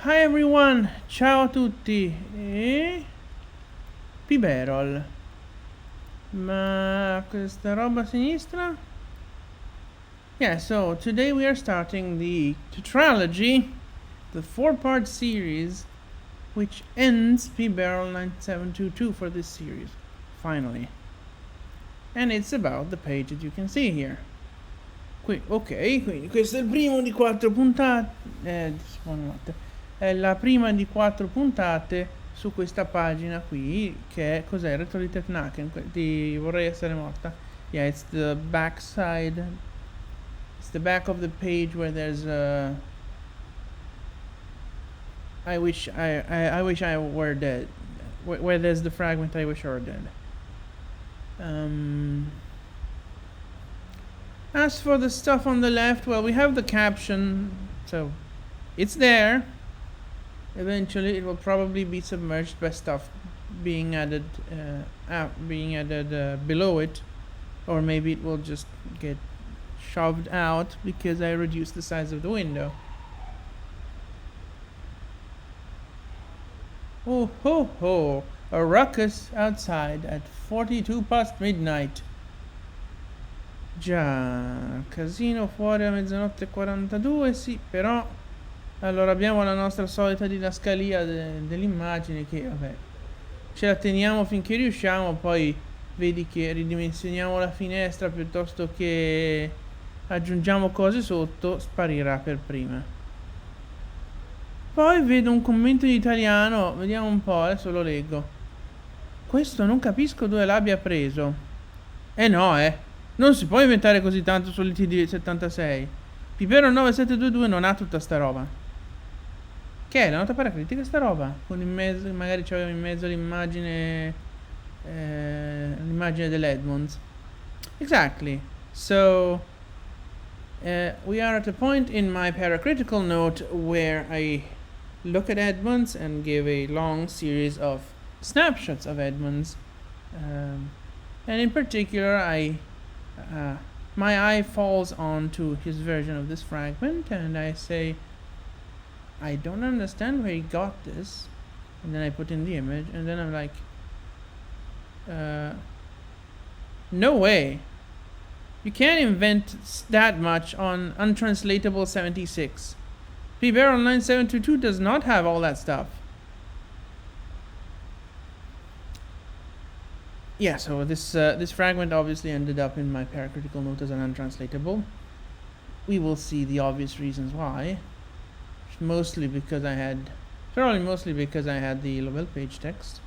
Hi everyone, ciao a tutti e Berol. Ma questa roba a sinistra? Yeah, so today we are starting the tetralogy, the four-part series, which ends Berol 9722 for this series, finally. And it's about the page that you can see here. Quindi questo è il primo di 4 puntate. Buonanotte. È la prima di 4 puntate su questa pagina qui, che è cos'è? Retro di Tetnaken, di Vorrei essere morta. Yeah, it's the back side. It's the back of the page where there's I wish I were dead. Where there's the fragment I wish I were dead. As for the stuff on the left, well, we have the caption, so it's there. Eventually, it will probably be submerged by stuff being added below it, or maybe it will just get shoved out because I reduced the size of the window. Oh ho ho! A ruckus outside at 42 past midnight. Già, casino fuori a mezzanotte e 42, sì, però allora abbiamo la nostra solita didascalia dell'immagine che, vabbè, ce la teniamo finché riusciamo, poi vedi che ridimensioniamo la finestra piuttosto che aggiungiamo cose sotto, sparirà per prima. Poi vedo un commento in italiano, vediamo un po', adesso lo leggo. Questo non capisco dove l'abbia preso. No, non si può inventare così tanto sull'ITD76. Pipero 9722 non ha tutta sta roba. Che è la nota paracritica sta roba? Con in mezzo, magari c'aveva in mezzo l'immagine dell'Edmonds. Exactly. So we are at a point in my paracritical note where I look at Edmonds and give a long series of snapshots of Edmonds, and in particular my eye falls onto his version of this fragment, and I say, I don't understand where he got this. And then I put in the image, and then I'm like, no way. You can't invent that much on untranslatable 76. Berol 9722 does not have all that stuff. Yeah, so this fragment obviously ended up in my paracritical note as an untranslatable. We will see the obvious reasons why. Probably mostly because I had the level page text.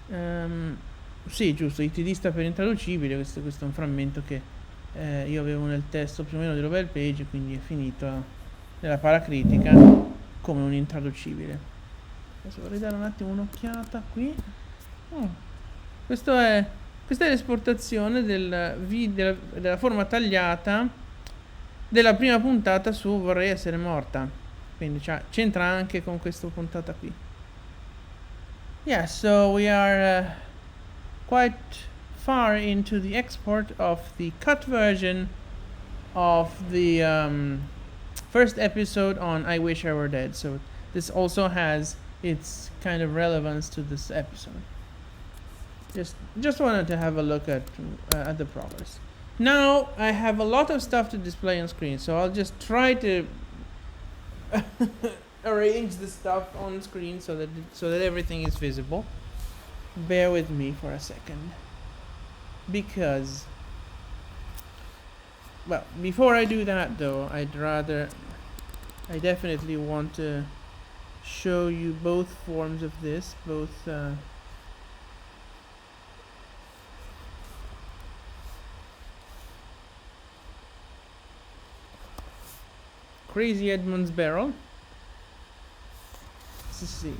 Sì, giusto, ITD sta per intraducibile, questo è un frammento che io avevo nel testo più o meno di level page, quindi è finito nella paracritica come un intraducibile. Adesso vorrei dare un attimo un'occhiata qui. Questa è l'esportazione della forma tagliata della prima puntata su Vorrei essere morta. Quindi c'entra anche con questa puntata qui. Yeah, so we are quite far into the export of the cut version of the first episode on I Wish I Were Dead. So this also has its kind of relevance to this episode. Just wanted to have a look at the progress. Now I have a lot of stuff to display on screen, so I'll just try to arrange the stuff on screen so that everything is visible. Bear with me for a second, because, well, before I do that though, I definitely want to show you both forms of this, both Crazy Edmonds Berol. Sì,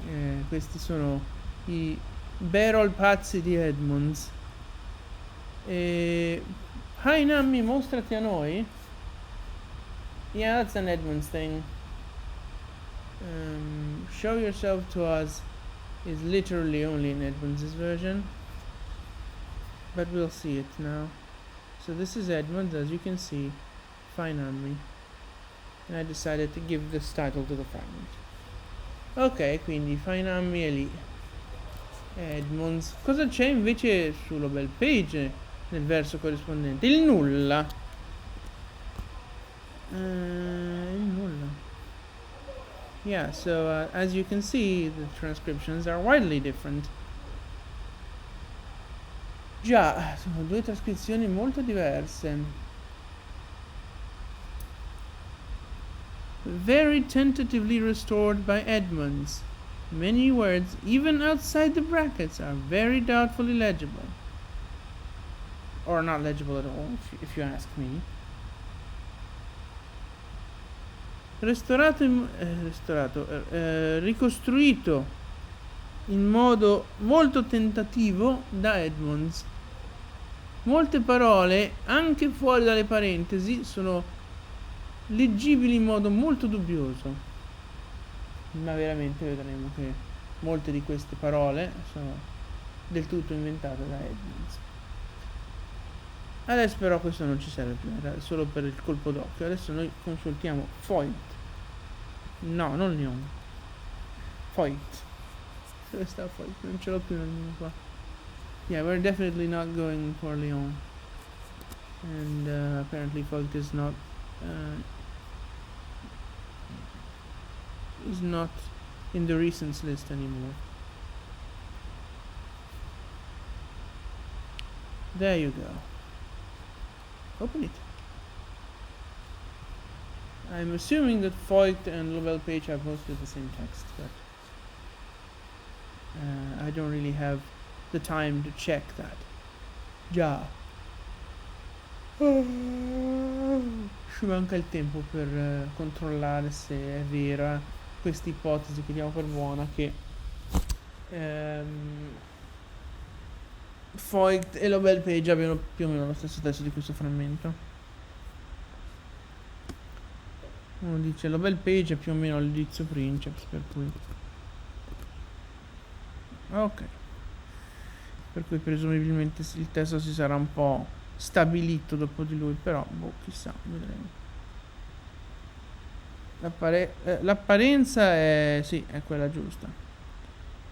questi sono i Berol pazzi di Edmonds. Hi Nammi, mostrati a noi. Yeah, that's an Edmonds thing. Show yourself to us is literally only in Edmonds' version, but we'll see it now. So this is Edmonds, as you can see. Fine Nammi. And I decided to give this title to the fragment. Ok, quindi Fainammi è lì. Edmonds. Cosa c'è invece sulla bell page nel verso corrispondente? Il nulla. Il nulla. Yeah, so as you can see, the transcriptions are widely different. Già, sono due trascrizioni molto diverse. Very tentatively restored by Edmonds. Many words, even outside the brackets, are very doubtfully legible. Or not legible at all, if you ask me. Ricostruito in modo molto tentativo da Edmonds. Molte parole, anche fuori dalle parentesi, sono leggibili in modo molto dubbioso. Ma veramente vedremo che molte di queste parole sono del tutto inventate da Edmonds. Adesso però questo non ci serve più, era solo per il colpo d'occhio. Adesso noi consultiamo Foyt. No, non Lyon. Foyt. Dove sta Foyt? Non ce l'ho più nel menu qua. Yeah, we're definitely not going for Lyon. And apparently Foyt is not in the recents list anymore. There you go. Open it. I'm assuming that Foyt and Lovell Page have mostly the same text, but I don't really have the time to check that. Già. Ci manca il tempo per controllare se è vera questa ipotesi che diamo per buona che Foyt e Lovell Page abbiano più o meno lo stesso testo di questo frammento. Uno dice Lovell Page è più o meno l'Edizio Princeps, per cui ok, per cui presumibilmente il testo si sarà un po' stabilito dopo di lui, però boh, chissà, vedremo. L'apparenza è sì, è quella giusta.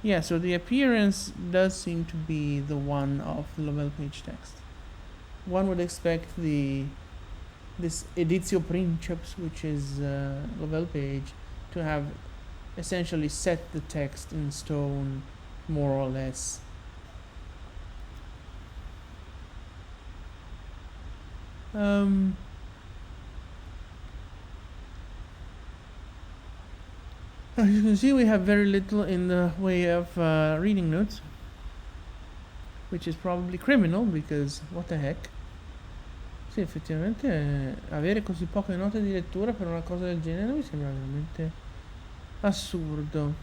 Yeah, so the appearance does seem to be the one of the Lovell Page text. One would expect this Edizio Princeps, which is Lovell Page, to have essentially set the text in stone, more or less. As you can see, we have very little in the way of reading notes, which is probably criminal, because what the heck. Sì, effettivamente avere così poche note di lettura per una cosa del genere mi sembra veramente assurdo.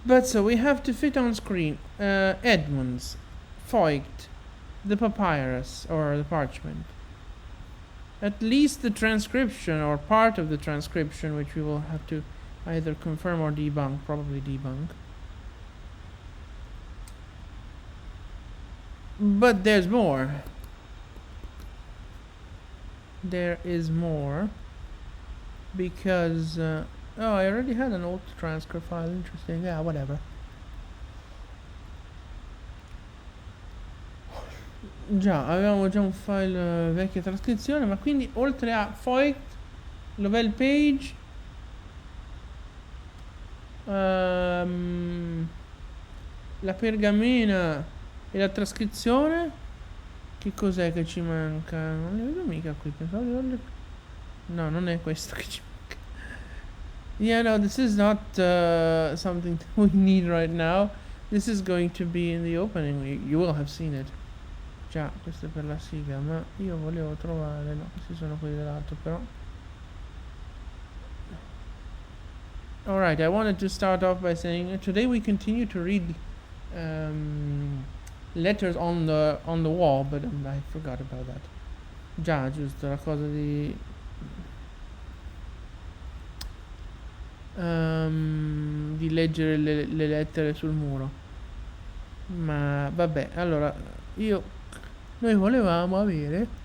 But so we have to fit on screen Edmonds, Foyt, the papyrus or the parchment. At least the transcription or part of the transcription, which we will have to either confirm or debunk, probably debunk. But there's more. There is more. Because, oh, I already had an old transcript file, interesting, yeah, whatever. Già, avevamo già un file vecchia trascrizione, ma quindi oltre a Foyt, Lovell Page, la pergamena e la trascrizione, che cos'è che ci manca? Non le vedo mica qui, pensavo di averle... No, non è questo che ci manca. Yeah, no, this is not something we need right now. This is going to be in the opening. You will have seen it. Già, questo è per la sigla, ma io volevo trovare... No, questi sono quelli dell'altro, però... Alright, I wanted to start off by saying today we continue to read letters on the wall, but I forgot about that. Già, giusto, la cosa di leggere le lettere sul muro. Ma vabbè, allora noi volevamo avere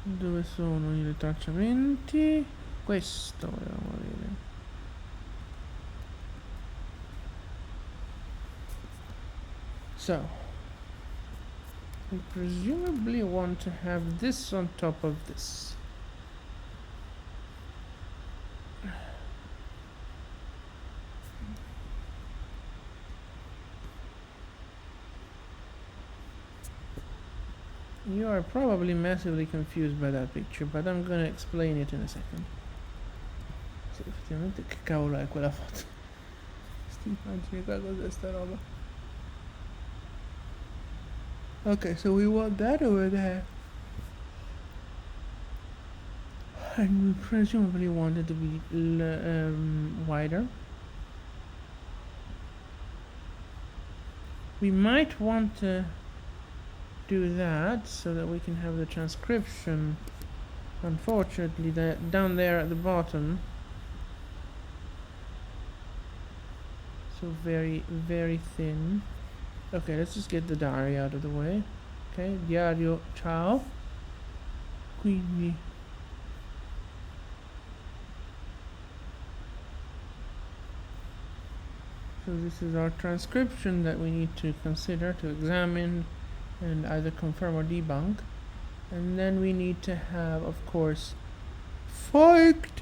Dove sono i tracciamenti? Questo volevo vedere. So we presumably want to have this on top of this. You are probably massively confused by that picture, but I'm gonna explain it in a second. Sì, effettivamente che cavolo è quella foto? Sti immagini qua, cos'è sta roba? Okay, so we want that over there. And we presumably want it to be wider. We might want to do that so that we can have the transcription. Unfortunately, down there at the bottom. So very, very thin. Okay, let's just get the diary out of the way. Ok, diario, ciao. Quindi so this is our transcription that we need to consider, to examine and either confirm or debunk. And then we need to have, of course, Voigt,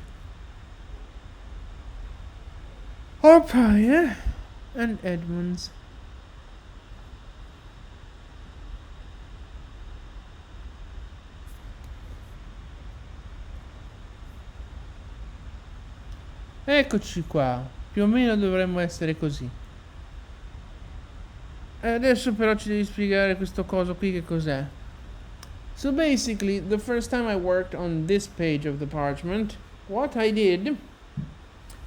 Arpaia, and Edmonds. Eccoci qua, più o meno dovremmo essere così. Adesso però ci devi spiegare questo coso qui che cos'è. So basically, the first time I worked on this page of the parchment, what I did,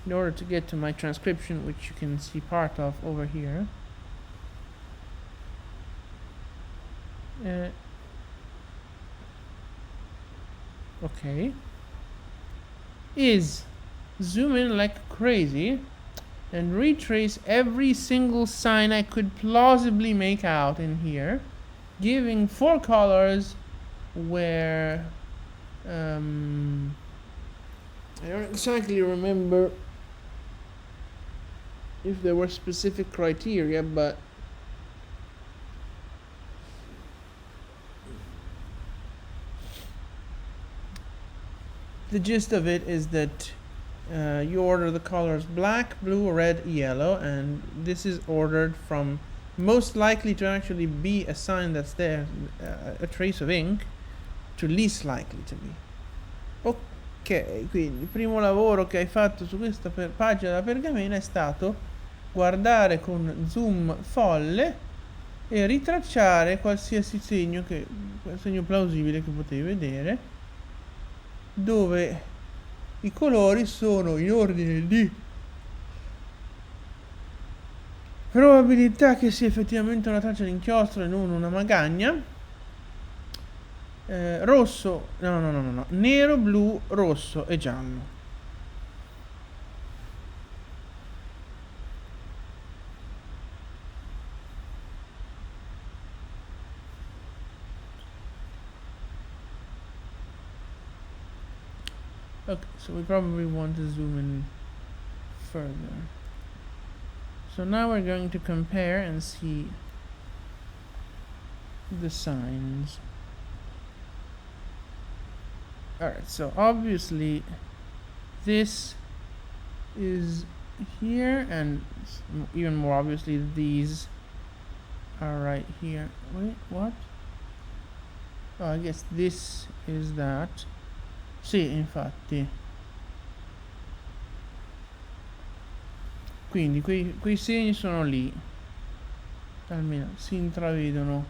in order to get to my transcription, which you can see part of over here, okay, is zoom in like crazy and retrace every single sign I could plausibly make out in here, giving 4 colors where I don't exactly remember if there were specific criteria, but the gist of it is that you order the colors black, blue, red, yellow, and this is ordered from most likely to actually be a sign that's there, a trace of ink, to least likely to be. Ok, quindi il primo lavoro che hai fatto su questa pagina della pergamena è stato guardare con zoom folle e ritracciare qualsiasi segno plausibile che potevi vedere, dove i colori sono in ordine di probabilità che sia effettivamente una traccia di inchiostro e non una magagna. Rosso, no, nero, blu, rosso e giallo. Okay, so we probably want to zoom in further. So now we're going to compare and see the signs. Alright, so obviously this is here, and even more obviously these are right here. Wait, what? Oh, I guess this is that. Sì, infatti. Quindi quei segni sono lì. Almeno si intravedono.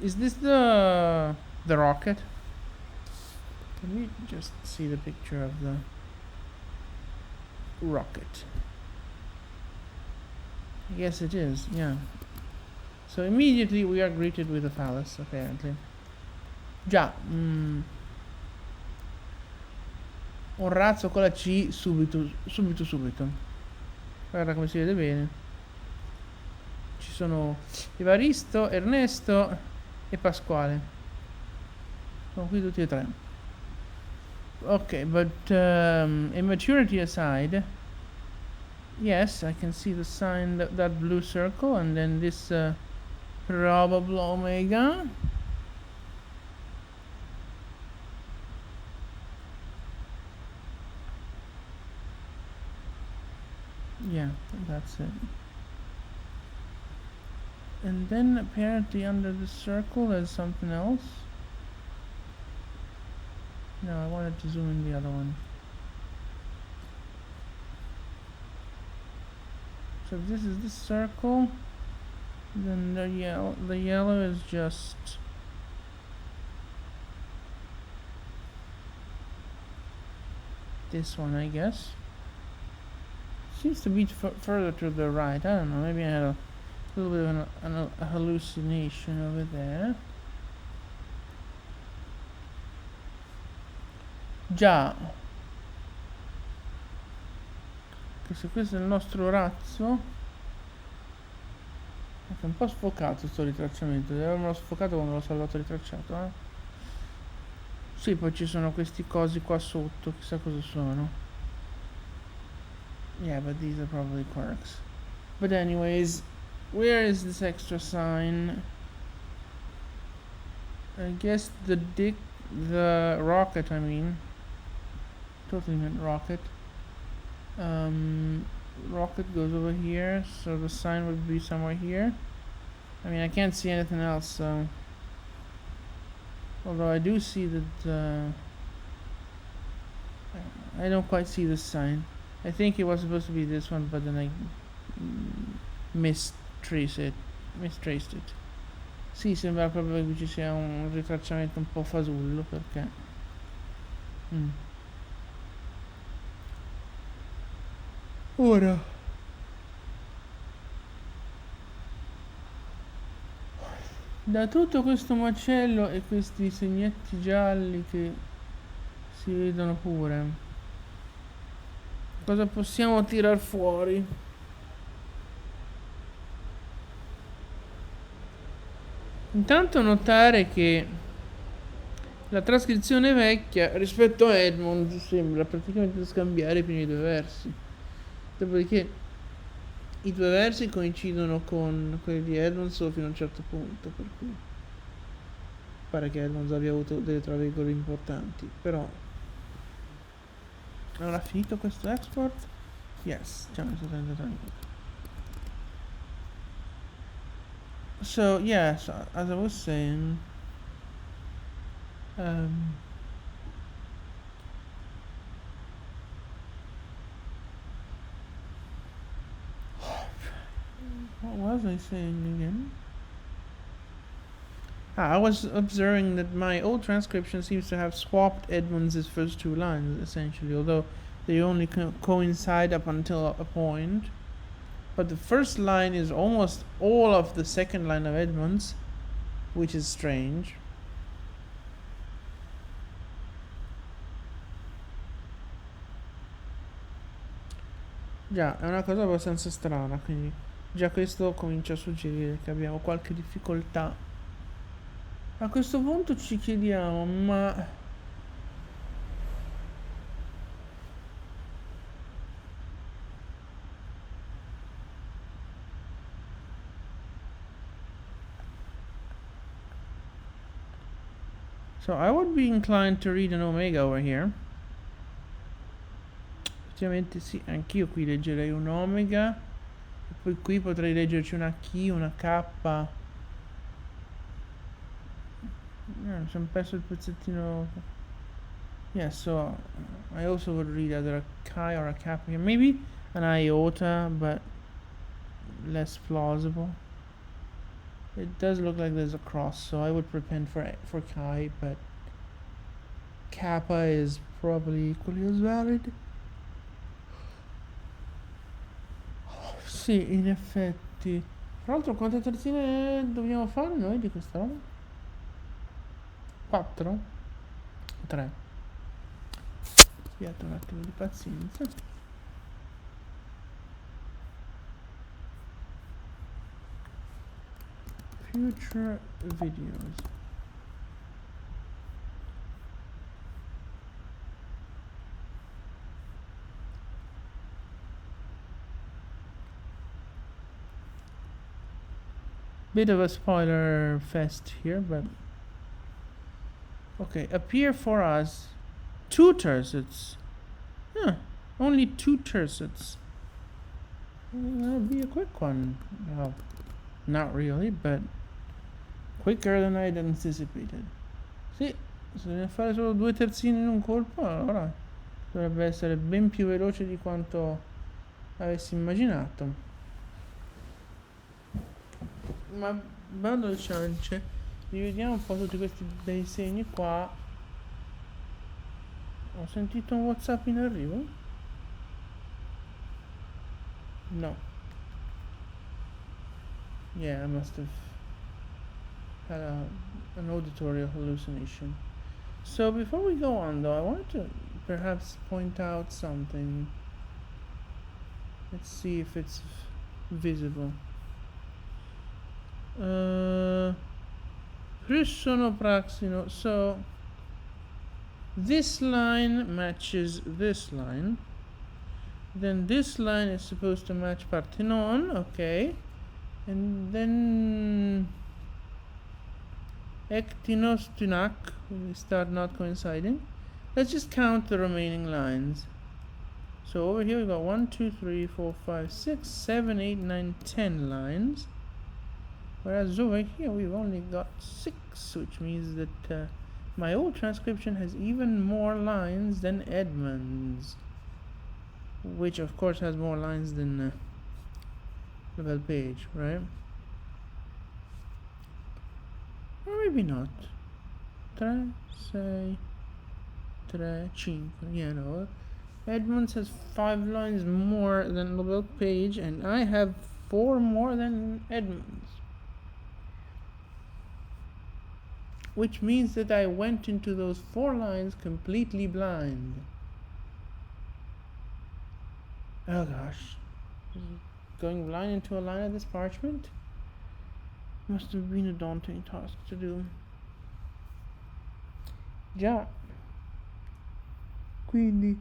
Is this the rocket? Can we just see the picture of the rocket? Yes, it is, yeah. So immediately we are greeted with a phallus, apparently. Già, un razzo con la C subito. Guarda come si vede bene. ci sono Evaristo, Ernesto e Pasquale. Sono qui tutti e tre. Ok, but immaturity aside, yes, I can see the sign, that blue circle, and then this probable omega. Yeah, that's it. And then apparently under the circle there's something else. No, I wanted to zoom in the other one. So this is the circle. Then the yellow is just this one, I guess. Seems to be further to the right. I don't know. Maybe I had a little bit of a hallucination over there. Già. Che se questo è il nostro razzo. È un po' sfocato sto ritracciamento. Deve avermelo sfocato quando l'ho salvato ritracciato, eh? Sì, poi ci sono questi cosi qua sotto. Chissà cosa sono. Yeah, but these are probably quirks. But anyways, where is this extra sign? I guess the rocket, I mean. Totally meant rocket. Rocket goes over here, so the sign would be somewhere here. I mean, I can't see anything else, so... Although I do see that, I don't quite see the sign. I think it was supposed to be this one, but then I mistraced it. Sì, sembra proprio che ci sia un ritracciamento un po' fasullo, perché... Ora... Da tutto questo macello e questi segnetti gialli che si vedono pure... Cosa possiamo tirar fuori? Intanto notare che la trascrizione vecchia rispetto a Edmund sembra praticamente scambiare i primi due versi. Dopodiché i due versi coincidono con quelli di Edmund solo fino a un certo punto, per cui pare che Edmund abbia avuto delle tra virgolette importanti, però... Allora, finito questo export? Yes, ci ha messo 33 minuti. So, yes, as I was saying, what was I saying again? I was observing that my old transcription seems to have swapped Edmund's first two lines, essentially, although they only coincide up until a point. But the first line is almost all of the second line of Edmund's, which is strange. Già, è una cosa abbastanza strana, quindi già questo comincia a suggerire che abbiamo qualche difficoltà. A questo punto ci chiediamo, ma... So I would be inclined to read an omega over here. Effettivamente sì, anch'io qui leggerei un omega. E poi qui potrei leggerci una K, una K. Mi sono perso il pezzettino. Yeah, so I also would read either a chi or a kappa here. Maybe an iota, but less plausible. It does look like there's a cross, so I would prepend for chi, but kappa is probably equally as valid. Sì, in effetti. Tra l'altro, quante terzine dobbiamo fare noi di questa roba? 4? 3. Abbiate un attimo di pazienza. future videos. Bit of a spoiler fest here, but okay. Appear for us 2 tercets. Huh, only 2 tercets. That'll be a quick one. Well, not really, but quicker than I'd anticipated. Sì, se ne fare solo 2 terzini in un colpo, allora dovrebbe essere ben più veloce di quanto avessi immaginato. Ma bando al ciance, rivediamo un po' tutti questi bei segni qua. Ho sentito un WhatsApp in arrivo? No. Yeah, I must have had an auditory hallucination. So before we go on though, I wanted to perhaps point out something. Let's see if it's visible. Praxino. So this line matches this line. Then this line is supposed to match Parthenon, okay. And then Ectinos Tunak, we start not coinciding. Let's just count the remaining lines. So over here we got 1, 2, 3, 4, 5, 6, 7, 8, 9, 10 lines. Whereas over here we've only got 6, which means that my old transcription has even more lines than Edmund's, which of course has more lines than Level Page, right? Or maybe not. 3, 6, 3, 5. Yeah, no. Edmunds has 5 lines more than Level Page, and I have 4 more than Edmunds. Which means that I went into those 4 lines completely blind. Oh gosh. Going blind into a line of this parchment must have been a daunting task to do. Già. Quindi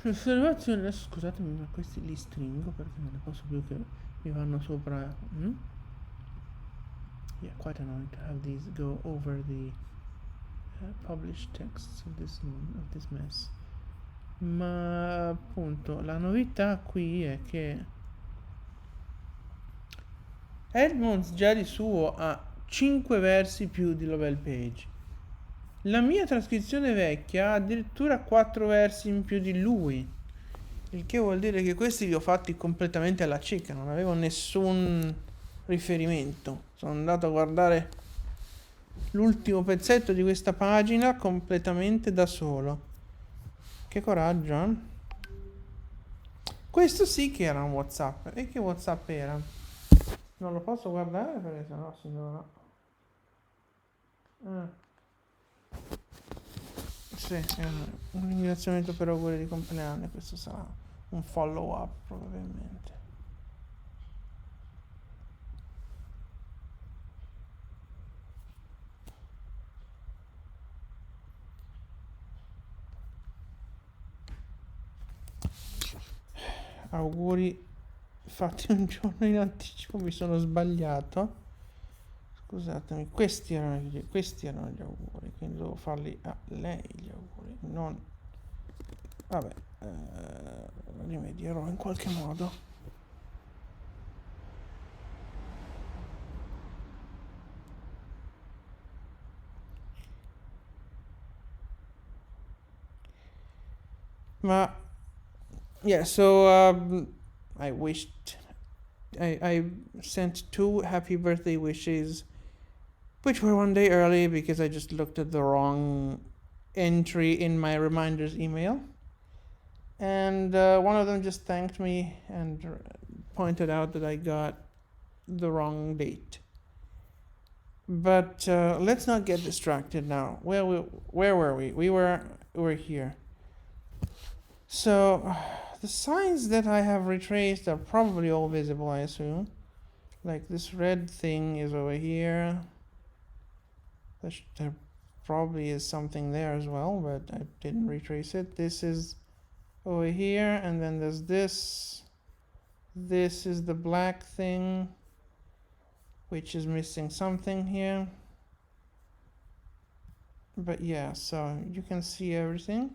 l'osservazione, scusatemi, ma questi li stringo perché non ne posso più che mi vanno sopra. Yeah, quite annoying to have these go over the published texts of this mess. Ma appunto la novità qui è che Edmonds già di suo ha 5 versi più di Level Page. La mia trascrizione vecchia ha addirittura 4 versi in più di lui, il che vuol dire che questi li ho fatti completamente alla cieca, non avevo nessun riferimento. Sono andato a guardare l'ultimo pezzetto di questa pagina completamente da solo. Che coraggio, eh? Questo sì che era un WhatsApp. E che WhatsApp era? Non lo posso guardare perché sennò signora. Sì, un ringraziamento per auguri di compleanno. Questo sarà un follow up probabilmente. Auguri fatti un giorno in anticipo, mi sono sbagliato. Scusatemi, questi erano gli auguri, quindi devo farli a lei gli auguri, non... Vabbè, rimedierò in qualche modo. Ma... Yeah, so I sent 2 happy birthday wishes, which were 1 day early because I just looked at the wrong entry in my reminders email. And one of them just thanked me and pointed out that I got the wrong date. But let's not get distracted now. Where were we? We were here. So The signs that I have retraced are probably all visible, I assume. Like this red thing is over here. There probably is something there as well, but I didn't retrace it. This is over here, and then there's this. This is the black thing, which is missing something here. But yeah, so you can see everything.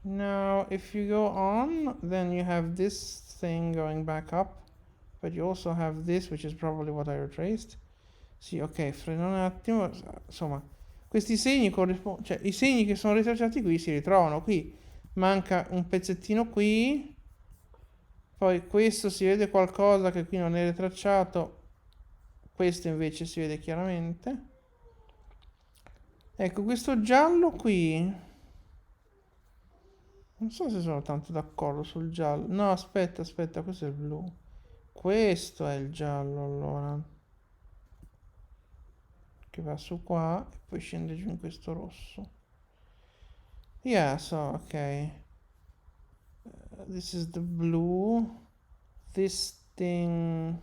Now, if you go on, then you have this thing going back up, but you also have this, which is probably what I retraced. Sì, ok, freno un attimo. Insomma, questi segni corrispondono, cioè i segni che sono ritracciati qui si ritrovano qui. Manca un pezzettino qui, poi questo si vede qualcosa che qui non è ritracciato, questo invece si vede chiaramente. Ecco, questo giallo qui, non so se sono tanto d'accordo sul giallo. No, aspetta, questo è il blu. Questo è il giallo, allora. Che va su qua e poi scende giù in questo rosso. Yeah, so, okay. This is the blue. This thing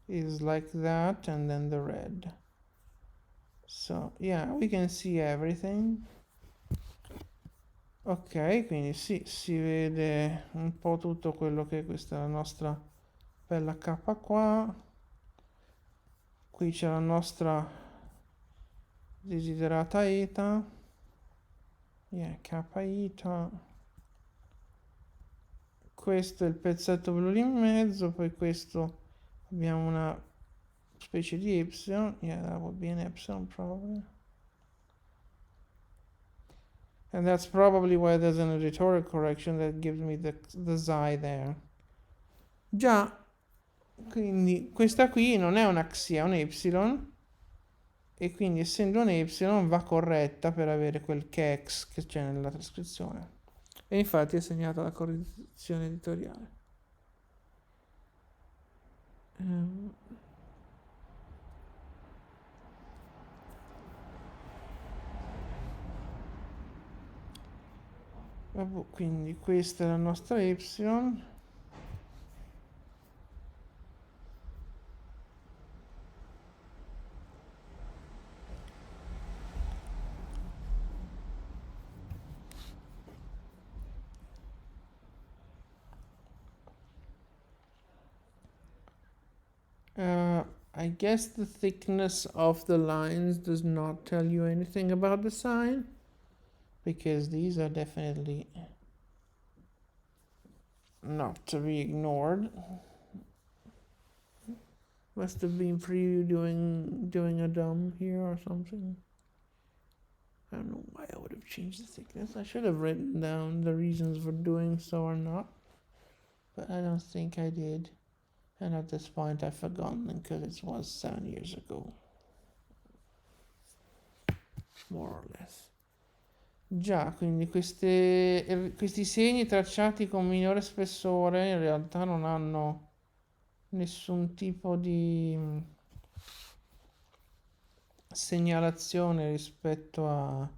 is like that, and then the red. So, yeah, we can see everything. Ok, quindi sì, si vede un po' tutto quello che questa è la nostra bella K qua. Qui c'è la nostra desiderata eta. Yeah, K eta. Questo è il pezzetto blu lì in mezzo, poi questo abbiamo una specie di epsilon. Yeah, that would be an epsilon probably. And that's probably why there's an editorial correction that gives me the xi there. Già, quindi questa qui non è una xi, è un epsilon, e quindi essendo un epsilon va corretta per avere quel che x che c'è nella trascrizione. E infatti è segnata la correzione editoriale. Vabbè, quindi questa è la nostra epsilon. I guess the thickness of the lines does not tell you anything about the sign, because these are definitely not to be ignored. Must have been preview doing a dumb here or something. I don't know why I would have changed the thickness. I should have written down the reasons for doing so or not, but I don't think I did. And at this point I've forgotten because it was 7 years ago. More or less. Già, quindi questi segni tracciati con minore spessore in realtà non hanno nessun tipo di segnalazione rispetto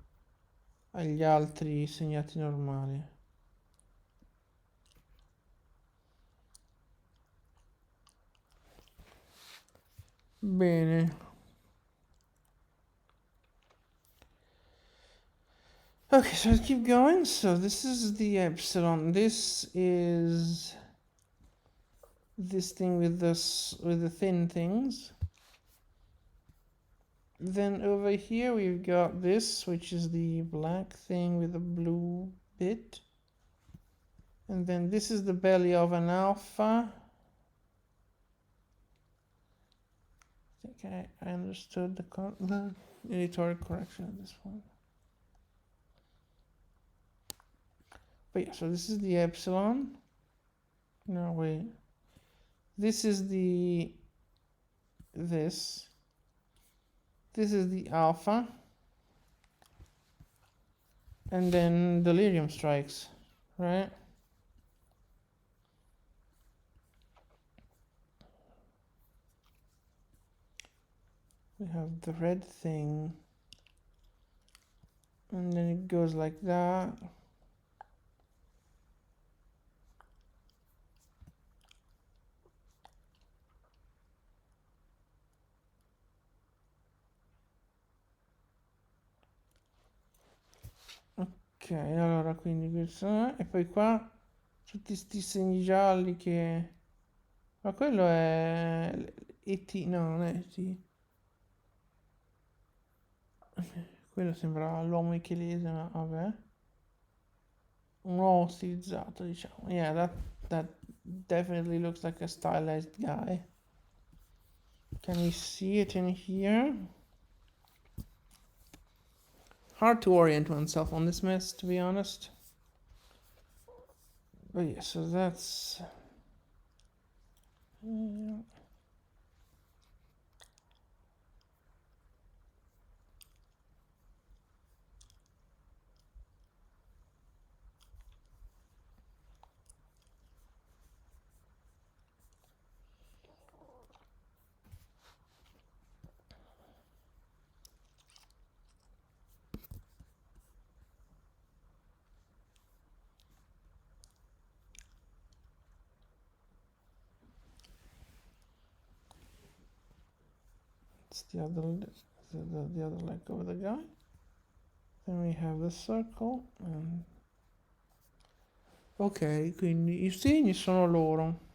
agli altri segnati normali. Bene. Okay, so let's keep going. So this is the epsilon. This is this thing with the thin things. Then over here we've got this, which is the black thing with the blue bit. And then this is the belly of an alpha. I think I understood the editorial correction at this point. But yeah, so this is the epsilon. No, wait. This is this. This is the alpha. And then delirium strikes, right? We have the red thing. And then it goes like that. Ok, allora quindi questo è. E poi qua tutti sti segni gialli che... Ma quello è... ET, no, non è ET. Quello sembra l'uomo echelese, ma vabbè. Un uomo stilizzato, diciamo. Yeah, that definitely looks like a stylized guy. Can we see it in here? Hard to orient oneself on this mess, to be honest. But yeah, so that's... It's the other leg of the guy. Then we have the circle. And... Ok, quindi i segni sono loro.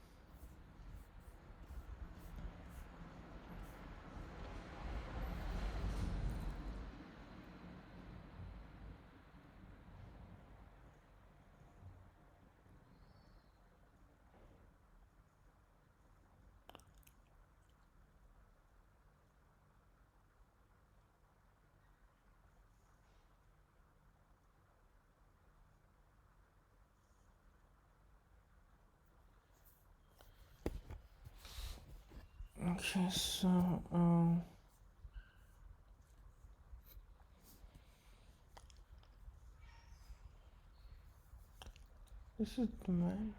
Okay, so this is the man.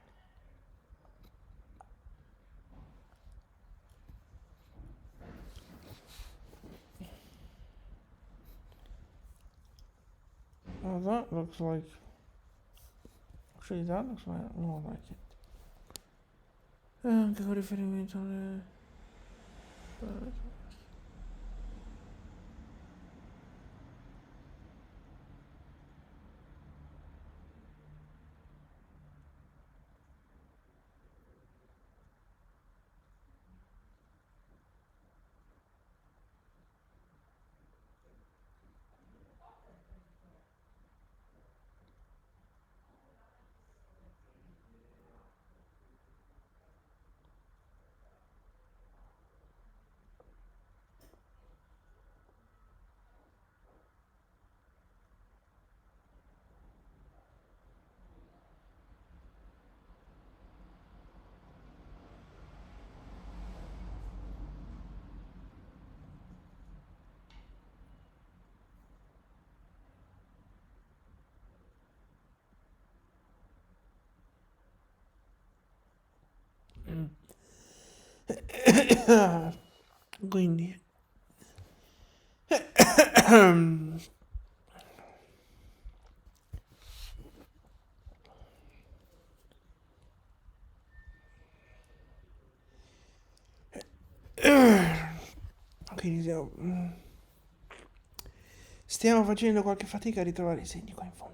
Oh, that looks like... Actually, that looks more like it. Anche con riferimento alle... Quindi... Quindi stiamo facendo qualche fatica a ritrovare i segni qua in fondo.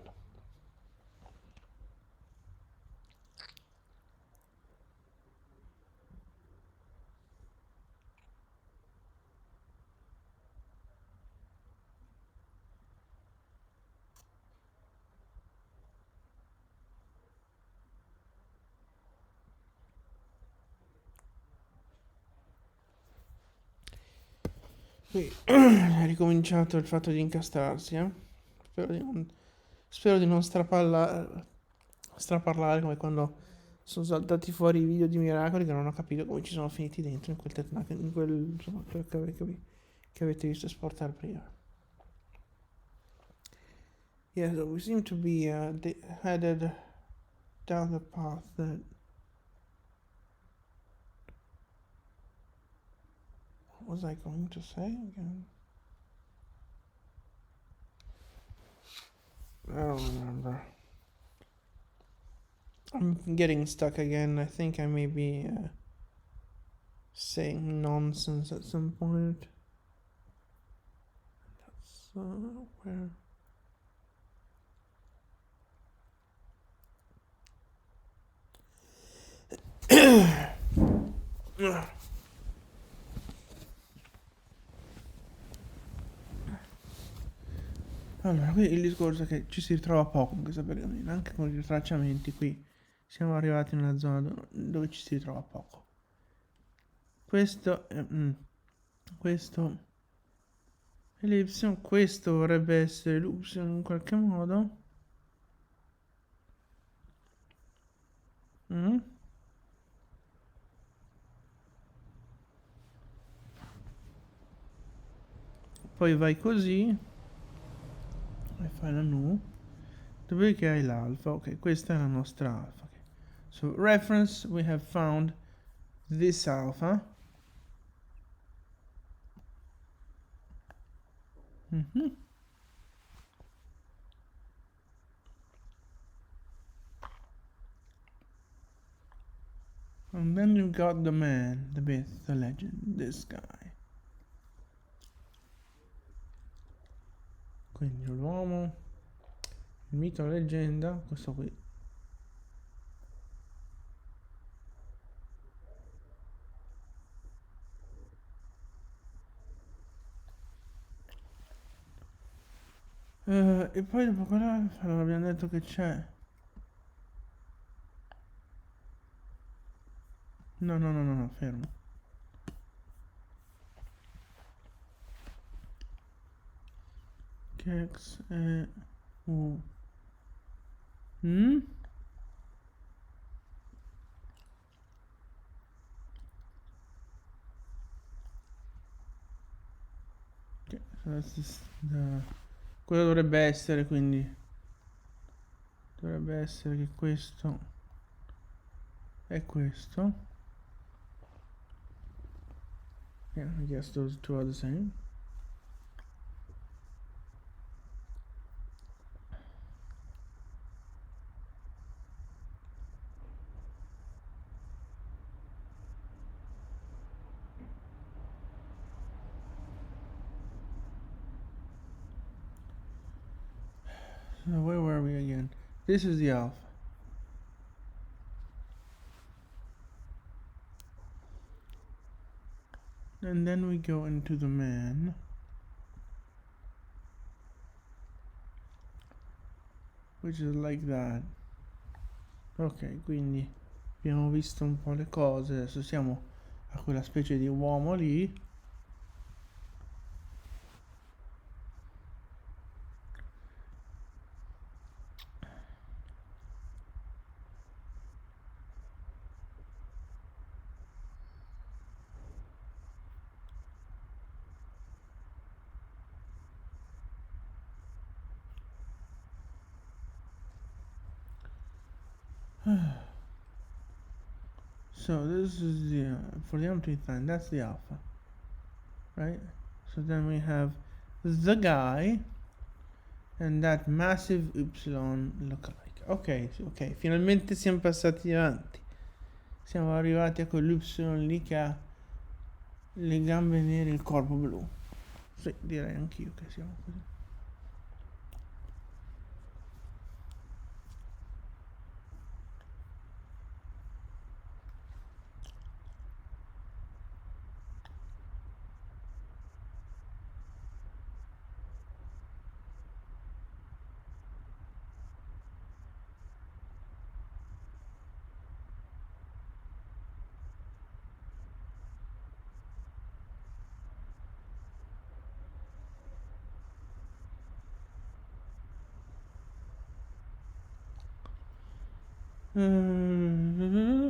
Qui è ricominciato il fatto di incastrarsi, eh? Spero di non straparlare come quando sono saltati fuori i video di miracoli che non ho capito come ci sono finiti dentro in quel insomma, quello che avete visto esportare prima. Yeah, so we seem to be headed down the path that... What was I going to say again? I don't remember. I'm getting stuck again. I think I may be saying nonsense at some point. That's where... Allora, qui il discorso è che ci si ritrova poco in questa pergamena, anche con i tracciamenti qui. Siamo arrivati in una zona dove ci si ritrova poco. Questo è... questo è l'Y, questo vorrebbe essere l'Y in qualche modo. Mm. Poi vai così e fai la nu. Dopodiché hai l'alfa. Ok, questa è la nostra alfa. Okay. So, reference, we have found this alpha. Mm-hmm. And then you got the man, the myth, the legend, this guy. Quindi l'uomo, il mito, la leggenda, questo qui. E poi dopo quella, allora abbiamo detto che c'è... No, fermo. Che X e U. Mm? Okay, so that's quello dovrebbe essere, quindi... Dovrebbe essere che questo è questo. Yeah, I guess those two are the same. So where were we again? This is the alpha. And then we go into the man. Which is like that. Ok, quindi abbiamo visto un po' le cose. Adesso siamo a quella specie di uomo lì. So this is the for the empty time, that's the alpha, right? So then we have the guy and that massive epsilon lookalike. Ok, ok, finalmente siamo passati avanti. Siamo arrivati a quell'epsilon lì che ha le gambe nere e il corpo blu. Sì, direi anch'io che siamo così.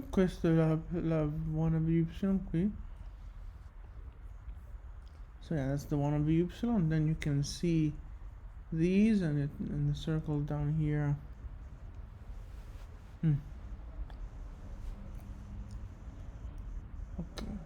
Questa è la wannabe y qui. So yeah, that's the wannabe y. Then you can see these and the circle down here. Okay.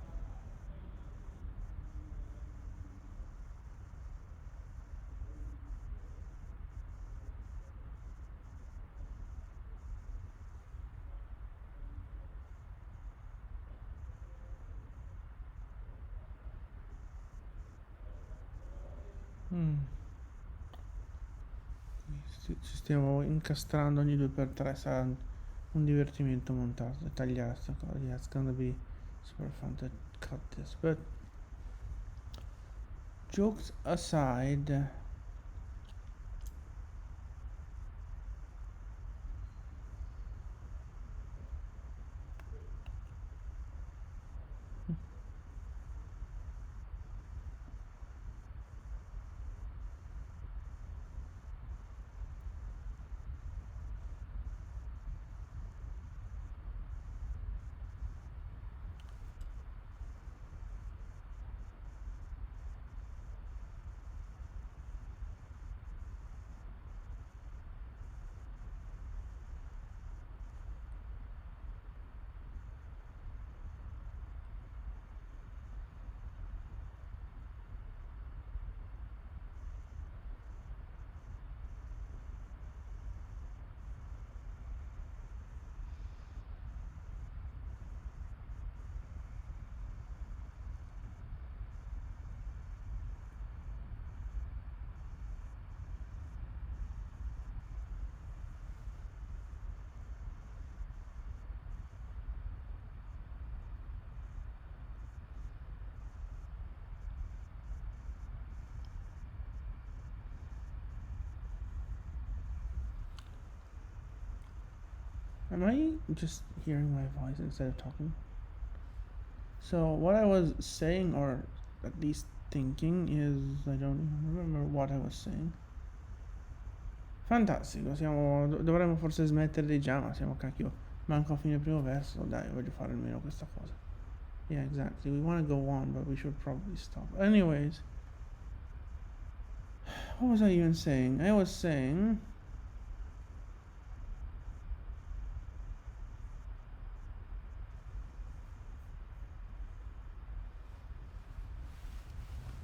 Ci stiamo incastrando ogni 2x3, sarà un divertimento montato, tagliare sta cosa. Yeah, it's gonna be Super fun to cut this, but jokes aside, am I just hearing my voice instead of talking? So what I was saying, or at least thinking, is I don't even remember what I was saying. Fantastico, dovremmo forse smettere già, ma siamo cacchio. Manco a fine primo verso, dai, voglio fare almeno questa cosa. Yeah, exactly. We want to go on, but we should probably stop. Anyways, what was I even saying? I was saying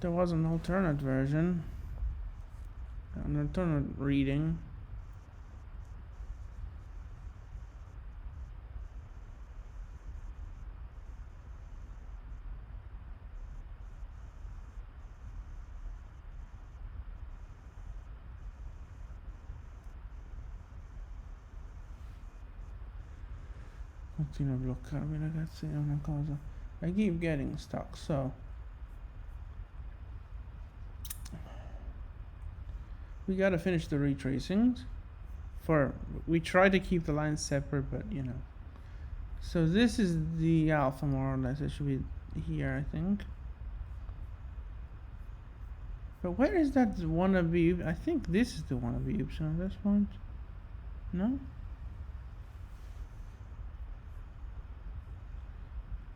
there was an alternate version, an alternate reading. Continua a bloccarmi, ragazzi, è una cosa. I keep getting stuck, so we gotta finish the retracings. We try to keep the lines separate, but you know. So this is the alpha, more or less. It should be here, I think. But where is that wannabe? I think this is the wannabe Y at this point. No?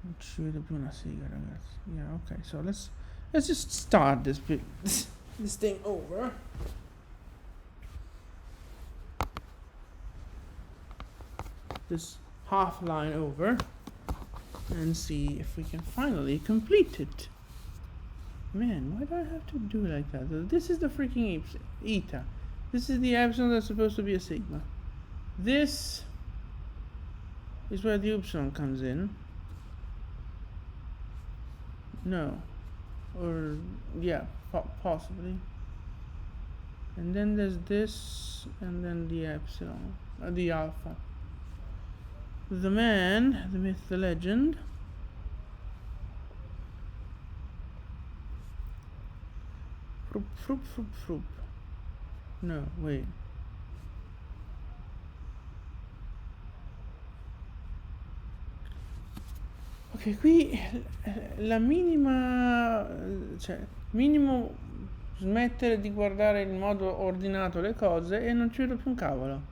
Non ci vedo più una sega, ragazzi. Yeah, okay. So let's just start this thing over. This half line over and see if we can finally complete it. Man, why do I have to do it like that? This is the freaking eta. This is the epsilon that's supposed to be a sigma. This is where the upsilon comes in. No. Or, yeah, possibly. And then there's this, and then the epsilon, the alpha. The man, the myth, the legend. Frup, frup, frup, frup. No, wait. Ok, qui la minima, cioè, minimo smettere di guardare in modo ordinato le cose e non ci vedo più un cavolo.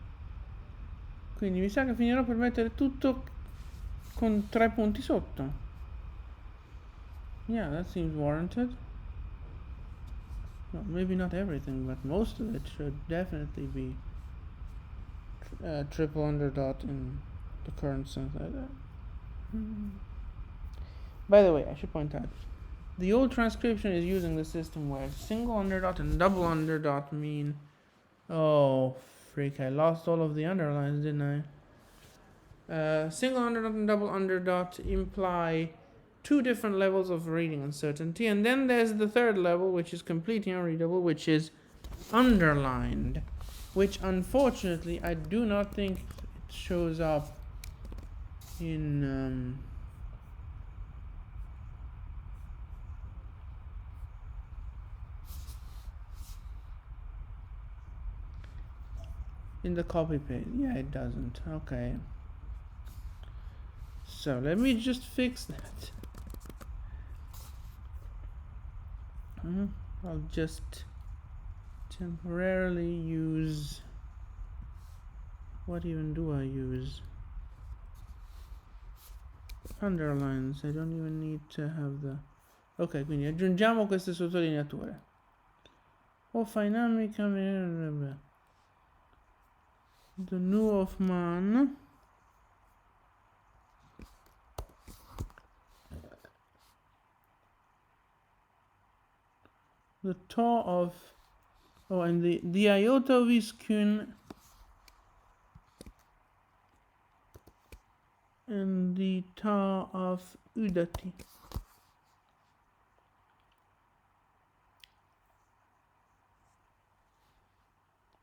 Quindi mi sa che finirò per mettere tutto con 3 punti sotto. Yeah, that seems warranted. Well, maybe not everything, but most of it should definitely be triple underdot in the current sense. By the way, I should point out, the old transcription is using the system where single underdot and double underdot mean... Oh, freak, I lost all of the underlines, didn't I? Single underdot and double underdot imply 2 different levels of reading uncertainty, and then there's the third level, which is completely unreadable, which is underlined, which unfortunately I do not think it shows up in in the copy paste. Yeah, it doesn't. Okay. So let me just fix that. I'll just temporarily use... What even do I use? Underlines. I don't even need to have the... Ok, quindi aggiungiamo queste sottolineature. O Dynamica... The new of man. The toe of... Oh, and the iota of Iskun. And the toe of Udati.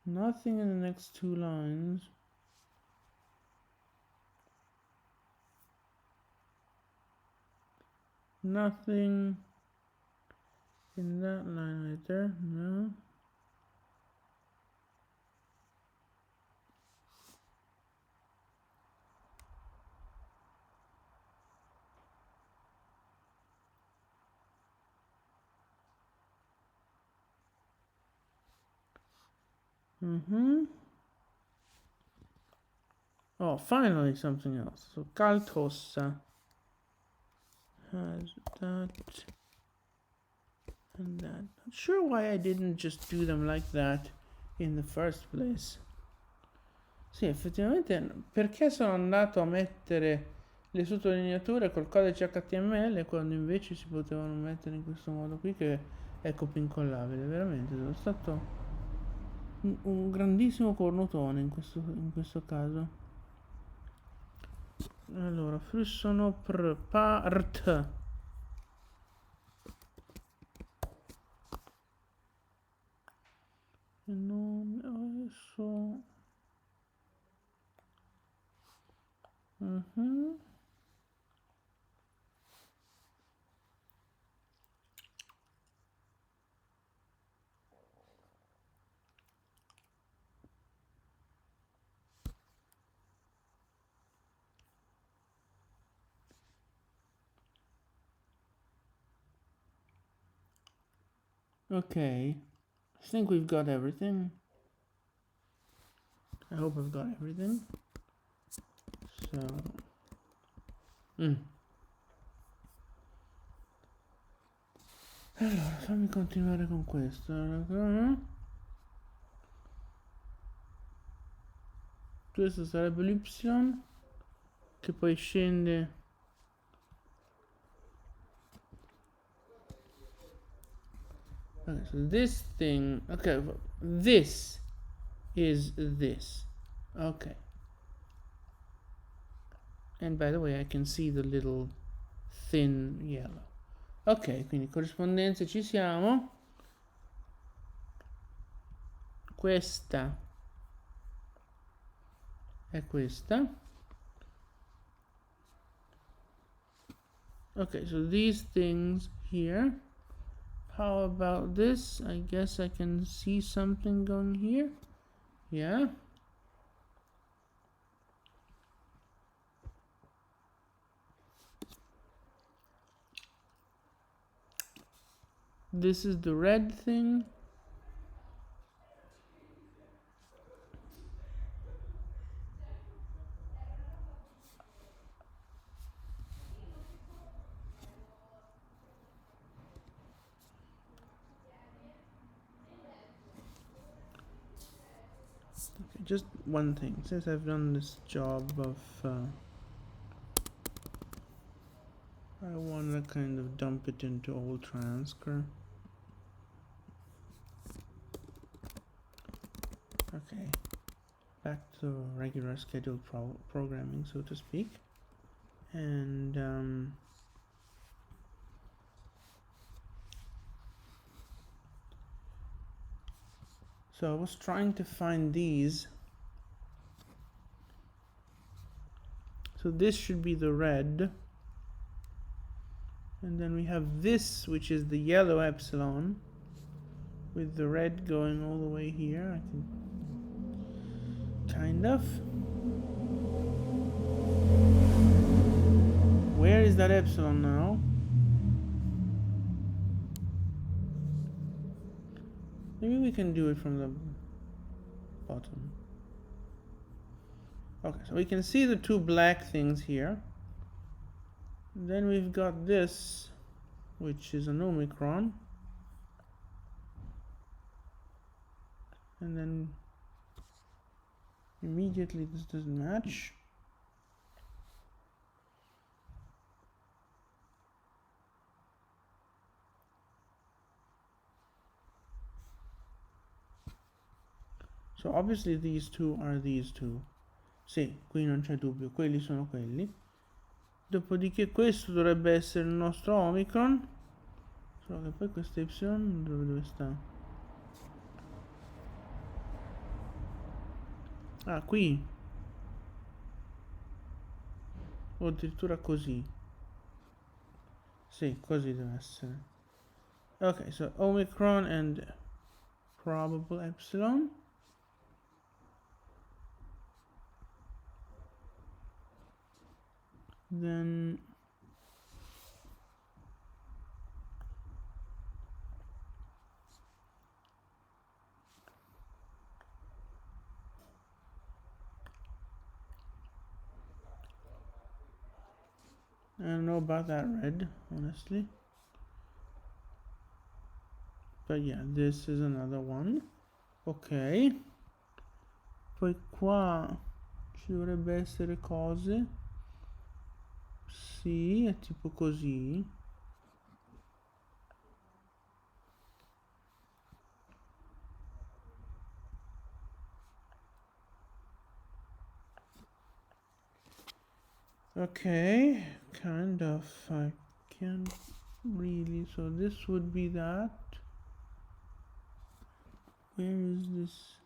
Nothing in the next two lines. Nothing in that line right there. No. Oh, finally something else. So Kaltossa has that and that. Not sure why I didn't just do them like that in the first place. Sì, effettivamente perché sono andato a mettere le sottolineature col codice HTML quando invece si potevano mettere in questo modo qui che è copia incollabile. Veramente sono stato un grandissimo cornutone in questo caso. Allora, sono part. E non adesso. Okay, I think we've got everything. I hope I've got everything. So, allora, fammi continuare con questo. Questo sarebbe l'Y, che poi scende. Okay, so this thing, okay, this is this. Okay. And by the way, I can see the little thin yellow. Ok, quindi corrispondenze ci siamo. Questa è questa. Okay, so these things here. How about this? I guess I can see something going here. Yeah. This is the red thing. Okay, just one thing. Since I've done this job of I want to kind of dump it into old transfer. Okay, back to regular scheduled programming, so to speak. And so I was trying to find these. So this should be the red. And then we have this, which is the yellow epsilon, with the red going all the way here. I can Kind of. Where is that epsilon now? Maybe we can do it from the bottom. Okay, so we can see the two black things here. Then we've got this, which is an omicron. And then immediately this doesn't match. So obviously these two are these two. Sì, qui non c'è dubbio, quelli sono quelli. Dopodiché questo dovrebbe essere il nostro omicron. Solo che poi questo y dove sta? Ah, qui. O addirittura così. Sì, così deve essere. Ok, so omicron and probable epsilon. Then I don't know about that red, honestly. But yeah, this is another one. Ok. Poi qua ci dovrebbe essere cose. Sì, è tipo così. Okay, kind of. I can't really. So this would be that. Where is this?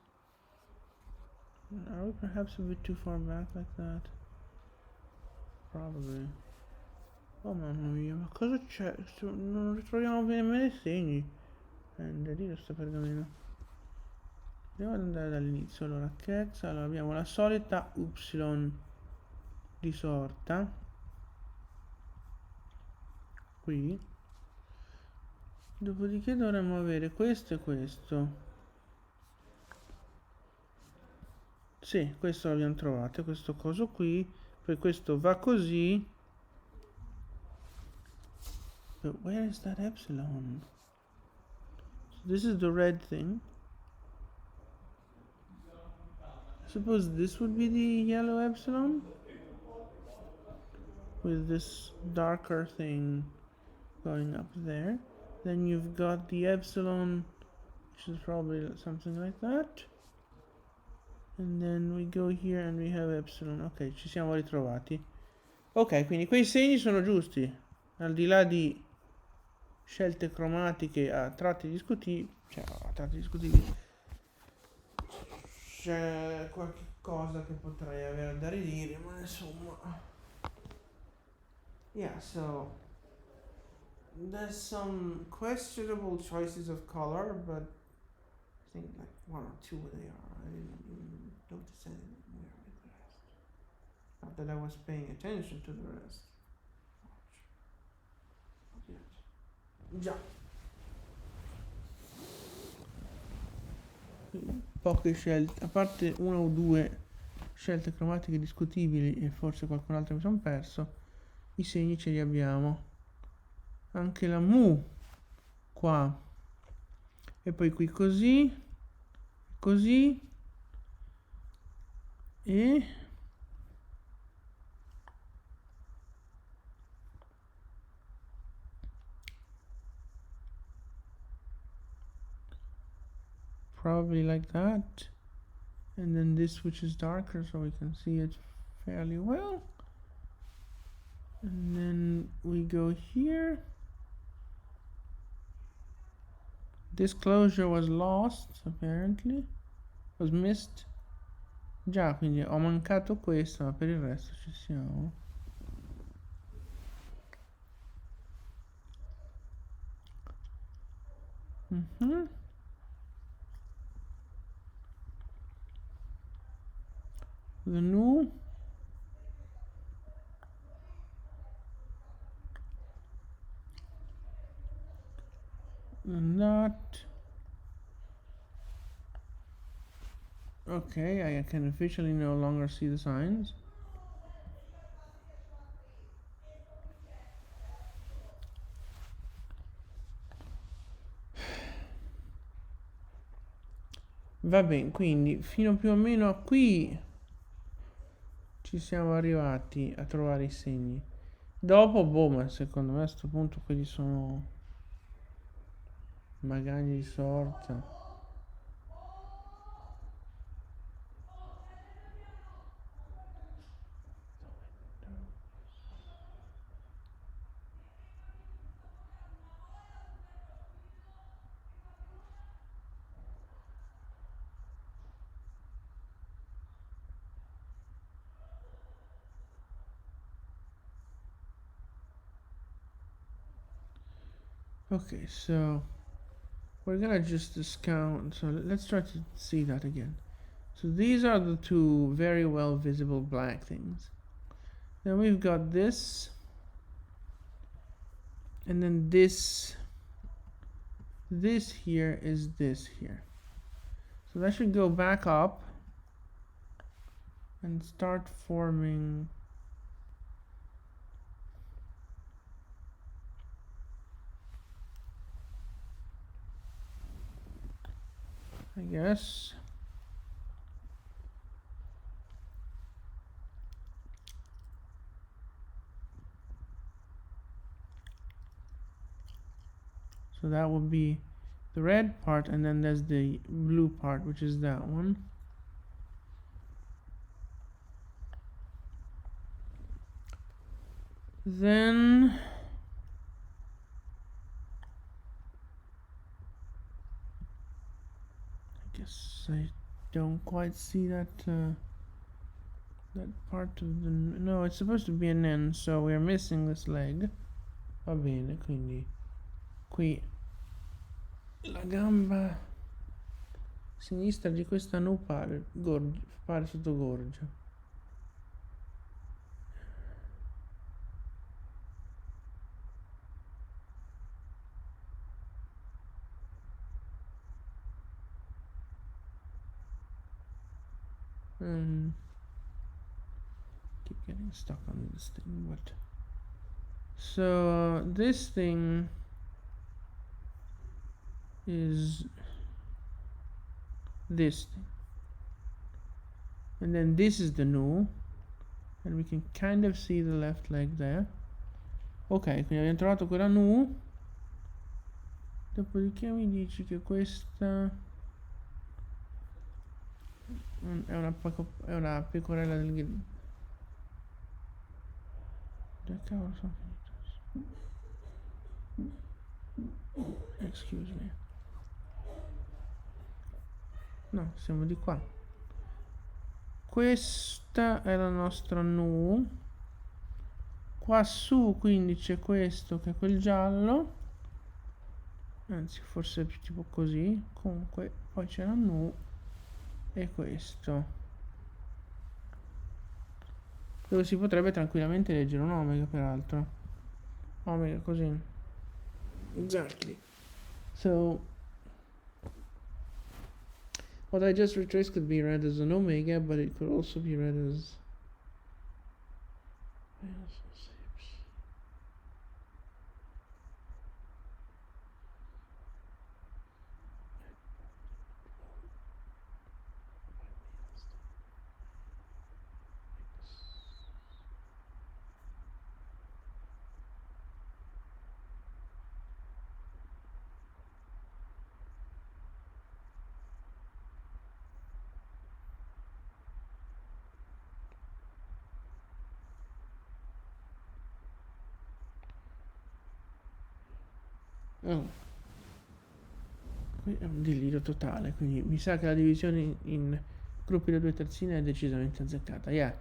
Are we perhaps a bit too far back like that? Probably. Oh mamma mia, ma cosa c'è? Non ritroviamo nemmeno i segni. Prendere sto pergameno. Andiamo ad andare dall'inizio. Allora, Kex. Allora abbiamo la solita Y di sorta. Qui. Dopodiché dovremmo avere questo e questo. Sì, questo l'abbiamo trovato, questo coso qui. Poi questo va così. But where is that epsilon? So this is the red thing. I suppose this would be the yellow epsilon? With this darker thing going up there. Then you've got the epsilon, which is probably something like that. And then we go here and we have epsilon. Ok, ci siamo ritrovati. Ok, quindi quei segni sono giusti. Al di là di scelte cromatiche a tratti discutibili, c'è qualche cosa che potrei avere da ridire, ma insomma. Yeah, so there's some questionable choices of color, but I think like one or two they are. I didn't even notice anywhere with the rest. Not that I was paying attention to the rest. Già. Poche scelte, a parte una o due scelte cromatiche discutibili e forse qualcun altro mi sono perso, i segni ce li abbiamo. Anche la mu qua. E poi qui così. Così. E probably like that. And then this, which is darker, so we can see it fairly well. And then we go here. This closure was lost, apparently. Was missed. Già, quindi ho mancato questo, ma per il resto ci siamo. the nu. And that. Okay, I can officially no longer see the signs. Va bene, quindi fino più o meno a qui ci siamo arrivati a trovare i segni. Dopo, boh, ma secondo me a questo punto quelli sono magagni di sorta. Okay, so we're gonna just discount. So let's try to see that again. So these are the two very well visible black things. Then we've got this, and then this here is this here. So that should go back up and start forming I guess. So that would be the red part, and then there's the blue part, which is that one. Then I guess I don't quite see that that part of the... No, it's supposed to be an N, so we're missing this leg. Va bene, quindi qui la gamba sinistra di questa nu pare sotto gorgia. Keep getting stuck on this thing, but so this thing is this thing, and then this is the nu, and we can kind of see the left leg there. Ok, quindi abbiamo trovato quella nu. Dopodiché mi dici che questa è una pecorella del grillo. Dove cavolo sono finito? Excuse me. No, siamo di qua. Questa è la nostra nu. Qua su quindi c'è questo che è quel giallo. Anzi, forse è più tipo così. Comunque poi c'è la nu e questo, dove si potrebbe tranquillamente leggere un omega, peraltro. Omega così. Exactly. So what I just retraced could be read as an omega, but it could also be read as oh. Qui è un delirio totale, quindi mi sa che la divisione in gruppi da 2 terzine è decisamente azzeccata. Yeah,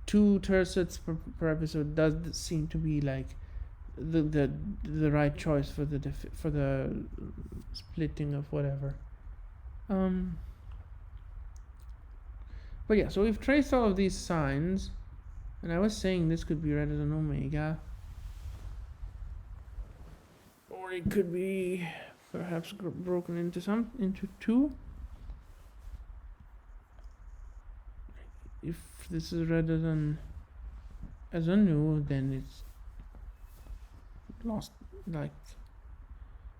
2 tercets per episode does seem to be like the right choice for the splitting of whatever. But yeah, so we've traced all of these signs, and I was saying this could be read as an omega, or it could be perhaps broken into two. If this is read as a nu, then it's lost. Like,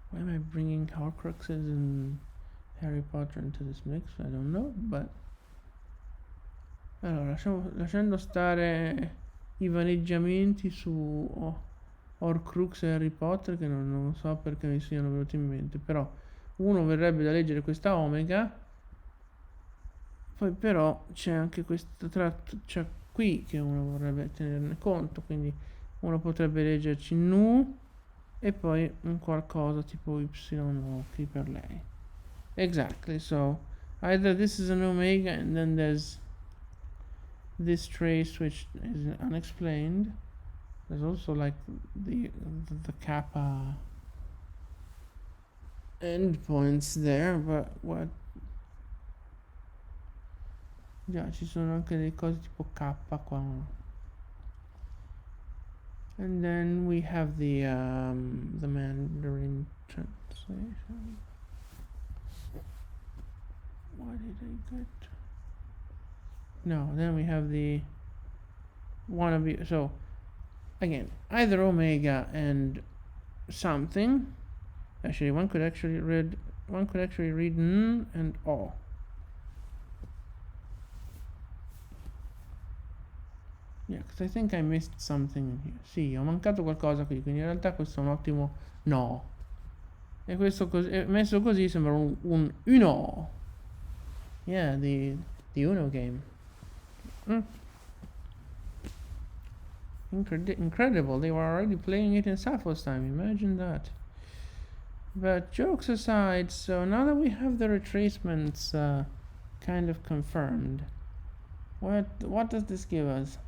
why am I bringing Horcruxes and Harry Potter into this mix? I don't know, but allora lasciando stare i vaneggiamenti su Horcrux e Harry Potter, che non so perché mi siano venuti in mente, però uno verrebbe da leggere questa omega, poi però c'è anche questo tratto, c'è qui che uno vorrebbe tenerne conto, quindi uno potrebbe leggerci nu e poi un qualcosa tipo y o qui per lei. Exactly, so either this is an omega and then there's this trace which is unexplained. There's also like the kappa endpoints there, but what? Già, ci sono anche delle cose tipo K qua. And then we have the Mandarin translation. What did I get? No, then we have the wannabe. So again, either omega and something. Actually, one could actually read n and o. Yeah, because I think I missed something in here. Sì, ho mancato qualcosa qui, quindi in realtà questo è un ottimo no. E questo messo così sembra un Uno. Yeah, the Uno game. Incredible, they were already playing it in Sappho's time, imagine that. But jokes aside, so now that we have the retracements kind of confirmed, what does this give us?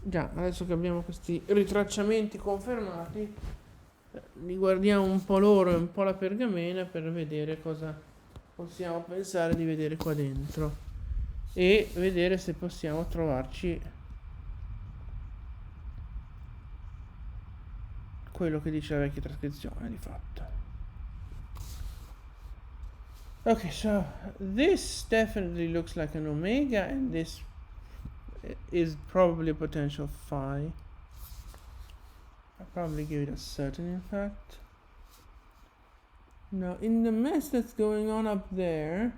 Già, adesso che abbiamo questi ritracciamenti confermati, li guardiamo un po' loro e un po' la pergamena per vedere cosa possiamo pensare di vedere qua dentro e vedere se possiamo trovarci quello che dice la vecchia trascrizione di fatto. Okay, so this definitely looks like an omega, and this is probably a potential phi. I'll probably give it a certain, in fact. Now, in the mess that's going on up there,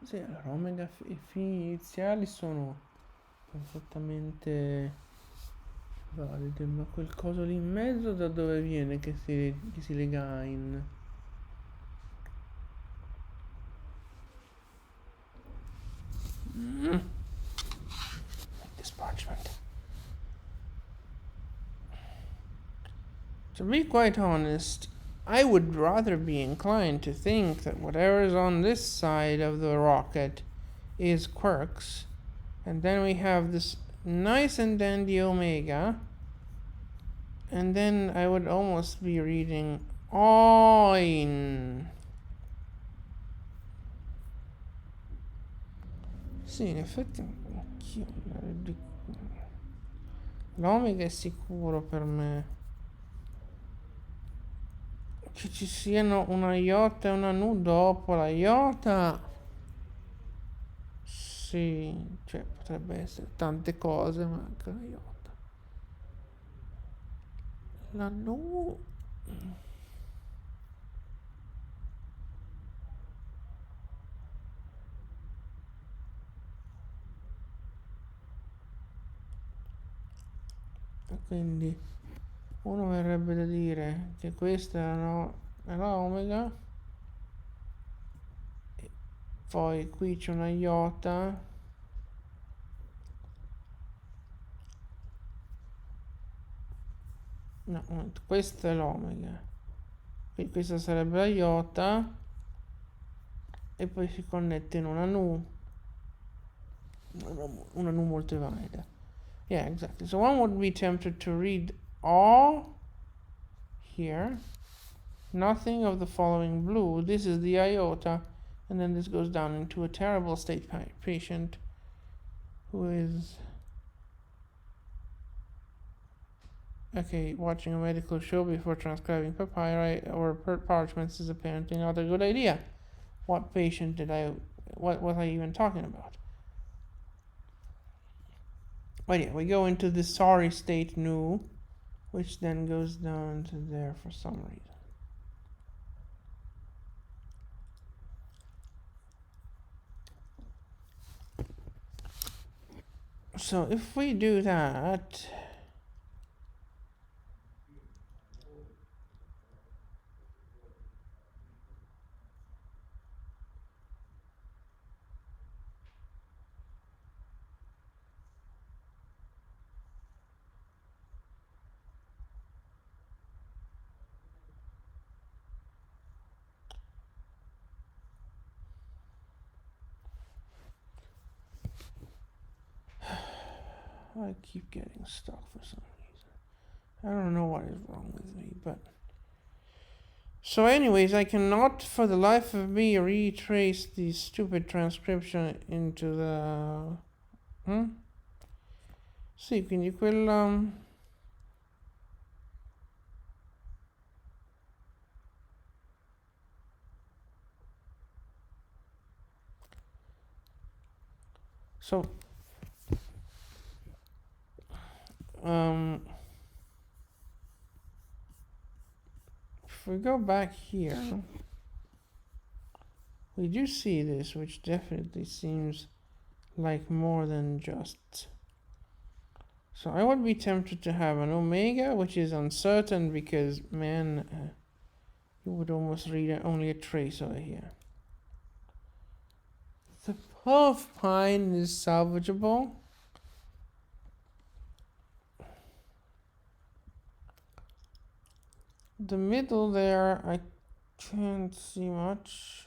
sì, allora omega i fini iniziali sono perfettamente valide, ma quel coso lì in mezzo da dove viene che si lega in? This parchment. To be quite honest, I would rather be inclined to think that whatever is on this side of the rocket is quarks, and then we have this nice and dandy omega, and then I would almost be reading oin. Sì, in effetti anch'io. L'omega è sicuro per me. Che ci siano una iota e una nu dopo la iota, sì, cioè potrebbe essere tante cose, ma anche la iota. La nu, quindi uno verrebbe da dire che questa è la omega, e poi qui c'è una iota, no, questa è l'omega, quindi questa sarebbe la iota, e poi si connette in una nu molto valida. Yeah, exactly. So one would be tempted to read all here. Nothing of the following blue. This is the iota, and then this goes down into a terrible state patient who is watching a medical show before transcribing papyri or parchments is apparently not a good idea. What patient what was I even talking about? But yeah, we go into the sorry state nu, which then goes down to there for some reason. So if we do that, I keep getting stuck for some reason. I don't know what is wrong with me, but... So anyways, I cannot for the life of me retrace the stupid transcription into the... Sì, quindi quella... So... if we go back here, we do see this, which definitely seems like more than just. So I would be tempted to have an omega, which is uncertain because, man, you would almost read only a trace over here. The puff pine is salvageable. The middle there, I can't see much.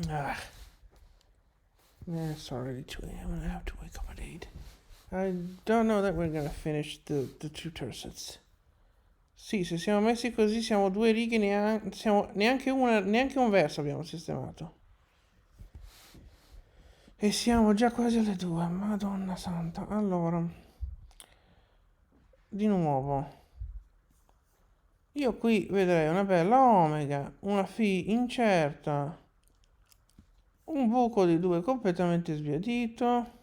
Yeah, it's already 2 a.m. and I have to wake up at 8. I don't know that we're gonna finish the two tercets. Sì, se siamo messi così siamo due righe, neanche un verso abbiamo sistemato. E siamo già quasi alle 2, Madonna santa. Allora, di nuovo, io qui vedrei una bella omega, una fi incerta, un buco di 2 completamente sbiadito.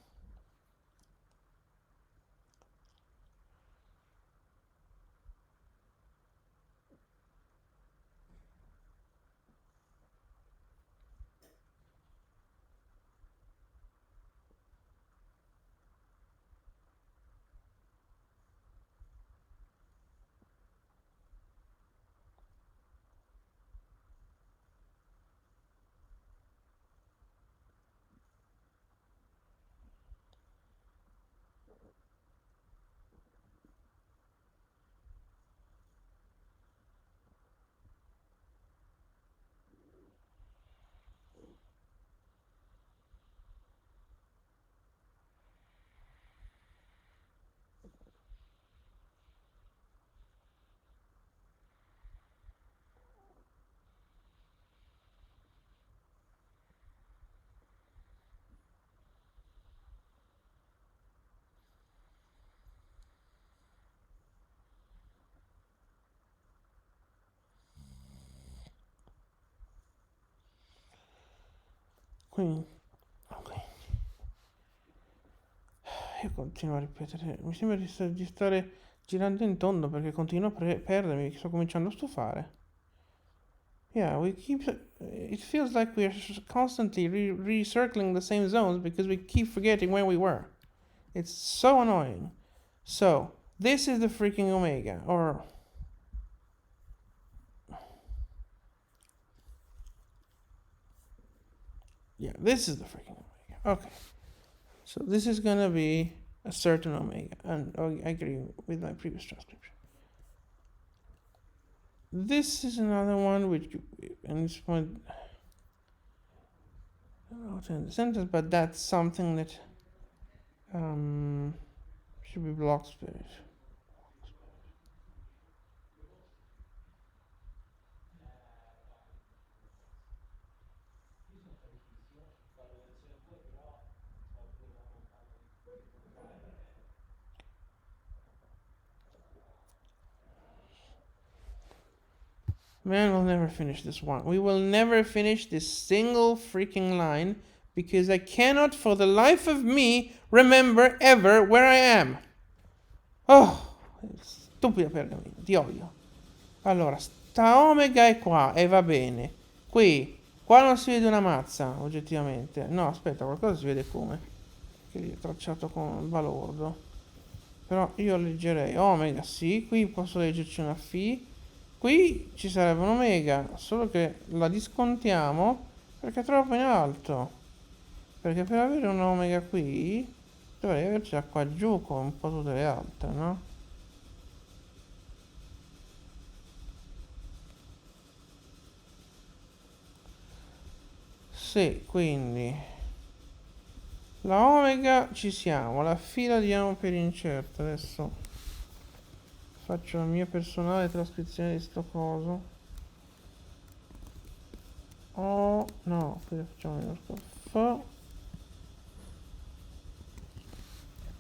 Quindi, ok. Io continuo a ripetere, mi sembra di stare girando in tondo perché continuo a perdermi, sto cominciando a stufare. Yeah, it feels like we're constantly recircling the same zones because we keep forgetting where we were. It's so annoying. So, this is the freaking omega, or... Yeah, this is the freaking omega. Okay. So this is gonna be a certain omega, and I agree with my previous transcription. This is another one which, and it's point not in the sentence, but that's something that should be block spirit. Man, we'll never finish this one. We will never finish this single freaking line because I cannot for the life of me remember ever where I am. Oh, stupida pergamena, ti odio. Allora, sta omega è qua e va bene. Qua non si vede una mazza, oggettivamente. No, aspetta, qualcosa si vede come. Che lì è tracciato con balordo. Però io leggerei omega, sì, qui posso leggerci una phi. Qui ci sarebbe un omega, solo che la discontiamo perché è troppo in alto. Perché per avere un omega qui dovrei avercela qua giù con un po' tutte le altre, no? Sì, quindi la omega ci siamo, la fila diamo per incerta. Adesso faccio la mia personale trascrizione di sto coso. Oh, no, qui facciamo minuscolo F.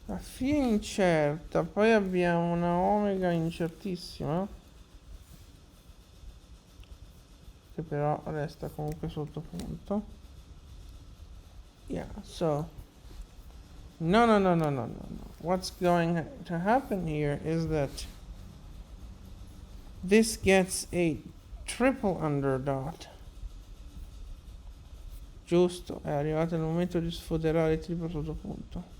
La F è incerta, poi abbiamo una omega incertissima, che però resta comunque sotto punto. Yeah, so no. What's going to happen here is that this gets a triple underdot. Giusto, è arrivato il momento di sfoderare il triplo sottopunto.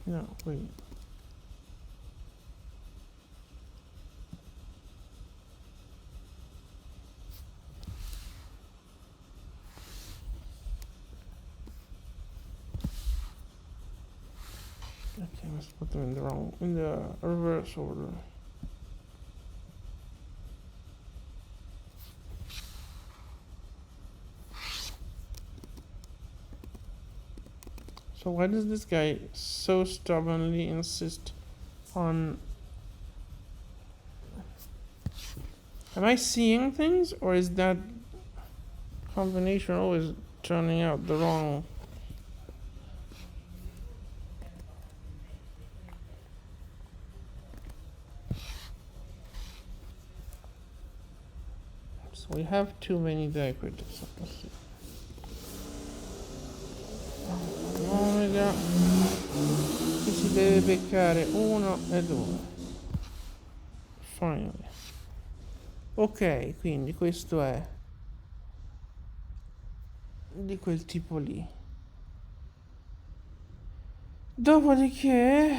No, qui. Okay, let's put them in the reverse order. So why does this guy so stubbornly insist on... Am I seeing things, or is that combination always turning out the wrong... So we have too many diacritics. Let's see. Omega. Qui si deve beccare 1 e 2. Finally. Ok, quindi questo è di quel tipo lì. Dopodiché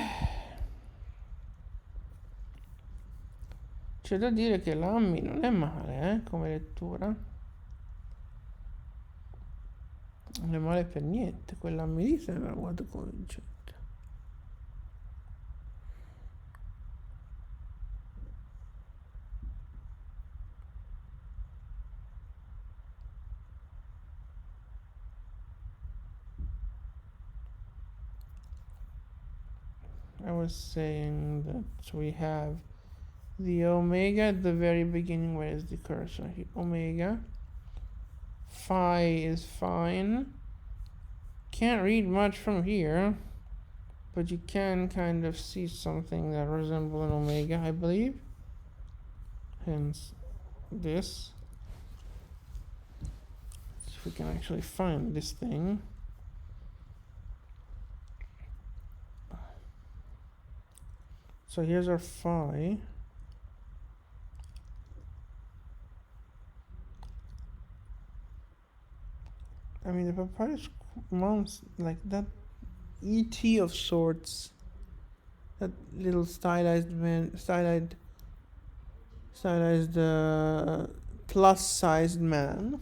c'è da dire che l'Ammi non è male, come lettura. Non è male per niente, quell'Ammi lì sembra molto convincente. I was saying that we have the omega at the very beginning. Where is the cursor here? Omega. Phi is fine. Can't read much from here, but you can kind of see something that resembles an omega, I believe. Hence this. So if we can actually find this thing. So here's our phi. I mean, the papyrus mounts like that ET of sorts. That little stylized man, stylized plus-sized man.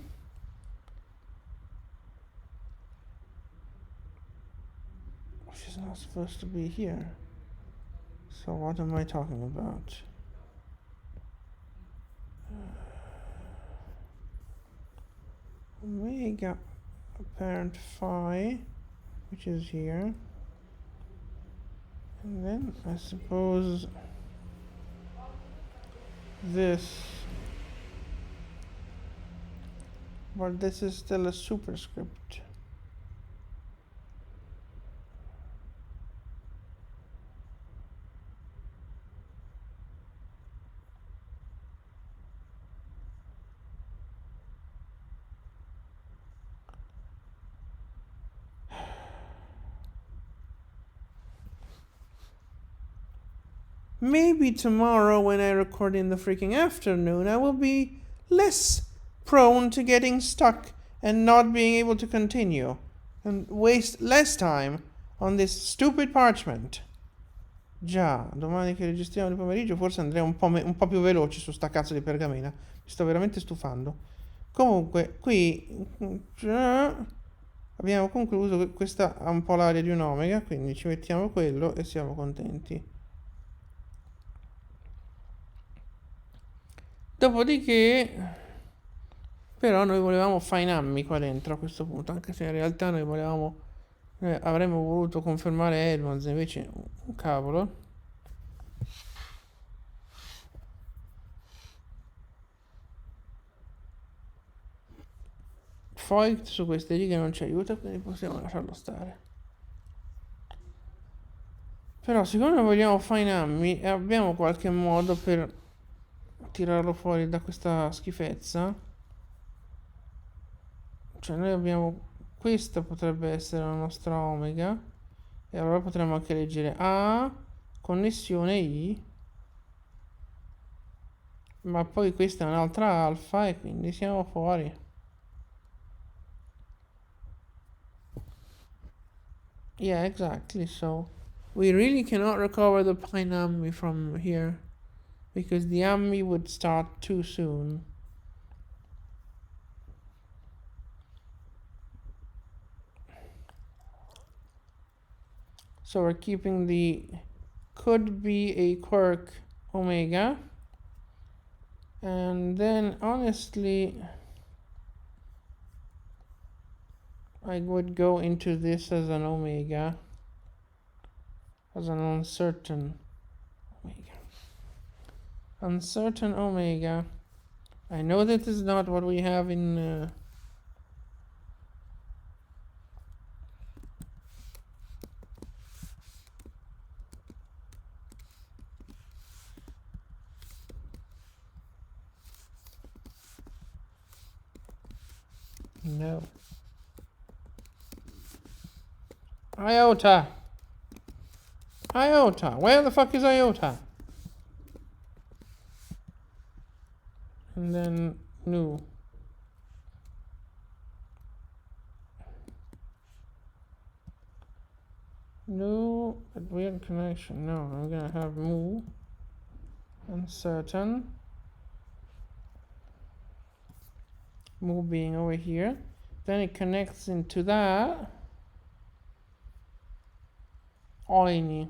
She's not supposed to be here. So what am I talking about? Omega apparent phi, which is here. And then I suppose this, but this is still a superscript. Maybe tomorrow when I record in the freaking afternoon, I will be less prone to getting stuck and not being able to continue and waste less time on this stupid parchment. Già, domani che registriamo di pomeriggio forse andrei un po' più veloci su sta cazzo di pergamena. Mi sto veramente stufando. Comunque, qui abbiamo concluso che questa ha un po' l'aria di un omega, quindi ci mettiamo quello e siamo contenti. Dopodiché, però, noi volevamo Fainammi qua dentro a questo punto, anche se in realtà noi volevamo, avremmo voluto confermare Elmaz, invece un cavolo. Foict su queste righe non ci aiuta, quindi possiamo lasciarlo stare. Però siccome vogliamo Fainammi e abbiamo qualche modo per tirarlo fuori da questa schifezza, cioè noi abbiamo, questa potrebbe essere la nostra omega e allora potremmo anche leggere A connessione I, ma poi questa è un'altra alfa e quindi siamo fuori. Yeah, exactly. So we really cannot recover the Painammi from here because the Ammi would start too soon. So we're keeping the could be a quirk omega, and then honestly I would go into this as an omega, as an uncertain omega. Uncertain omega. I know that is not what we have in no. Iota. Iota. Where the fuck is iota? And then nu. No, that weird connection. No, I'm gonna have mu. Uncertain. Mu being over here. Then it connects into that. Oini.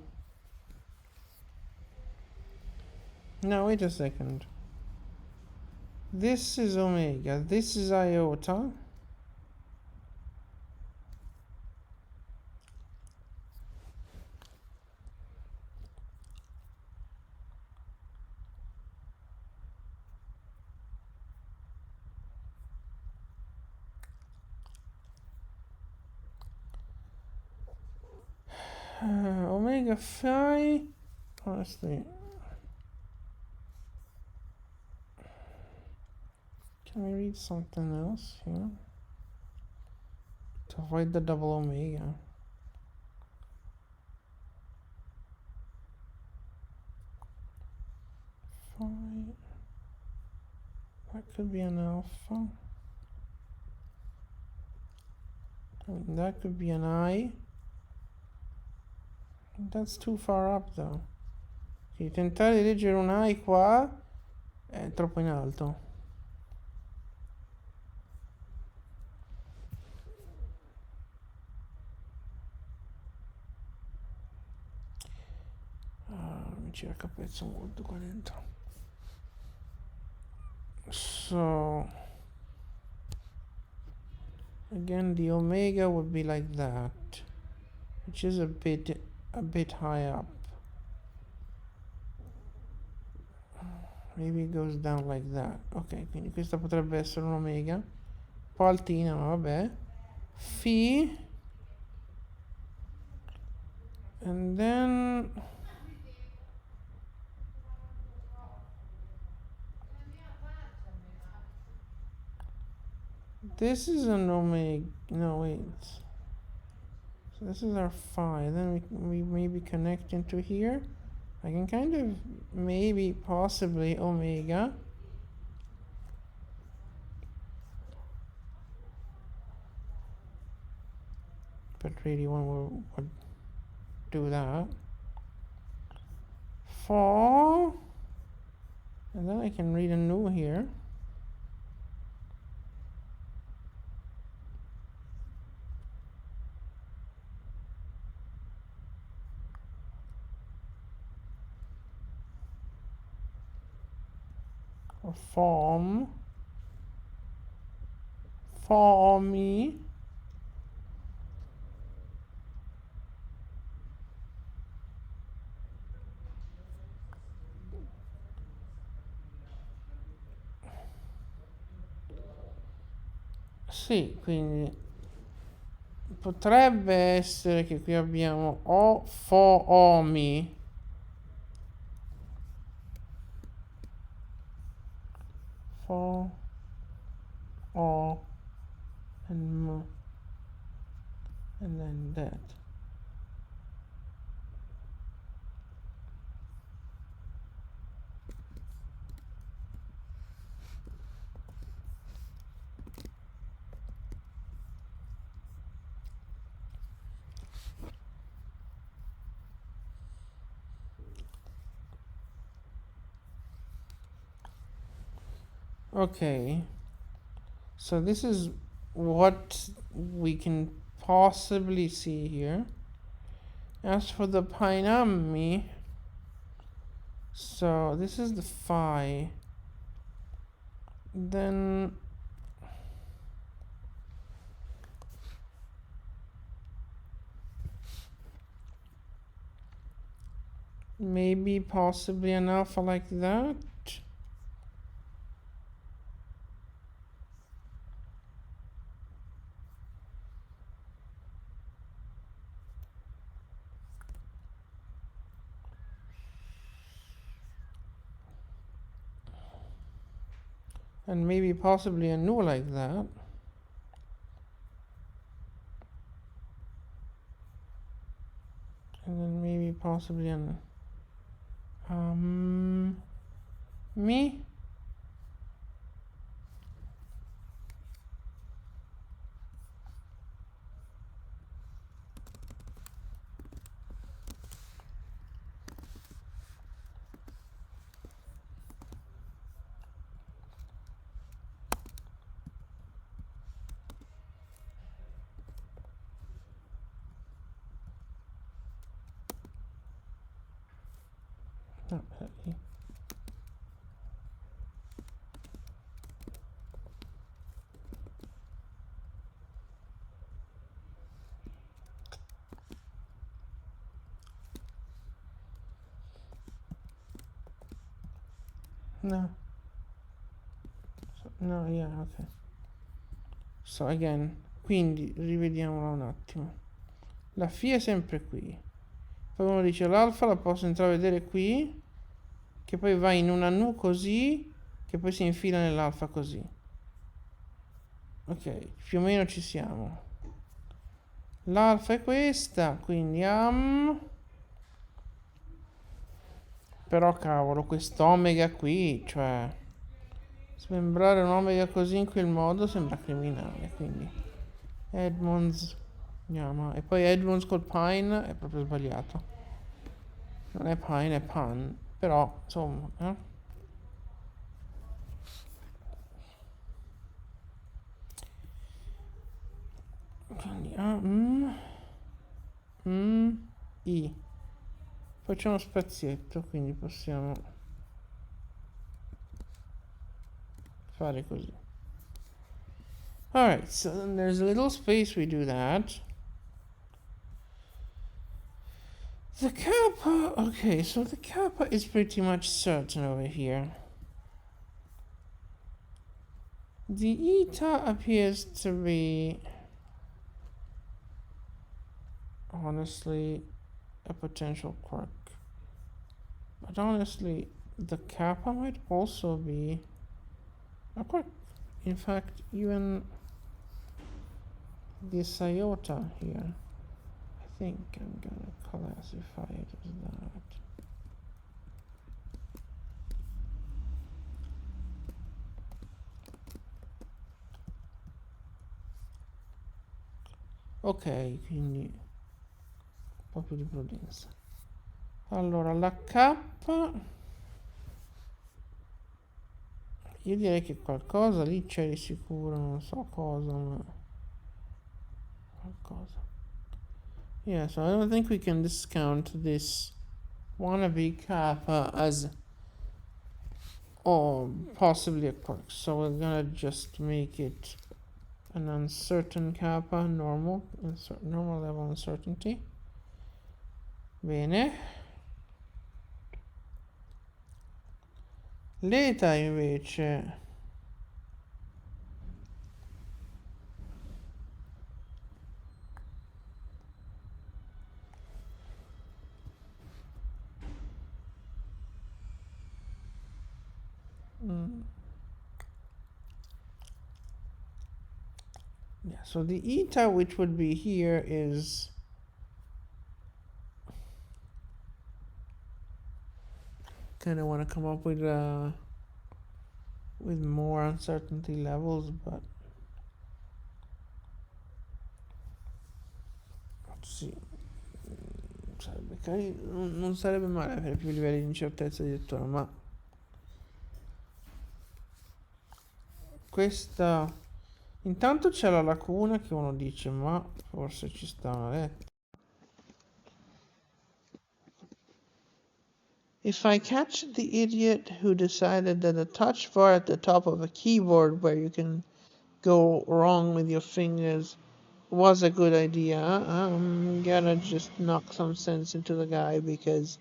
Now wait a second. This is omega. This is iota. Omega phi. Honestly. Can we read something else here? To avoid the double omega. Phi. That could be an alpha. I mean, that could be an I. That's too far up though. Okay, tentare di leggere un I qua è troppo in alto. Mi cerca pezzo molto qua dentro. So again the omega would be like that, which is a bit high up. Maybe it goes down like that. Ok, quindi questa potrebbe essere un omega. Un po' altina, ma vabbè. Phi. And then this is an omega. No, wait. So this is our phi. Then we maybe connect into here. I can kind of maybe possibly omega. But really one would do that. For, and then I can read a nu here. Or form. Formi. Sì, quindi potrebbe essere che qui abbiamo o foomi fo o and m and then that. Okay, so this is what we can possibly see here. As for the painami, so this is the phi. Then Maybe possibly an alpha like that. And maybe possibly a nu like that. And then maybe possibly an me. Not really. No. No, yeah, ok. So again, quindi rivediamolo un attimo. La phi è sempre qui. Poi uno dice l'alfa la posso intravedere qui, che poi va in una nu così, che poi si infila nell'alfa così. Ok, più o meno ci siamo. L'alfa è questa, quindi però cavolo, quest'omega qui, cioè smembrare un omega così in quel modo sembra criminale, quindi Edmonds andiamo. E poi Edmonds col Pine è proprio sbagliato. Non è Pine, è Pan, però insomma, quindi I. Poi c'è uno spazietto, quindi possiamo fare così. Alright, so then there's a little space, we do that. The kappa, okay, so the kappa is pretty much certain over here. The eta appears to be, honestly, a potential quirk. But honestly, the kappa might also be a quirk. In fact, even this iota here, I think I'm gonna classify it as that. Ok, quindi un po' più di prudenza. Allora, la K, io direi che qualcosa lì c'è di sicuro, non so cosa, ma qualcosa. Yeah, so I don't think we can discount this wannabe kappa as possibly a quirk. So we're gonna just make it an uncertain kappa, normal level uncertainty. Bene. L'eta invece yeah, so the eta which would be here is kind of want to come up with more uncertainty levels, but sì, sarebbe carino, non sarebbe male avere più livelli di incertezza addirittura, ma questa intanto c'è la lacuna che uno dice ma forse ci sta una lettera. If I catch the idiot who decided that a touch bar at the top of a keyboard where you can go wrong with your fingers was a good idea, I'm gonna just knock some sense into the guy because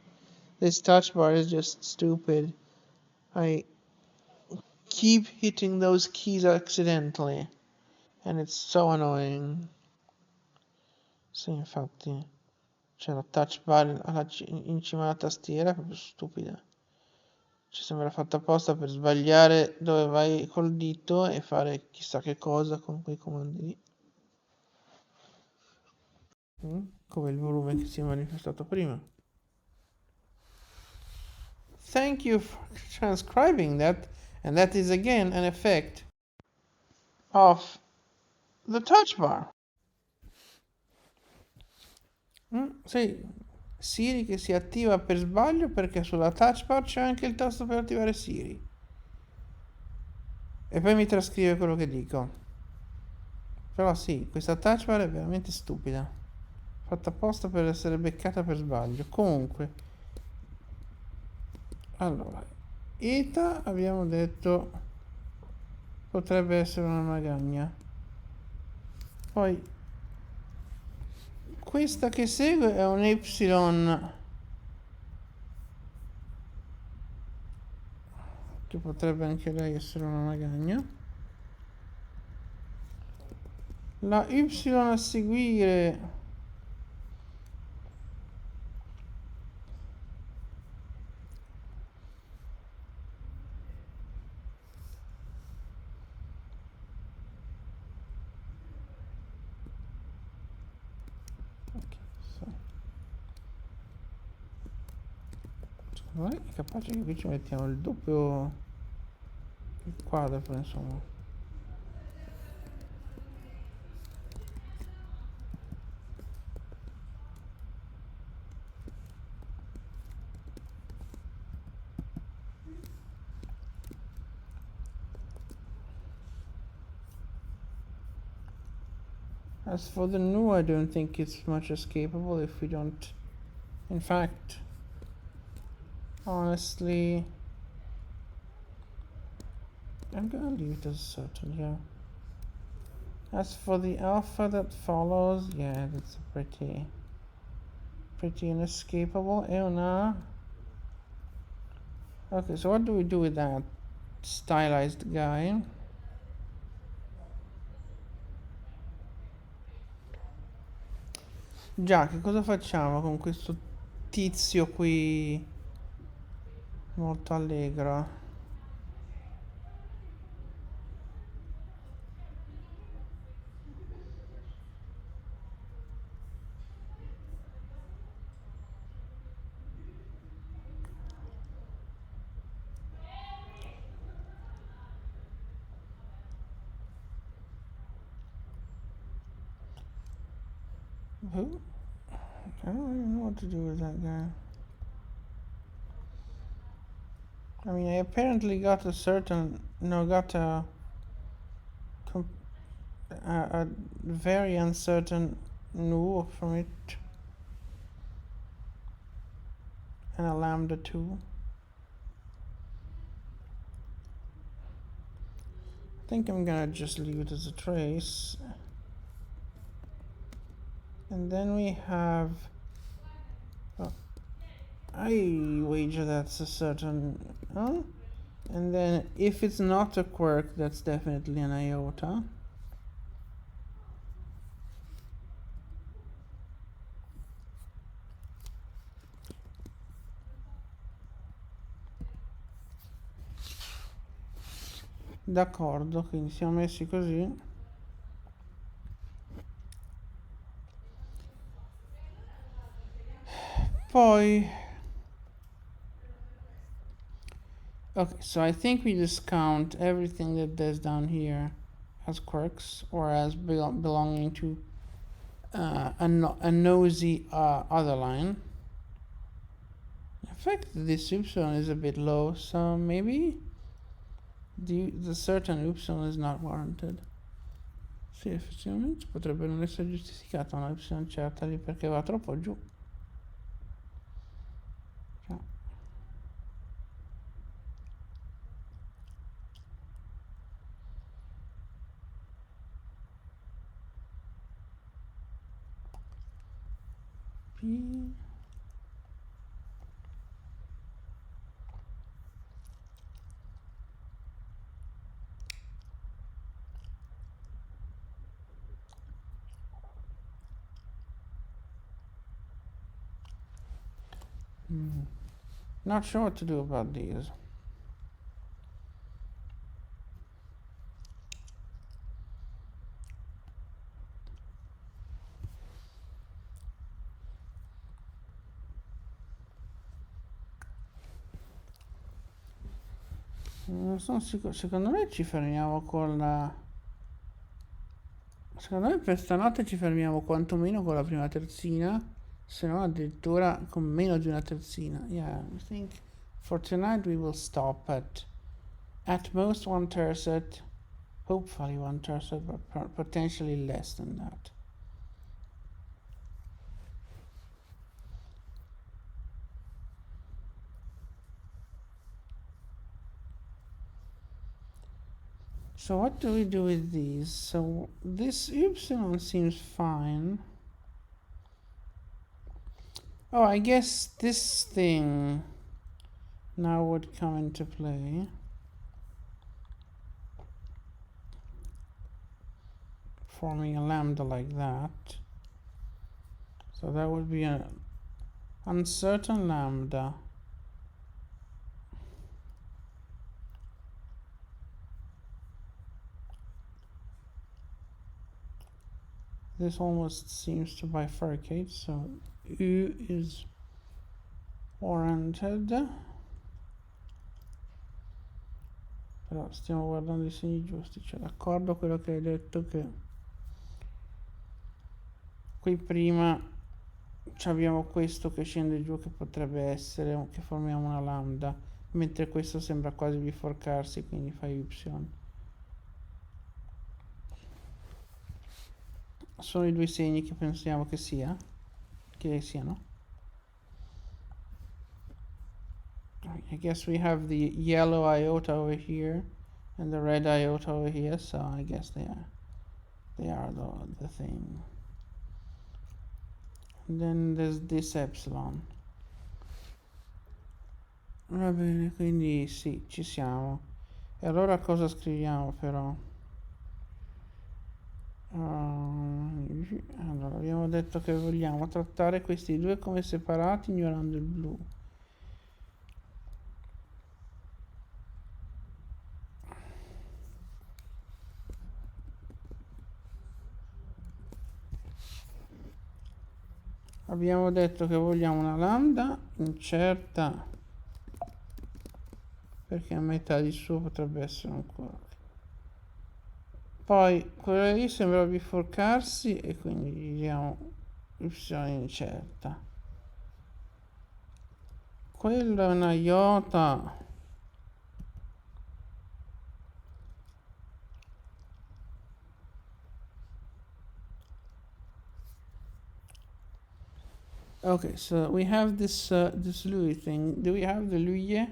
This touch bar is just stupid. I keep hitting those keys accidentally. And it's so annoying. Sì, infatti. C'è la touch bar in cima alla tastiera, è proprio stupida. Ci sembra fatta apposta per sbagliare dove vai col dito e fare chissà che cosa con quei comandi lì. Come il volume che si è manifestato prima. Thank you for transcribing that, and that is again an effect of the touch bar. Sì, Siri che si attiva per sbaglio perché sulla touch bar c'è anche il tasto per attivare Siri. E poi mi trascrive quello che dico. Però sì, questa touch bar è veramente stupida. Fatta apposta per essere beccata per sbaglio. Comunque. Allora. Eta abbiamo detto potrebbe essere una magagna. Poi questa che segue è un Y che potrebbe anche lei essere una magagna. La Y a seguire secondo me è capace che qui ci mettiamo il doppio, il quadruplo, insomma. As for the new, I don't think it's much escapable if we don't. In fact, honestly, I'm gonna leave it as certain, yeah. As for the alpha that follows, yeah, that's pretty inescapable. Euna. Okay, so what do we do with that stylized guy? Già, che cosa facciamo con questo tizio qui molto allegro? Who? I don't even know what to do with that guy. I mean, I apparently got a very uncertain nu from it. And a lambda 2. I think I'm gonna just leave it as a trace. And then we have... I wager that's a certain... And then if it's not a quirk, that's definitely an iota. D'accordo, quindi siamo messi così. Poi... Okay, so I think we discount everything that there's down here as quirks or as belonging to a nosy other line. In fact, this y is a bit low, so maybe the certain y is not warranted. Sì, effettivamente potrebbe non essere giustificata una y certa lì perché va troppo giù. P Not sure what to do about these. Non sono sicuro, secondo me ci fermiamo con la... Secondo me per stanotte ci fermiamo quantomeno con la prima terzina, se no addirittura con meno di una terzina. Yeah, I think for tonight we will stop at most one tercet, hopefully one tercet, but potentially less than that. So what do we do with these? So this epsilon seems fine. Oh, I guess this thing now would come into play. Forming a lambda like that. So that would be an uncertain lambda. This almost seems to bifurcate, so U is warranted. Però stiamo guardando i segni giusti, cioè d'accordo quello che hai detto che qui prima abbiamo questo che scende giù che potrebbe essere che formiamo una lambda, mentre questo sembra quasi biforcarsi, quindi fa Y. Sono i due segni che pensiamo che siano. I guess we have the yellow iota over here and the red iota over here, so I guess they are the thing. And then there's this epsilon. Va bene, quindi sì, ci siamo. E allora cosa scriviamo però? Allora, abbiamo detto che vogliamo trattare questi due come separati ignorando il blu. Abbiamo detto che vogliamo una lambda incerta perché a metà di suo potrebbe essere un quark. Poi quella lì sembra biforcarsi e quindi gli diamo y incerta. Quella è una iota. Okay, so we have this Louis thing. Do we have the Louis?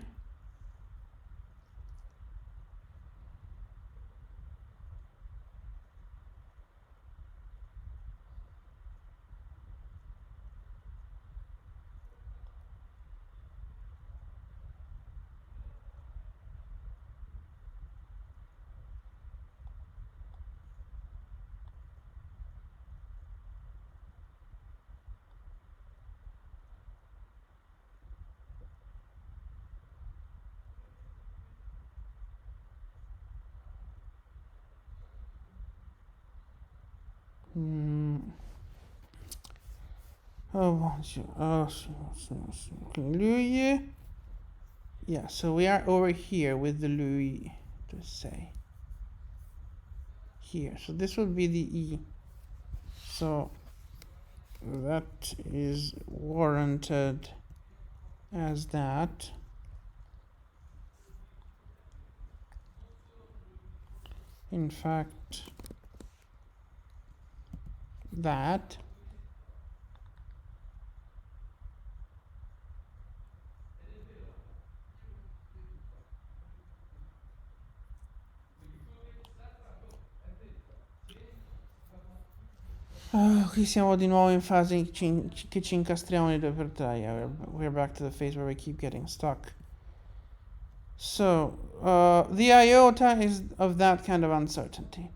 Louis. Yeah, so we are over here with the Louis, to say. Here, so this would be the E. So that is warranted as that. In fact, that. Qui siamo di nuovo in fase che ci incastriamo nei 2x3. Yeah, we're back to the phase where we keep getting stuck. So, the iota is of that kind of uncertainty.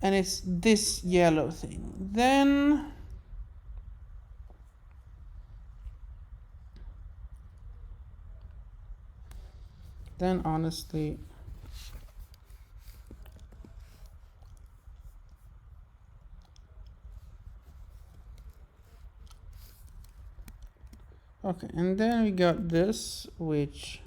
And it's this yellow thing. Then then honestly okay, and then we got this, which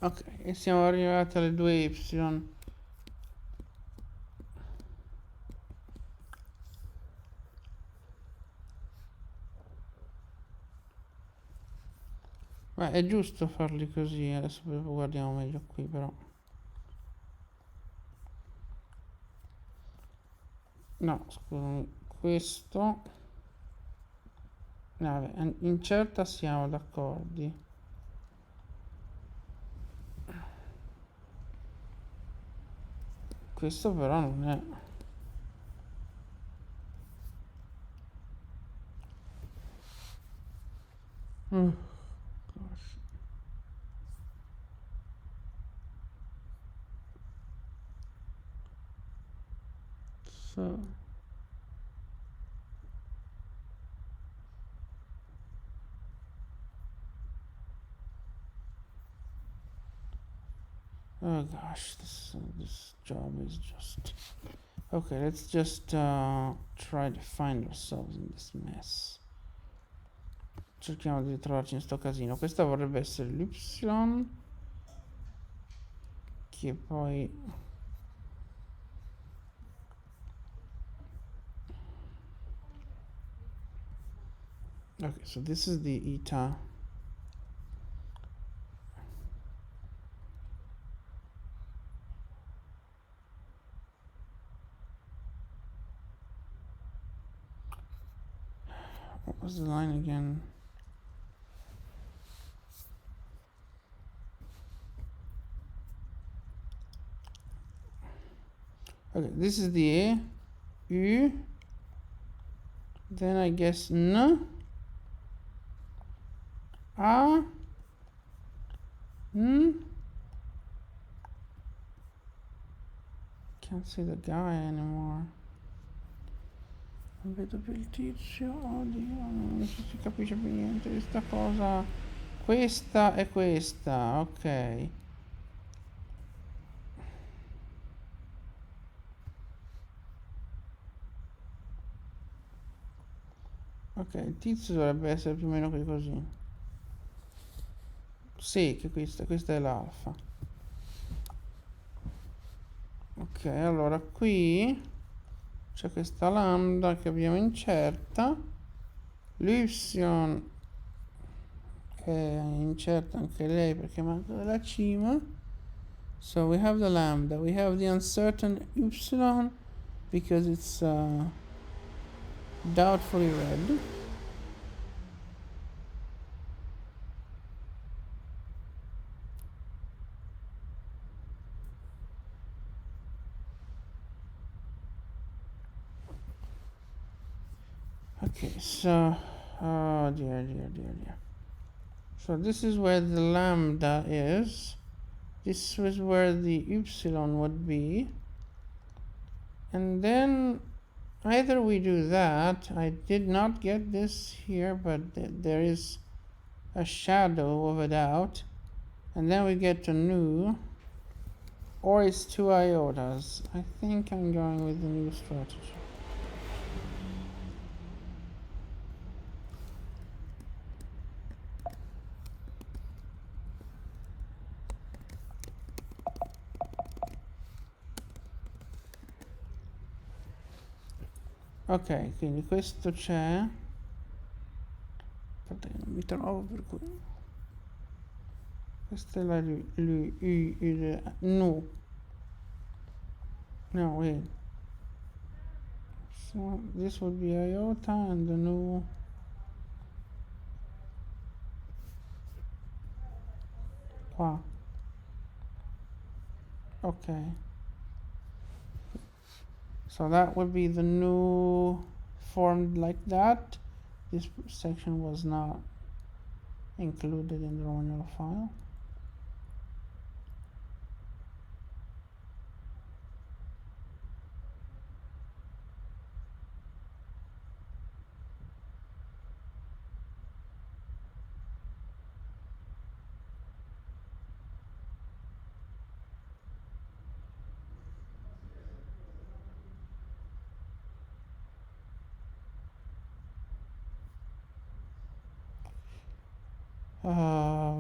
ok, e siamo arrivati alle 2y. Ma è giusto farli così, adesso guardiamo meglio qui però. No, scusami, questo... No, vabbè, in certa siamo d'accordo. Questo però non è... Gosh. So... Oh gosh, this job is just... Okay, let's just try to find ourselves in this mess. Cerchiamo di trovarci in sto casino. Questa vorrebbe essere l'y, che poi... Okay, so this is the eta. What was the line again? Okay, this is the A, U, then I guess N, A, N. Can't see the guy anymore. Non vedo più il tizio, oddio, non si capisce più niente di sta cosa. Questa è questa, ok. Ok, il tizio dovrebbe essere più o meno così. Sì, che questa è l'alfa. Ok, allora qui c'è questa lambda che abbiamo incerta. L'y è incerta anche lei perché manca della cima. So we have the lambda, we have the uncertain y because it's doubtfully red. Okay, so oh dear. So this is where the lambda is. This is where the y would be. And then either we do that. I did not get this here, but there is a shadow of a doubt. And then we get to nu. Or it's 2 iotas. I think I'm going with the new strategy. Ok, quindi questo c'è. Aspetta che non mi trovo per cui. Questa è la nu. No, wait. So this would be iota and the nu. Qua. Okay. So that would be the nu formed like that. This section was not included in the Romagnolo file.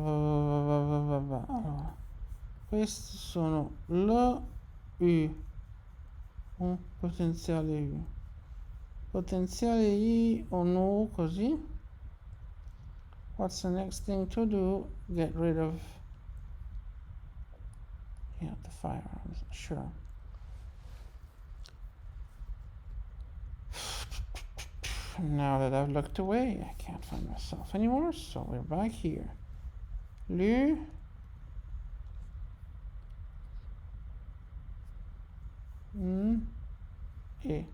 Allora, questi sono L, U, un potenziale U, potenziale I, un U, così. What's the next thing to do? Get rid of, yeah, the firearms, sure. Now that I've looked away, I can't find myself anymore, so we're back here. Lu. E.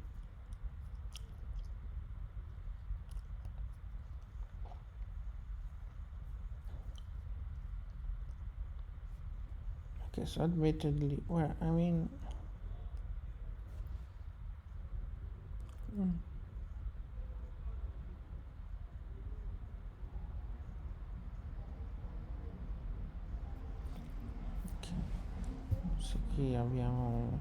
Okay, so admittedly, where, I mean... Sì, qui abbiamo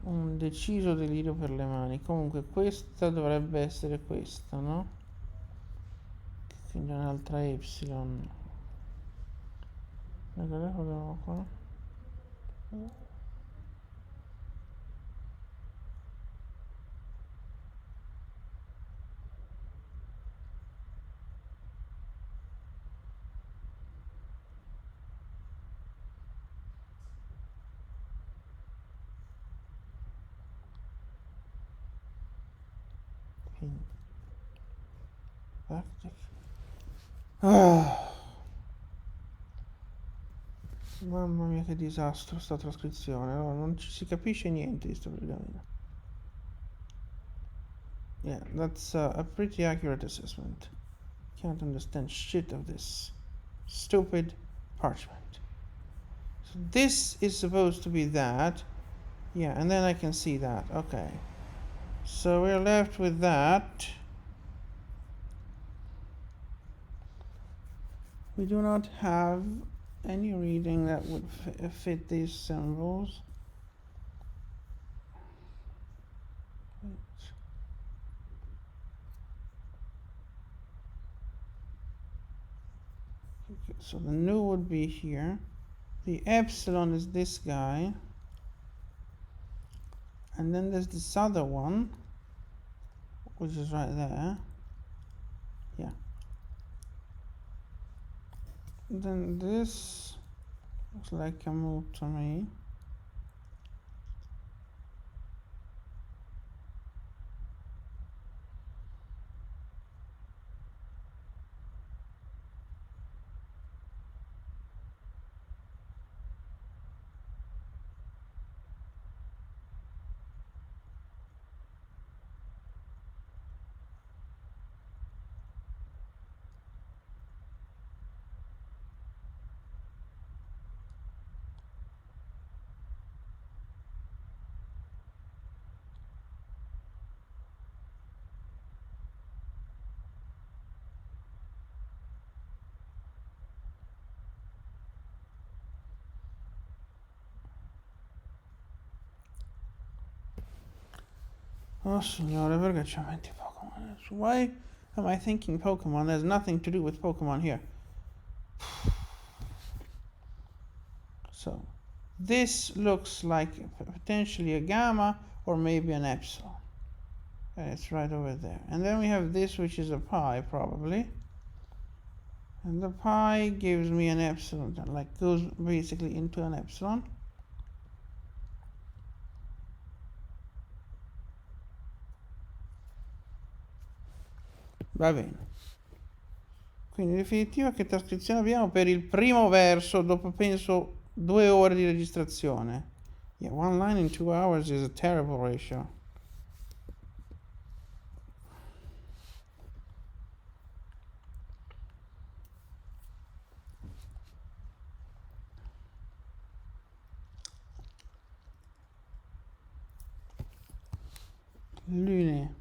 un deciso delirio per le mani. Comunque questa dovrebbe essere questa, no? Quindi un'altra Y. Guardiamo qua. Quindi, mamma mia che disastro sta trascrizione. Allora, non ci si capisce niente di sto pergameno. Yeah, that's a pretty accurate assessment. Can't understand shit of this stupid parchment. So this is supposed to be that. Yeah, and then I can see that. Okay. So we're left with that. We do not have any reading that would fit these symbols. Okay, so the nu would be here. The epsilon is this guy. And then there's this other one, which is right there. Yeah. Then this looks like a mu to me. Oh signore, perché c'è 20 Pokemon? Why am I thinking Pokemon? There's nothing to do with Pokemon here. So, this looks like potentially a Gamma or maybe an Epsilon. And it's right over there. And then we have this, which is a Pi, probably. And the Pi gives me an Epsilon, like goes basically into an Epsilon. Va bene. Quindi in definitiva che trascrizione abbiamo per il primo verso dopo penso 2 ore di registrazione. Yeah, 1 line in 2 hours is a terrible ratio. Lune.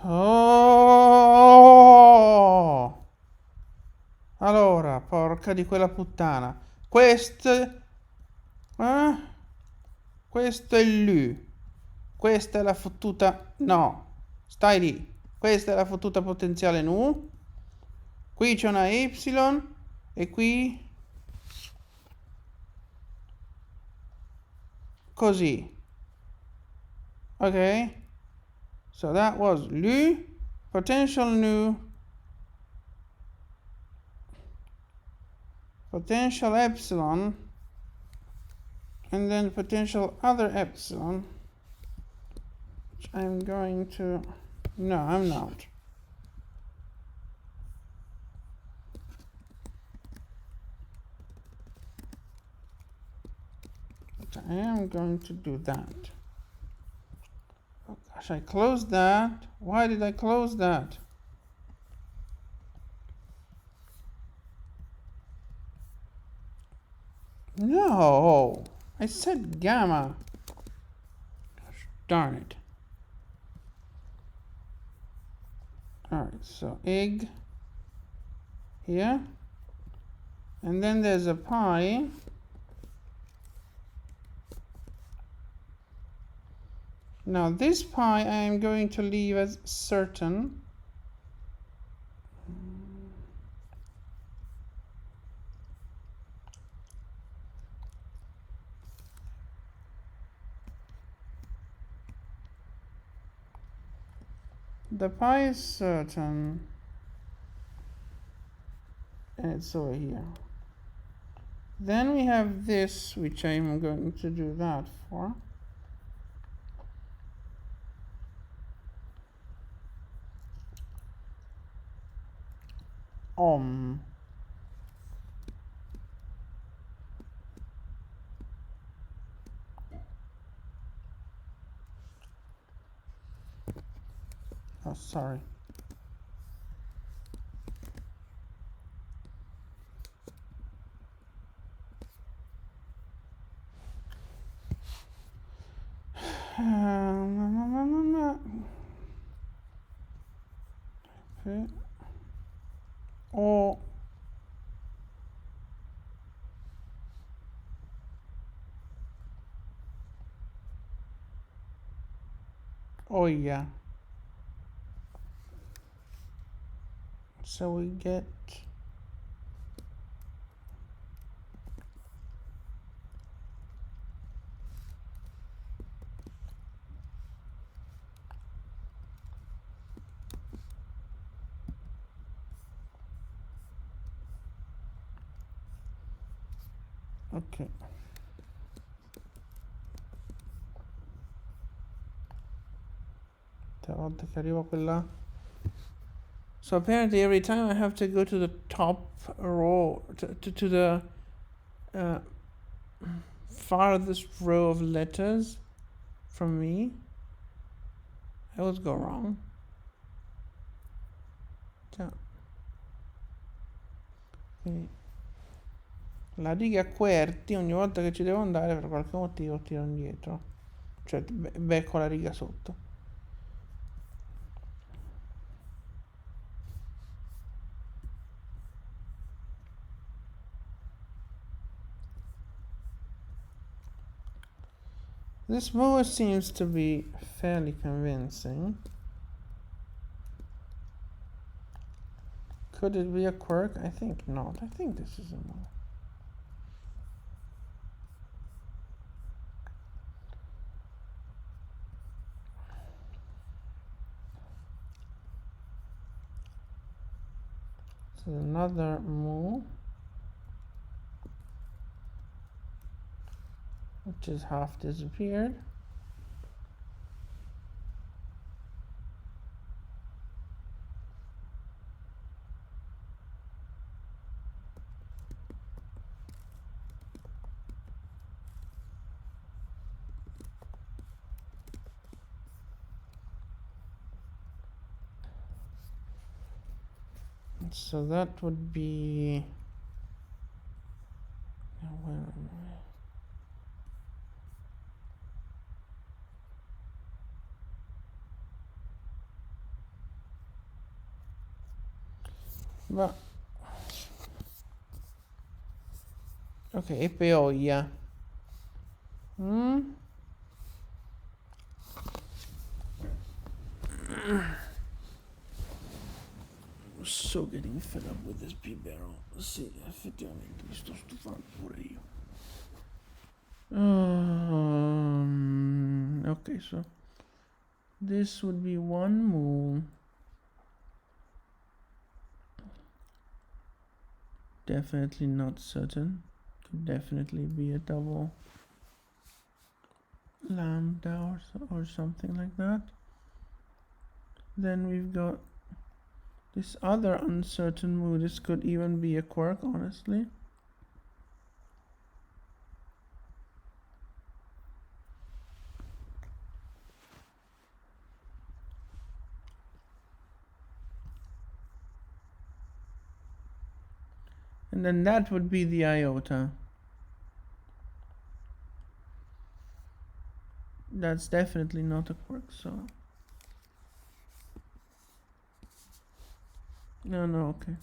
Oh! Allora, porca di quella puttana. Questo... Questo è lui. Questa è la fottuta... No. Stai lì. Questa è la fottuta potenziale nu. Qui c'è una Y. E qui... Così. Ok? So that was lui. Potential nu. Potential epsilon. And then potential other epsilon. Which I'm going to... No, I'm not. But I am going to do that. Oh gosh, I closed that. Why did I close that? No! I said gamma. Gosh, darn it. Alright, so egg here. And then there's a pi. Now this pi I am going to leave as certain. The pi is certain. And it's over here. Then we have this, which I'm going to do that for. Oh, sorry. Okay. Oh. Oh yeah. So we get okay. Volta che arrivo a quella. So apparently every time I have to go to the top row, to the farthest row of letters from me, I always go wrong. Quindi la riga QWERTY ogni volta che ci devo andare per qualche motivo tiro indietro, cioè becco la riga sotto. This move seems to be fairly convincing. Could it be a quirk? I think not. I think this is a move. So another move, which is half disappeared. So that would be, where am I? Ma ok, e peoia. So getting fed up with this Berol. Sì, effettivamente mi sto stufando pure io. Okay, so this would be one move. Definitely not certain. Could definitely be a double lambda or something like that. Then we've got this other uncertain move. This could even be a quirk, honestly. And then that would be the iota. That's definitely not a quirk, so... No, okay.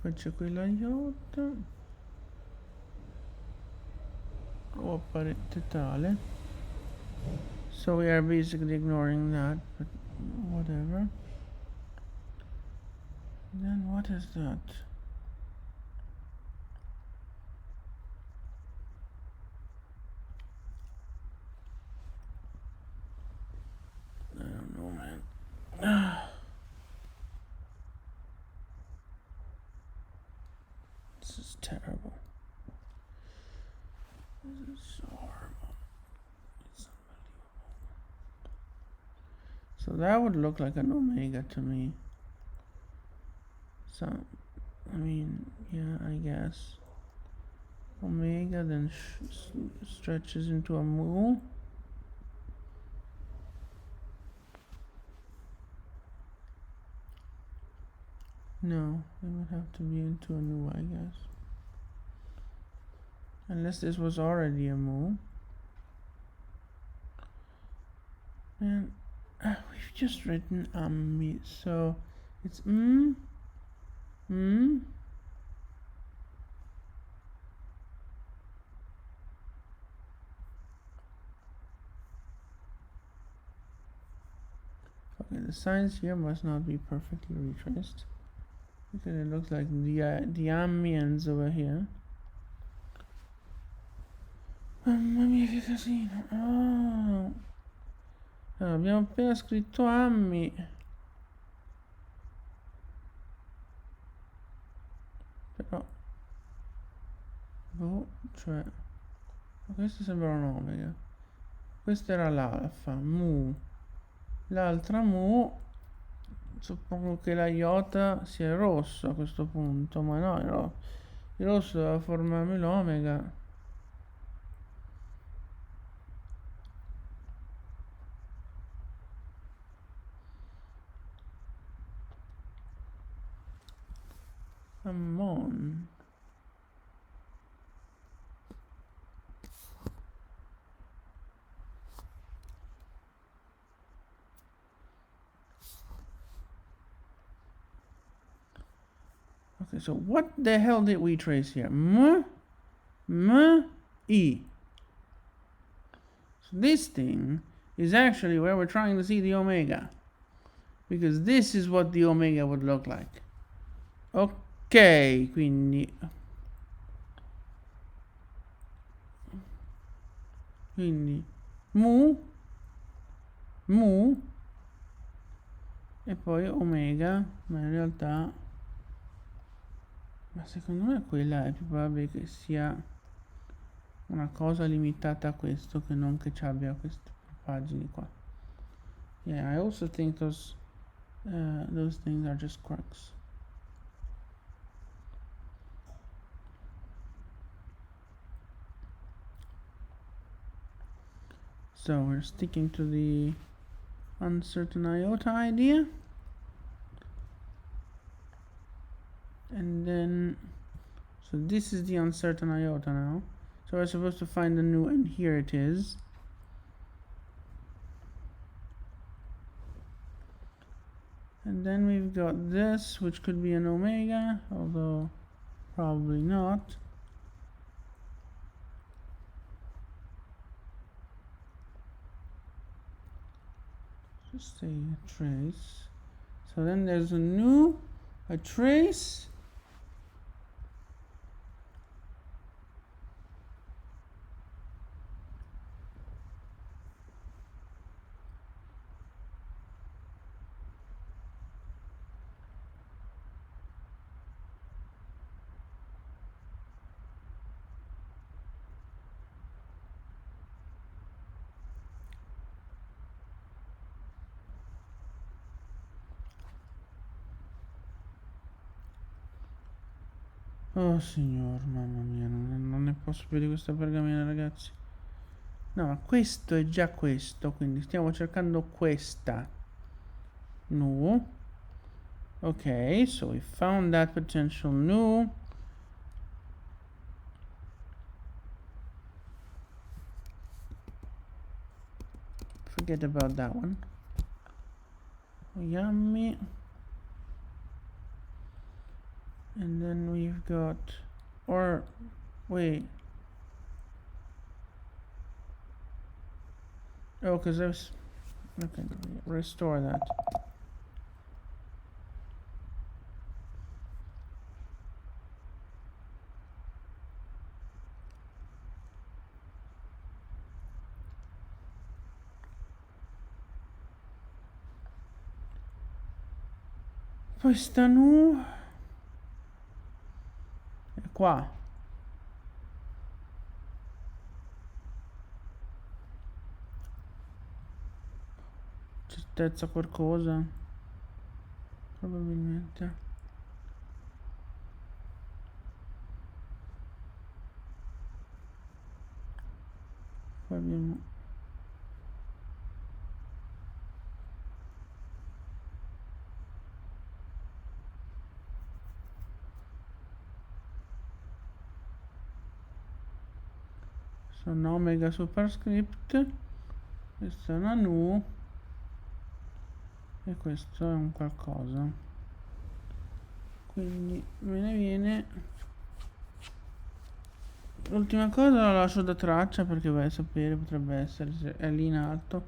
Faccio qui l'iota. O apparente tale. So we are basically ignoring that, but whatever. Then what is that? I don't know, man. This is terrible. This is so horrible. It's unbelievable. So that would look like an omega to me. So, I mean, yeah, I guess. Omega then stretches into a mu. No, it would have to be into a nu, I guess. Unless this was already a mu. And we've just written ammi, so it's Okay, the signs here must not be perfectly retraced because it looks like the ammi ends over here. Mamma mia che casino. Oh. Allora, abbiamo appena scritto ammi. Però cioè questo sembra un omega. Questa era l'alfa, mu. L'altra mu, suppongo che la iota sia rosso a questo punto, ma no, il rosso doveva formarmi l'omega. Come on. Okay, so what the hell did we trace here? E. So this thing is actually where we're trying to see the omega. Because this is what the omega would look like. Ok, quindi mu e poi omega, ma in realtà secondo me quella è più probabile che sia una cosa limitata a questo che non che ci abbia queste pagine qua. Yeah, I also think those things are just quirks. So we're sticking to the uncertain iota idea. And then, so this is the uncertain iota now. So we're supposed to find the nu, and here it is. And then we've got this, which could be an omega, although probably not. Just say a trace. So then there's a nu, a trace, oh signor, mamma mia, non ne posso più di questa pergamena, ragazzi. No, ma questo è già questo, quindi stiamo cercando questa nu. Ok, so we found that potential nu. Forget about that one. Yummy. And then we've got, or wait. Oh, because there's, okay, restore that. Questa nu è qua. Certezza qualcosa, probabilmente. Poi abbiamo sono omega superscript, questa è una nu e questo è un qualcosa, quindi me ne viene l'ultima cosa, la lascio da traccia perché vai a sapere, potrebbe essere se è lì in alto.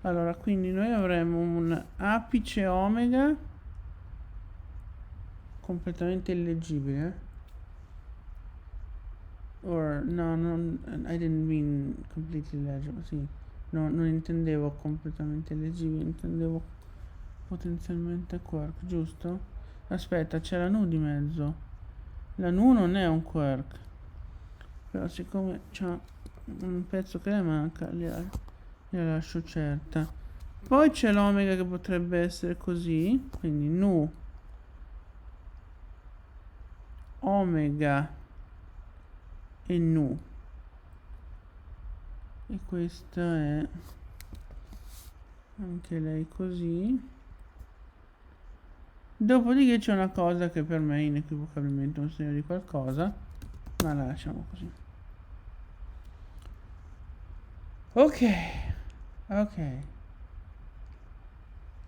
Allora, quindi noi avremo un apice omega completamente illeggibile. Or no, I didn't mean completely legible. Sì, no, non intendevo completamente leggibile, intendevo potenzialmente quirk, giusto? Aspetta, c'è la nu di mezzo. La nu non è un quirk, però siccome c'ha un pezzo che le manca, gliela lascio certa. Poi c'è l'omega che potrebbe essere così, quindi nu omega e nu, e questa è anche lei così. Dopodiché c'è una cosa che per me è inequivocabilmente un segno di qualcosa, ma la lasciamo così. Ok,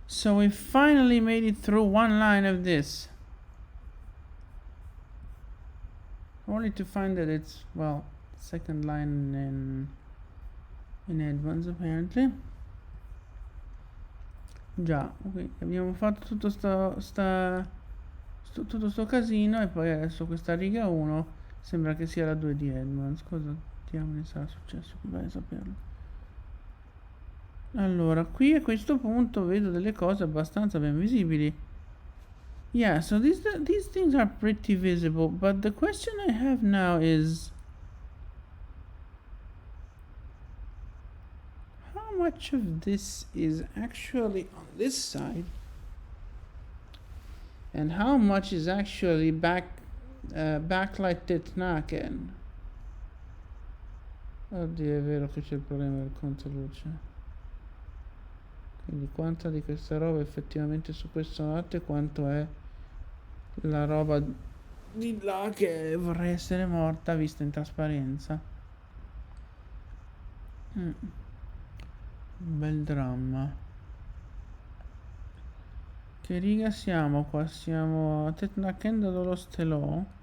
so we finally made it through one line of this, only to find that it's, well, second line in advance apparently. Già, ok, abbiamo fatto tutto tutto sto casino e poi adesso questa riga 1 sembra che sia la 2 di Edmonds. Cosa diamine sarà successo? Chi vai a saperlo? Allora, qui a questo punto vedo delle cose abbastanza ben visibili. Yeah, so these things are pretty visible, but the question I have now is how much of this is actually on this side and how much is actually backlighted naken. Oddio, è vero che c'è il problema del controluce. Quindi quanta di questa roba effettivamente su questo latte, quanto è la roba di là che vorrei essere morta vista in trasparenza. Un bel dramma. Che riga siamo qua? Siamo a Tetnakendo dello Stelò.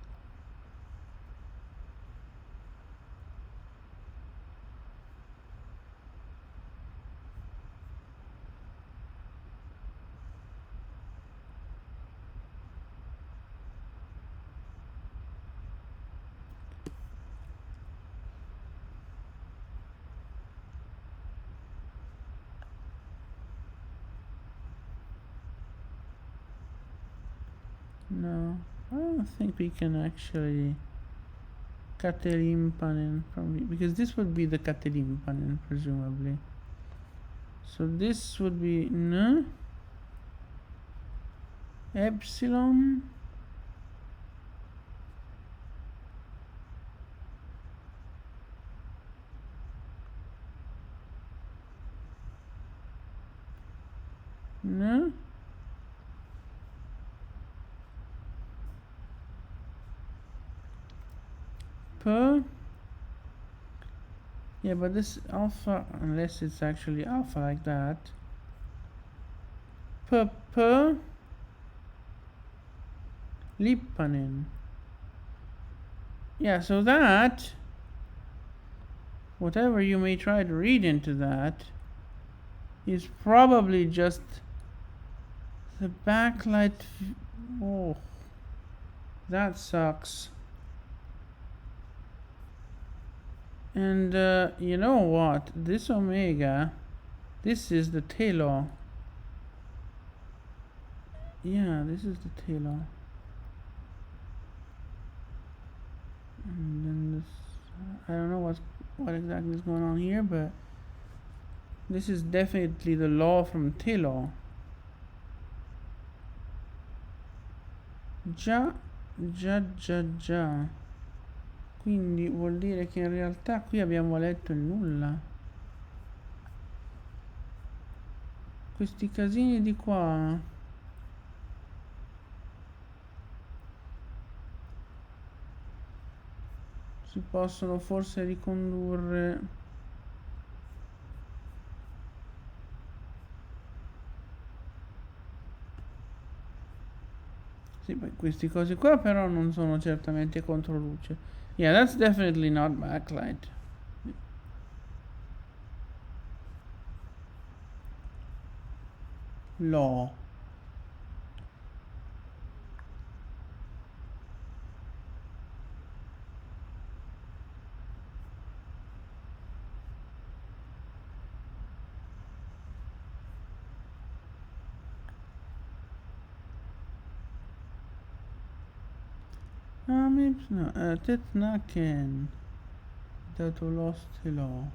No, I don't think we can actually Katelimpanen from because this would be the Katelimpanen presumably. So this would be no epsilon. No. Per. Yeah, but this alpha, unless it's actually alpha like that. Per. Lippanen. Yeah, so that, whatever you may try to read into that, is probably just the backlight. Oh, that sucks. And you know what? This omega, this is the tailor. Yeah, this is the tailor. And then this, I don't know what exactly is going on here, but this is definitely the law from Taylor. Già. Quindi vuol dire che in realtà qui abbiamo letto il nulla. Questi casini di qua. Si possono forse ricondurre. Sì, beh, questi cosi qua però non sono certamente controluce. Yeah, that's definitely not backlight. Law. No, Tetnaken. Dato lost law.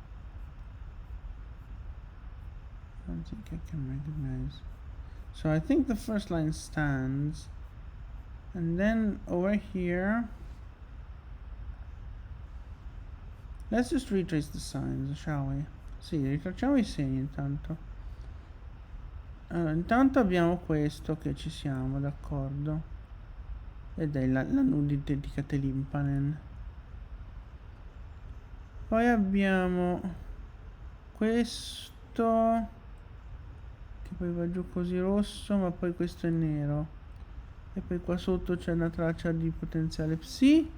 I don't think I can recognize. So I think the first line stands. And then over here, let's just retrace the signs, shall we? Sì, ritracciamo i segni intanto. Allora, intanto abbiamo questo che ci siamo, d'accordo. Ed è la nudità di Catelimpanen. Poi abbiamo questo che poi va giù così rosso, ma poi questo è nero. E poi qua sotto c'è una traccia di potenziale psi.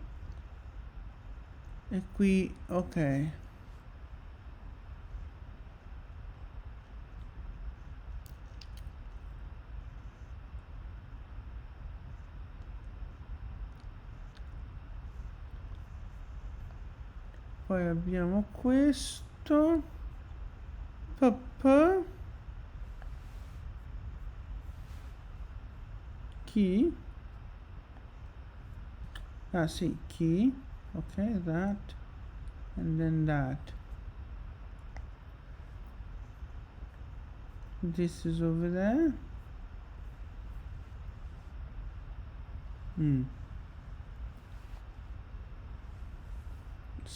E qui, ok. Poi abbiamo questo. Key. Ah sì, key. Ok, that. And then that. This is over there.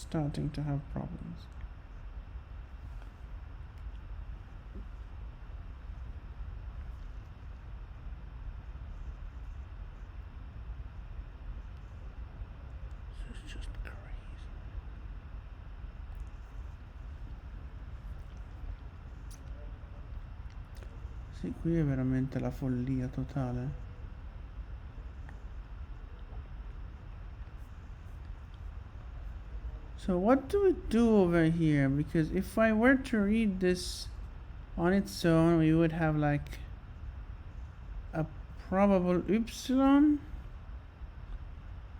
starting to have problems. This is just crazy. Sì, qui è veramente la follia totale. So what do we do over here? Because if I were to read this on its own, we would have like a probable epsilon.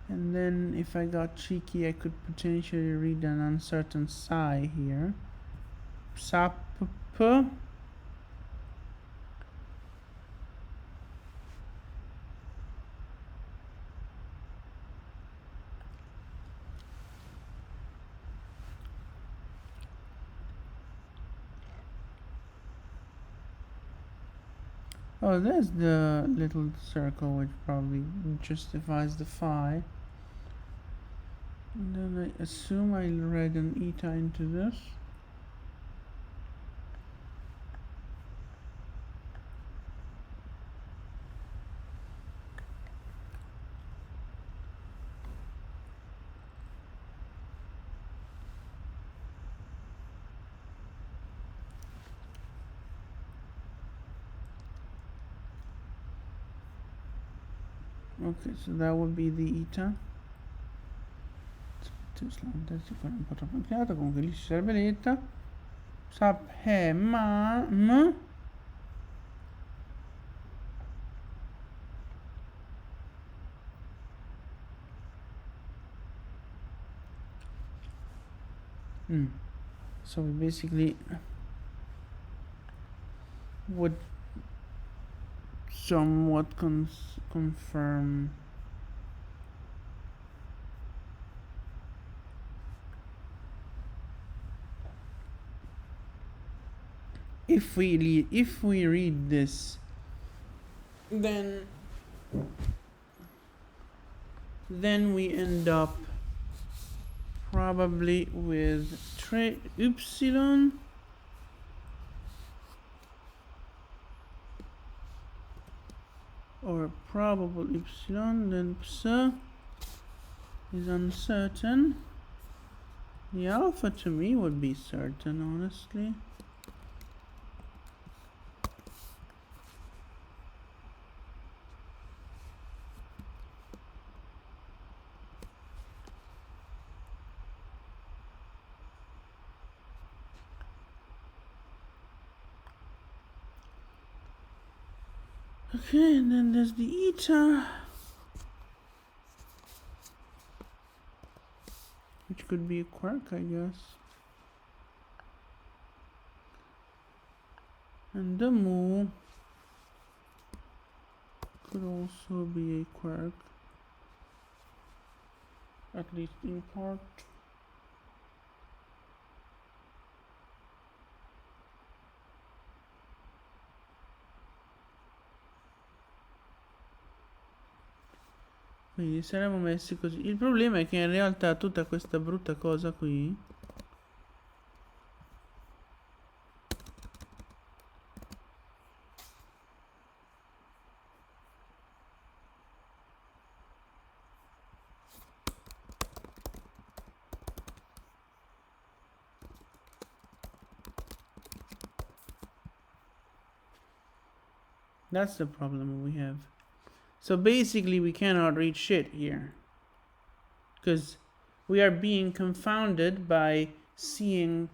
And then if I got cheeky, I could potentially read an uncertain psi here. Sappho. Oh, there's the little circle which probably justifies the phi. And then I assume I read an eta into this. Okay, so that would be the eta. Un po' troppo chiaro, comunque lì ci serve l'eta. Sap he ma m. So we basically would somewhat confirm if we read this, then we end up probably with epsilon or probable epsilon, then psi is uncertain. The alpha to me would be certain, honestly. Okay, and then there's the eta, which could be a quark, I guess. And the mu could also be a quark, at least in part. Quindi saremmo messi così. Il problema è che in realtà tutta questa brutta cosa qui that's the problem we have. So basically we cannot read shit here, because we are being confounded by seeing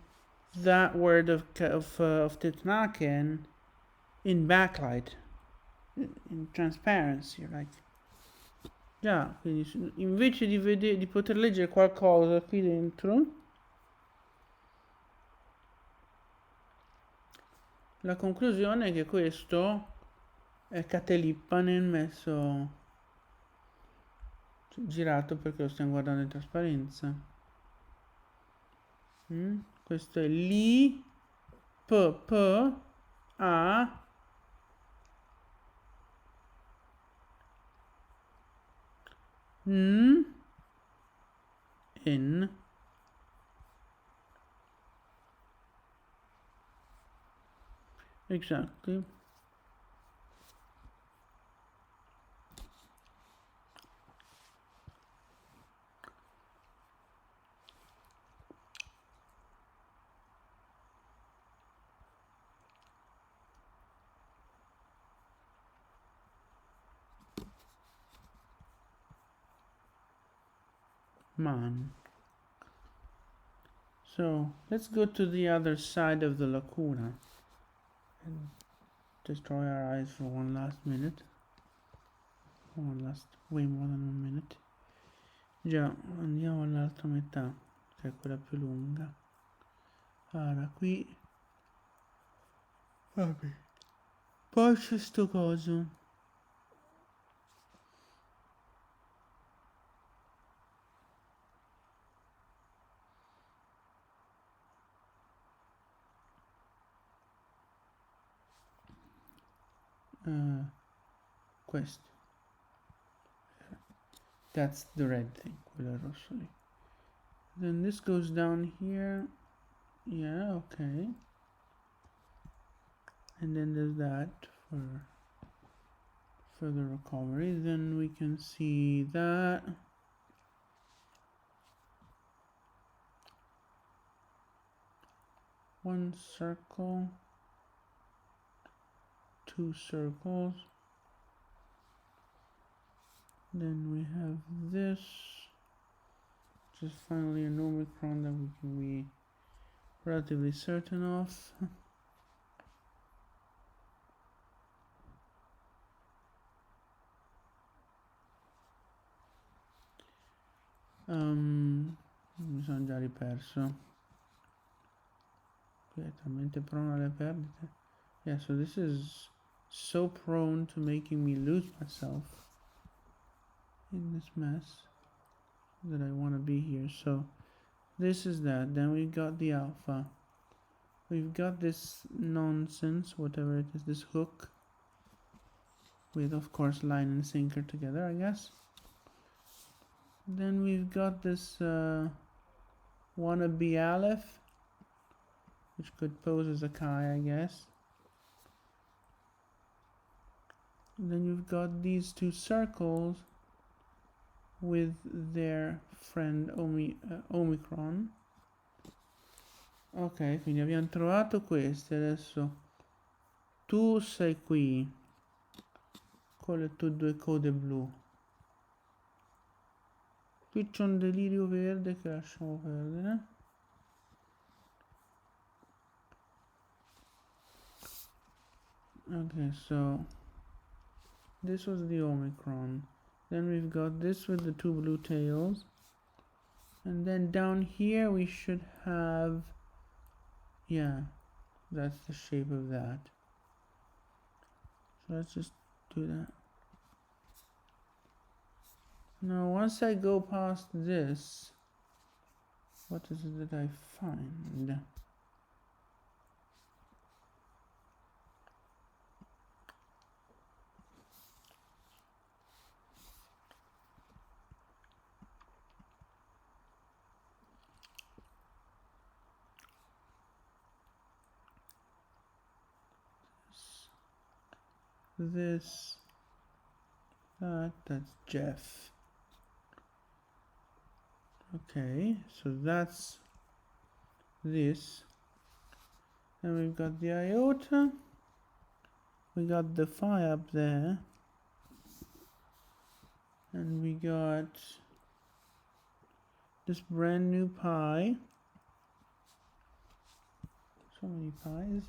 that word of Titnaken in backlight, in transparency, like. Già, quindi invece di poter leggere qualcosa qui dentro, la conclusione è che questo è Catelippanen messo girato perché lo stiamo guardando in trasparenza. Questo è Li P A N Exactly. Man. So let's go to the other side of the lacuna and destroy our eyes for one last minute. Way more than 1 minute. Già, andiamo all'altra metà, che è quella più lunga. Allora, qui. Vabbè. Poi c'è sto coso. Questo. That's the red thing, quello rosso lì. Then this goes down here. Yeah, okay. And then there's that for further recovery. Then we can see that. One circle. Two circles. Then we have this. Just finally an Omicron that we can be relatively certain of. Mi sono già riperso. Qui è talmente prone alle perdite. Yeah, so this is so prone to making me lose myself in this mess that I want to be here. So this is that. Then we got the alpha. We've got this nonsense, whatever it is, this hook with, of course, line and sinker together, I guess. Then we've got this wannabe Aleph, which could pose as a Kai, I guess. And then you've got these two circles with their friend Omicron. Ok, quindi abbiamo trovato queste. Adesso tu sei qui con le tue due code blu. Qui c'è un delirio verde che lasciamo perdere. Okay, so this was the Omicron. Then we've got this with the two blue tails. And then down here we should have... Yeah, that's the shape of that. So let's just do that. Now once I go past this, what is it that I find? This, that's Jeff. Okay, so that's this. And we've got the iota. We got the phi up there. And we got this brand new pi. So many pies.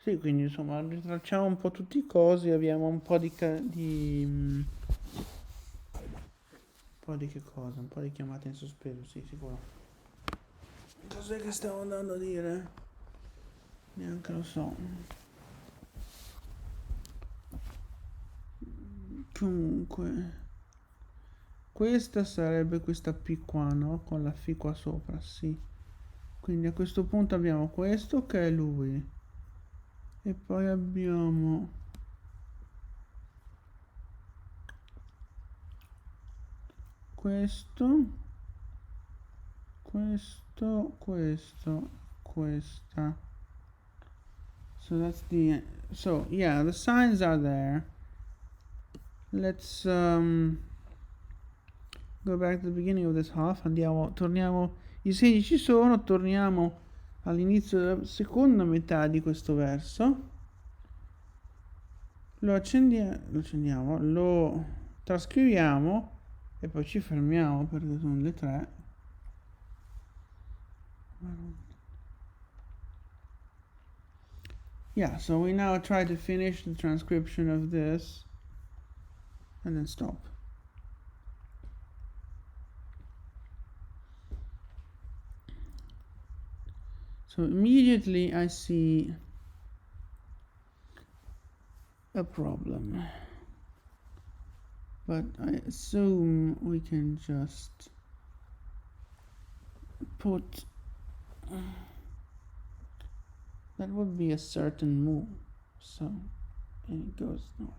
Sì, quindi insomma ritracciamo un po' tutti i cosi, abbiamo un po' di un po' di che cosa? Un po' di chiamate in sospeso, sì, sicuro. Cos'è che stavo andando a dire? Neanche lo so. Comunque, questa sarebbe questa P qua, no? Con la F qua sopra, sì. Quindi a questo punto abbiamo questo che è lui. E poi abbiamo questo, questa. So that's the, so yeah, the signs are there. Let's go back to the beginning of this half. Torniamo, i segni ci sono, torniamo all'inizio della seconda metà di questo verso. Lo accendiamo, lo trascriviamo e poi ci fermiamo perché sono le 3. Yeah, so we now try to finish the transcription of this and then stop. So immediately I see a problem, but I assume we can just put that would be a certain move, so, and it goes normal.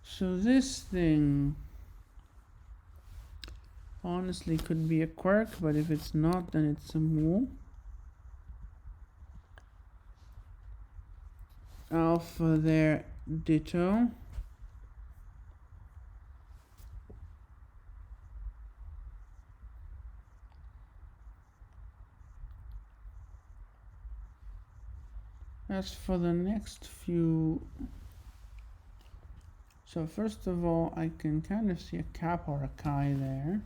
So this thing honestly could be a quirk, but if it's not, then it's a move. Alpha there, ditto. As for the next few, so first of all, I can kind of see a cap or a chi there.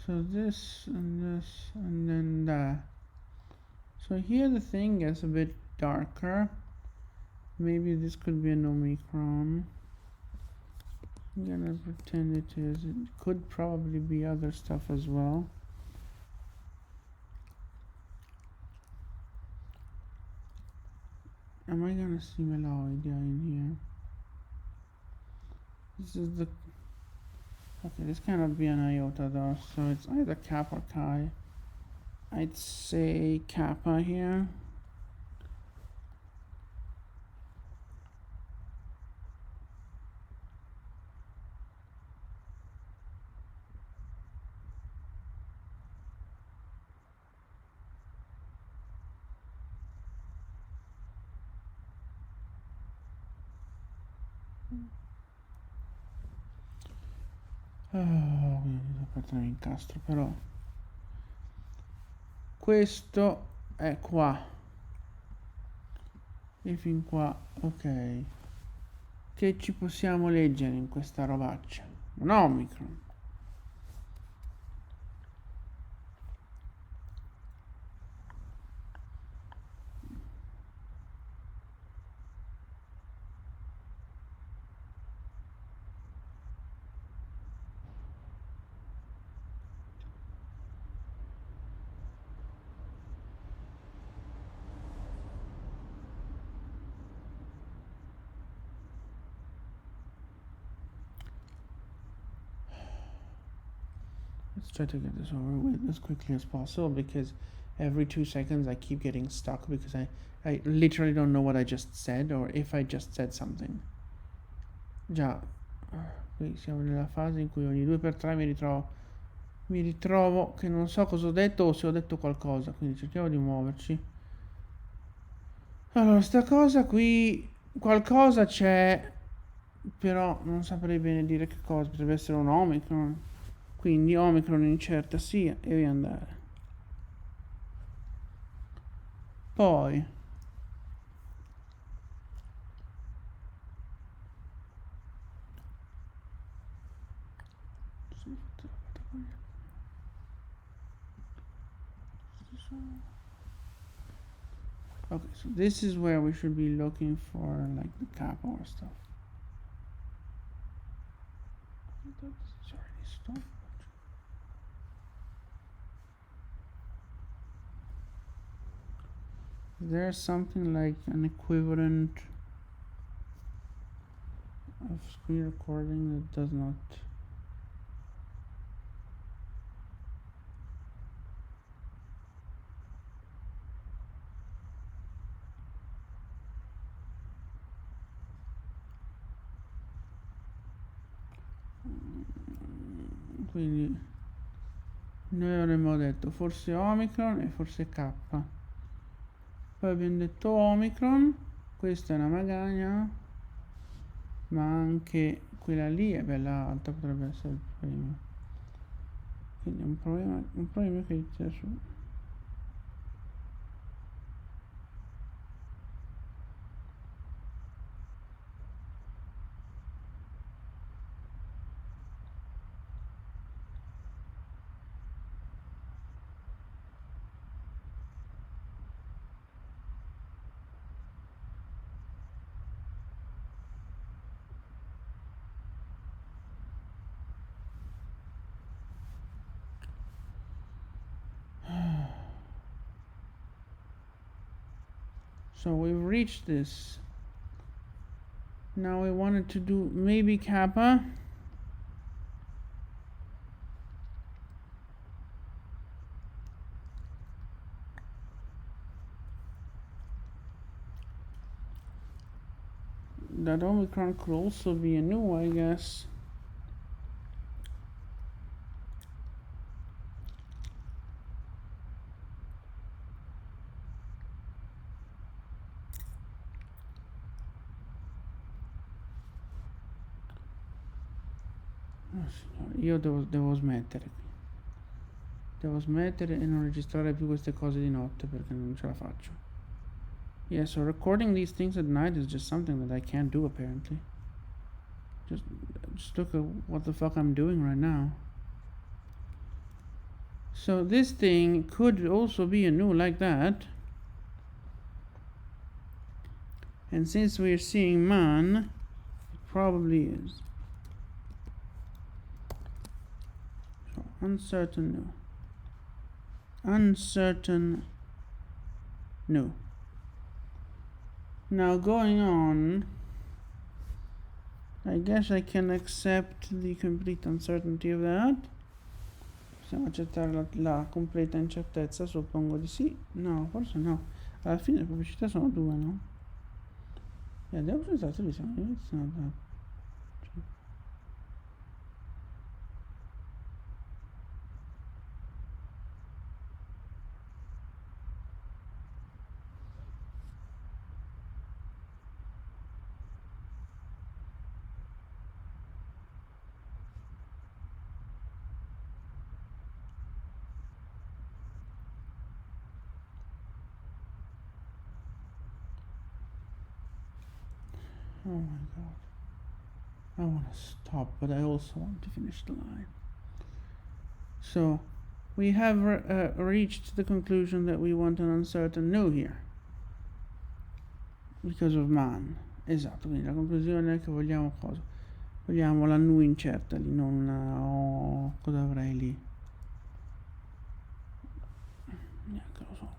So this and this and then that. So here the thing gets a bit darker. Maybe this could be an Omicron. I'm gonna pretend it is. It could probably be other stuff as well. Am I gonna see Meloidia in here? This is the... Okay, this cannot be an iota though, so it's either Kappa or Chi. I'd say Kappa here. Oh, aspetta, mi incastro però. Questo è qua. E fin qua, ok. Che ci possiamo leggere in questa robaccia? Un Omicron. Let's try to get this over with as quickly as possible, because every 2 seconds I keep getting stuck because I literally don't know what I just said or if I just said something. Già, qui siamo nella fase in cui ogni 2x3 mi ritrovo che non so cosa ho detto o se ho detto qualcosa, quindi cerchiamo di muoverci. Allora, sta cosa qui, qualcosa c'è, però non saprei bene dire che cosa, potrebbe essere un Omicron. Quindi Omicron incerta sia e via andare. Poi Okay, so this is where we should be looking for like the kappa or stuff. Sorry, stop. There's something like an equivalent of screen recording that does not. Quindi noi avremmo detto forse Omicron e forse K. Poi abbiamo detto Omicron, questa è una magagna, ma anche quella lì è bella alta, potrebbe essere il problema. Quindi è un problema che tira su. So we've reached this. Now we wanted to do maybe kappa. That Omicron could also be a new, I guess. Signore, io devo smettere qui. Devo smettere e non registrare più queste cose di notte perché non ce la faccio. Yeah, so recording these things at night is just something that I can't do apparently. Just look at what the fuck I'm doing right now. So this thing could also be a new like that. And since we're seeing man, it probably is. So uncertain new. Uncertain new. Now going on, I guess I can accept the complete uncertainty of that. Possiamo accettare la completa incertezza, suppongo di sì. No, forse no. Alla fine le pubblicità sono due, no? Yeah, the options are three, so it's not that. Oh my god. I want to stop, but I also want to finish the line. So, we have reached the conclusion that we want an uncertain new here. Because of man. Esatto, quindi la conclusione è che vogliamo cosa? Vogliamo la nu incerta lì, non una... Oh, cosa avrei lì? Neanche lo so.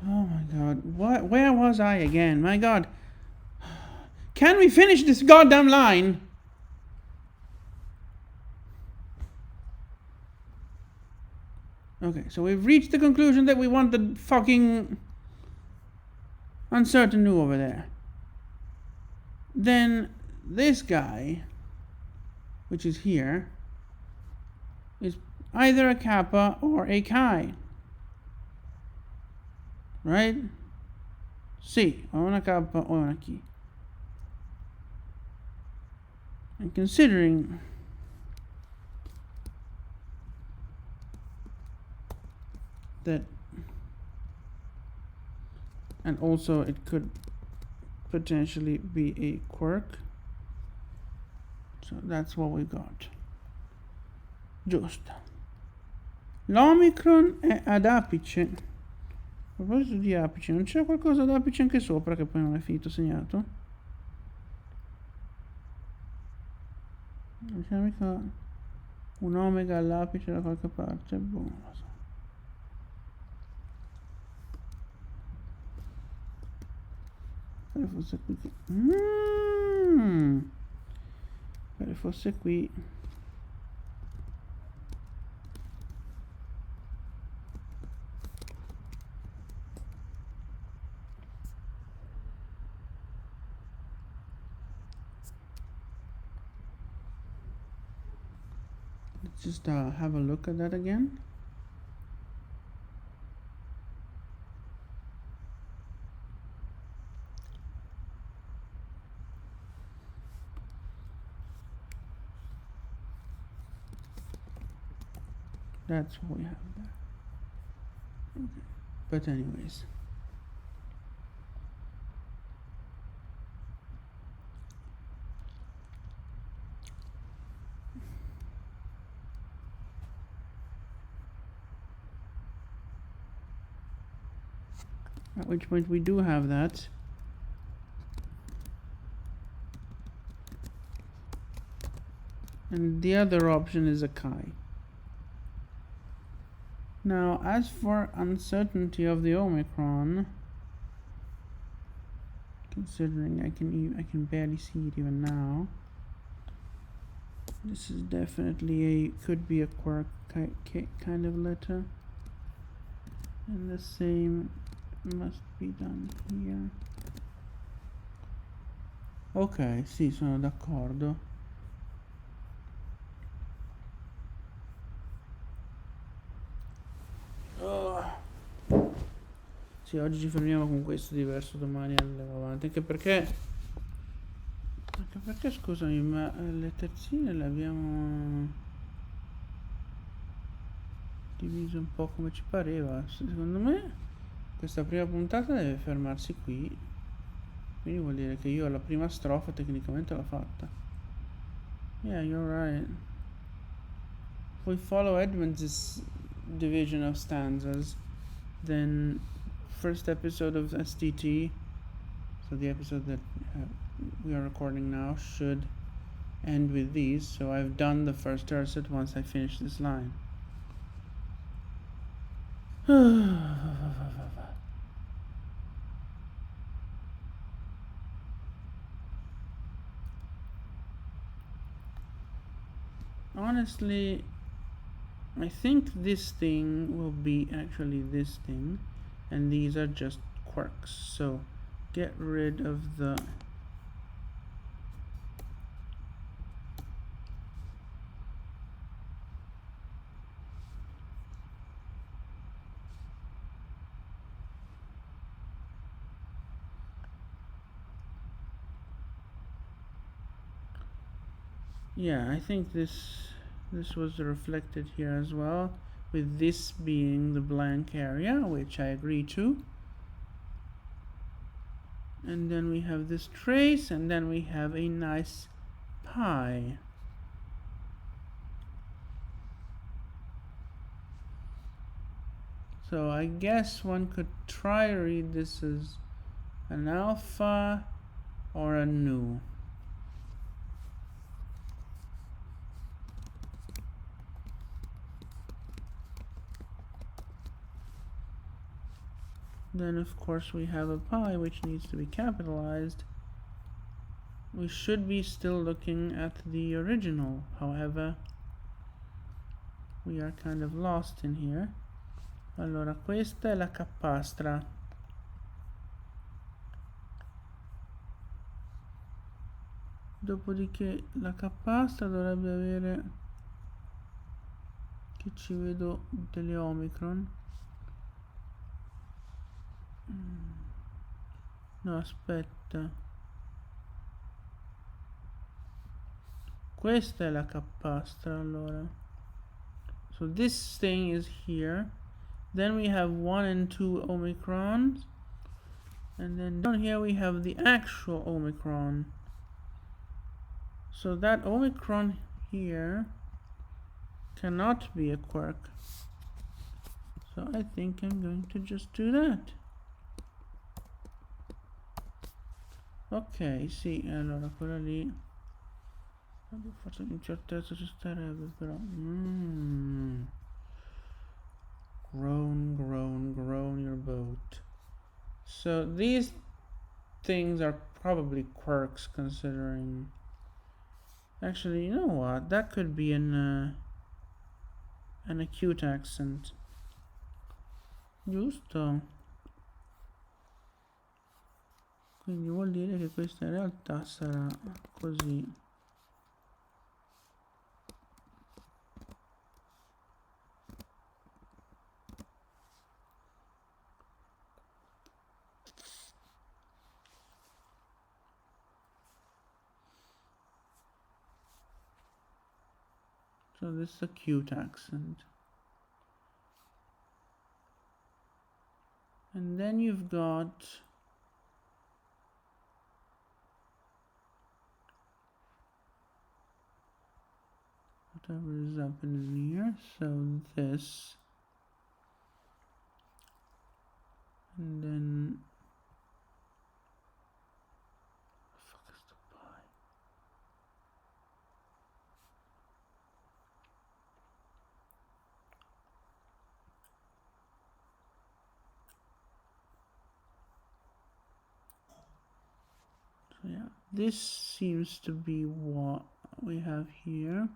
Oh my god, where was I again? My god. Can we finish this goddamn line? Okay, so we've reached the conclusion that we want the fucking uncertain new over there. Then this guy, which is here, either a kappa or a chi, right? Sì, o una K o una chi. And considering that, and also it could potentially be a quirk, so that's what we got. Giusto. L'Omicron è ad apice. A proposito di apice, non c'è qualcosa ad apice anche sopra che poi non è finito segnato? Non c'è mica un omega all'apice da qualche parte? Boh, non lo so. Spero fosse qui. Spero fosse qui. Let's just have a look at that again. That's what we have there. Okay. But anyways. At which point we do have that. And the other option is a chi. Now, as for uncertainty of the Omicron, considering I can barely see it even now, this is definitely could be a quirk kind of letter, and the same must be done here. Ok, sì, sono d'accordo. Sì, oggi ci fermiamo con questo, diverso domani andiamo avanti, anche perché scusami, ma le terzine le abbiamo divise un po' come ci pareva. Secondo me questa prima puntata deve fermarsi qui, quindi vuol dire che io la prima strofa tecnicamente l'ho fatta. Yeah, you're right. If we follow Edmonds' division of stanzas, then first episode of SDT, so the episode that we are recording now, should end with these. So I've done the first tercet once I finish this line. Honestly, I think this thing will be actually this thing, and these are just quirks. So get rid of the I think this was reflected here as well, with this being the blank area, which I agree to. And then we have this trace, and then we have a nice pie. So I guess one could try to read this as an alpha or a nu. Then of course we have a pi which needs to be capitalized. We should be still looking at the original, however we are kind of lost in here. Allora, questa è la capastra. Dopodiché la capastra dovrebbe avere che ci vedo delle Omicron. No, aspetta. Questa è la capastra allora. So this thing is here. Then we have 1 and 2 Omicrons. And then down here we have the actual Omicron. So that Omicron here cannot be a quark. So I think I'm going to just do that. Ok, sì, allora quella lì. Faccio l'incertezza ci starebbe però. Grown your boat. So these things are probably quirks considering. Actually, you know what? That could be an acute accent. Giusto. Quindi vuol dire che questa in realtà sarà così. So this is a cute accent. And then you've got whatever is happening here. So this. And then fuck is the pie? So yeah, this seems to be what we have here.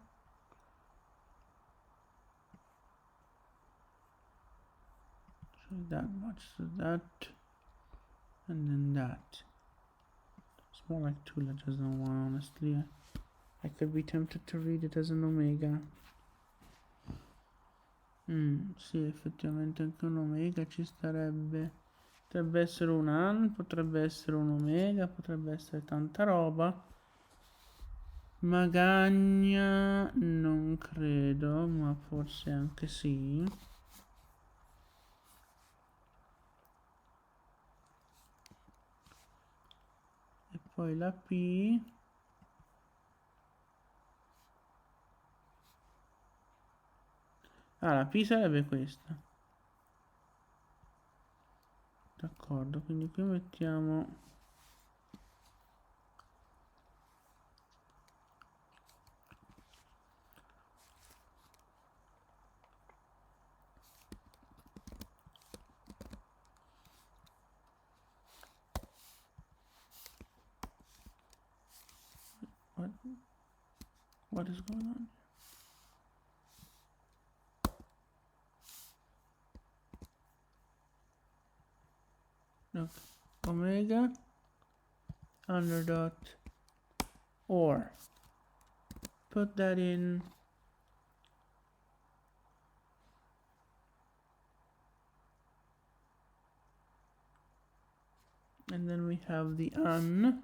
So that much, so that, and then that. It's more like 2 letters than 1, honestly. I could be tempted to read it as an omega. Sì, effettivamente anche un omega ci starebbe. Potrebbe essere un an, potrebbe essere un omega, potrebbe essere tanta roba. Magagna non credo, ma forse anche sì. E poi la P. Ah, la P sarebbe questa. D'accordo, quindi qui mettiamo what is going on? Look, omega under dot or. Put that in. And then we have the an.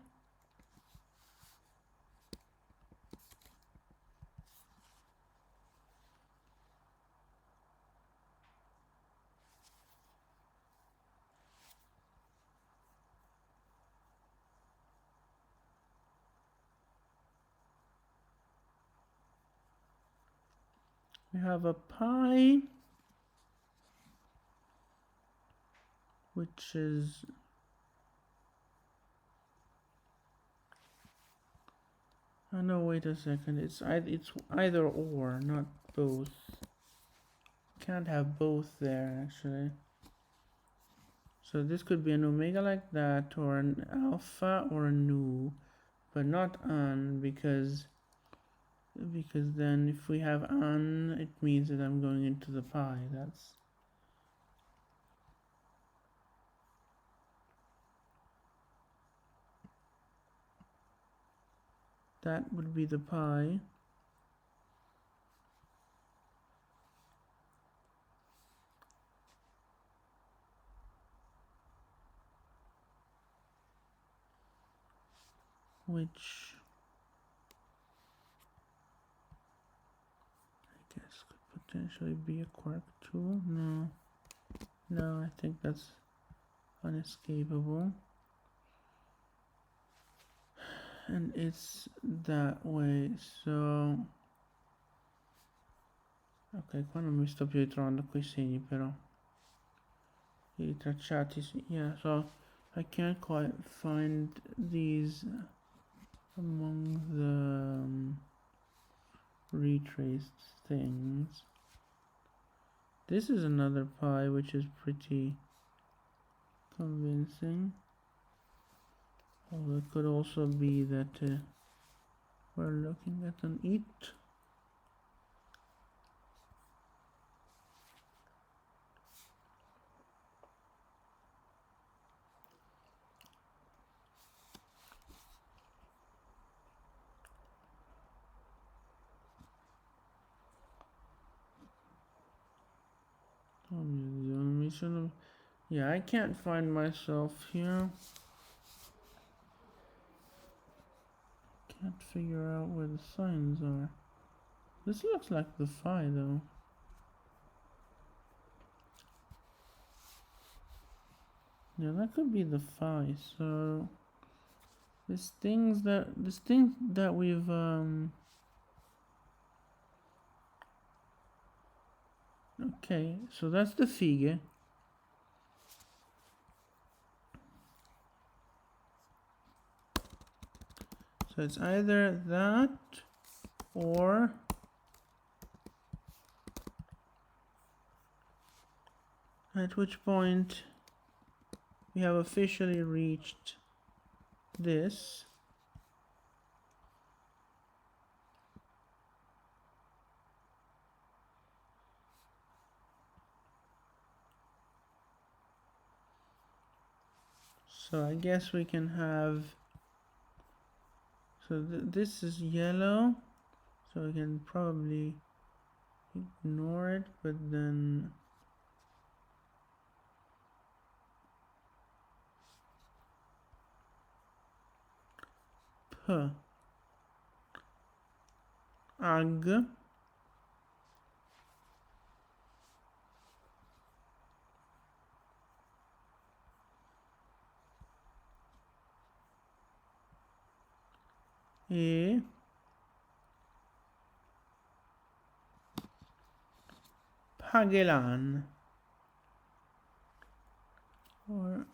We have a pi, which is oh no, wait a second. It's either or, not both. Can't have both there actually. So this could be an omega like that, or an alpha, or a nu, but not an because then if we have an, it means that I'm going into the pi. That would be the pi. which I guess could potentially be a quark too. No, I think that's unescapable. And it's that way, so... Ok, qua non mi sto più ritrovando quei segni però. I tracciati, sì. Yeah, so I can't quite find these among the retraced things. This is another pi, which is pretty convincing. Although it could also be that we're looking at an it. Oh mio Dio, yeah, I can't find myself here. Can't figure out where the signs are. This looks like the phi though. Yeah, that could be the phi. So this thing that we've okay, so that's the figure. So it's either that or at which point we have officially reached this. So I guess we can have, so this is yellow, so we can probably ignore it, but then ag e Pagelan, or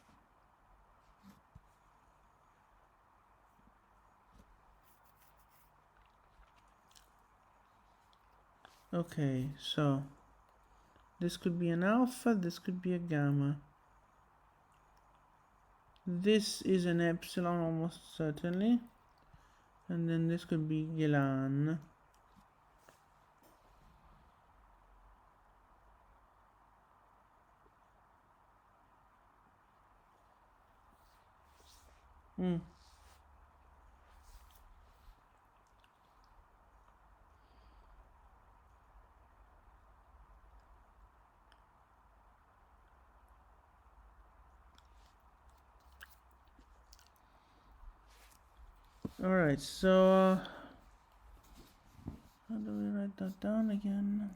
okay, so this could be an alpha, this could be a gamma. This is an epsilon almost certainly, and then this could be Gelan. Alright, so how do we write that down again?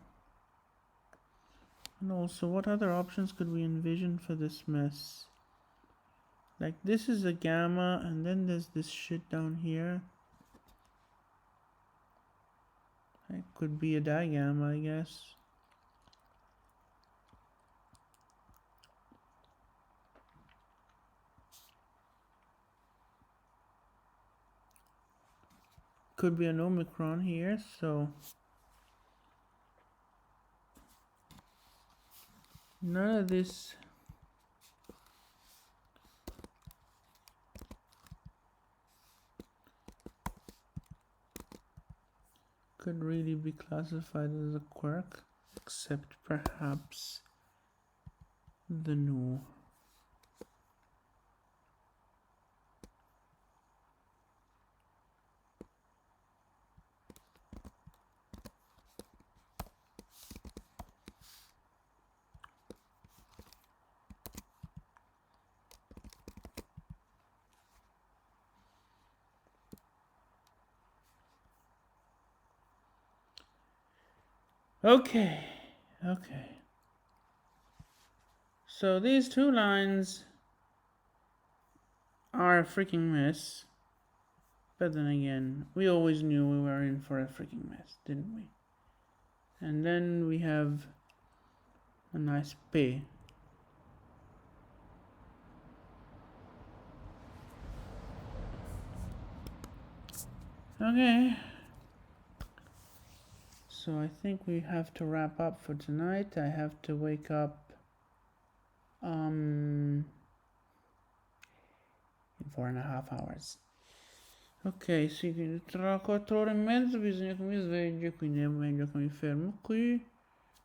And also, what other options could we envision for this mess? Like, this is a gamma, and then there's this shit down here. It could be a digamma, I guess. Could be an omicron here, so none of this could really be classified as a quark, except perhaps the nu. Okay. So these two lines are a freaking mess. But then again, we always knew we were in for a freaking mess, didn't we? And then we have a nice P. Okay. So I think we have to wrap up for tonight. I have to wake up in 4.5 hours. Ok, sì, tra 4 ore e mezza bisogna che mi svegli, quindi è meglio che mi fermo qui.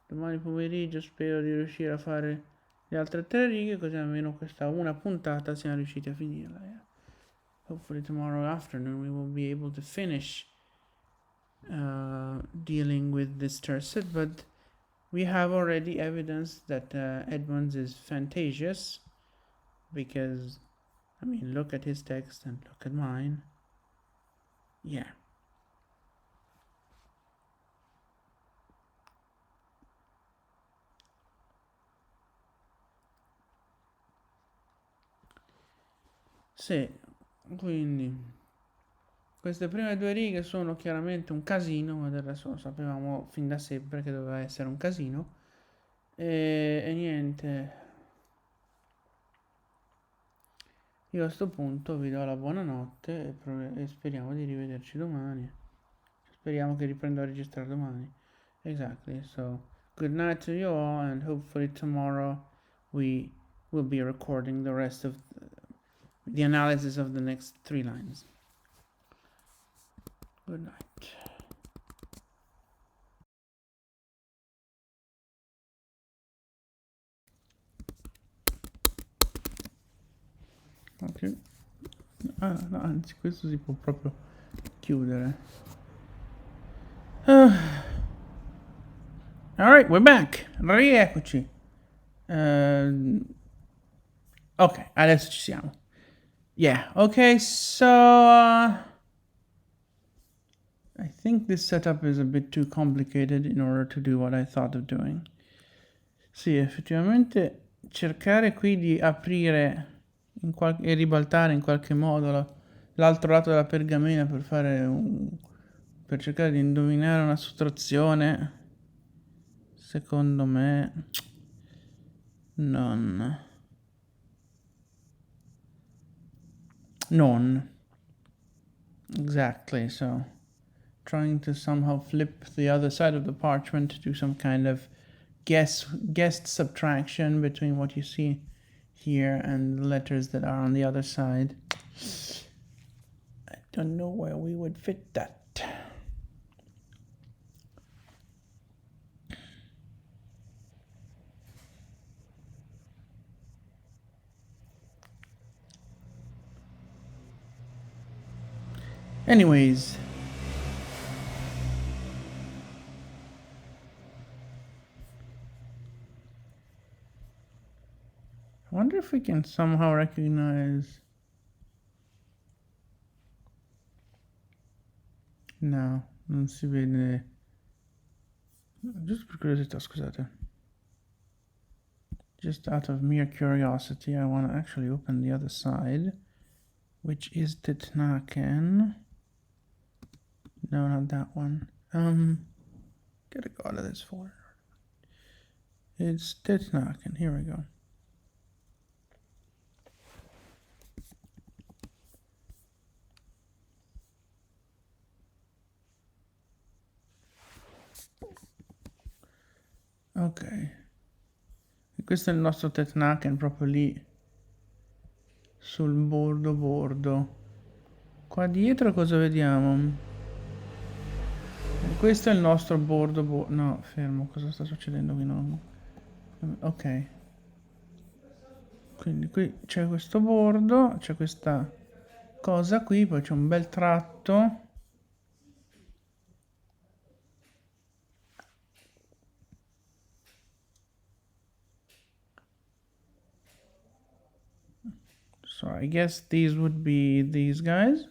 Domani pomeriggio spero di riuscire a fare le altre 3 righe, così almeno questa una puntata siamo riusciti a finirla. Yeah. Hopefully tomorrow afternoon we will be able to finish dealing with this tercet, but we have already evidence that Edmonds is fantasious, because, I mean, look at his text and look at mine. Yeah. Sì, quindi queste prime 2 righe sono chiaramente un casino, ma del resto lo sapevamo fin da sempre che doveva essere un casino. E niente, io a sto punto vi do la buonanotte e speriamo di rivederci domani. Speriamo che riprenda a registrare domani. Exactly. So, good night to you all, and hopefully tomorrow we will be recording the rest of the analysis of the next 3 lines. Good night. Ok. Ah, no, anzi, questo si può proprio chiudere. Alright, we're back. Rieccoci. Ok, adesso ci siamo. Yeah, okay, so I think this setup is a bit too complicated in order to do what I thought of doing. Sì, effettivamente cercare qui di aprire e ribaltare in qualche modo l'altro lato della pergamena per cercare di indovinare una sottrazione, secondo me non exactly. So trying to somehow flip the other side of the parchment to do some kind of guessed subtraction between what you see here and the letters that are on the other side. I don't know where we would fit that. Anyways, I wonder if we can somehow recognize. No, non si vede. Just per curiosità, scusate. Just out of mere curiosity, I want to actually open the other side, which is Titnaken. No, not that one. Gotta go out of this folder. It's Titnaken. Here we go. Ok. E questo è il nostro Titnaken proprio lì sul bordo. Qua dietro cosa vediamo? Questo è il nostro bordo. No, fermo, cosa sta succedendo qui? No. Ok. Quindi qui c'è questo bordo, c'è questa cosa qui, poi c'è un bel tratto. So I guess these would be these guys.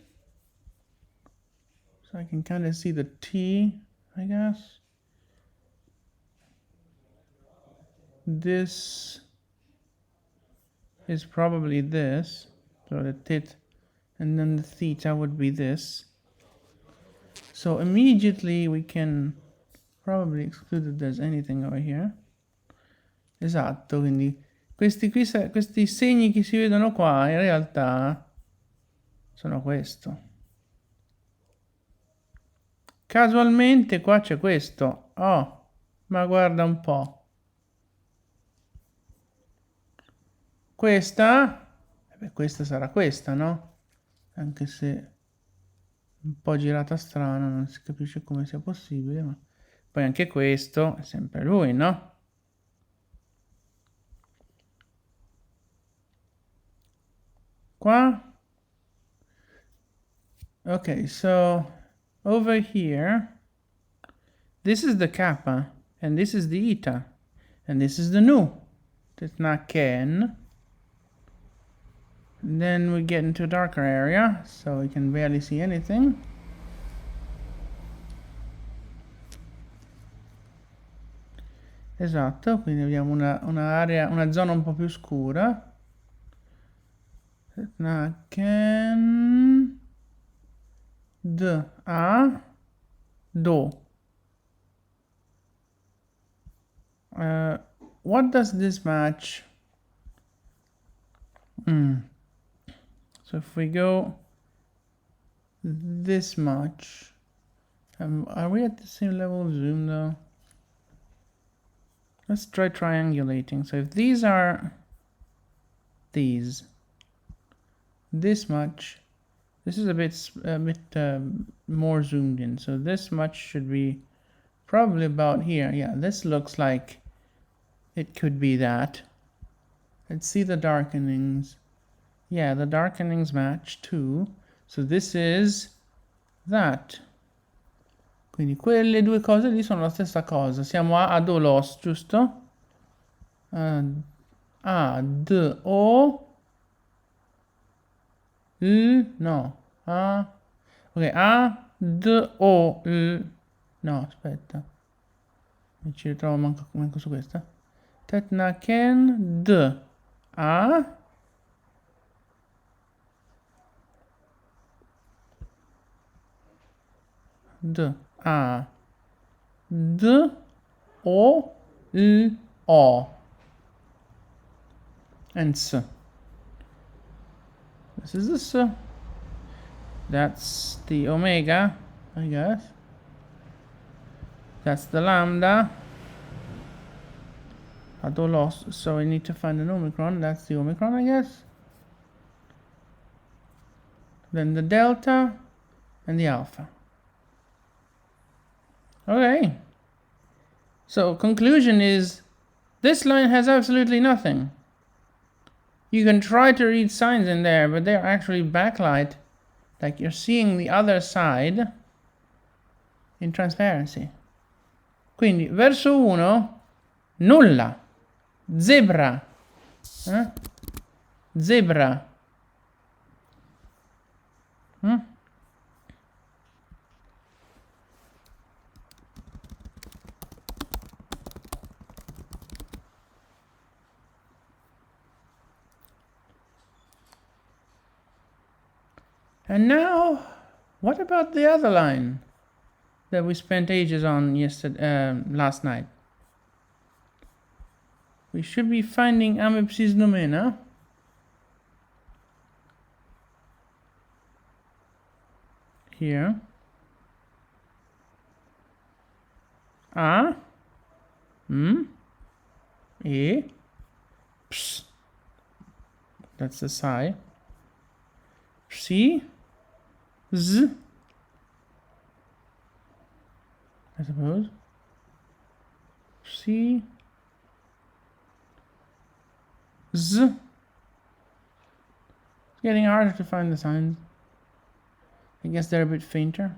So I can kind of see the T, I guess. this is probably this. So the tit, and then the theta would be this. So immediately we can probably exclude that there's anything over here. Esatto, quindi questi segni che si vedono qua in realtà sono questo. Casualmente qua c'è questo. Oh, ma guarda un po'. Questa? Beh, questa sarà questa, no? Anche se un po' girata strana, non si capisce come sia possibile, ma poi anche questo è sempre lui, no? Qua? Okay, so over here, this is the kappa, and this is the eta, and this is the nu. That's not ken. And then we get into a darker area, so we can barely see anything. Esatto, quindi abbiamo una zona un po' più scura. Ken d a do. What does this match? So if we go this much, are we at the same level of zoom though? Let's try triangulating. So if these are these, this much, this is a bit more zoomed in. So this much should be probably about here. Yeah, this looks like it could be that. Let's see the darkenings. Yeah, the darkenings match too. So this is that. Quindi quelle due cose lì sono la stessa cosa. Siamo a do los, giusto? A, d, o, l, no. A, ok, a, d, o, l. No, aspetta. Mi ci ritrovo manco su questa. Tetnaken, d, a. D, a, d, o, l, o. And s. This is the s. That's the omega, I guess. That's the lambda. Ado lost, so we need to find an omicron. That's the omicron, I guess. Then the delta and the alpha. Okay. So conclusion is this line has absolutely nothing. You can try to read signs in there, but they're actually backlight. Like you're seeing the other side in transparency. Quindi verso 1 nulla. Zebra. Zebra. And now, what about the other line that we spent ages on last night? We should be finding amipsis noumena. Here. A. E. Ps. That's the psi. Psi. Z. I suppose. Psi. Z. It's getting harder to find the signs. I guess they're a bit fainter.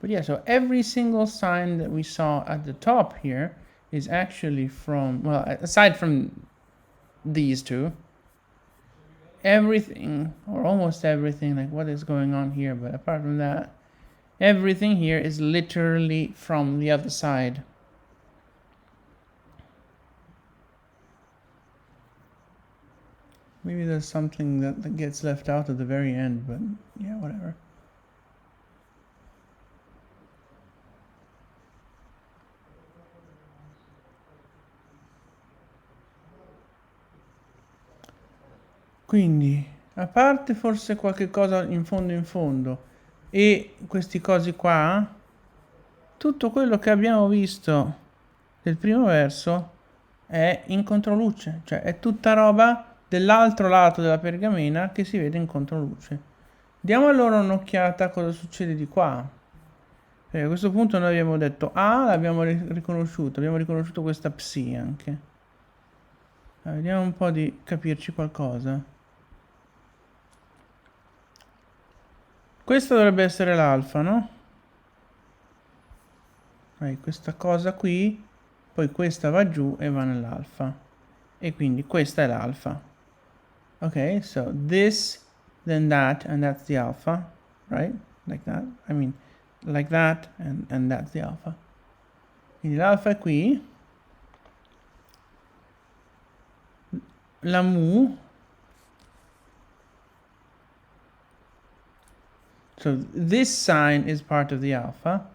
But yeah, so every single sign that we saw at the top here is actually from, well, aside from these two, everything, or almost everything, like what is going on here, but apart from that, Everything here is literally from the other side. Maybe there's something that gets left out at the very end, but yeah, whatever. Quindi, a parte forse qualche cosa in fondo e questi cosi qua, tutto quello che abbiamo visto del primo verso è in controluce, cioè è tutta roba dell'altro lato della pergamena che si vede in controluce. Diamo allora un'occhiata a cosa succede di qua. Perché a questo punto noi abbiamo detto A, l'abbiamo riconosciuto, abbiamo riconosciuto questa psi anche. Allora, vediamo un po' di capirci qualcosa. Questo dovrebbe essere l'alfa, no? Questa cosa qui, poi questa va giù e va nell'alfa. E quindi questa è l'alfa. Ok, so this, then that, and that's the alpha, right? Like that. I mean, like that, and that's the alpha. Quindi l'alfa è qui. La mu. So this sign is part of the alpha.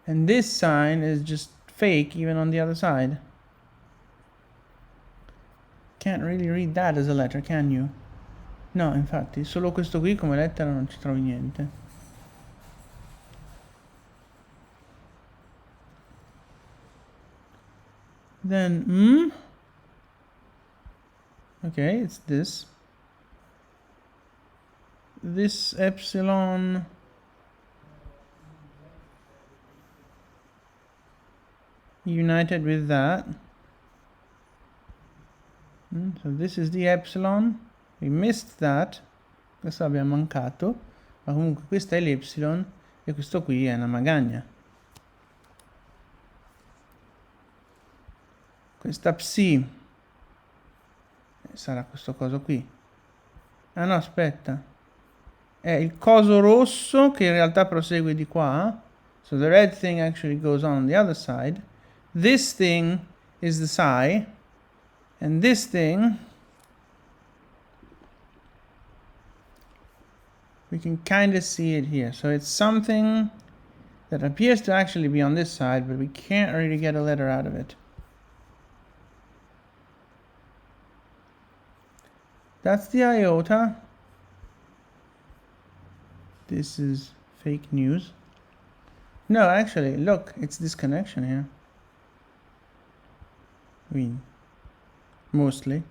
And this sign is just fake even on the other side. Can't really read that as a letter, can you? No, infatti, solo questo qui come lettera non ci trovi niente. Then, okay, it's this. This epsilon united with that. So this is the epsilon. We missed that. Questo abbiamo mancato. Ma comunque questa è l'epsilon e questo qui è una magagna. Questa psi sarà questo coso qui. Ah no, aspetta. È il coso rosso che in realtà prosegue di qua. So the red thing actually goes on the other side. This thing is the psi. And this thing, we can kind of see it here. So it's something that appears to actually be on this side, but we can't really get a letter out of it. That's the iota. This is fake news. No, actually, look, it's this connection here. I mean, mostly.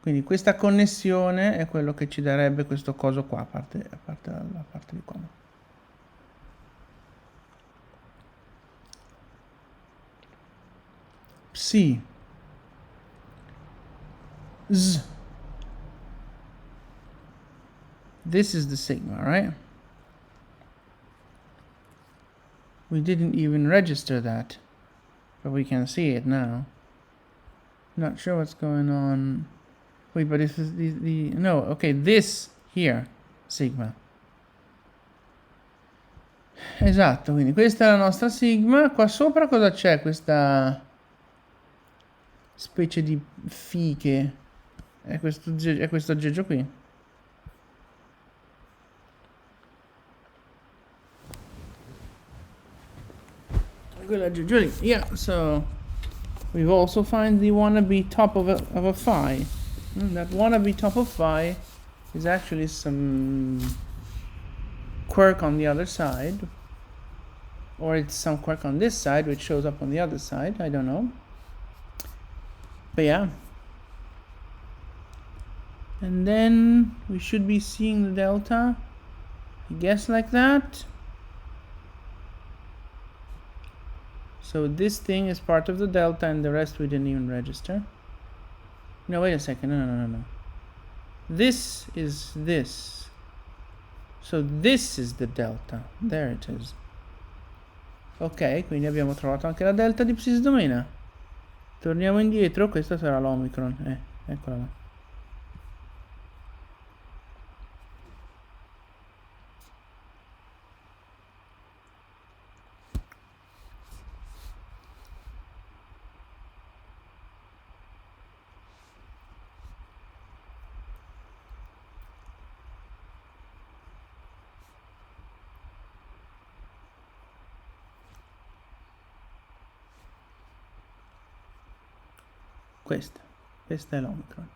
Quindi questa connessione è quello che ci darebbe questo coso qua, a parte la parte di qua. Psi. Z. This is the sigma, right? We didn't even register that, but we can see it now. Not sure what's going on. Wait, but this is the no, okay, this here, sigma. Esatto, quindi questa è la nostra sigma. Qua sopra cosa c'è? Questa specie di fiche. È questo aggeggio qui. Quell'aggeggio lì. Yeah, so we've also found the wannabe top of a phi. That wannabe top of phi is actually some quirk on the other side, or it's some quirk on this side which shows up on the other side. I don't know, but yeah. And then we should be seeing the delta, I guess, like that. So this thing is part of the delta and the rest we didn't even register. No, wait a second. No. This is this. So this is the delta. There it is. Ok, quindi abbiamo trovato anche la delta di psisdomena. Torniamo indietro, questa sarà l'omicron. Eccola là. questa è l'Omicron,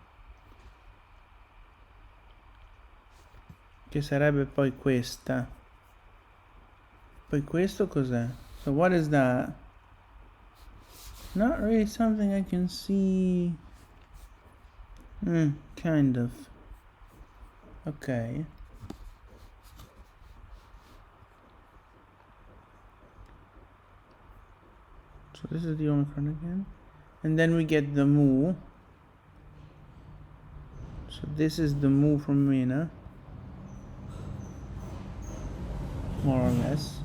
che sarebbe poi questa. Poi questo cos'è? So what is that? Not really something I can see. Kind of. Okay. So this is the Omicron again. And then we get the mu. So this is the mu from Mina. More or less.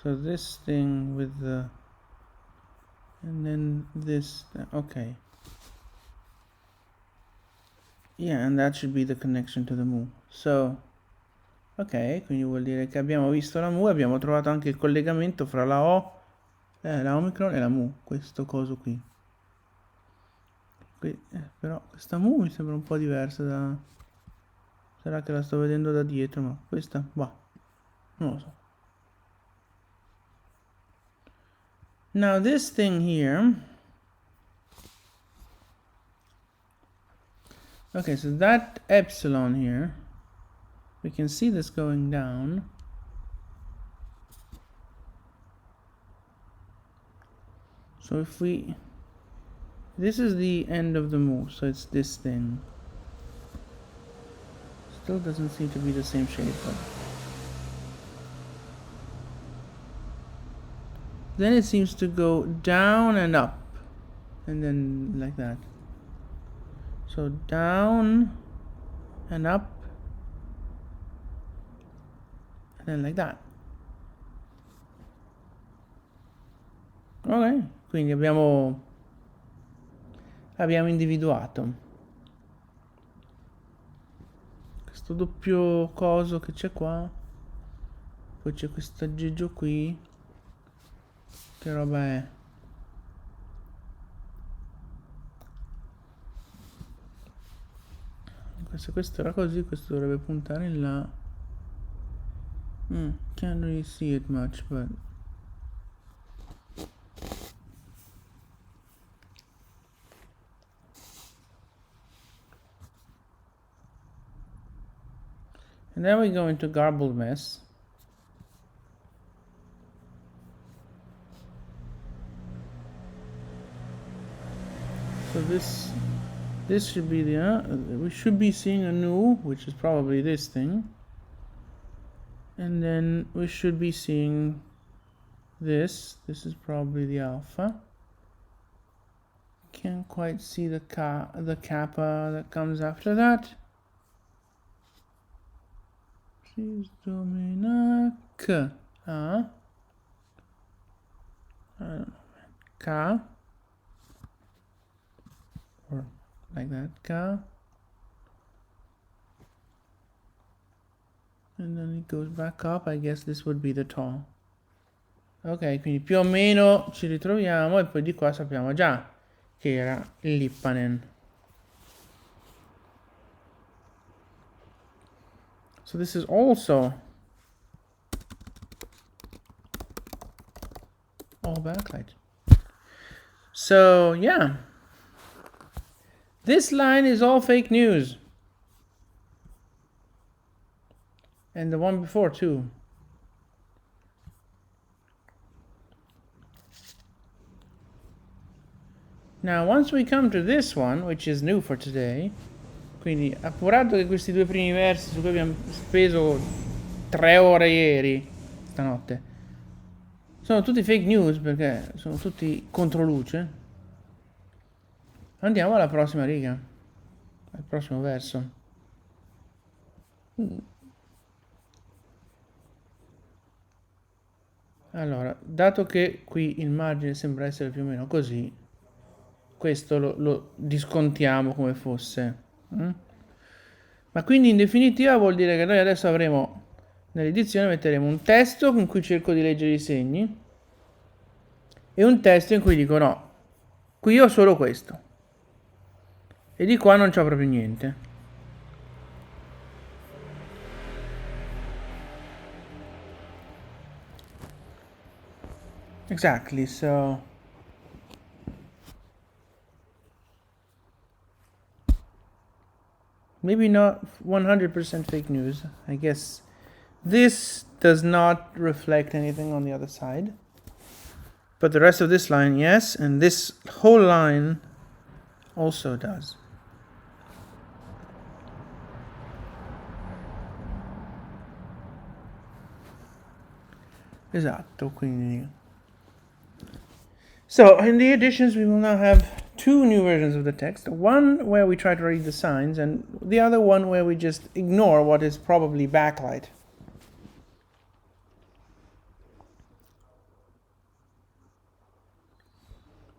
So this thing with the, and then this, okay. Yeah, and that should be the connection to the mu. So, ok, quindi vuol dire che abbiamo visto la mu, abbiamo trovato anche il collegamento fra la O, la Omicron e la mu, questo coso qui. Però questa mu mi sembra un po' diversa da... Sarà che la sto vedendo da dietro, ma questa, bah, non lo so. Now this thing here, okay, so that epsilon here, we can see this going down. So if we, this is the end of the mu, so it's this thing. Still doesn't seem to be the same shape, but then it seems to go down and up, and then like that. So down and up, and then like that. Ok, quindi abbiamo individuato questo doppio coso che c'è qua, poi c'è questo aggeggio qui, che roba è? Se questo era così, questo dovrebbe puntare in là. Can't really see it much, but and then we go into garbled mess. So this should be the, we should be seeing a nu, which is probably this thing. And then we should be seeing this. This is probably the alpha. Can't quite see the kappa that comes after that. Please domina K. I don't know. K. Or like that. K. And then it goes back up. I guess this would be the tau. Ok, quindi più o meno ci ritroviamo, e poi di qua sappiamo già che era il Lippanen. So this is also all backlight. So yeah, this line is all fake news. And the one before too. Now once we come to this one, which is new for today, quindi appurato che questi due primi versi su cui abbiamo speso 3 ore ieri, stanotte, sono tutti fake news perché sono tutti contro luce, andiamo alla prossima riga, al prossimo verso. Allora, dato che qui il margine sembra essere più o meno così, questo lo discontiamo come fosse. Ma quindi in definitiva vuol dire che noi adesso avremo, nell'edizione metteremo un testo con cui cerco di leggere i segni e un testo in cui dico no, Qui ho solo questo. E di qua non c'ho proprio niente. Exactly, so... Maybe not 100% fake news. I guess this does not reflect anything on the other side. But the rest of this line, yes, and this whole line also does. Esatto, quindi... So, in the editions we will now have two new versions of the text. One where we try to read the signs, and the other one where we just ignore what is probably backlight.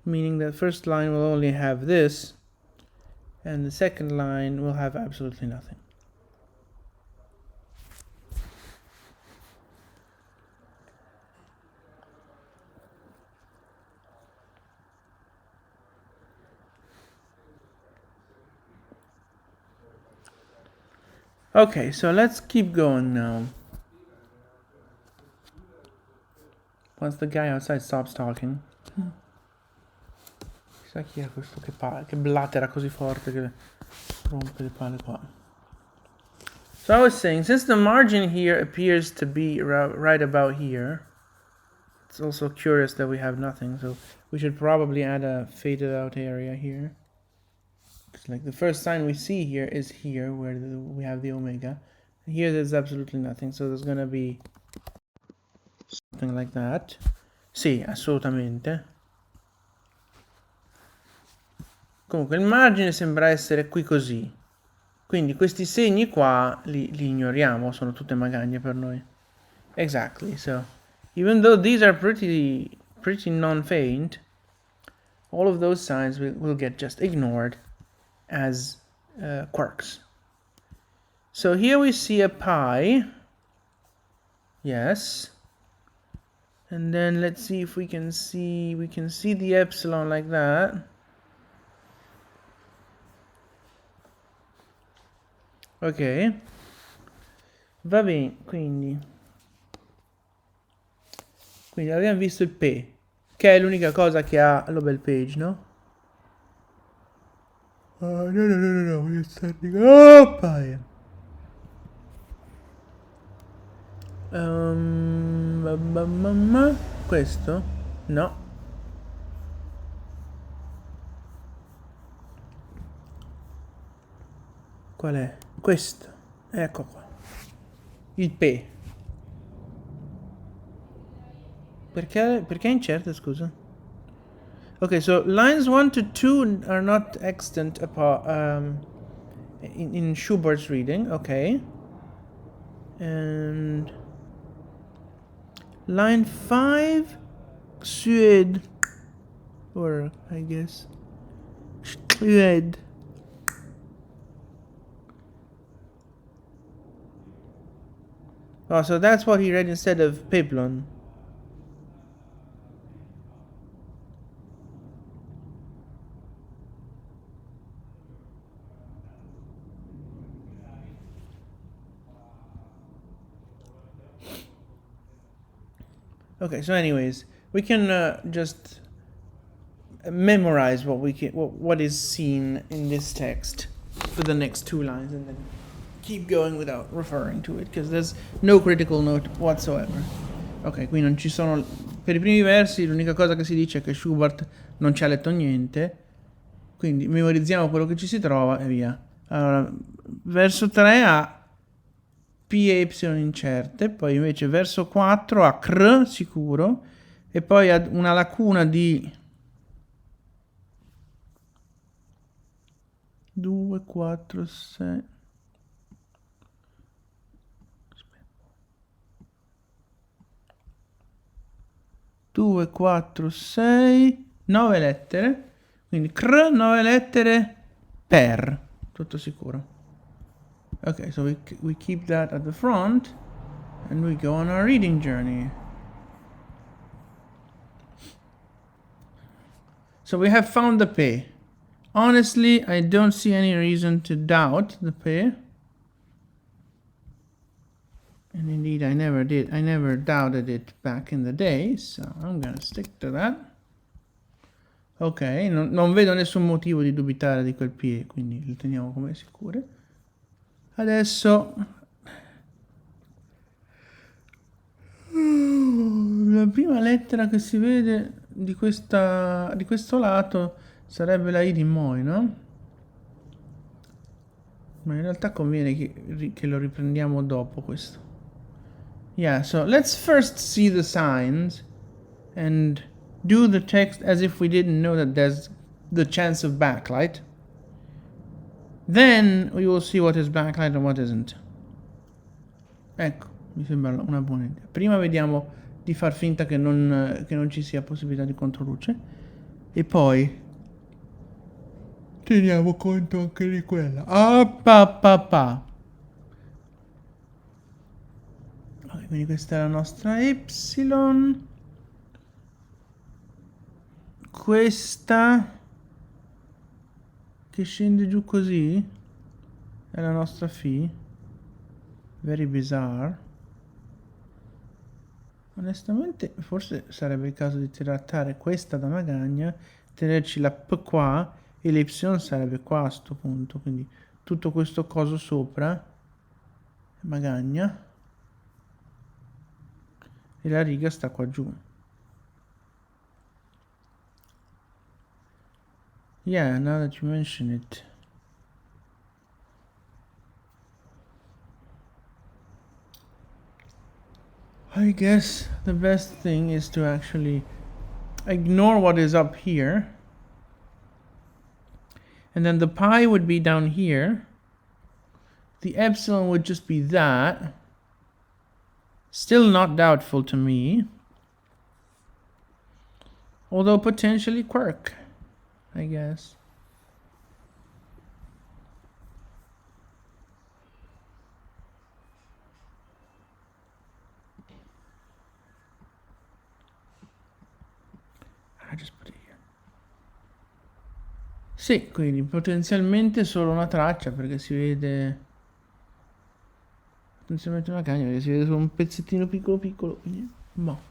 Meaning the first line will only have this, and the second line will have absolutely nothing. Okay, so let's keep going now. Once the guy outside stops talking. Chissà chi è questo che blattera così forte che rompe le palle qua. So I was saying, since the margin here appears to be right about here, it's also curious that we have nothing, so we should probably add a faded out area here. It's like the first sign we see here is here, where we have the omega. Here there's absolutely nothing, so there's gonna be something like that. Sì, assolutamente. Comunque il margine sembra essere qui così. Quindi questi segni qua li ignoriamo, sono tutte magagne per noi. Exactly, so even though these are pretty non-faint, all of those signs will get just ignored as quirks. So here we see a pi. Yes. And then let's see if we can see the epsilon like that. Ok. Va bene, quindi abbiamo visto il P, che è l'unica cosa che ha l'Obel Page, no? No, voglio stare... Oh, paia. Questo? No. Qual è? Questo. Ecco qua. Il P. Perché è incerto, scusa? Okay, so lines 1 to 2 are not extant in Schubert's reading, okay. And line 5, Sued, or I guess, Sued. Oh, so that's what he read instead of Peplon. Okay, so anyways, we can just memorize what is seen in this text for the next two lines and then keep going without referring to it, because there's no critical note whatsoever. Ok, qui non ci sono... Per i primi versi l'unica cosa che si dice è che Schubert non ci ha letto niente, quindi memorizziamo quello che ci si trova e via. Allora, verso 3 ha P e Y incerte, poi invece verso 4 ha CR sicuro, e poi ha una lacuna di 2, 4, 6... 2, 4, 6, 9 lettere, quindi CR, 9 lettere per, tutto sicuro. Okay, so we keep that at the front and we go on our reading journey. So we have found the P. Honestly, I don't see any reason to doubt the P. And indeed, I never did. I never doubted it back in the day, so I'm gonna stick to that. Ok, non vedo nessun motivo di dubitare di quel P, quindi lo teniamo come sicuro. Adesso la prima lettera che si vede di questo lato sarebbe la I di Moi, no? Ma in realtà conviene che lo riprendiamo dopo questo. Yeah, so let's first see the signs and do the text as if we didn't know that there's the chance of backlight. Then we will see what is backlight and what isn't. Ecco, mi sembra una buona idea. Prima vediamo di far finta che non ci sia possibilità di controluce e poi teniamo conto anche di quella. Ok, quindi questa è la nostra Y. Questa che scende giù così è la nostra Φ. Very bizarre. Onestamente forse sarebbe il caso di trattare questa da magagna, tenerci la P qua e l'Y sarebbe qua a sto punto, quindi tutto questo coso sopra magagna e la riga sta qua giù. Yeah, now that you mention it. I guess the best thing is to actually ignore what is up here. And then the pi would be down here. The epsilon would just be that. Still not doubtful to me. Although potentially quirk, I guess. I just put it here. Sì, quindi potenzialmente solo una traccia perché si vede. Potenzialmente una cagna perché si vede solo un pezzettino piccolo piccolo. Quindi, boh.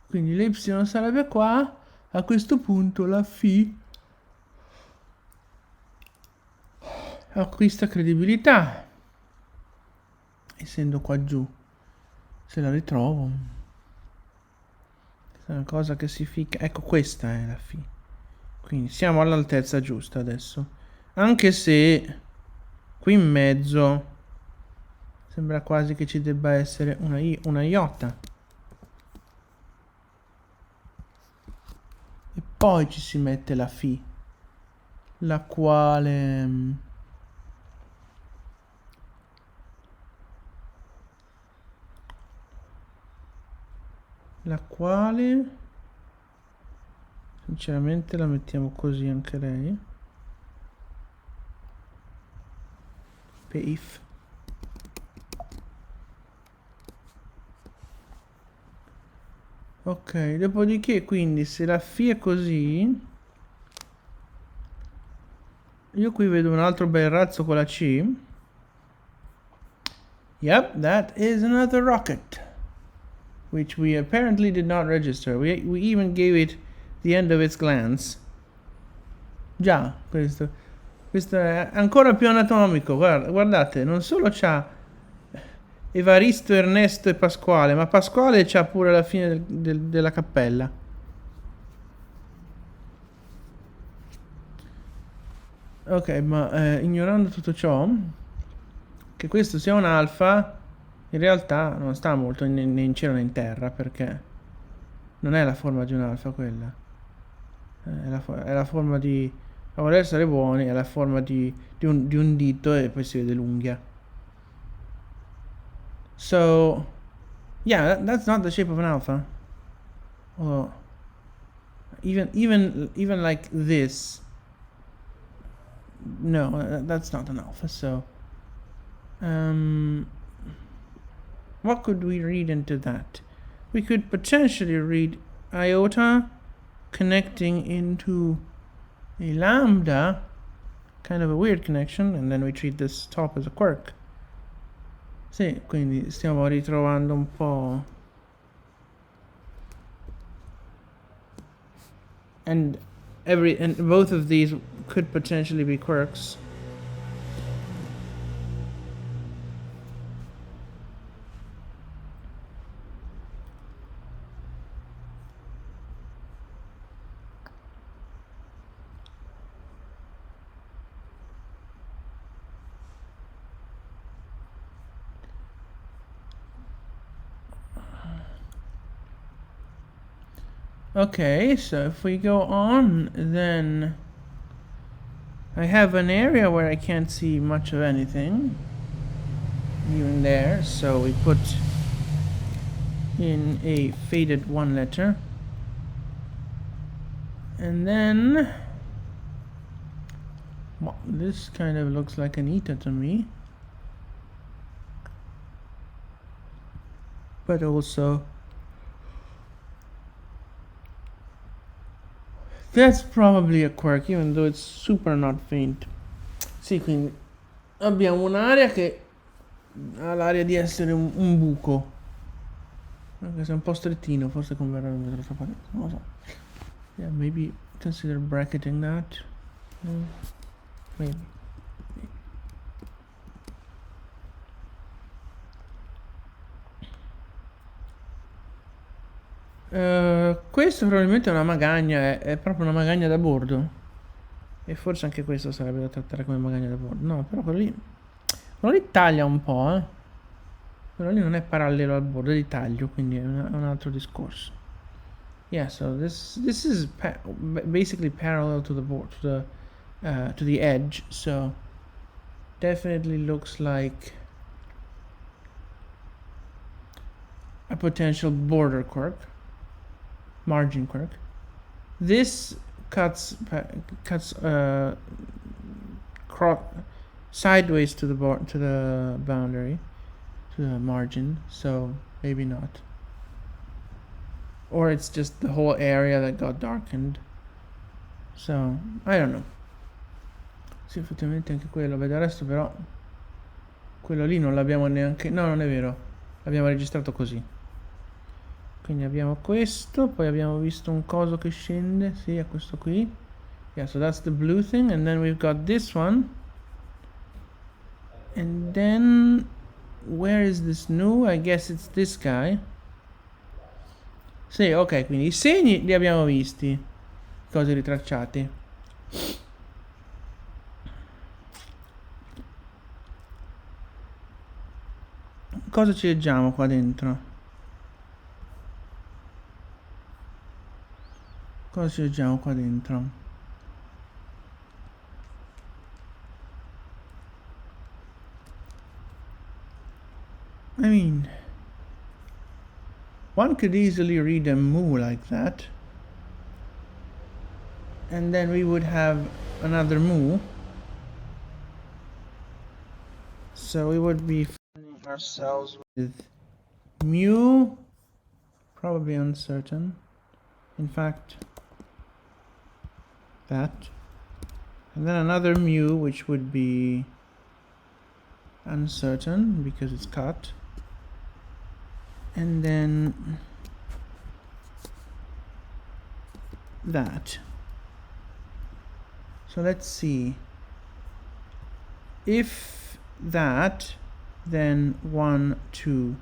Quindi l'Y sarebbe qua. A questo punto la Φ acquista credibilità. Essendo qua giù. Se la ritrovo. Questa è una cosa che si ficca. Ecco, questa è la Φ. Quindi siamo all'altezza giusta adesso. Anche se qui in mezzo sembra quasi che ci debba essere una iota. E poi ci si mette la Φ, la quale sinceramente la mettiamo così anche lei. Pif. Ok, dopodiché quindi se la Φ è così, io qui vedo un altro bel razzo con la C. Yep, that is another rocket, which we apparently did not register. We even gave it the end of its glance. Già, questo è ancora più anatomico. Guardate, non solo c'ha Evaristo, Ernesto e Pasquale, ma Pasquale c'ha pure la fine della cappella. Ok, ma ignorando tutto ciò, che questo sia un alfa, in realtà non sta molto né in cielo né in terra, perché non è la forma di un alfa quella. È la forma di... a voler essere buoni, è la forma di un dito e poi si vede l'unghia. So, yeah, that's not the shape of an alpha. Although, even like this, no, that's not an alpha. So, what could we read into that? We could potentially read iota connecting into a lambda, kind of a weird connection, and then we treat this top as a quirk. Sì, quindi stiamo ritrovando un po'. And both of these could potentially be quirks. Okay, so if we go on, then I have an area where I can't see much of anything, even there, so we put in a faded one letter. And then, well, this kind of looks like an eta to me. But also, that's probably a quirk, even though it's super not faint. Sì, quindi abbiamo un'area che ha l'aria di essere un buco. Anche se è un po' strettino, forse converrà un metro troppo. Non lo so. Yeah, maybe consider bracketing that. Maybe. Questo probabilmente è una magagna, è proprio una magagna da bordo. E forse anche questo sarebbe da trattare come magagna da bordo. No, però quello lì taglia un po', eh. Quello lì non è parallelo al bordo, è di taglio, quindi è un altro discorso. Yeah, so this is basically parallel to the board, to the edge, so definitely looks like a potential border quirk, margin quirk. This cuts sideways to the boundary, to the margin, so maybe not. Or it's just the whole area that got darkened. So, I don't know. Sì, effettivamente anche quello, vedo adesso però quello lì non l'abbiamo neanche. No, non è vero. L'abbiamo registrato così. Quindi abbiamo questo, poi abbiamo visto un coso che scende, sì, è questo qui. Yeah, so that's the blue thing, and then we've got this one. And then where is this new? I guess it's this guy. Sì, ok, quindi i segni li abbiamo visti, cose ritracciate. Cosa ci leggiamo qua dentro? Cosa ci leggiamo qua dentro? I mean, one could easily read a mu like that, and then we would have another mu, so we would be finding ourselves with mu, probably uncertain, in fact that, and then another mu which would be uncertain because it's cut, and then that. So let's see. If that, then 1, 2.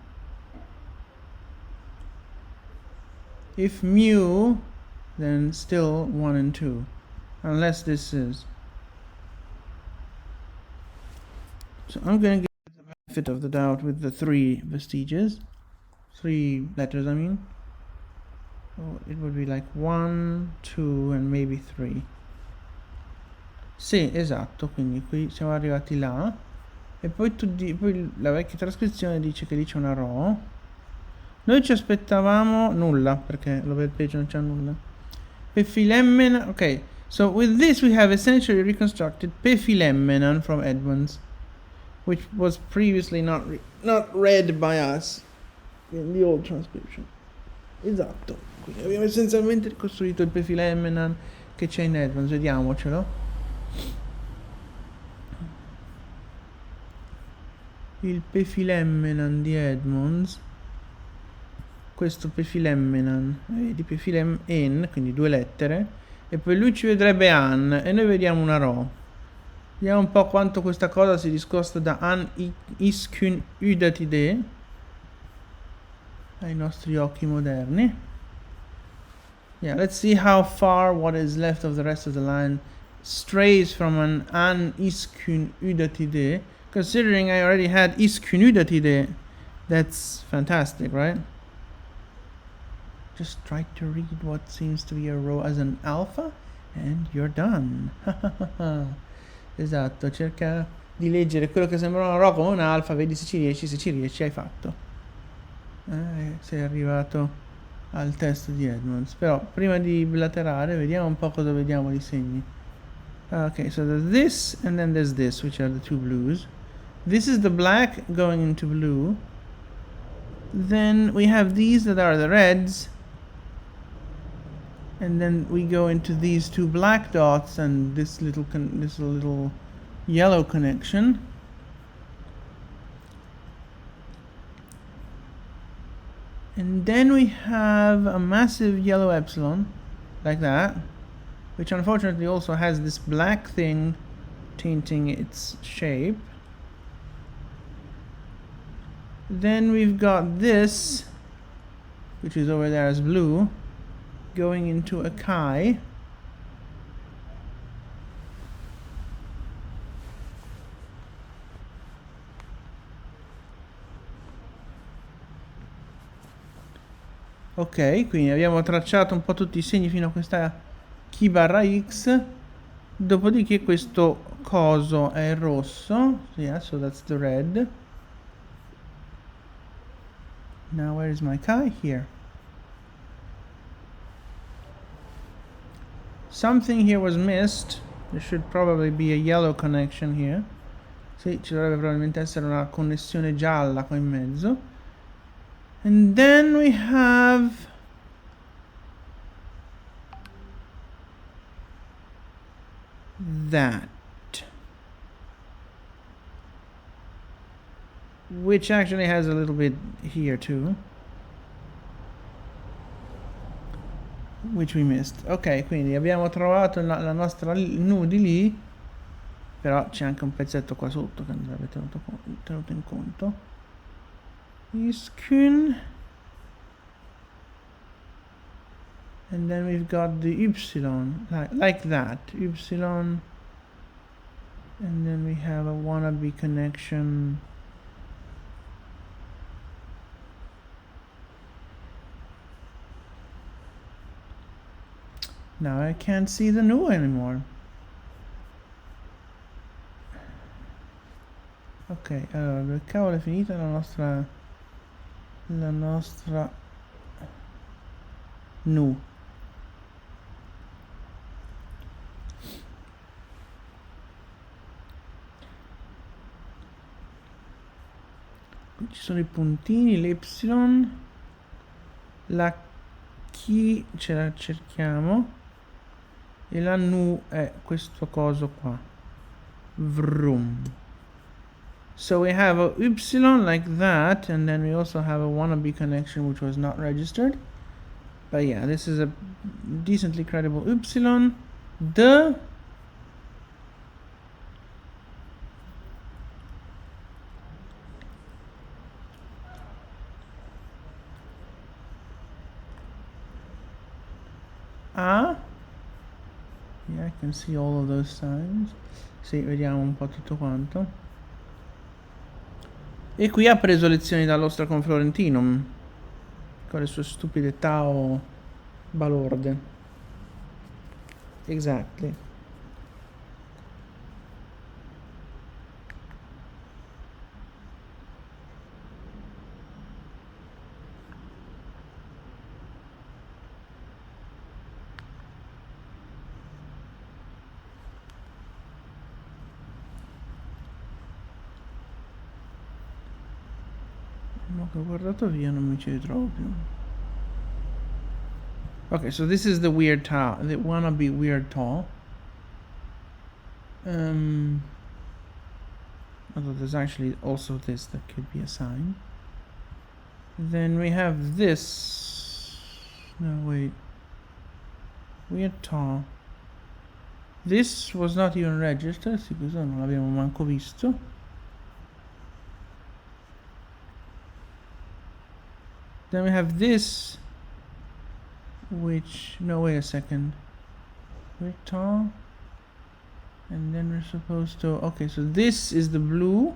If mu, then still 1 and 2. Unless this is. So I'm going to give the benefit of the doubt with the 3 vestiges. 3 letters, I mean. So it would be like 1, 2, and maybe 3. Sì, esatto, quindi qui siamo arrivati là. E poi, poi la vecchia trascrizione dice che lì c'è una row. Noi ci aspettavamo nulla, perché l'over page non c'è nulla. Peffilemmenan. Ok, so with this we have essentially reconstructed Peffilemmenan from Edmonds, which was previously not read by us in the old transcription. Esatto, Quindi abbiamo essenzialmente ricostruito il Pefilemmenan che c'è in Edmonds, vediamocelo. Il Pefilemmenan di Edmonds, questo Pefilemmenan, vedi, Pefilem en, quindi 2 lettere, e poi lui ci vedrebbe an, e noi vediamo una ro. Vediamo un po' quanto questa cosa si discosta da an iskun udatide ai nostri occhi moderni. Yeah, let's see how far what is left of the rest of the line strays from an iskun udatide. Considering I already had iskun udatide, that's fantastic, right? Just try to read what seems to be a row as an alpha and you're done. Esatto, cerca di leggere quello che sembra una row come un alfa, vedi se ci riesci hai fatto. Sei arrivato al testo di Edmonds. Però prima di blaterare vediamo un po' cosa vediamo di segni. Okay, so there's this and then there's this, which are the two blues. This is the black going into blue. Then we have these that are the reds. And then we go into these two black dots and this little yellow connection. And then we have a massive yellow epsilon, like that, which unfortunately also has this black thing tainting its shape. Then we've got this, which is over there as blue, going into a chi. Ok, quindi abbiamo tracciato un po' tutti i segni fino a questa chi barra x. Dopodiché questo coso è rosso. Yeah, so that's the red. Now where is my chi? Here. Something here was missed. There should probably be a yellow connection here. Sì, ci dovrebbe probabilmente essere una connessione gialla qua in mezzo. And then we have that, which actually has a little bit here too, which we missed. Ok, quindi abbiamo trovato la nostra nu di lì, però c'è anche un pezzetto qua sotto che andrebbe tenuto in conto. Iskun. And then we've got the ypsilon, like that, ypsilon. And then we have a wannabe connection. Now I can't see the nu anymore. Ok, allora dove cavolo è finita la nostra nu? Qui ci sono i puntini, l'epsilon, la chi ce la cerchiamo e la nu è questo coso qua. Vroom. So we have a ypsilon like that, and then we also have a wannabe connection which was not registered. But yeah, this is a decently credible ypsilon. The A. Yeah, I can see all of those signs. Sì, vediamo un po' tutto quanto. E qui ha preso lezioni dall'ostra con Florentinum, con le sue stupide Tao balorde. Exactly. Ma che ho guardato via, non mi ci ritrovo più. Okay, so this is the weird tall, the wannabe weird tall. Although there's actually also this that could be a sign. Then we have this. No, wait. Weird tall. This was not even registered, sì, questo non l'abbiamo manco visto. Then we have this, which, no, wait a second. Weird tall. And then we're supposed to, okay, so this is the blue,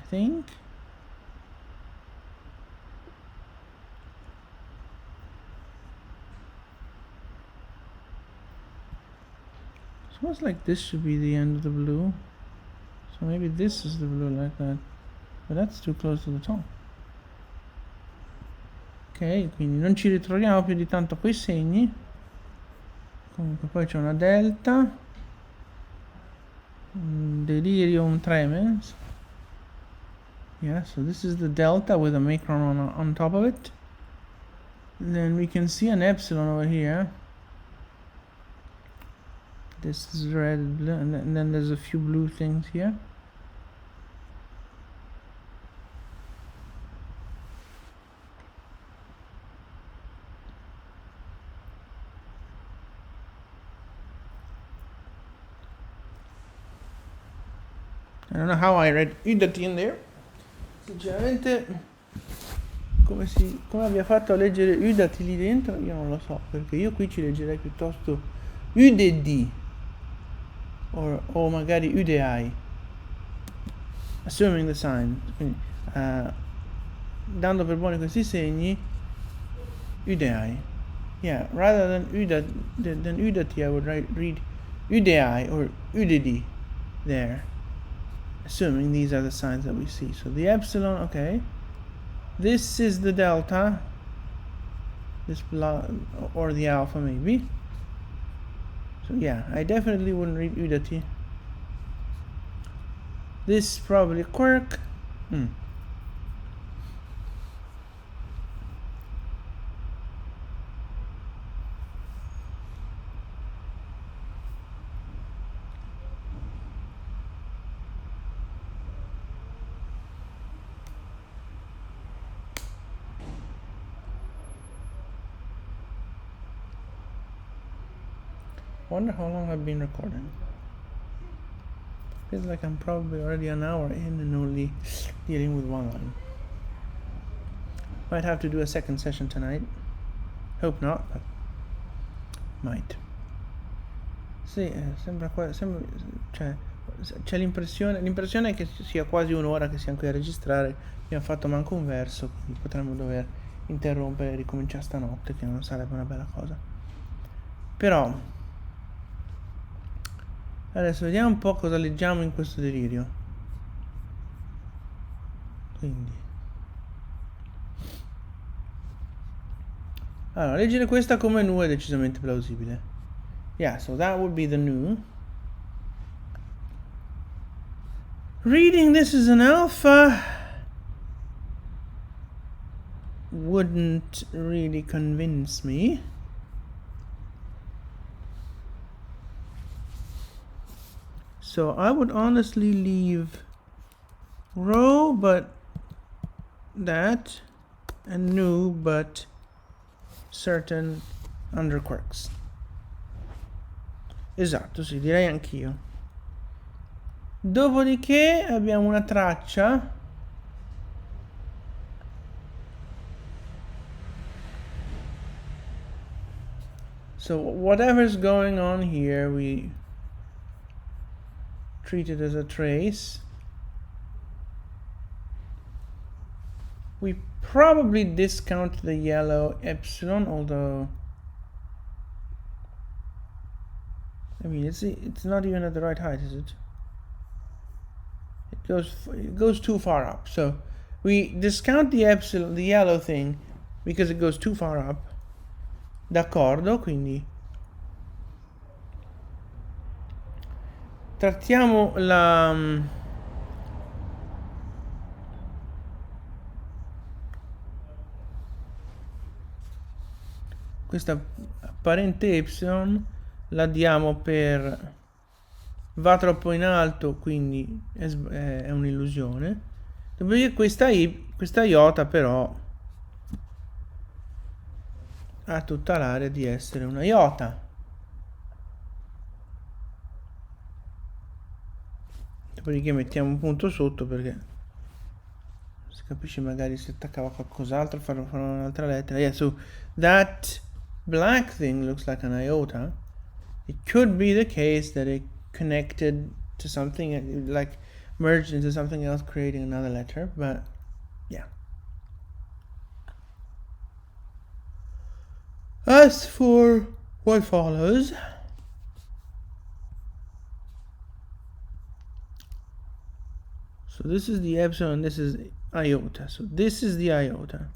I think. Smells like this should be the end of the blue. So maybe this is the blue like that. But that's too close to the top. Ok, quindi non ci ritroviamo più di tanto quei segni. Comunque poi c'è una delta. Delirium tremens. Yeah, so this is the delta with a macron on top of it. And then we can see an epsilon over here. This is red, blue, and then there's a few blue things here. I don't know how I read Udati in there. Sinceramente, come abbia fatto a leggere Udati lì dentro, io non lo so, perché io qui ci leggerei piuttosto UDD o magari UDI, assuming the sign. Quindi, dando per buoni questi segni, UDI. Yeah, rather than Udati, I would read UDI or UDD there. Assuming these are the signs that we see. So the epsilon, okay. This is the delta. This or the alpha maybe. So yeah, I definitely wouldn't read Udati. This is probably a quirk. Wonder how long I've been recording. Feels like I'm probably already an hour in and only dealing with one line. Might have to do a second session tonight. Hope not, but might. Sì, cioè, c'è l'impressione è che sia quasi un'ora che siamo qui a registrare. Abbiamo fatto manco un verso, quindi potremmo dover interrompere e ricominciare stanotte, che non sarebbe una bella cosa. Però adesso vediamo un po' cosa leggiamo in questo delirio. Quindi allora, leggere questa come nu è decisamente plausibile. Yeah, so that would be the nu. Reading this as an alpha wouldn't really convince me. So I would honestly leave rho but that and nu but certain underquirks. Esatto, sì, direi anch'io. Dopodiché abbiamo una traccia so whatever's going on here we treat it as a trace. We probably discount the yellow epsilon, although I mean it's not even at the right height, is it? It goes too far up. So we discount the epsilon, the yellow thing, because it goes too far up. D'accordo, quindi trattiamo la questa apparente y la diamo per va troppo in alto, quindi è un'illusione. Dopodiché questa iota però ha tutta l'area di essere una iota. Dopodiché mettiamo un punto sotto perché si capisce magari si attaccava a qualcos'altro, farò un'altra lettera. Yeah, so that black thing looks like an iota. It could be the case that it connected to something, like merged into something else, creating another letter, but yeah. As for what follows, so this is the epsilon, this is iota. So this is the iota.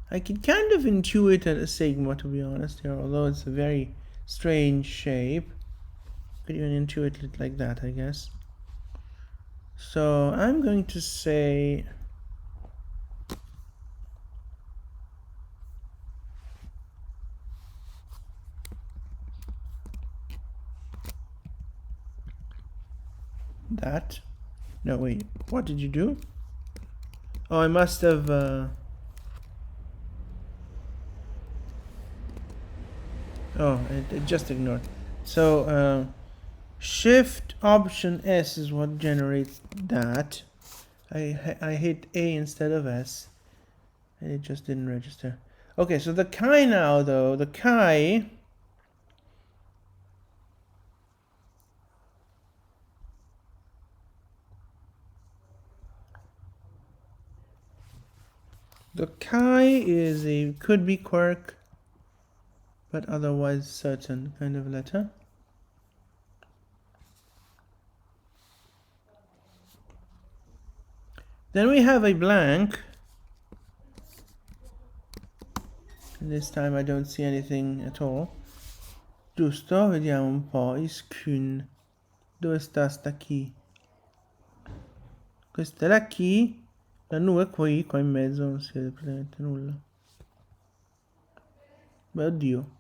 I can kind of intuit a sigma, to be honest here, although it's a very strange shape. Could even intuit it like that, I guess. So I'm going to say that. No, wait, what did you do? Oh, I must have oh, it just ignored. So Shift Option S is what generates that. I hit A instead of S, and it just didn't register. Okay, so the chi now, though, the chi is a could be quirk, but otherwise certain kind of letter. Then we have a blank. And this time I don't see anything at all. Giusto, vediamo un po'. Iskun. Dove sta key? Questa è la key. La nu è qui in mezzo non si vede praticamente nulla. Beh, oddio.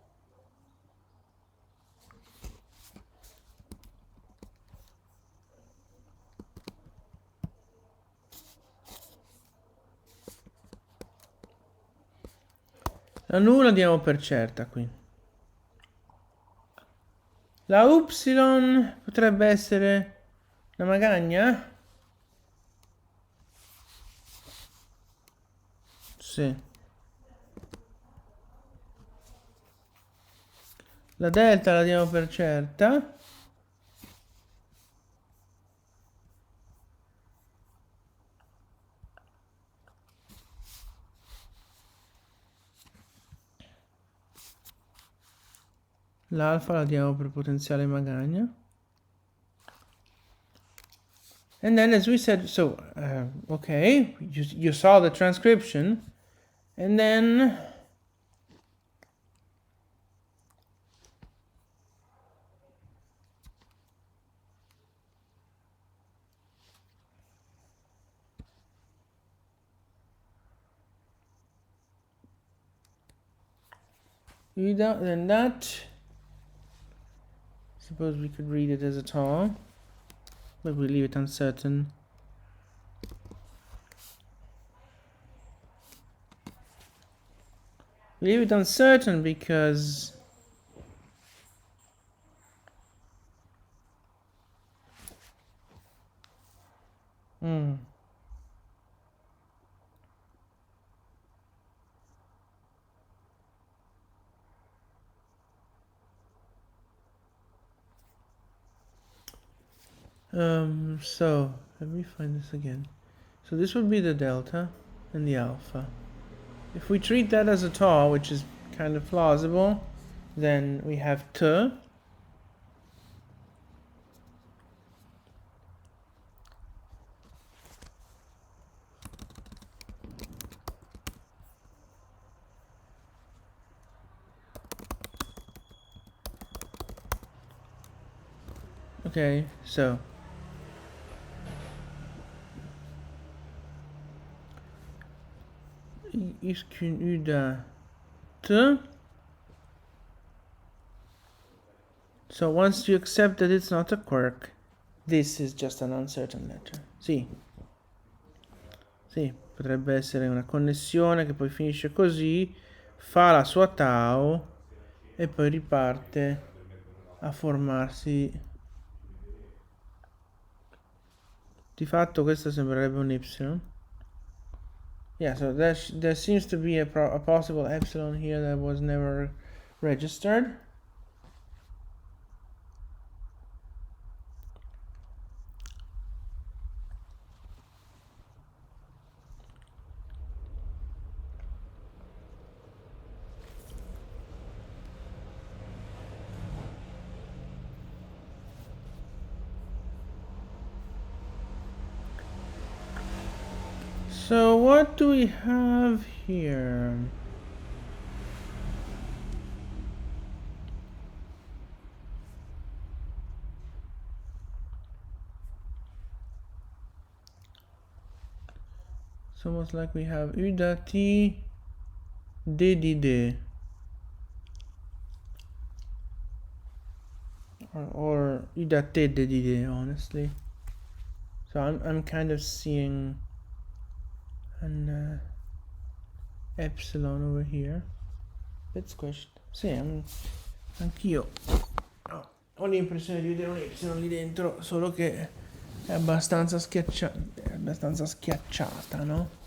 La nu la diamo per certa qui. La Y potrebbe essere la magagna? Sì. La delta la diamo per certa. L'alfa la diamo per potenziale magagna. And then, as we said, so, okay, you saw the transcription. And then then that, suppose we could read it as a tall, but we leave it uncertain. We leave it uncertain because so let me find this again. So this would be the delta and the alpha. If we treat that as a tau, which is kind of plausible, then we have T. Okay, so Iskun Uda So once you accept that it's not a quirk, this is just an uncertain letter. Sì. Sì, potrebbe essere una connessione che poi finisce così, fa la sua tau e poi riparte a formarsi. Di fatto questo sembrerebbe un Y. Yeah, so there seems to be a possible epsilon here that was never registered. So what do we have here? It's almost like we have U da T D D D. Or U da T D D D, honestly. So I'm kind of seeing an epsilon over here. Bit squished. Sì, anch'io ho l'impressione di vedere un epsilon lì dentro, solo che è abbastanza schiacciata, no?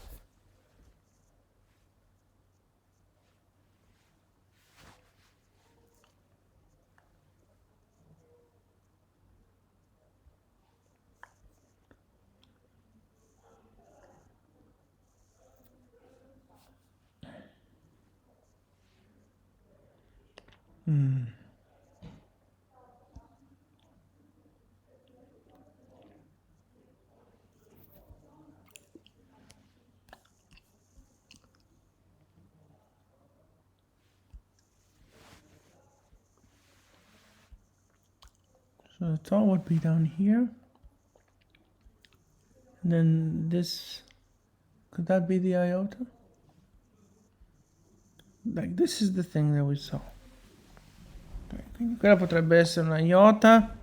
So the top would be down here. And then this, could that be the iota? Like, this is the thing that we saw. Okay, quindi quella potrebbe essere una iota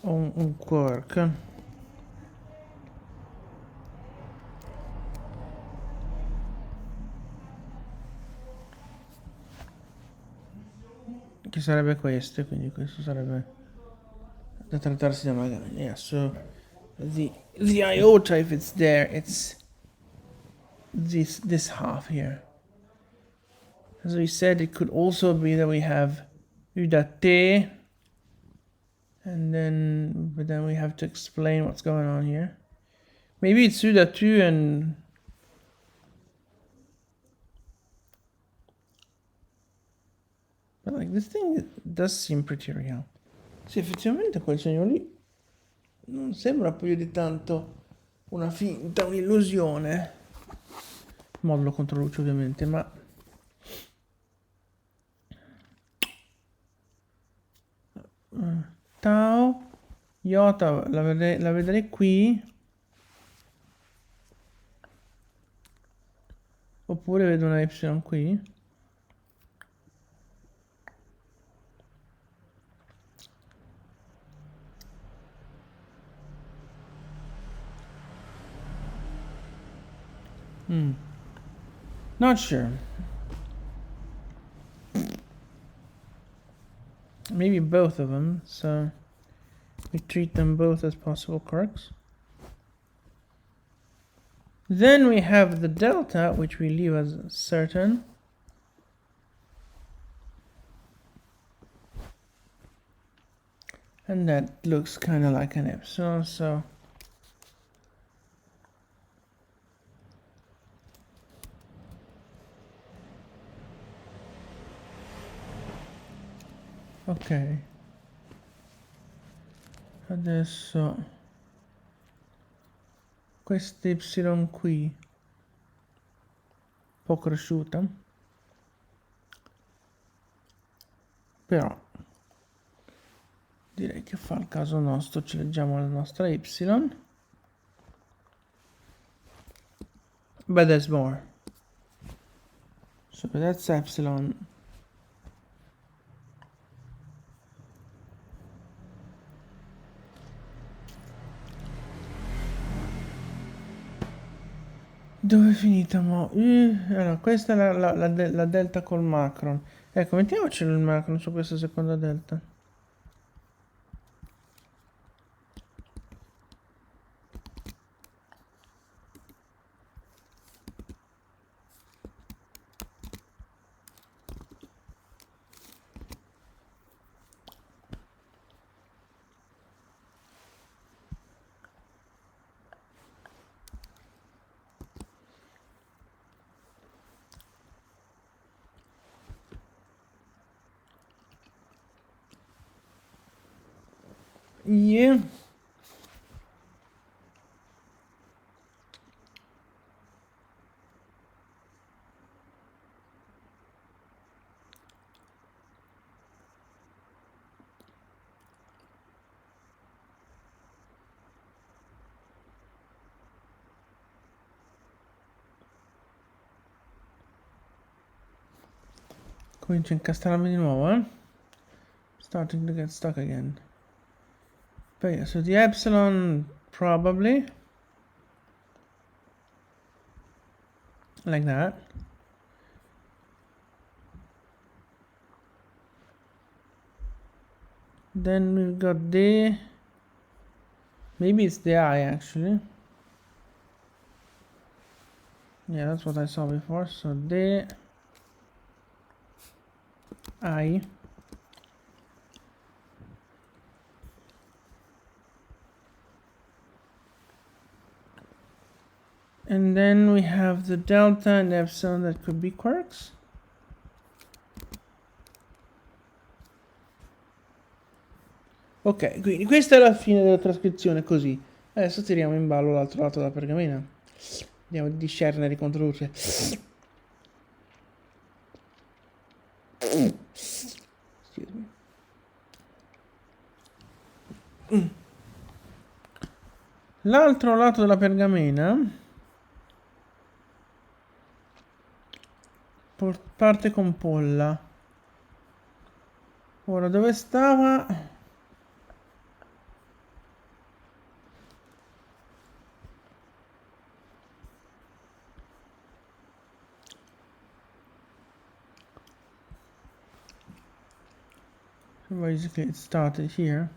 o un quark. Che sarebbe questo, quindi questo sarebbe da trattarsi da magari. Yeah, so the iota, if it's there, it's this half here. As we said, it could also be that we have U da T, and then we have to explain what's going on here. Maybe it's U da 2 and but like this thing does seem pretty real. Sì, effettivamente quel segno lì non sembra più di tanto una finta, un'illusione. Modulo contro luce ovviamente, ma tau iota la vedrei qui, oppure vedo una epsilon qui. Not sure. Maybe both of them, so we treat them both as possible quirks. Then we have the delta, which we leave as certain. And that looks kind of like an epsilon, so ok. Adesso questa y qui un po' cresciuta, però direi che fa il caso nostro, ci leggiamo la nostra y, but there's more. So that's epsilon. Dove è finita mo? Allora, questa è la delta col macron. Ecco, mettiamocelo il macron su questa seconda delta. Yeah. Comincio a incastrarmi di nuovo, eh? Starting to get stuck again. But yeah, so the epsilon probably like that. Then we've got the, maybe it's the I actually. Yeah, that's what I saw before. So the I. And then we have the delta and epsilon that could be quarks. Ok, quindi questa è la fine della trascrizione così. Adesso tiriamo in ballo l'altro lato della pergamena. Andiamo a discernere, ricondurre. L'altro lato della pergamena parte con polla. Ora dove stava? So basically it started here.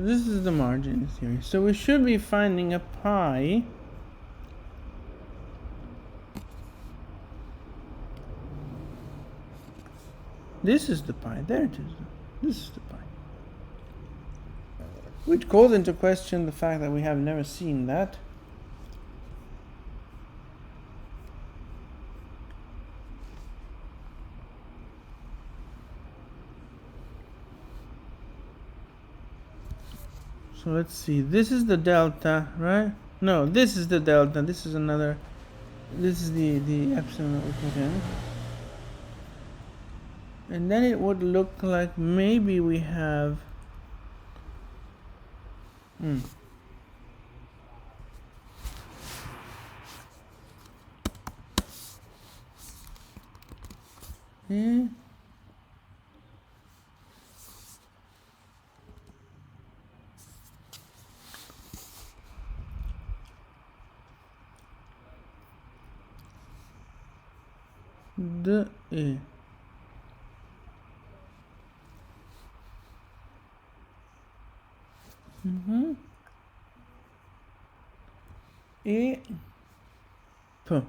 This is the margin theory. So we should be finding a pi. This is the pi. There it is. This is the pi. Which calls into question the fact that we have never seen that. So let's see. This is the delta, right? No, this is the delta. This is another. This is the epsilon that we put in. And then it would look like maybe we have. Yeah. The E. E. P.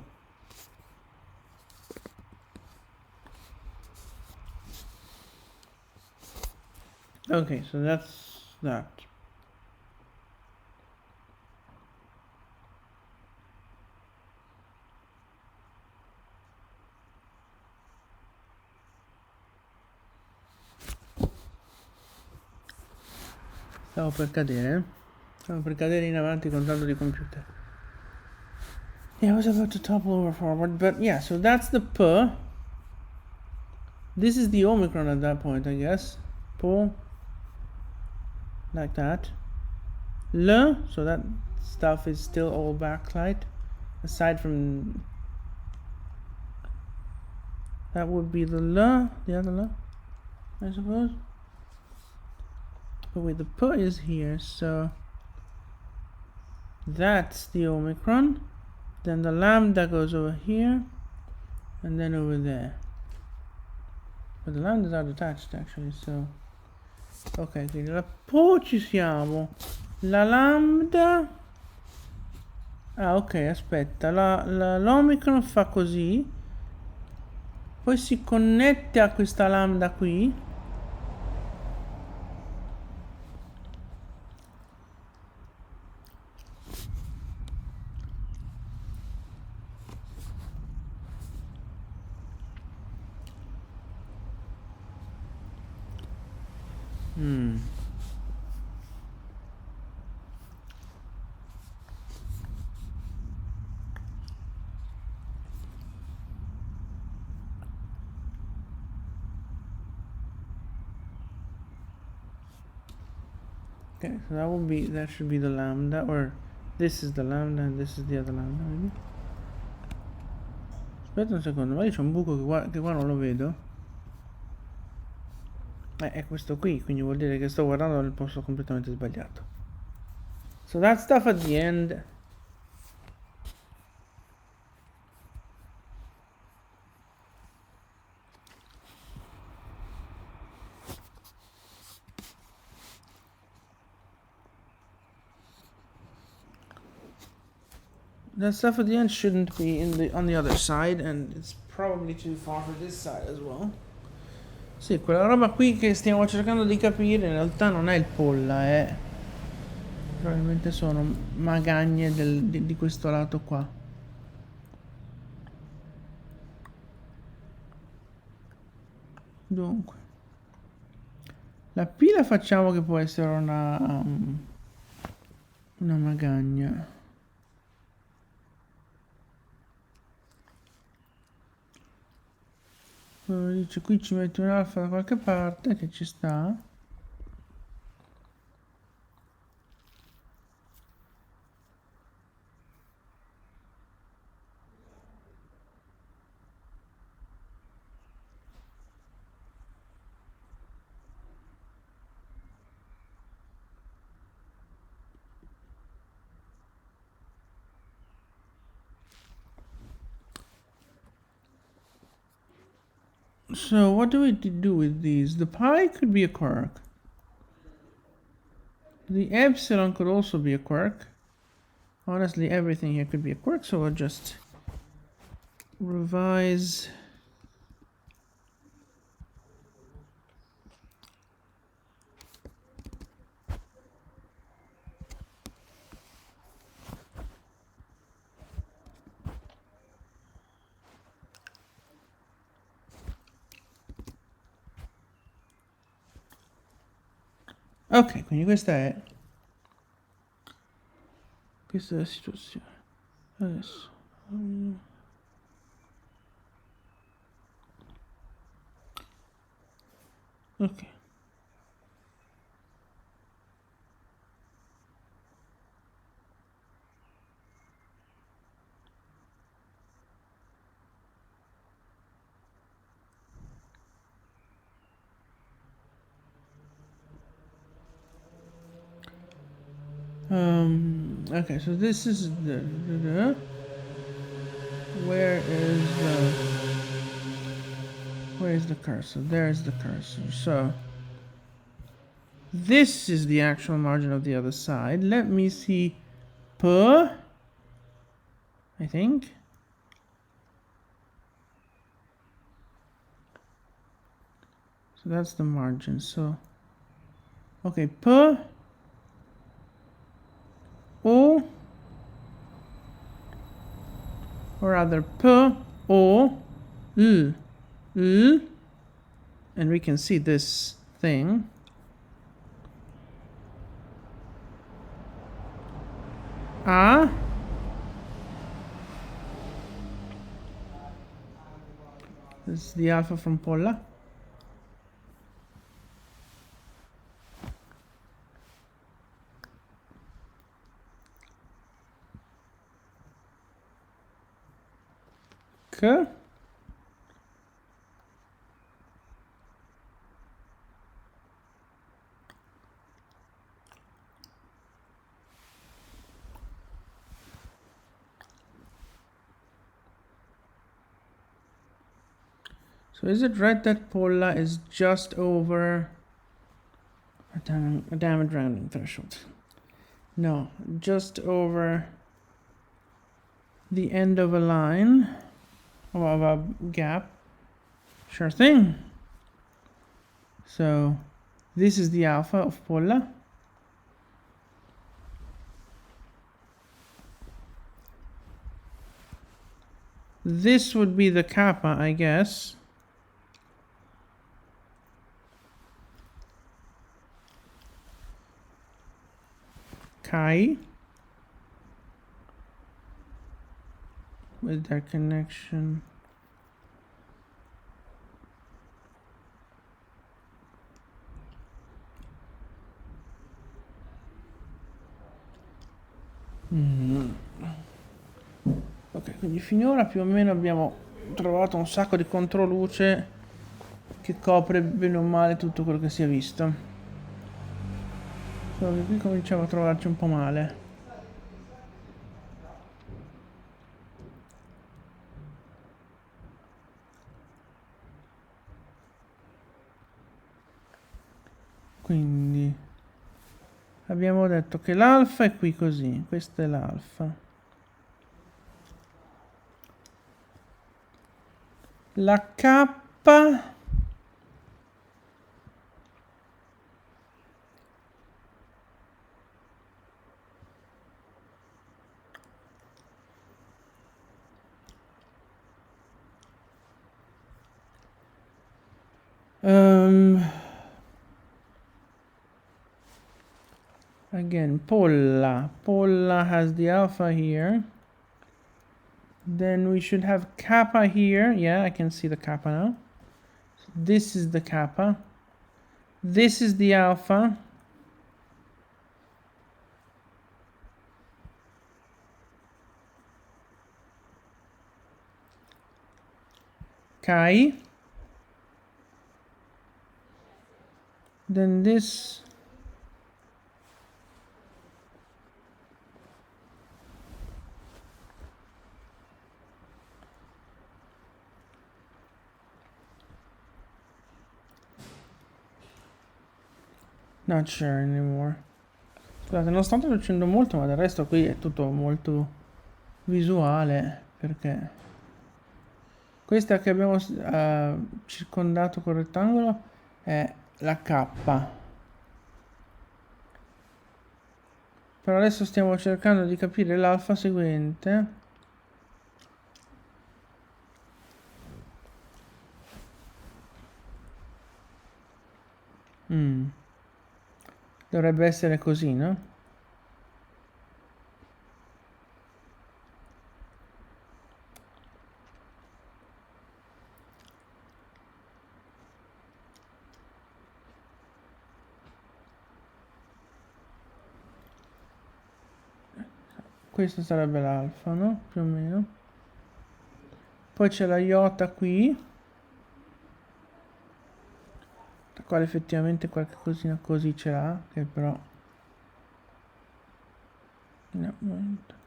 Okay, so that's that. Stavo per cadere. Stavo per cadere in avanti con tanto di computer. Yeah, I was about to topple over forward, but yeah, so that's the P. This is the Omicron at that point, I guess. Pull. Like that. L, so that stuff is still all backlight. Aside from... That would be the L, the other L, I suppose. But wait, the P is here, so... That's the Omicron. Then the lambda goes over here. And then over there. But the lambdas are detached actually, so... Ok, quindi la Po ci siamo. La lambda... Ah, ok, aspetta. L'Omicron fa così. Poi si connette a questa lambda qui. Okay, so that should be the lambda, or this is the lambda and this is the other lambda, maybe. Aspetta un secondo, ma io c'ho un buco che qua non lo vedo. È questo qui, quindi vuol dire che sto guardando nel posto completamente sbagliato. So that stuff at the end. That stuff at the end shouldn't be on the other side, and it's probably too far for this side as well. Sì, quella roba qui che stiamo cercando di capire in realtà non è il polla, probabilmente sono magagne di questo lato qua. Dunque, la pila facciamo che può essere una magagna. Dice qui ci metti un alfa da qualche parte che ci sta. So what do we do with these? The pi could be a quark. The epsilon could also be a quark. Honestly, everything here could be a quark, so I'll just revise. Ok, quindi questa è la situazione. Adesso ok. Okay, so this is where is the cursor? There's the cursor. So this is the actual margin of the other side. Let me see. I think. So that's the margin. So okay, O, or rather O, L, and we can see this thing. A. This is the alpha from Polla. K. So is it right that Polla is just over a diamond rounding threshold? No, just over the end of a line, of a gap. Sure thing. So this is the alpha of Polla. This would be the kappa, I guess. Chi. With their connection. Ok, quindi finora più o meno abbiamo trovato un sacco di controluce che copre bene o male tutto quello che si è visto. Solo che qui cominciamo a trovarci un po' male. Quindi abbiamo detto che l'alfa è qui così, questa è l'alfa. La K again, Polla has the alpha here. Then we should have kappa here. Yeah, I can see the kappa now. This is the kappa. This is the alpha. Chi. Then this. Not sure anymore. Scusate, non sto traducendo molto, ma del resto qui è tutto molto visuale, perché questa che abbiamo circondato col rettangolo è la K. Però adesso stiamo cercando di capire l'alfa seguente. Dovrebbe essere così, no? Questo sarebbe l'alfa, no? Più o meno. Poi c'è la iota qui, la quale effettivamente qualche cosina così ce l'ha, che però no, momento.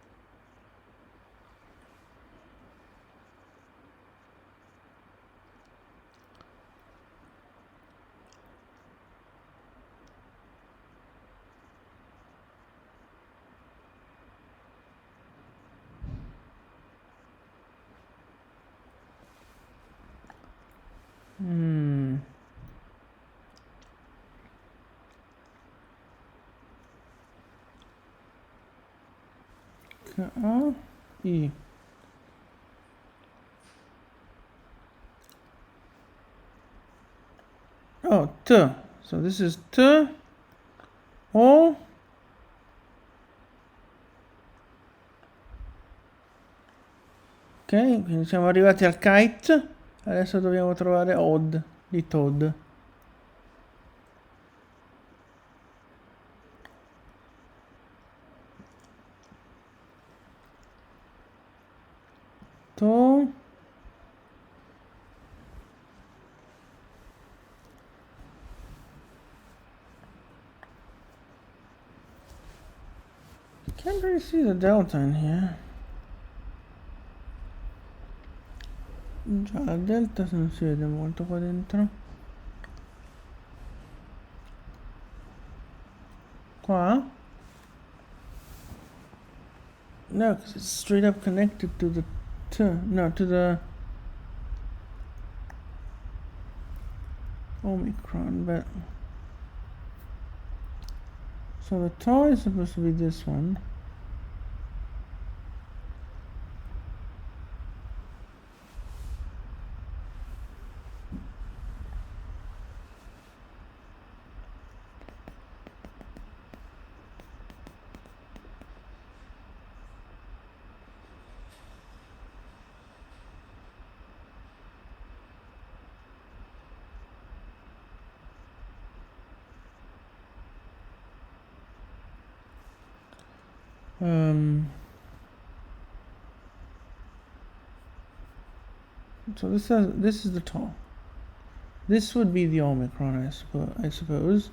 I. Oh, T. So this is T. O. quindi siamo arrivati al kite. Adesso dobbiamo trovare Odd di Toad. Can't really see the delta in here. Già, la delta non si vede molto qua dentro. Qua? No, because it's straight up connected to the to the Omicron, but so the tau is supposed to be this one. So this is the tau. This would be the Omicron, I suppose,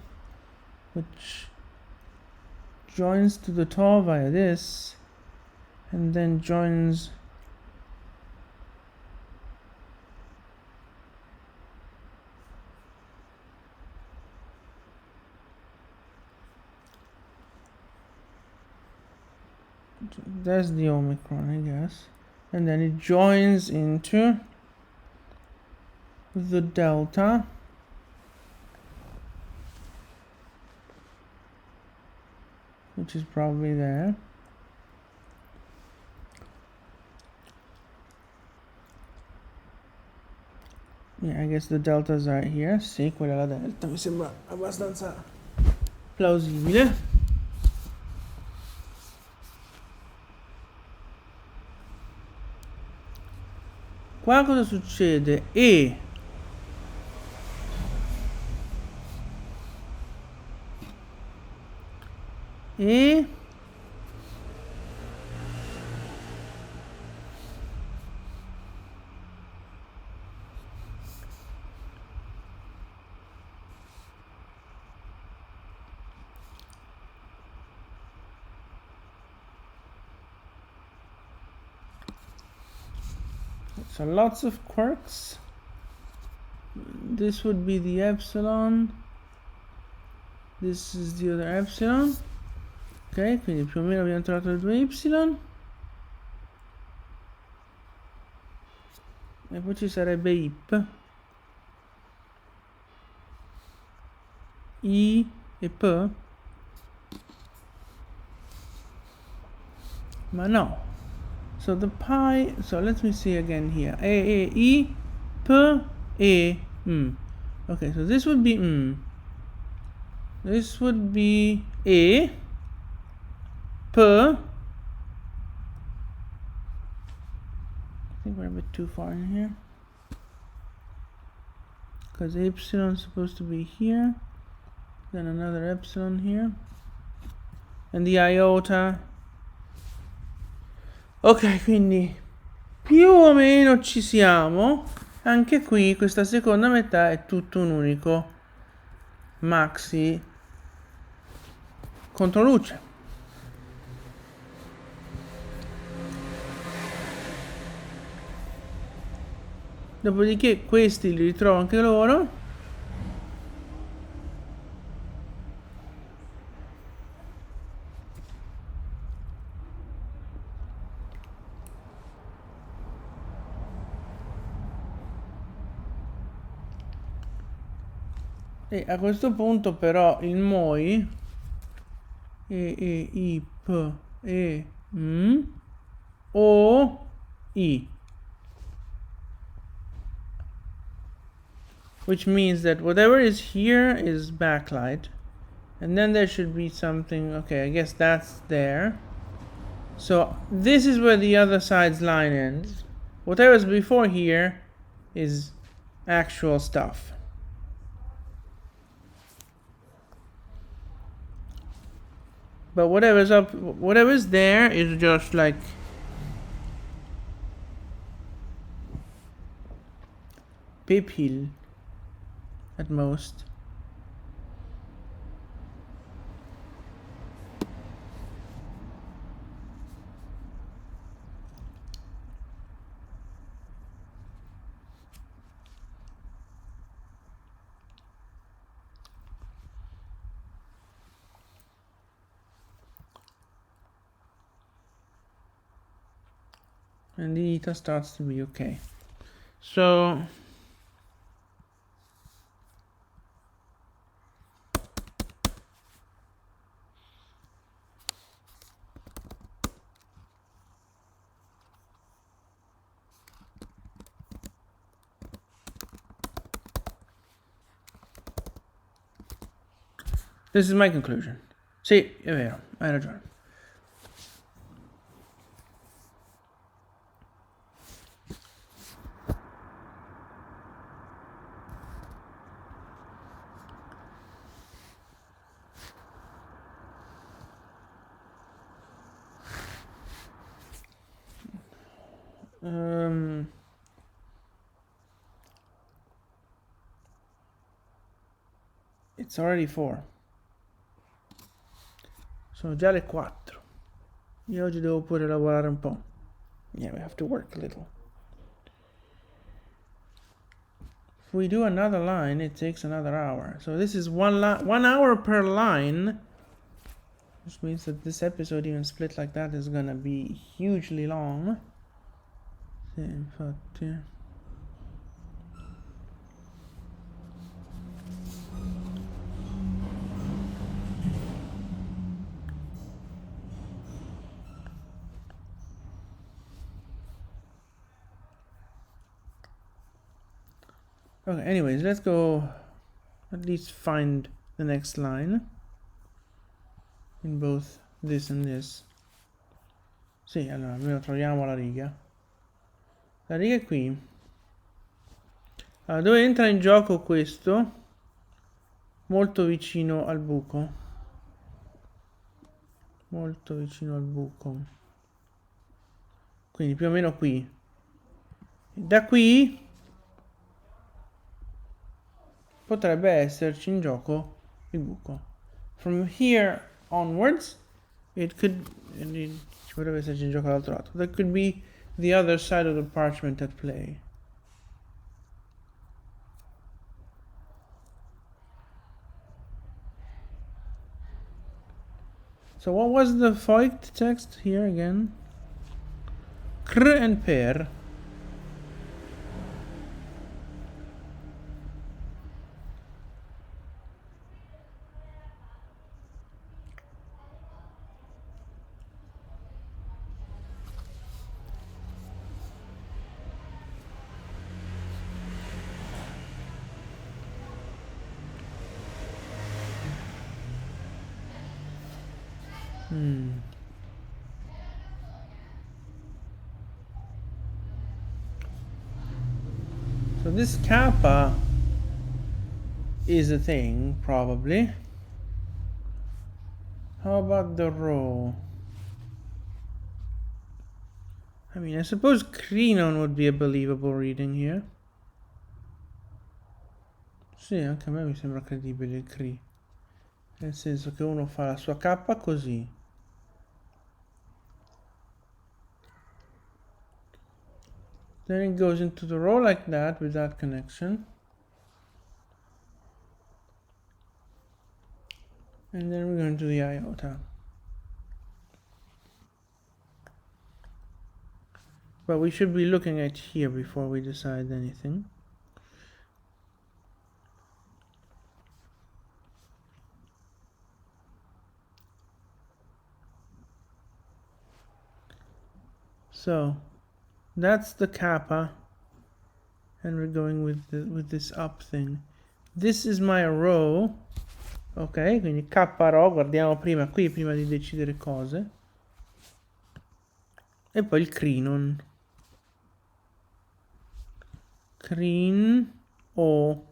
which joins to the tau via this, and then joins that's the Omicron, I guess, and then it joins into the delta, which is probably there. Yeah, I guess the deltas are here. Sì, quella è la delta, mi sembra abbastanza plausibile. Qua cosa succede? So lots of quirks. This would be the epsilon. This is the other epsilon. Ok, quindi più o meno abbiamo trovato le due y. E poi ci sarebbe ip, i e p. Ma no. So the pi, so let me see again here. I, p, e, Okay, so this would be This would be a, p. I think we're a bit too far in here, because epsilon is supposed to be here, then another epsilon here, and the iota. Ok, quindi più o meno ci siamo. Anche qui questa seconda metà è tutto un unico maxi controluce. Dopodiché questi li ritrovo anche loro. E a questo punto però il MOI I, P, E, O, I, which means that whatever is here is backlight, and then there should be something. Okay, I guess that's there. So this is where the other side's line ends. Whatever's before here is actual stuff. But whatever's there is just like Pipil at most. And the eta starts to be okay. So this is my conclusion. Sì, è vero, hai ragione. It's already 4. Sono già le 4. Io oggi devo pure lavorare un po'. Yeah, we have to work a little. If we do another line, it takes another hour. So this is 1 hour per line. Which means that this episode, even split like that, is gonna be hugely long. Sì, infatti. Okay, anyways, let's go at least find the next line in both this and this. Sì, allora, almeno troviamo la riga. La riga è qui. Allora, dove entra in gioco questo? Molto vicino al buco. Molto vicino al buco. Quindi più o meno qui. Da qui potrebbe esserci in gioco il buco. From here onwards, it could... ci potrebbe esserci in gioco dall'altro lato. That could be the other side of the parchment at play. So what was the Voigt text here again? Kr and per. So this kappa is a thing, probably. How about the rho? I mean, I suppose Crinon would be a believable reading here. Sì, anche a me mi sembra credibile il Cri. Nel senso che uno fa la sua K così. Then it goes into the row like that with that connection. And then we're going to the iota. But we should be looking at here before we decide anything. So that's the kappa, and we're going with this up thing. This is my row. Ok, quindi K row, guardiamo prima qui prima di decidere cose. E poi il Crinon. Green O.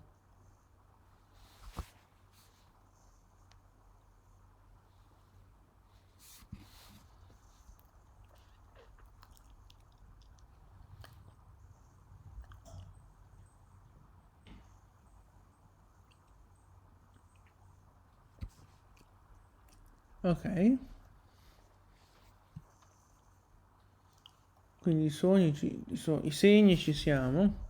Ok. Quindi i segni ci siamo.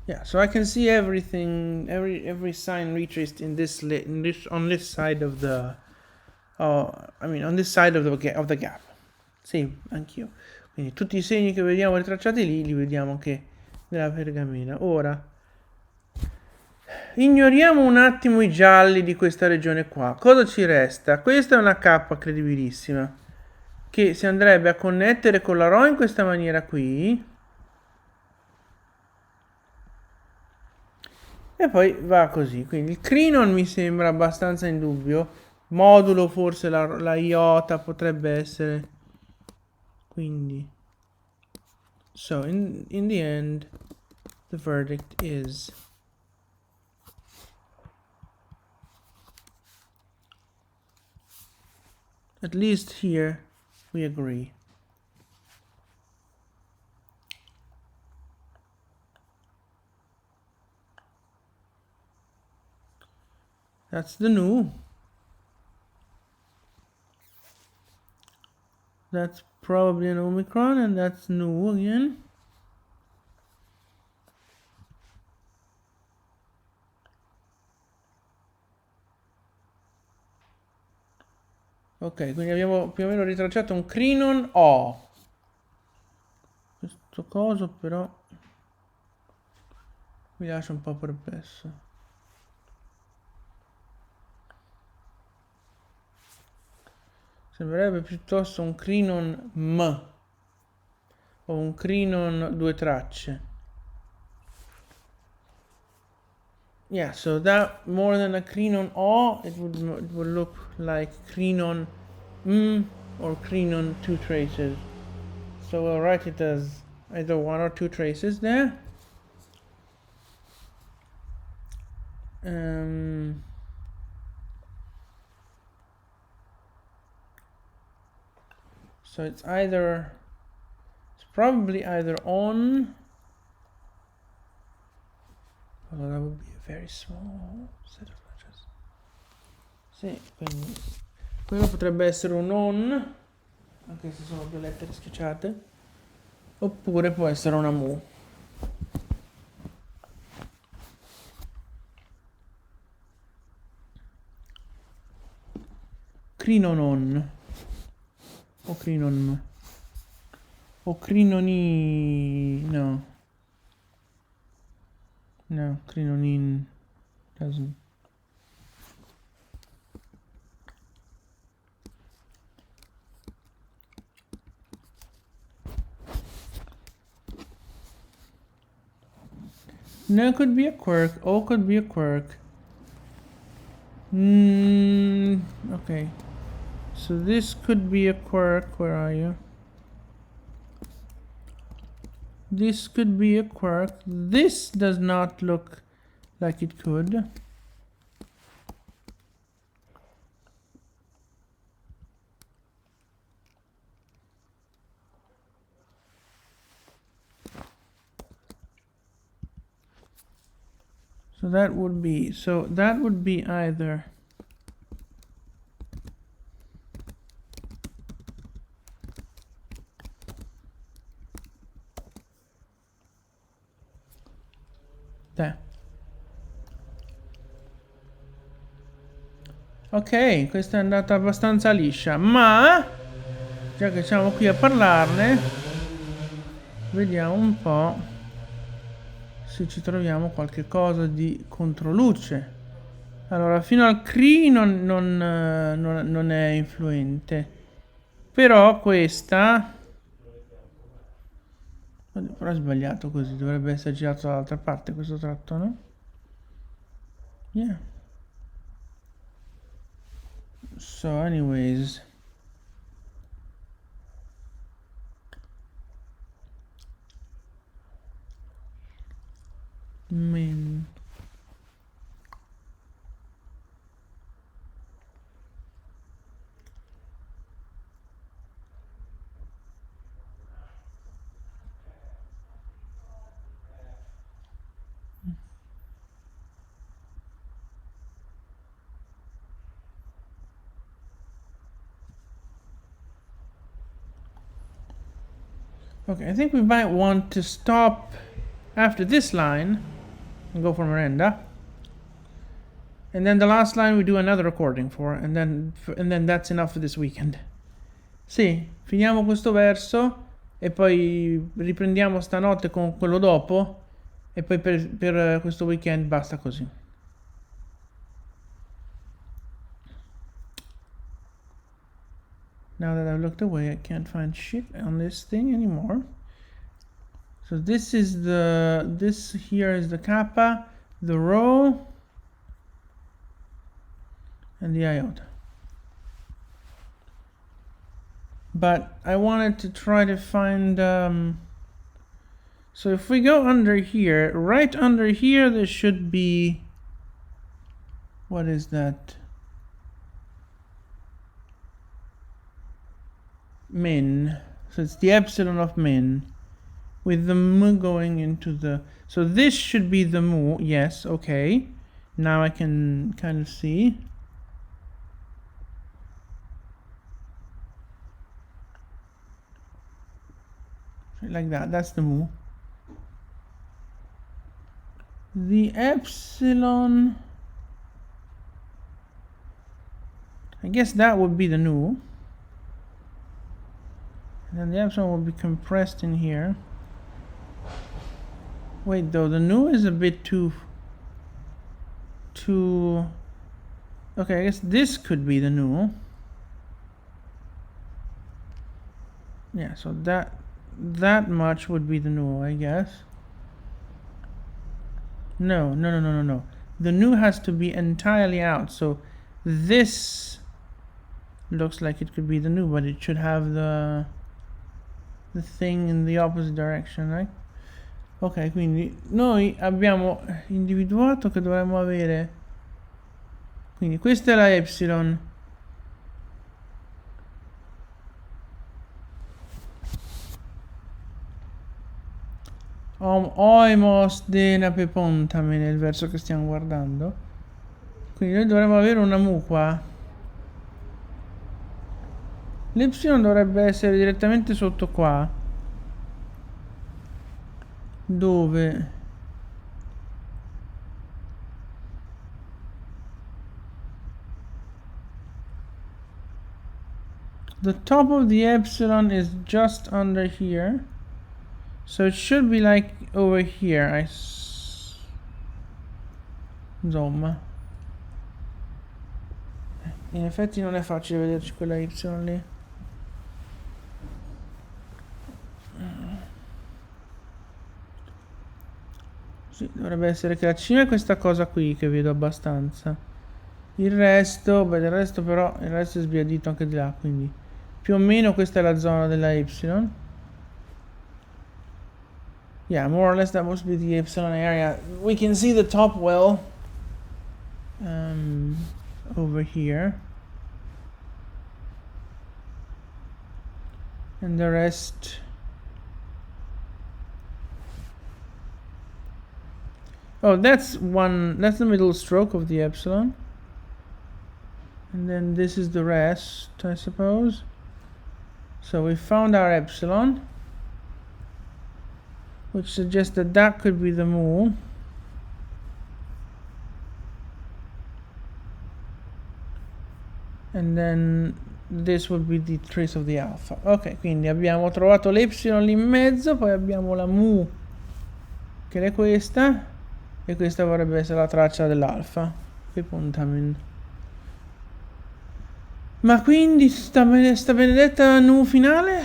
Yeah, so I can see everything, every sign retraced in this on this side of the, I mean on this side of the gap. Sì, anch'io. Quindi tutti i segni che vediamo ritracciati lì li vediamo anche nella pergamena. Ora ignoriamo un attimo i gialli di questa regione qua. Cosa ci resta? Questa è una K credibilissima che si andrebbe a connettere con la Rho in questa maniera qui. E poi va così, quindi il Crinon mi sembra abbastanza in dubbio, modulo forse la iota potrebbe essere, quindi, so in the end the verdict is at least here we agree. That's the nu. That's probably an Omicron, and that's nu again. Ok, quindi abbiamo più o meno ritracciato un Crinon O. Questo coso però mi lascia un po' perplesso. Sembrerebbe piuttosto un Crinon M o un Crinon due tracce. Yeah, so that more than a Crinon O, it would look like Crinon M or Crinon two traces. So we'll write it as either one or two traces there. So it's probably either on, although that would be a very small set of letters. Sì, quindi quello potrebbe essere un on, anche se sono due lettere schiacciate, oppure può essere una mu. Crinonon o crinon o crinoni, no, crinonin doesn't. No, could be a quirk. O could be a quirk. Okay. So this could be a quirk. Where are you? This could be a quirk. This does not look like it could. So that would be either that. Ok, questa è andata abbastanza liscia, ma già che siamo qui a parlarne, vediamo un po' se ci troviamo qualche cosa di controluce. Allora, fino al CRI non è influente, però questa, però è sbagliato così, dovrebbe essere girato dall'altra parte questo tratto, no? Yeah. So anyways, min. Okay, I think we might want to stop after this line and go for merenda. And then the last line we do another recording for, and then that's enough for this weekend. Sì, finiamo questo verso e poi riprendiamo stanotte con quello dopo e poi per questo weekend basta così. Now that I've looked away, I can't find shit on this thing anymore. So this here is the kappa, the rho, and the iota. But I wanted to try to find, so if we go under here, right under here, there should be, what is that? Min. So it's the epsilon of min with the mu going into the, so this should be the mu. Yes, okay, now I can kind of see. Like that, that's the mu. The epsilon, I guess that would be the nu. And then the epsilon will be compressed in here. Wait, though, the nu is a bit too... Okay, I guess this could be the nu. Yeah, so that much would be the nu, I guess. No. The nu has to be entirely out, so this looks like it could be the nu, but it should have the thing in the opposite direction, right? Ok, quindi noi abbiamo individuato che dovremmo avere, quindi questa è la epsilon, oimos dena pepontame nel verso che stiamo guardando, quindi noi dovremmo avere una mu qua. L'epsilon dovrebbe essere direttamente sotto qua, dove the top of the epsilon is just under here, so it should be like over here. Insomma, in effetti non è facile vederci quella y lì. Sì, dovrebbe essere che la cima è questa cosa qui che vedo abbastanza. Il resto, beh, del resto però, il resto è sbiadito anche di là, quindi più o meno questa è la zona della y. Yeah, more or less that must be the epsilon area. We can see the top well over here. And the rest... Oh, that's the middle stroke of the epsilon. And then this is the rest, I suppose. So we found our epsilon, which suggests that that could be the mu. And then this would be the trace of the alpha. Ok, quindi abbiamo trovato l'epsilon lì in mezzo, poi abbiamo la mu, che è questa, e questa vorrebbe essere la traccia dell'alfa. Che puntamin. Ma quindi sta benedetta nu finale?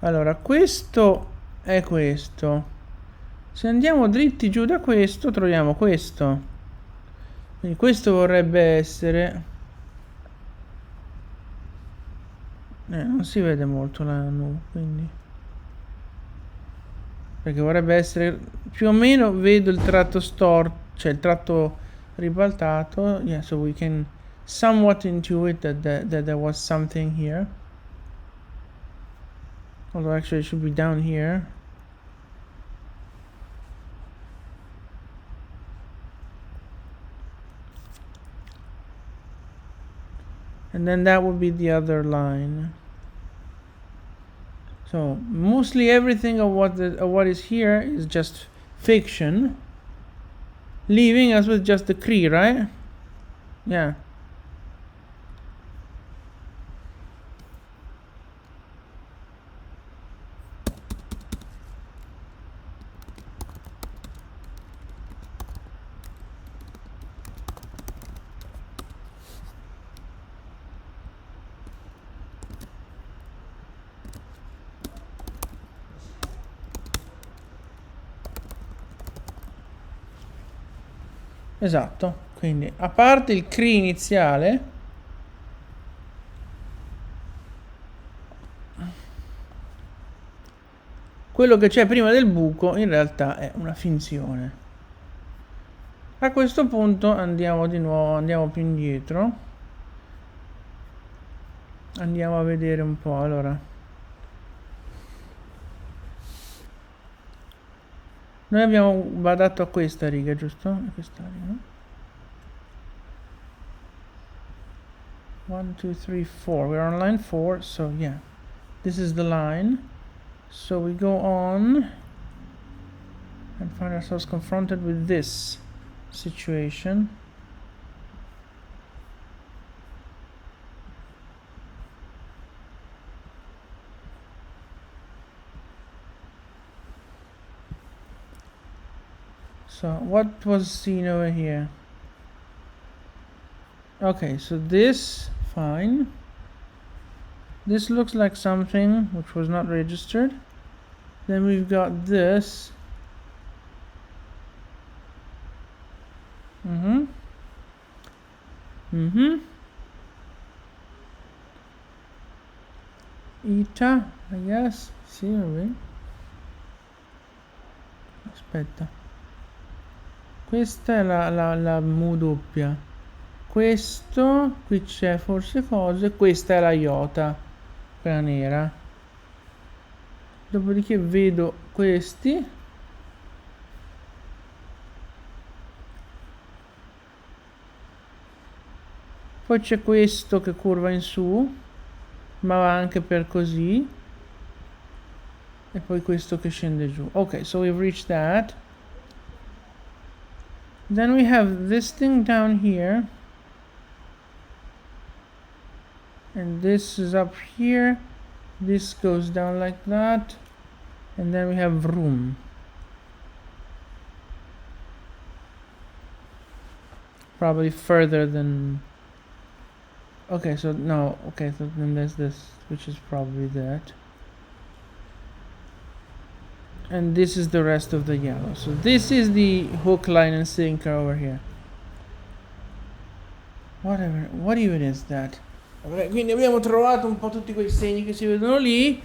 Allora, questo è questo. Se andiamo dritti giù da questo, troviamo questo. Quindi questo vorrebbe essere... non si vede molto la nu, quindi... Perché vorrebbe essere... Più o meno vedo il tratto storto, cioè il tratto ribaltato. Yeah, so we can somewhat intuit that there was something here. Although actually it should be down here. And then that would be the other line. So mostly everything of what is here is just fiction, leaving us with just the Cree, right? Yeah. Esatto, quindi a parte il Cree iniziale, quello che c'è prima del buco in realtà è una finzione. A questo punto andiamo di nuovo, andiamo più indietro, andiamo a vedere un po'. Allora, noi abbiamo badato a questa riga, giusto? A questa riga, no? 1, 2, 3, 4. We're on line 4, so yeah, this is the line. So we go on and find ourselves confronted with this situation. So what was seen over here? Okay, so this, fine. This looks like something which was not registered. Then we've got this. Ita, I guess. Sì, vabbè. Aspetta. Questa è la mu doppia. Questo, qui c'è forse cose. Questa è la iota, quella nera. Dopodiché vedo questi. Poi c'è questo che curva in su, ma va anche per così. E poi questo che scende giù. Ok, so we've reached that. Then we have this thing down here. And this is up here. This goes down like that. And then we have room. Probably further than... Okay, so no. Okay, so then there's this, which is probably that. And this is the rest of the yellow. So this is the hook, line, and sinker over here. Whatever, what even is that? Okay, quindi abbiamo trovato un po' tutti quei segni che si vedono lì.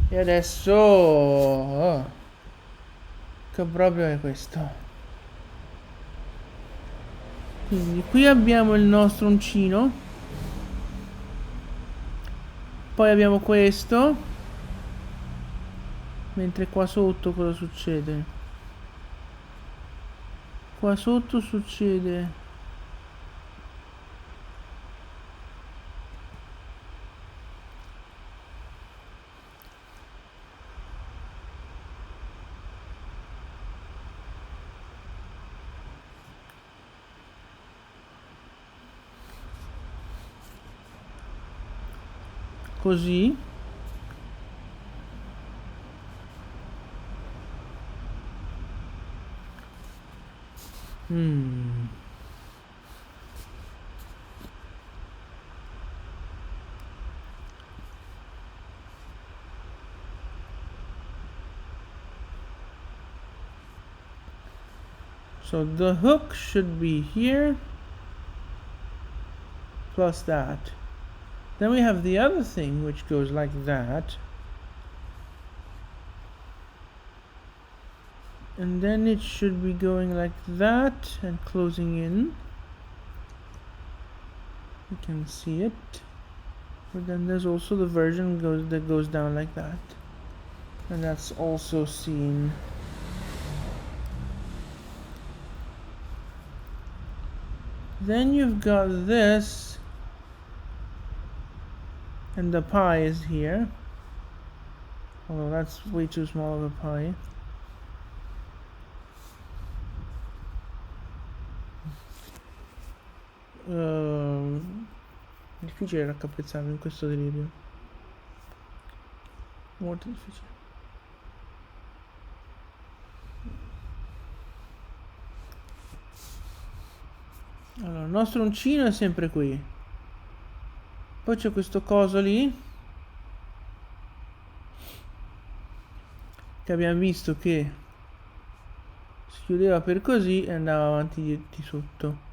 E adesso... che proprio è questo. Quindi qui abbiamo il nostro uncino. Poi abbiamo questo. Mentre qua sotto cosa succede? Qua sotto succede... così. So the hook should be here plus that. Then we have the other thing which goes like that. And then it should be going like that and closing in. You can see it. But then there's also the version that goes down like that. And that's also seen. Then you've got this. And the pie is here. Although that's way too small of a pie. Difficile raccapezzarlo in questo delirio. Molto difficile. Allora, il nostro uncino è sempre qui. Poi c'è questo coso lì. Che abbiamo visto che si chiudeva per così e andava avanti di sotto.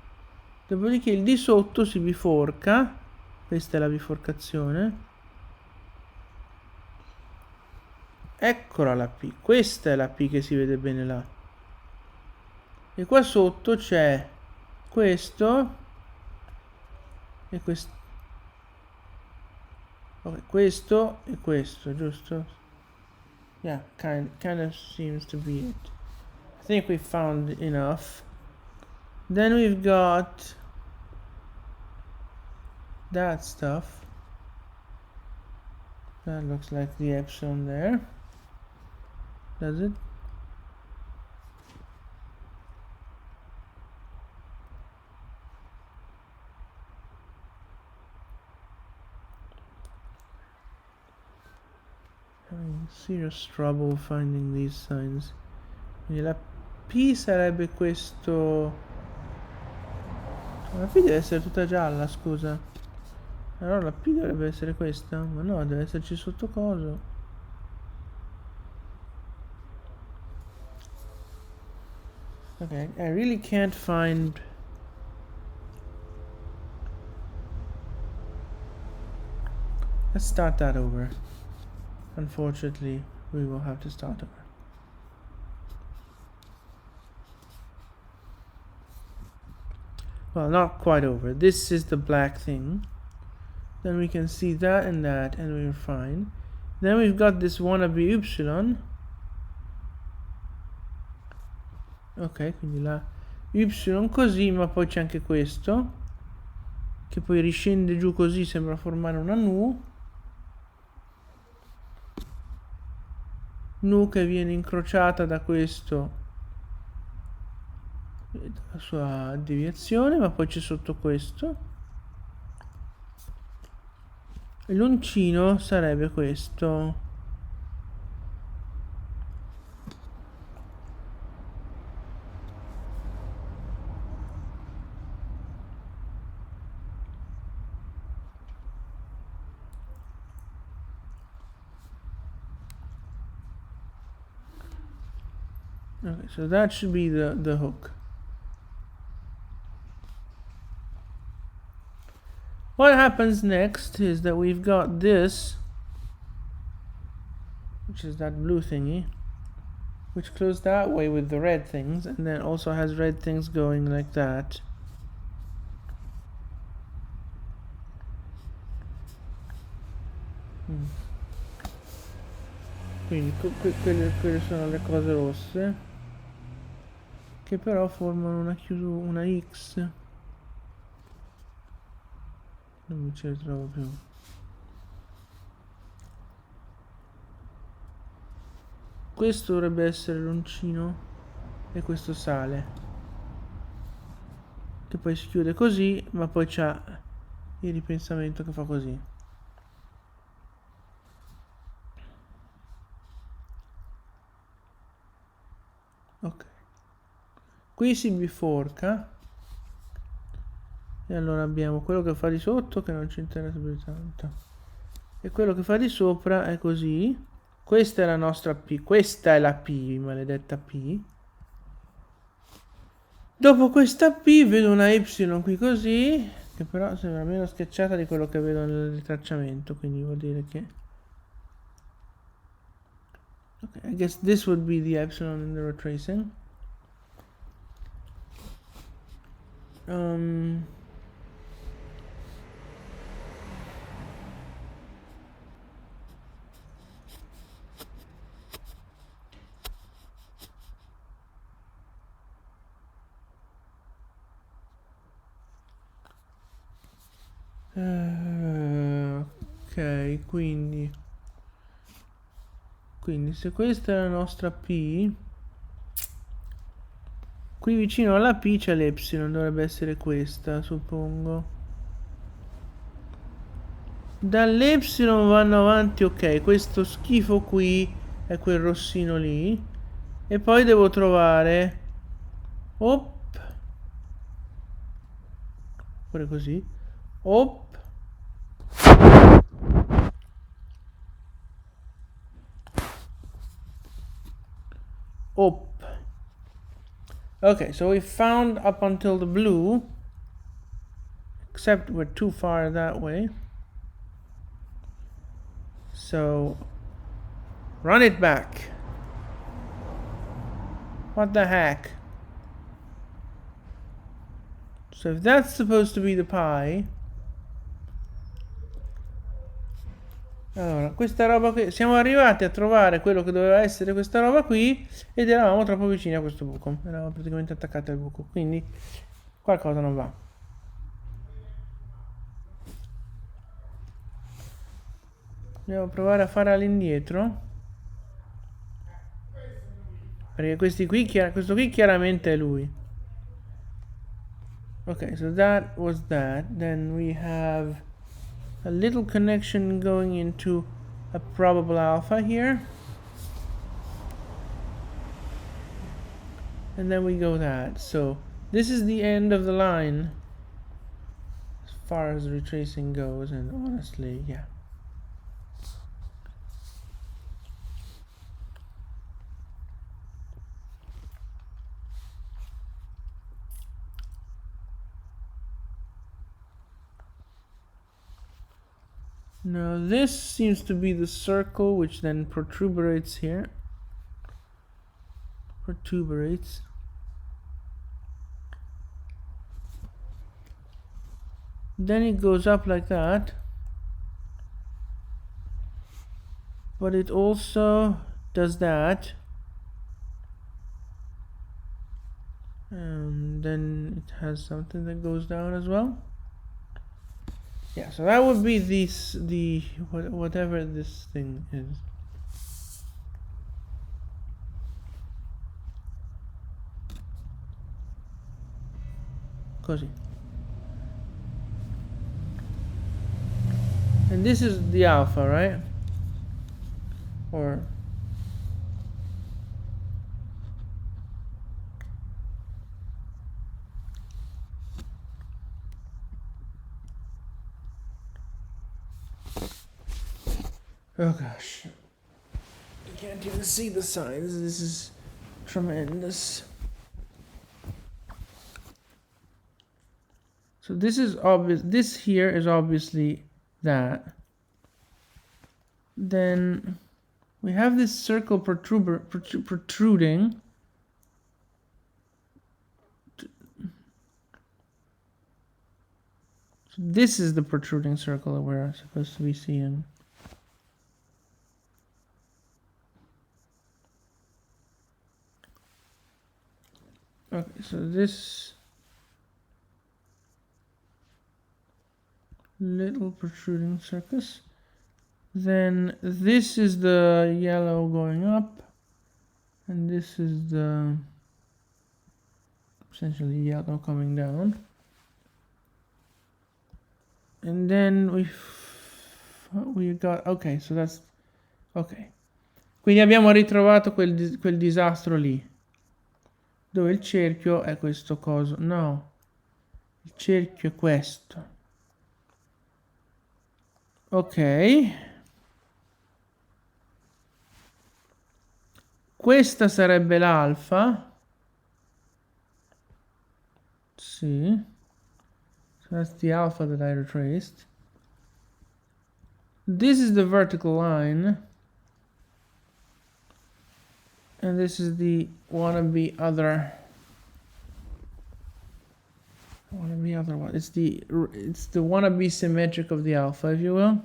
Dopodiché il di sotto si biforca. Questa è la biforcazione. Eccola la P. Questa è la P che si vede bene là. E qua sotto c'è questo e questo. Okay, questo e questo, giusto? Yeah, kind of seems to be it. I think we found enough. Then we've got that stuff. That looks like the epsilon there. Does it? Having serious trouble finding these signs. Quindi la P sarebbe questo. La P deve essere tutta gialla, scusa. Allora la P dovrebbe essere questa? Ma no, deve esserci sotto coso. Okay, I really can't find. Let's start that over. Unfortunately, we will have to start over. Well, not quite over. This is the black thing. Then we can see that and we're fine. Then we've got this wannabe Y. Ok, quindi la Y così, ma poi c'è anche questo, che poi riscende giù così, sembra formare una nu. Nu che viene incrociata da questo, la sua deviazione, ma poi c'è sotto questo. E l'uncino sarebbe questo. Okay, so that should be the hook. What happens next is that we've got this, which is that blue thingy, which goes that way with the red things, and then also has red things going like that. Quindi quelle sono le cose rosse, che però formano una X. Non mi ci ritrovo più. Questo dovrebbe essere l'uncino e questo sale, che poi si chiude così, ma poi c'ha il ripensamento che fa così. Ok, qui si biforca e allora abbiamo quello che fa di sotto che non ci interessa più tanto e quello che fa di sopra è così. Questa è la nostra P, questa è la P, maledetta P. Dopo questa P vedo una Y qui così, che però sembra meno schiacciata di quello che vedo nel ritracciamento, quindi vuol dire che... Okay, I guess this would be the epsilon in the retracing. Ok, quindi se questa è la nostra P, qui vicino alla P c'è l'epsilon, dovrebbe essere questa, suppongo. Dall'epsilon vanno avanti, ok, questo schifo qui è quel rossino lì. E poi devo trovare... Op. Pure così. Op. Op. Okay, so we found up until the blue. Except we're too far that way. So... Run it back. What the heck? So if that's supposed to be the pie... Allora, questa roba qui... Siamo arrivati a trovare quello che doveva essere questa roba qui ed eravamo troppo vicini a questo buco. Eravamo praticamente attaccati al buco, quindi qualcosa non va. Devo provare a fare all'indietro. Perché questi qui, questo qui chiaramente è lui. Okay, so that was that. Then we have a little connection going into a probable alpha here. And then we go that. So this is the end of the line as far as retracing goes, and honestly, yeah. Now this seems to be the circle which then protuberates here. Protuberates. Then it goes up like that. But it also does that. And then it has something that goes down as well. Yeah, so that would be whatever this thing is. Così. And this is the alpha, right? Or... Oh gosh. You can't even see the signs. This is tremendous. So this is obvious. This here is obviously that. Then we have this circle protruding. So this is the protruding circle that we're supposed to be seeing. Okay, so this little protruding circus. Then this is the yellow going up, and this is the essentially yellow coming down. And then we got, ok, so that's ok. Quindi abbiamo ritrovato quel disastro lì, dove il cerchio è questo coso. No, il cerchio è questo. Ok, questa sarebbe l'alfa. see. So that's the alpha that I retraced. This is the vertical line. And this is the wannabe other one. It's the wannabe symmetric of the alpha, if you will.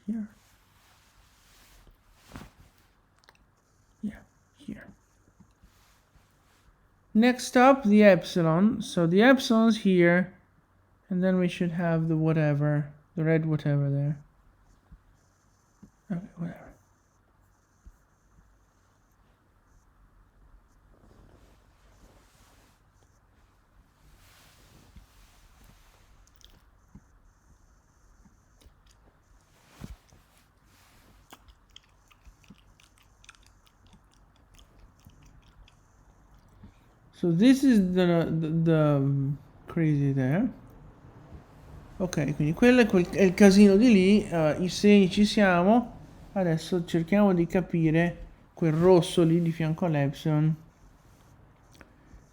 Here. Yeah, here. Next up, the epsilon. So the epsilon's here, and then we should have the whatever, the red whatever there. Okay, whatever. So this is the crazy there. Ok, quindi quello è il casino di lì, i segni ci siamo. Adesso cerchiamo di capire quel rosso lì di fianco all'epsilon.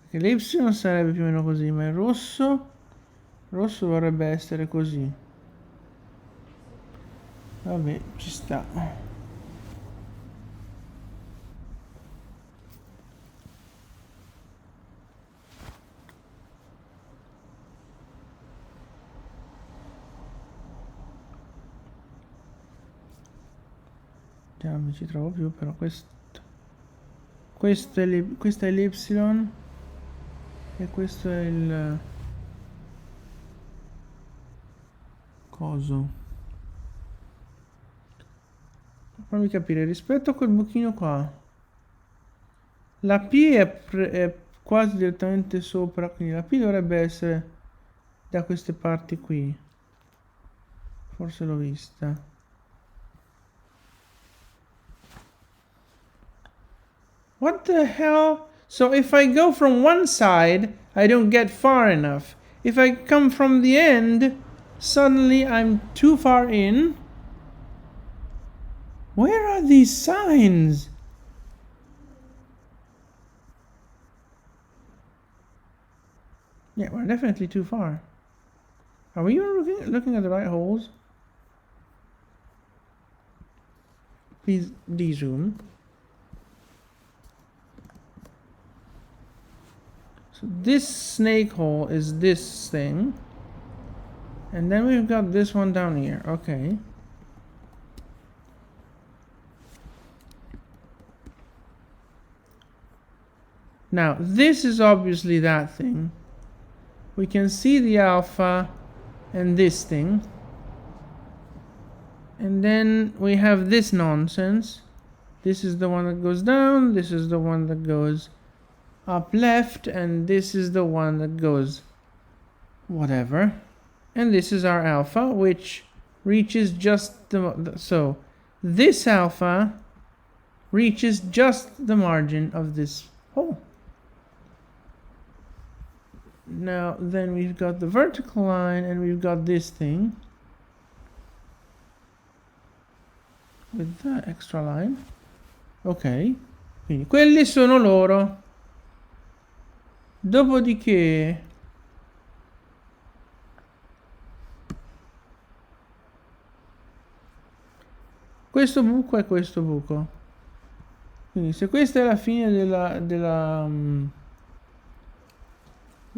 Perché l'epsilon sarebbe più o meno così, ma il rosso vorrebbe essere così. Vabbè, ci sta. Già non mi ci trovo più, però questa è l'epsilon e questo è il coso. Fammi capire, rispetto a quel buchino qua, la P è quasi direttamente sopra, quindi la P dovrebbe essere da queste parti qui. Forse l'ho vista. What the hell? So if I go from one side, I don't get far enough. If I come from the end, suddenly I'm too far in. Where are these signs? Yeah, we're definitely too far. Are we even looking at the right holes? Please de-zoom. So this snake hole is this thing. And then we've got this one down here. Okay. Now, this is obviously that thing. We can see the alpha and this thing. And then we have this nonsense. This is the one that goes down. This is the one that goes up left, and this is the one that goes whatever, and this is our alpha, which reaches just so this alpha reaches just the margin of this hole. Now then we've got the vertical line, and we've got this thing with the extra line. Ok, quindi quelli sono loro. Dopodiché questo buco è questo buco. Quindi se questa è la fine della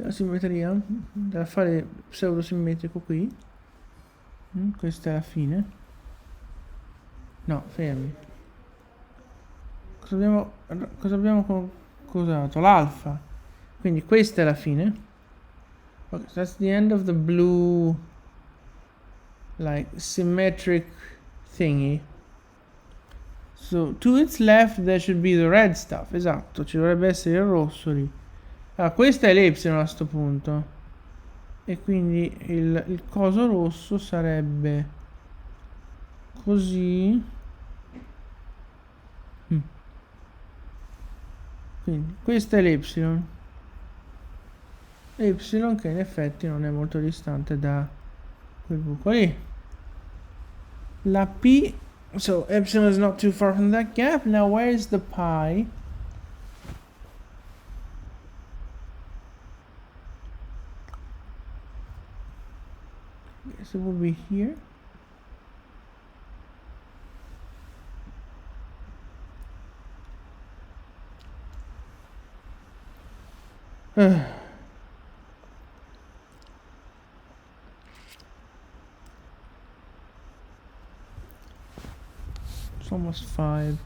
simmetria, dell'affare pseudosimmetrico qui, questa è la fine. No, fermi. Cosa abbiamo cosato? L'alfa. Quindi questa è la fine. Okay, so that's the end of the blue, like, symmetric thingy. So to its left there should be the red stuff. Esatto, ci dovrebbe essere il rosso lì. Ah, questa è l'epsilon a sto punto. E quindi il coso rosso sarebbe così. Quindi questa è l'epsilon. Epsilon che in effetti non è molto distante da quel buco lì. La P, so epsilon is not too far from that gap. Now where is the pi? So it will be here. It's almost 5.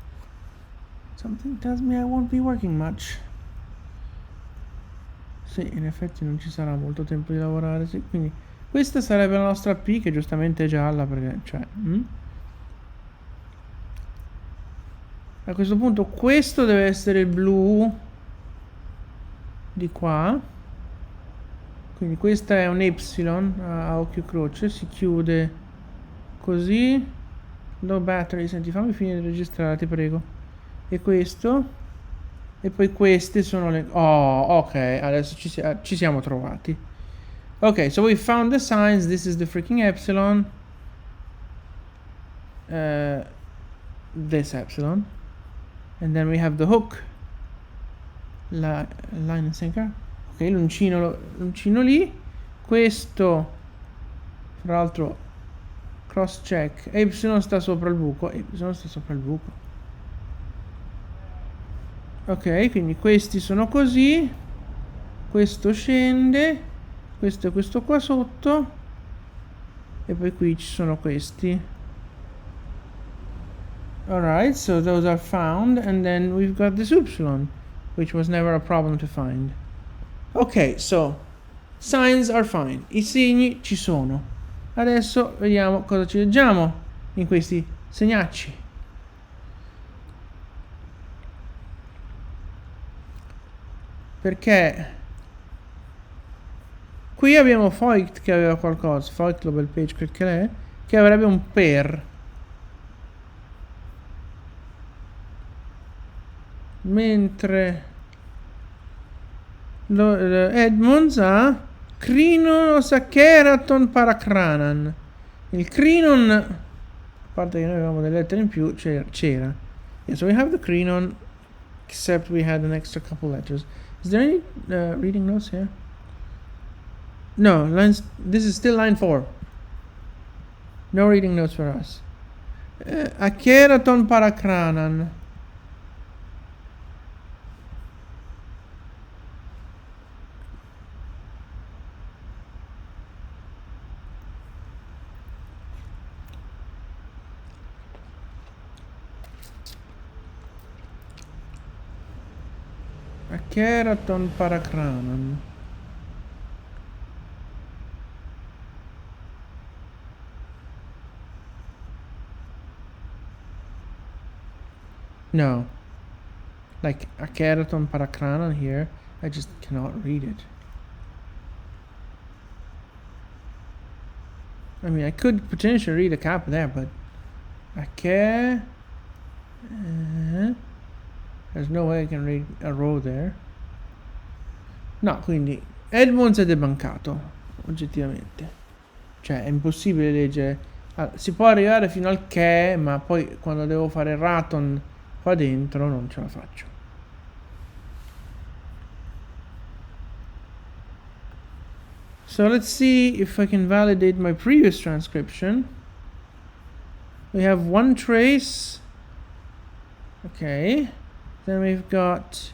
Something tells me I won't be working much. Sì, in effetti non ci sarà molto tempo di lavorare, sì. Quindi questa sarebbe la nostra P, che giustamente è gialla, perché, cioè... A questo punto questo deve essere il blu di qua. Quindi questa è un Y a occhio croce, si chiude così. Low battery, senti, fammi finire di registrare, ti prego. E questo. E poi queste sono le... Oh, ok, adesso ci siamo trovati. Ok, so we found the signs. This is the freaking epsilon. This epsilon. And then we have the hook. La line and sinker. Ok, l'uncino lì. Questo, tra l'altro, cross check. Epsilon sta sopra il buco. Epsilon sta sopra il buco. Ok, quindi questi sono così. Questo scende. Questo e questo qua sotto. E poi qui ci sono questi. Alright, so those are found. And then we've got this Y, which was never a problem to find. Ok, so signs are fine. I segni ci sono. Adesso vediamo cosa ci leggiamo in questi segnacci. Perché qui abbiamo Voigt che aveva qualcosa. Voigt Global Page, quel che è, che avrebbe un per. Mentre Edmonds ha Crinon Keraton Paracranan. Il Crinon, a parte che noi avevamo delle lettere in più, c'era. Yeah, so we have the Crinon, except we had an extra couple letters. Is there any reading notes here? No, this is still line 4. No reading notes for us. Akeraton Paracranan. Keraton Paracranan. No. Like a Keraton Paracranan here, I just cannot read it. I mean, I could potentially read a cap there, but there's no way I can read a row there. No, quindi Edmonds è debancato, oggettivamente. Cioè, è impossibile leggere. Si può arrivare fino al che, ma poi quando devo fare Raton qua dentro non ce la faccio. So let's see if I can validate my previous transcription. We have one trace. Okay. Then we've got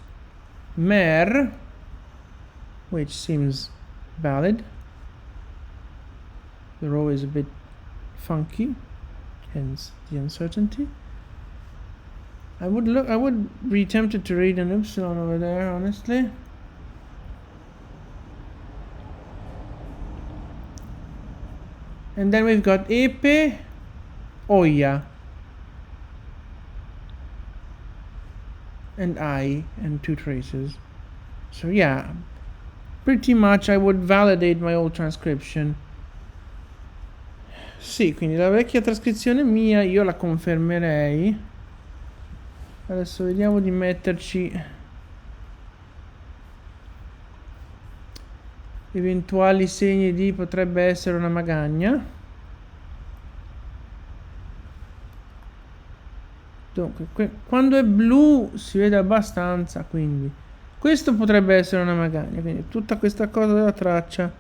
mer, which seems valid. The row is a bit funky, hence the uncertainty. I would be tempted to read an epsilon over there, honestly. And then we've got epe, oia, and I, and 2 traces. So yeah, pretty much I would validate my old transcription. Sì, quindi la vecchia trascrizione mia io la confermerei. Adesso vediamo di metterci eventuali segni di potrebbe essere una magagna. Dunque, quando è blu si vede abbastanza, quindi questo potrebbe essere una magagna, quindi tutta questa cosa della traccia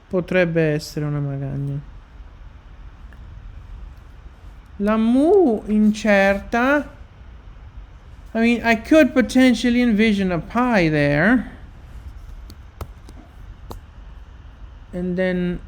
potrebbe essere una magagna. La mu incerta. I mean, I could potentially envision a pi there. And then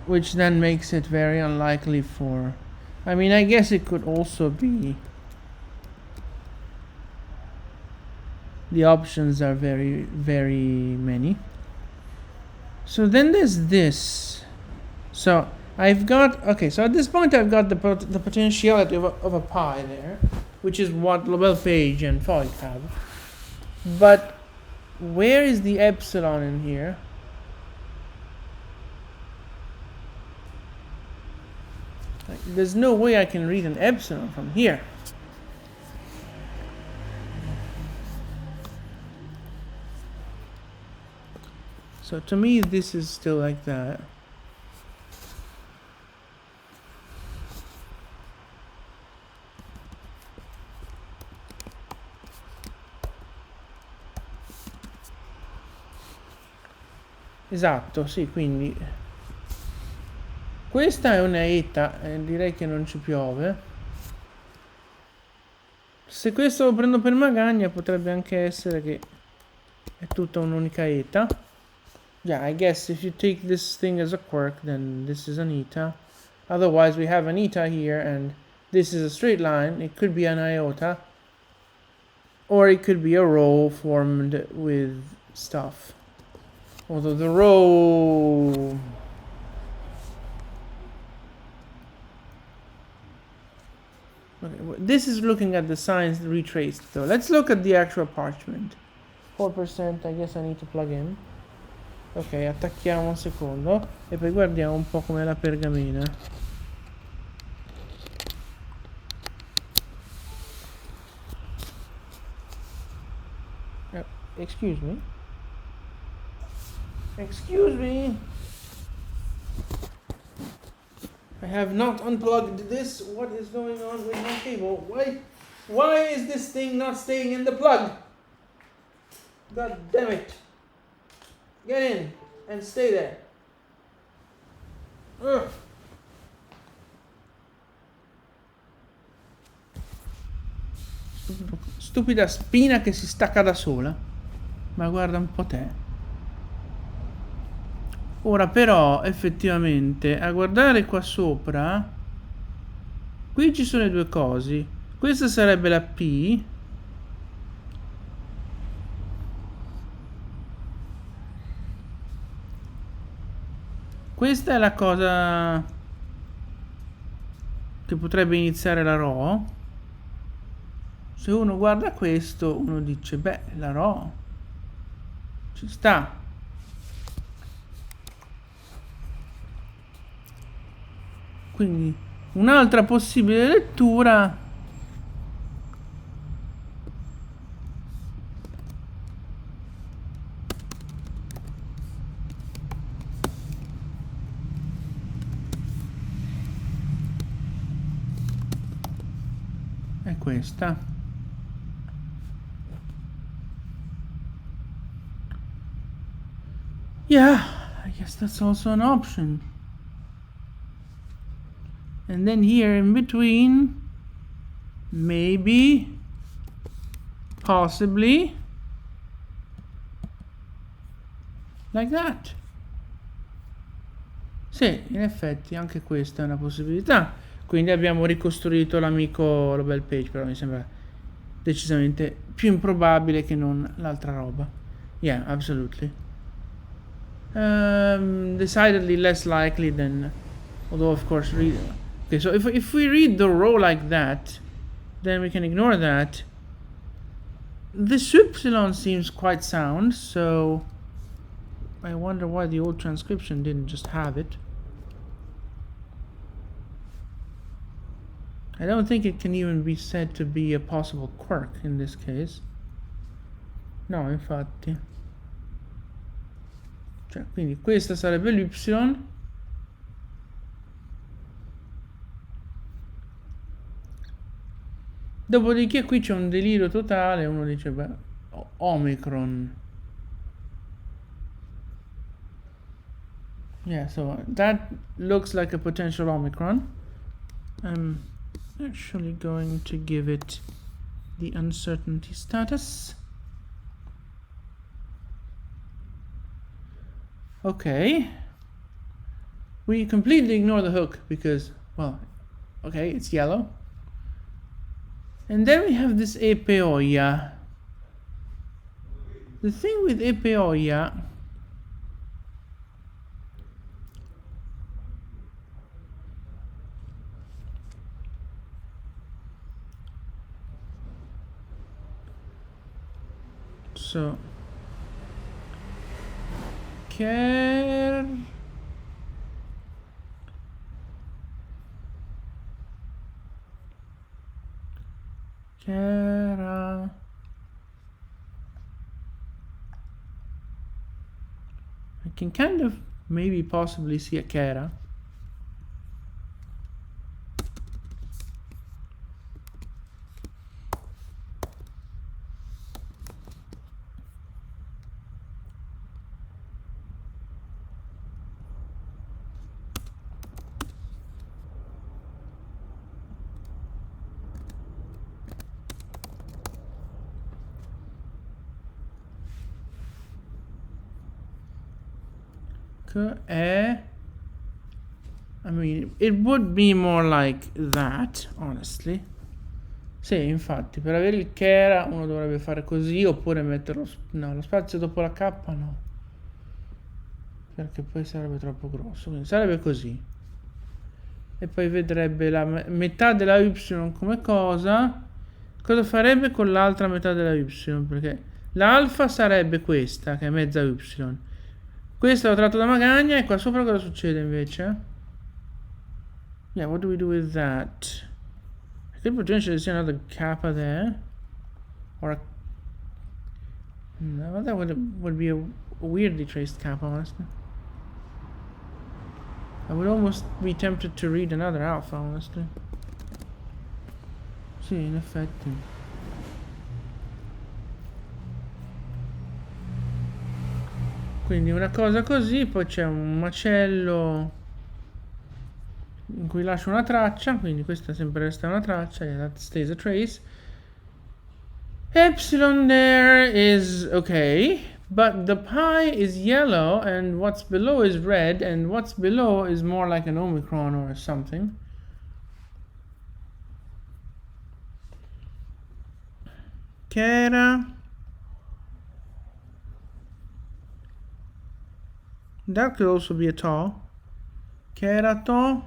which then makes it very unlikely for... I mean, I guess it could also be... The options are very, very many. So then there's this. So I've got... Okay, so at this point I've got the potentiality of a pi there, which is what Lobel Page and Voigt have. But where is the epsilon in here? Like, there's no way I can read an epsilon from here. So to me, this is still like that. Esatto, sì, quindi questa è una eta, direi che non ci piove. Se questo lo prendo per magagna potrebbe anche essere che è tutta un'unica eta. Yeah, I guess if you take this thing as a quirk, then this is an eta. Otherwise we have an eta here and this is a straight line. It could be an iota. Or it could be a row formed with stuff. Although the row... Okay, this is looking at the signs retraced though. Let's look at the actual parchment. 4%, I guess I need to plug in. Ok, attacchiamo un secondo e poi guardiamo un po' com'è la pergamena. Excuse me. Excuse me. I have not unplugged this. What is going on with my cable? Why is this thing not staying in the plug? God damn it. Get in and stay there. Ugh. Stupida spina che si stacca da sola. Ma guarda un po' te. Ora però effettivamente a guardare qua sopra, qui ci sono le due cose. Questa sarebbe la P. Questa è la cosa che potrebbe iniziare la Rho. Se uno guarda questo, uno dice, beh, la Rho ci sta. Quindi un'altra possibile lettura è questa. Yeah, I guess that's also an option. And then here in between, maybe, possibly, like that. Sì, in effetti anche questa è una possibilità. Quindi abbiamo ricostruito l'amico Lobel Page, però mi sembra decisamente più improbabile che non l'altra roba. Yeah, absolutely. Decidedly less likely than, although of course okay, so if we read the row like that, then we can ignore that. This epsilon seems quite sound, so I wonder why the old transcription didn't just have it. I don't think it can even be said to be a possible quirk in this case. No, infatti. Cioè, quindi questa sarebbe l'y. Dopodiché qui c'è un delirio totale, uno dice, beh, Omicron. Yeah, so that looks like a potential Omicron. I'm actually going to give it the uncertainty status. Okay. We completely ignore the hook because, well, okay, it's yellow. And then we have this epeoia. The thing with epeoia, so care Kera. I can kind of maybe possibly see a Kera. I mean, it would be more like that, honestly. Sì, infatti, per avere il Kera uno dovrebbe fare così, oppure metterlo. No, lo spazio dopo la K no. Perché poi sarebbe troppo grosso. Quindi sarebbe così. E poi vedrebbe la metà della Y come cosa. Cosa farebbe con l'altra metà della Y? Perché l'alfa sarebbe questa, che è mezza Y. Questo l'ho tratto da Magagna e qua sopra cosa succede invece? Yeah, what do we do with that? I could potentially see another kappa there. Or a... No, that would be a weirdly traced kappa, honestly. I would almost be tempted to read another alpha, honestly. Sì, in effetti. Quindi una cosa così, poi c'è un macello in cui lascio una traccia, quindi questa sempre resta una traccia, yeah, that stays a trace. Epsilon there is okay, but the pi is yellow and what's below is red and what's below is more like an omicron or something. Kera. That could also be a tau. Keraton?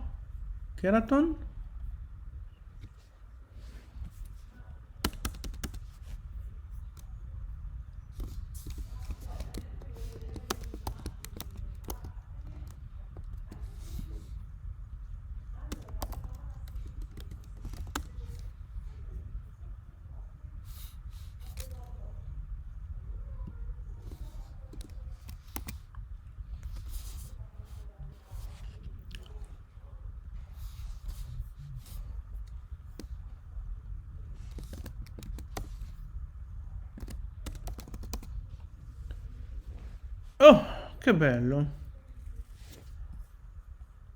Oh, che bello.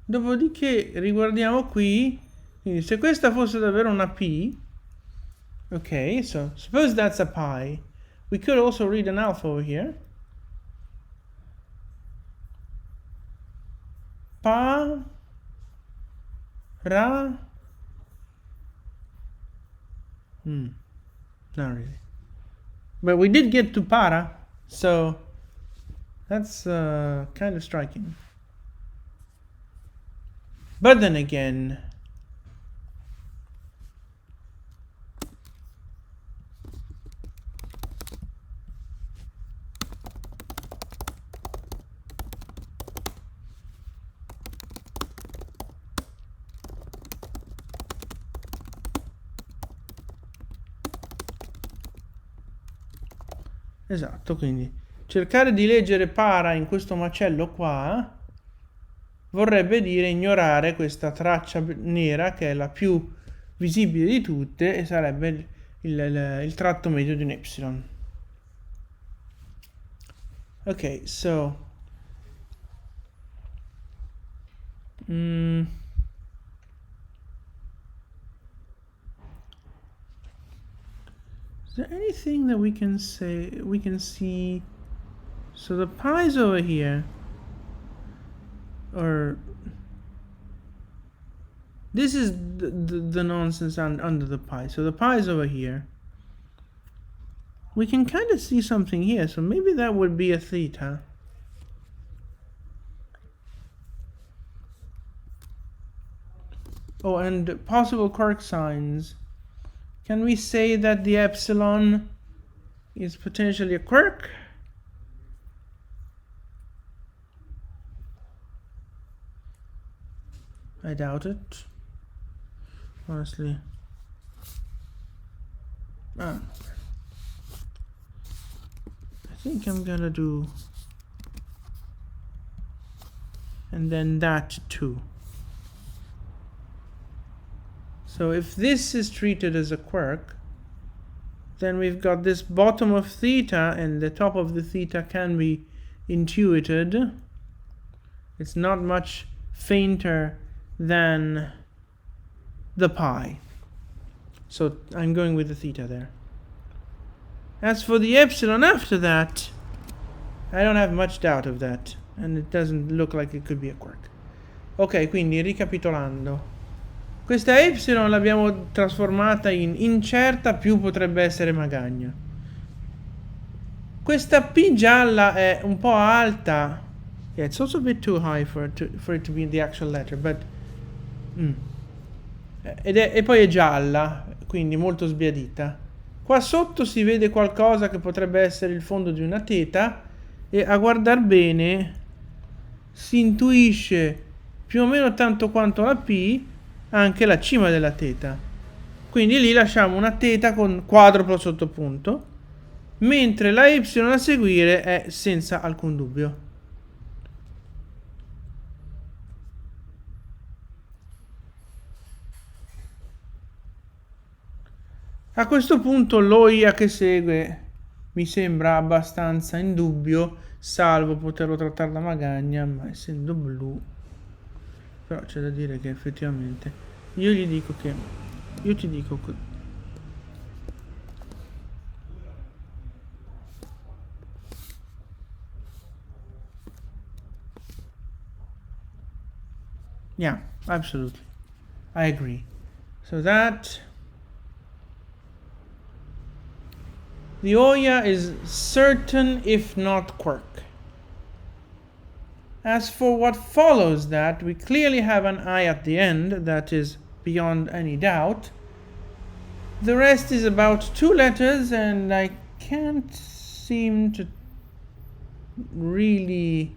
Dopodiché riguardiamo qui. Quindi se questa fosse davvero una P. Okay, so suppose that's a pi. We could also read an alpha over here. Pa. Ra. Not really. But we did get to para, so that's kind of striking. But then again, Esatto, quindi cercare di leggere para in questo macello qua vorrebbe dire ignorare questa traccia nera che è la più visibile di tutte e sarebbe il tratto medio di un epsilon. Ok, so is there anything that we can see? So the pi is over here, or this is the nonsense under the pi. So the pi is over here. We can kind of see something here, so maybe that would be a theta. Oh, and possible quark signs. Can we say that the epsilon is potentially a quark? I doubt it. Honestly. I think I'm gonna do... and then that too. So if this is treated as a quark, then we've got this bottom of theta, and the top of the theta can be intuited. It's not much fainter than the pi. So I'm going with the theta there. As for the epsilon after that, I don't have much doubt of that, and it doesn't look like it could be a quark. Ok, quindi ricapitolando. Questa epsilon l'abbiamo trasformata in incerta più potrebbe essere magagna. Questa P gialla è un po' alta. Yeah, it's also a bit too high for it to be the actual letter, but... E poi è gialla, quindi molto sbiadita. Qua sotto si vede qualcosa che potrebbe essere il fondo di una teta, e a guardar bene si intuisce più o meno tanto quanto la P anche la cima della teta. Quindi lì lasciamo una teta con quadruplo sottopunto, mentre la y a seguire è senza alcun dubbio. A questo punto l'oia che segue mi sembra abbastanza in dubbio, salvo poterlo trattare da magagna, ma essendo blu... Però c'è da dire che effettivamente io ti dico yeah, absolutely, I agree. So that the Oya is certain if not quark. As for what follows that, we clearly have an I at the end that is beyond any doubt. The rest is about 2 letters, and I can't seem to really...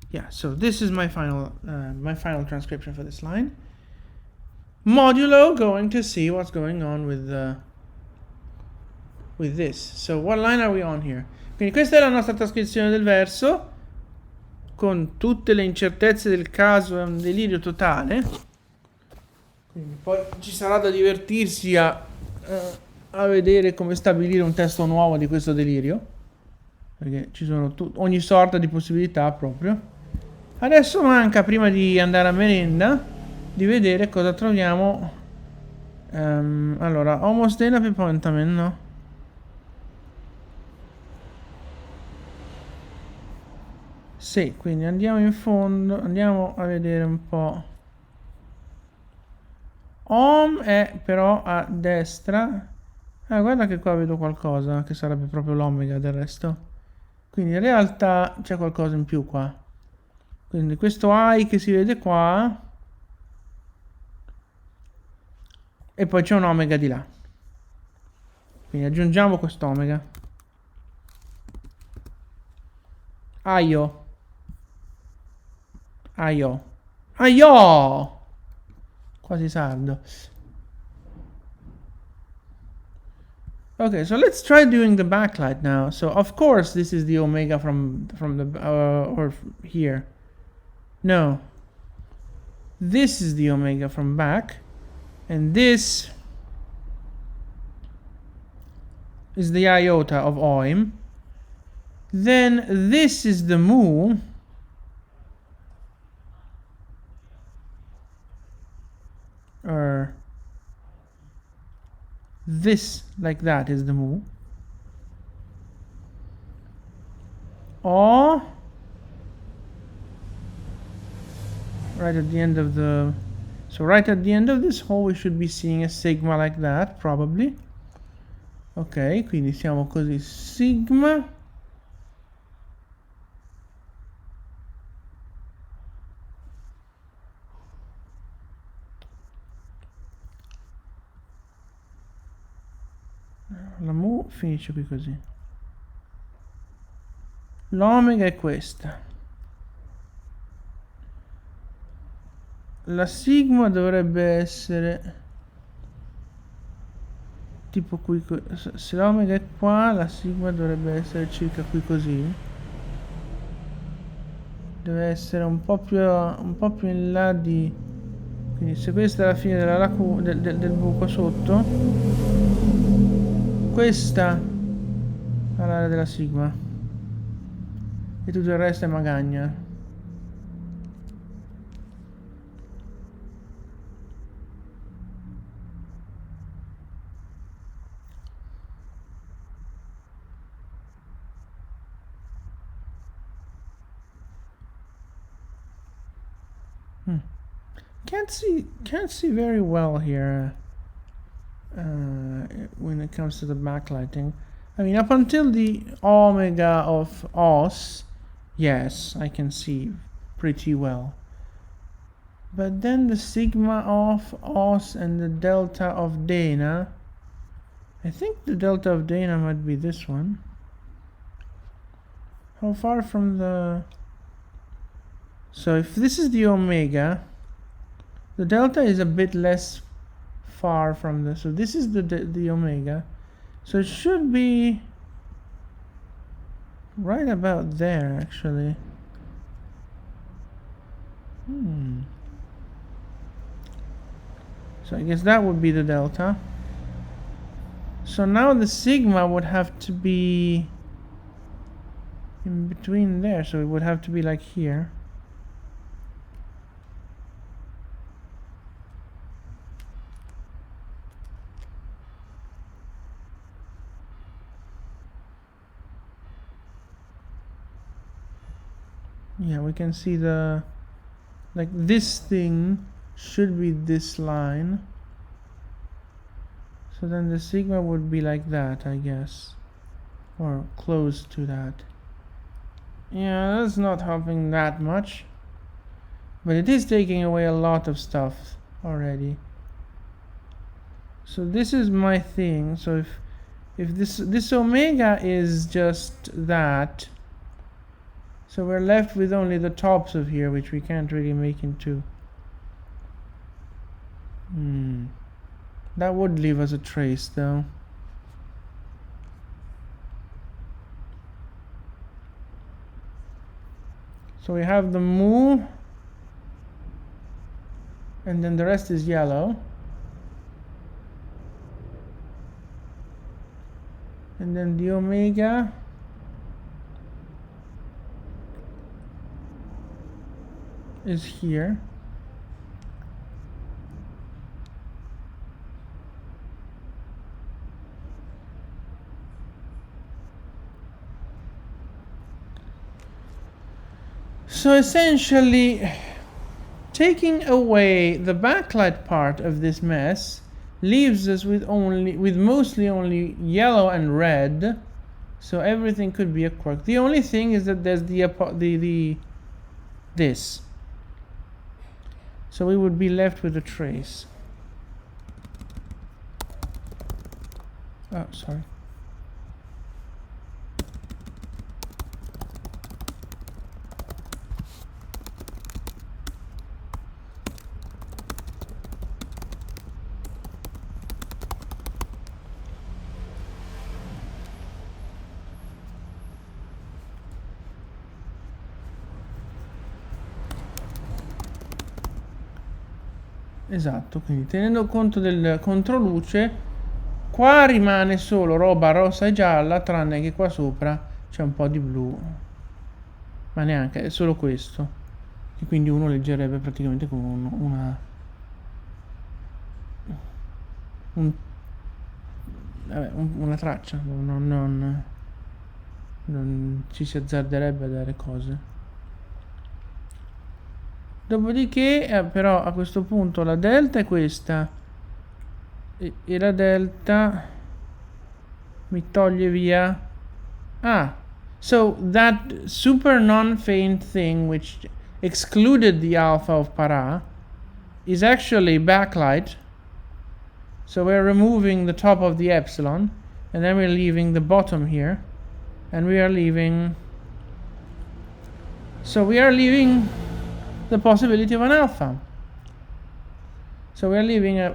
Yeah, so this is my final transcription for this line. Modulo going to see what's going on with this. So what line are we on here? Quindi questa è la nostra trascrizione del verso, con tutte le incertezze del caso, è un delirio totale. Quindi poi ci sarà da divertirsi a vedere come stabilire un testo nuovo di questo delirio, perché ci sono ogni sorta di possibilità proprio. Adesso manca, prima di andare a merenda, di vedere cosa troviamo. Allora, almost data appointment, no? Sì, quindi andiamo in fondo, andiamo a vedere un po'. Home è però a destra. Guarda che qua vedo qualcosa, che sarebbe proprio l'omega del resto. Quindi in realtà c'è qualcosa in più qua. Quindi questo I che si vede qua, e poi c'è un omega di là. Quindi aggiungiamo questo omega. Aio. Aio. Aio! Quasi sardo. Okay, so let's try doing the backlight now. So of course this is the omega from the or here. No. This is the omega from back, and this is the iota of oim. Then this is the mu. Or this, like that, is the mu. Or right at the end of the... So right at the end of this hole we should be seeing a sigma like that, probably. Ok, quindi siamo così, sigma. La mu finisce qui così. L'omega è questa. La sigma dovrebbe essere tipo qui. Se l'omega è qua, la sigma dovrebbe essere circa qui così. Deve essere un po' più in là di... Quindi se questa è la fine della del buco sotto, questa è l'area della sigma e tutto il resto è magagna. Can't see very well here when it comes to the backlighting. I mean, up until the omega of os, yes, I can see pretty well. But then the sigma of os and the delta of Dana, I think the delta of Dana might be this one. How far from the... So if this is the omega, the delta is a bit less far from the... So this is the omega. So it should be right about there, actually. So I guess that would be the delta. So now the sigma would have to be in between there. So it would have to be like here. Yeah, we can see the... Like this thing should be this line. So then the sigma would be like that, I guess. Or close to that. Yeah, that's not helping that much. But it is taking away a lot of stuff already. So this is my thing. So if this omega is just that, so we're left with only the tops of here, which we can't really make into... That would leave us a trace, though. So we have the mu, and then the rest is yellow. And then the omega is here. So essentially, taking away the backlight part of this mess leaves us with mostly only yellow and red. So everything could be a quark. The only thing is that there's this. So we would be left with a trace. Oh, sorry. Esatto, quindi tenendo conto del controluce, qua rimane solo roba rossa e gialla, tranne che qua sopra c'è un po' di blu. Ma neanche, è solo questo. E quindi uno leggerebbe praticamente come un- una traccia, non ci si azzarderebbe a dare cose. Dopodiché, però a questo punto la delta è questa e la delta mi toglie via. Ah, so that super non-faint thing which excluded the alpha of para is actually backlight. So we're removing the top of the epsilon, and then we're leaving the bottom here, and we are leaving. So we are leaving the possibility of an alpha. So we are leaving a.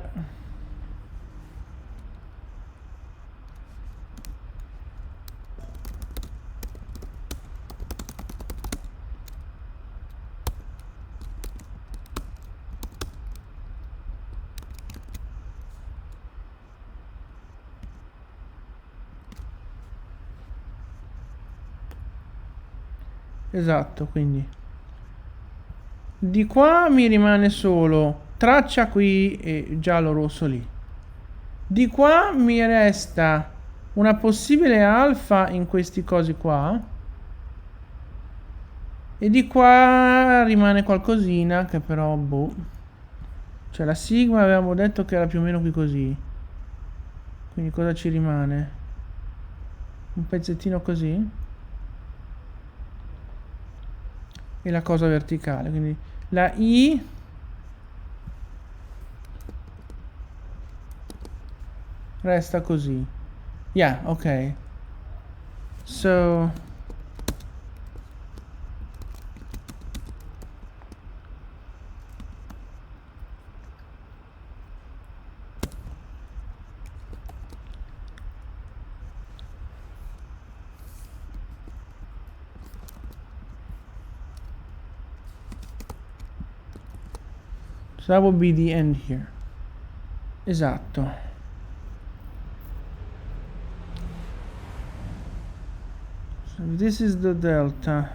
Esatto, quindi di qua mi rimane solo traccia qui e giallo rosso lì. Di qua mi resta una possibile alfa in questi cosi qua. E di qua rimane qualcosina che però boh. Cioè la sigma avevamo detto che era più o meno qui così. Quindi cosa ci rimane? Un pezzettino così. E la cosa verticale. Quindi la I resta così. Yeah, ok. So that would be the end here. Esatto. So this is the delta.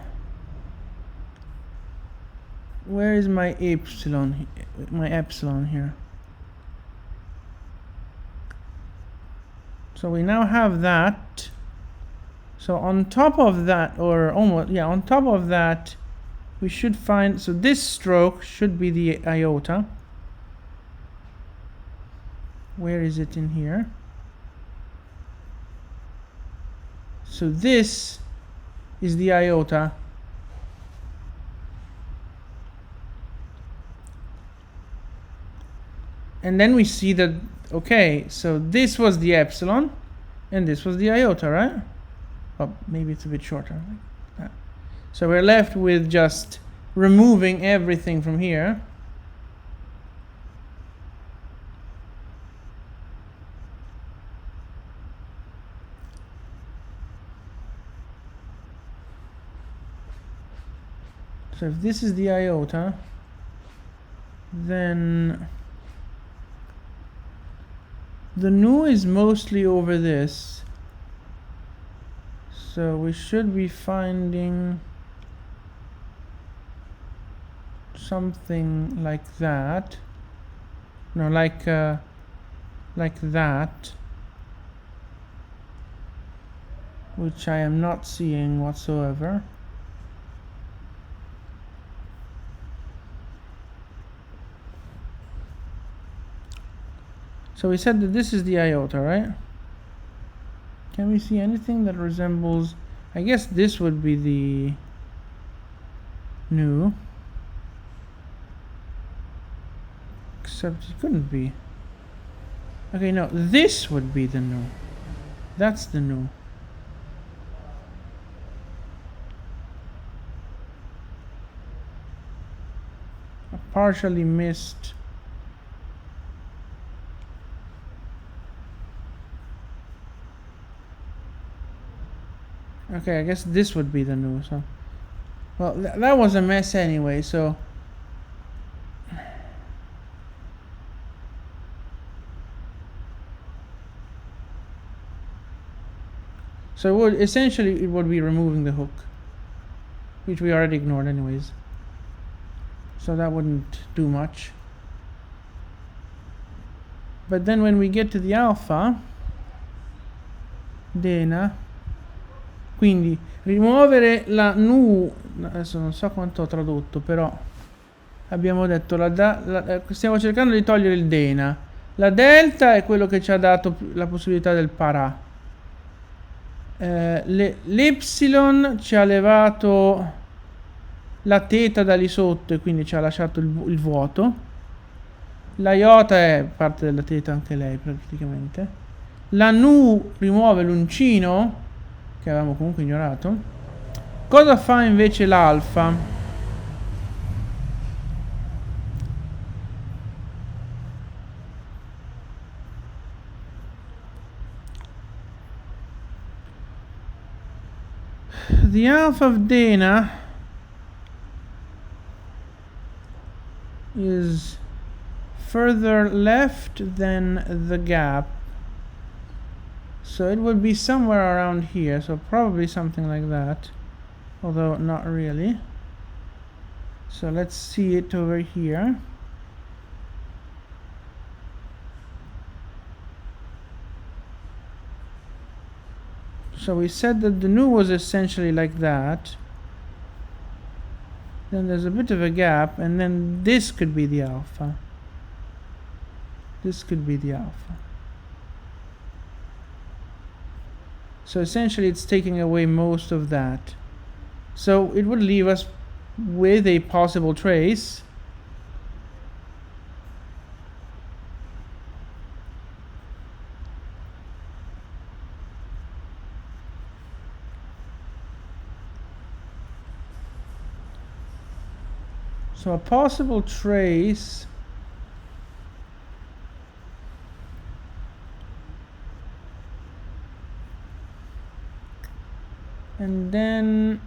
Where is my epsilon? My epsilon here. So we now have that. So on top of that, or almost, yeah, on top of that, we should find, so this stroke should be the iota. Where is it in here? So this is the iota. And then we see that, okay, so this was the epsilon, and this was the iota, right? Well, maybe it's a bit shorter. Like that. So we're left with just removing everything from here. So if this is the iota, then the nu is mostly over this. So we should be finding something like that. No, like that. Which I am not seeing whatsoever. So we said that this is the iota, right? Can we see anything that resembles... I guess this would be the nu. Except it couldn't be. Okay, no, this would be the nu. That's the nu. I partially missed... Okay, I guess this would be the nu, so... Well, that was a mess anyway, so... So it would, essentially it would be removing the hook, which we already ignored anyways. So that wouldn't do much. But then when we get to the alpha, Dena, quindi rimuovere la nu, adesso non so quanto ho tradotto, però abbiamo detto stiamo cercando di togliere il Dena. La delta è quello che ci ha dato la possibilità del parà. L'epsilon ci ha levato la teta da lì sotto e quindi ci ha lasciato il vuoto. La iota è parte della teta anche lei praticamente. La nu rimuove l'uncino, che avevamo comunque ignorato. Cosa fa invece l'alfa? The alpha of Dena is further left than the gap, so it would be somewhere around here, so probably something like that, although not really. So let's see it over here. So we said that the nu was essentially like that. Then there's a bit of a gap, and then this could be the alpha. This could be the alpha. So essentially it's taking away most of that. So it would leave us with a possible trace. So a possible trace and then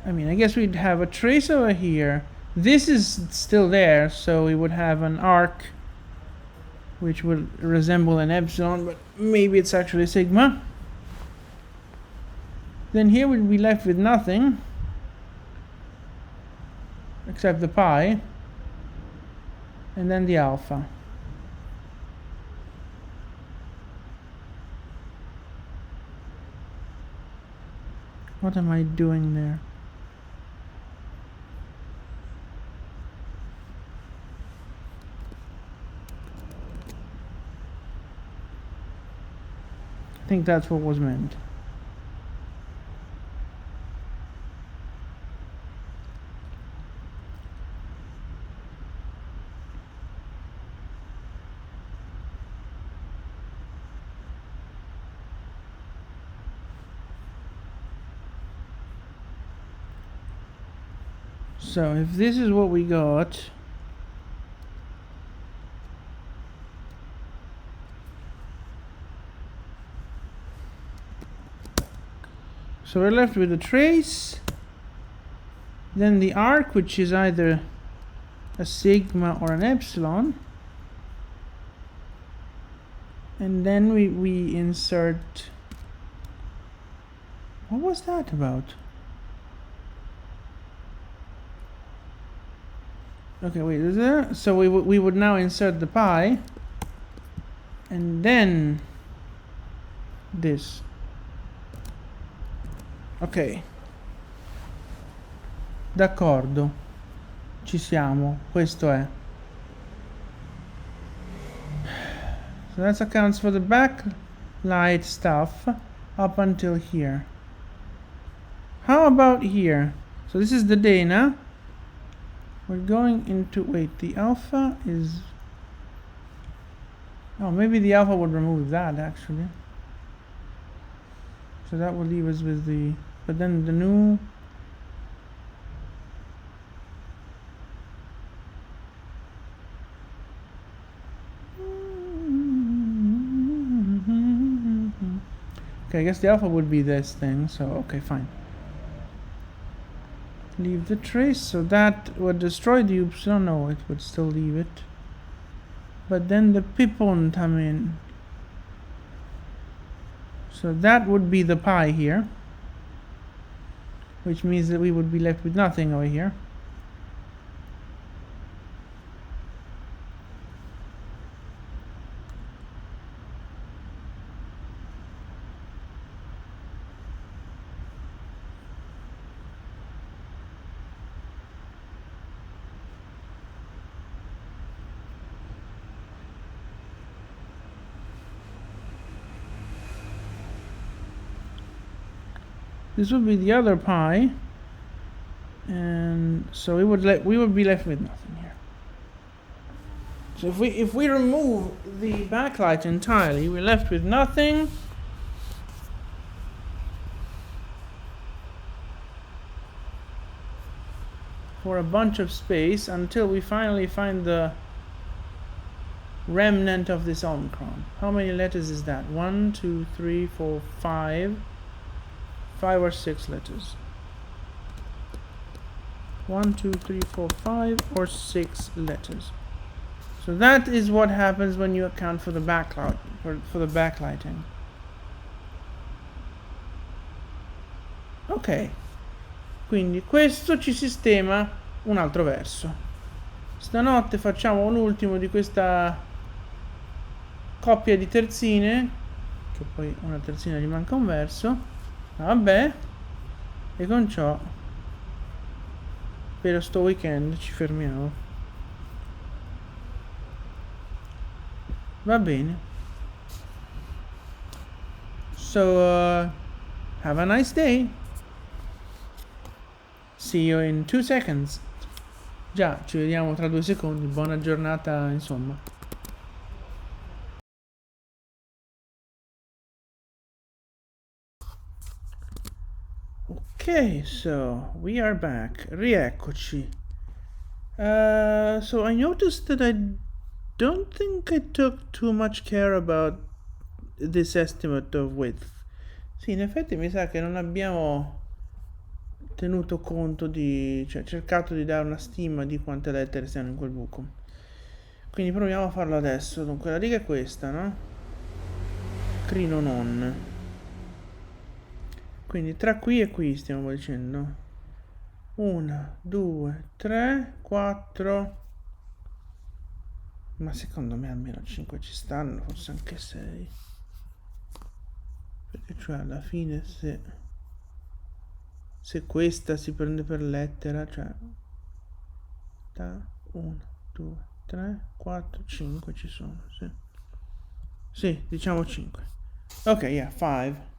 I guess we'd have a trace over here. This is still there, so we would have an arc which would resemble an epsilon, but maybe it's actually sigma. Then here we'd be left with nothing except the pi, and then the alpha. What am I doing there? I think that's what was meant. So if this is what we got, so we're left with a trace, then the arc, which is either a sigma or an epsilon, and then we insert, what was that about? Okay, wait, is there? So we would now insert the pi, and then this. Ok, d'accordo, ci siamo, questo è. So that accounts for the backlight stuff up until here. How about here? So this is the Dana. We're going into, wait, the alpha is, oh, maybe the alpha would remove that actually. So that will leave us with the, but then the new, okay, I guess the alpha would be this thing, so okay, fine. Leave the trace, so that would destroy the oops. No, it would still leave it. But then the pip won't come in. So that would be the pi here. Which means that we would be left with nothing over here. This would be the other pi, and so we would be left with nothing here. So if we remove the backlight entirely, we're left with nothing. For a bunch of space until we finally find the remnant of this Omicron. How many letters is that? 1, 2, 3, 4, 5. 5 or 6 letters. 1, 2, 3, 4, 5 or 6 letters. So that is what happens when you account for the backlight, for the backlighting. Ok, quindi questo ci sistema un altro verso. Stanotte facciamo l'ultimo di questa coppia di terzine, che poi una terzina gli manca un verso. Vabbè, e con ciò per sto weekend ci fermiamo. Va bene. So have a nice day. See you in 2 seconds. Già, ci vediamo tra 2 secondi. Buona giornata, insomma. Okay, so we are back. Rieccoci. So I noticed that I don't think I took too much care about this estimate of width. Sì, in effetti mi sa che non abbiamo tenuto conto di, cioè cercato di dare una stima di quante lettere siano in quel buco. Quindi proviamo a farlo adesso. Dunque la riga è questa, no? Crino non. Quindi tra qui e qui stiamo dicendo 1, 2, 3, 4, ma secondo me almeno 5 ci stanno, forse anche 6, perché cioè alla fine se questa si prende per lettera, cioè da 1, 2, 3, 4, 5 ci sono, sì, diciamo 5. Ok, yeah, 5,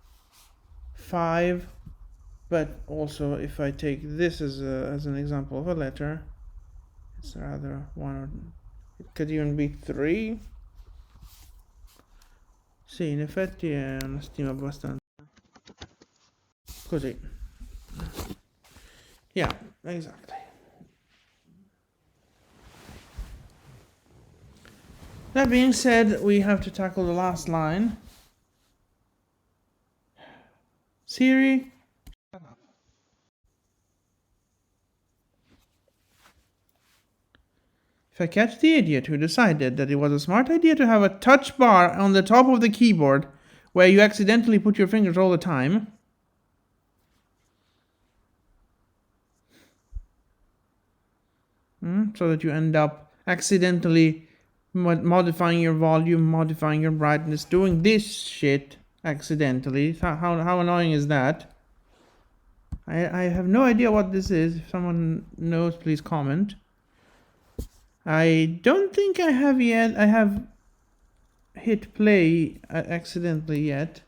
but also if I take this as an example of a letter, it's rather 1 or it could even be 3. Sì, in effetti è una stima abbastanza così. Yeah, exactly. That being said, we have to tackle the last line. Siri, shut up. If I catch the idiot who decided that it was a smart idea to have a touch bar on the top of the keyboard where you accidentally put your fingers all the time, so that you end up accidentally modifying your volume, modifying your brightness, doing this shit accidentally. How annoying is that? I have no idea what this is. If someone knows, please comment. I don't think I have yet. I have hit play accidentally yet,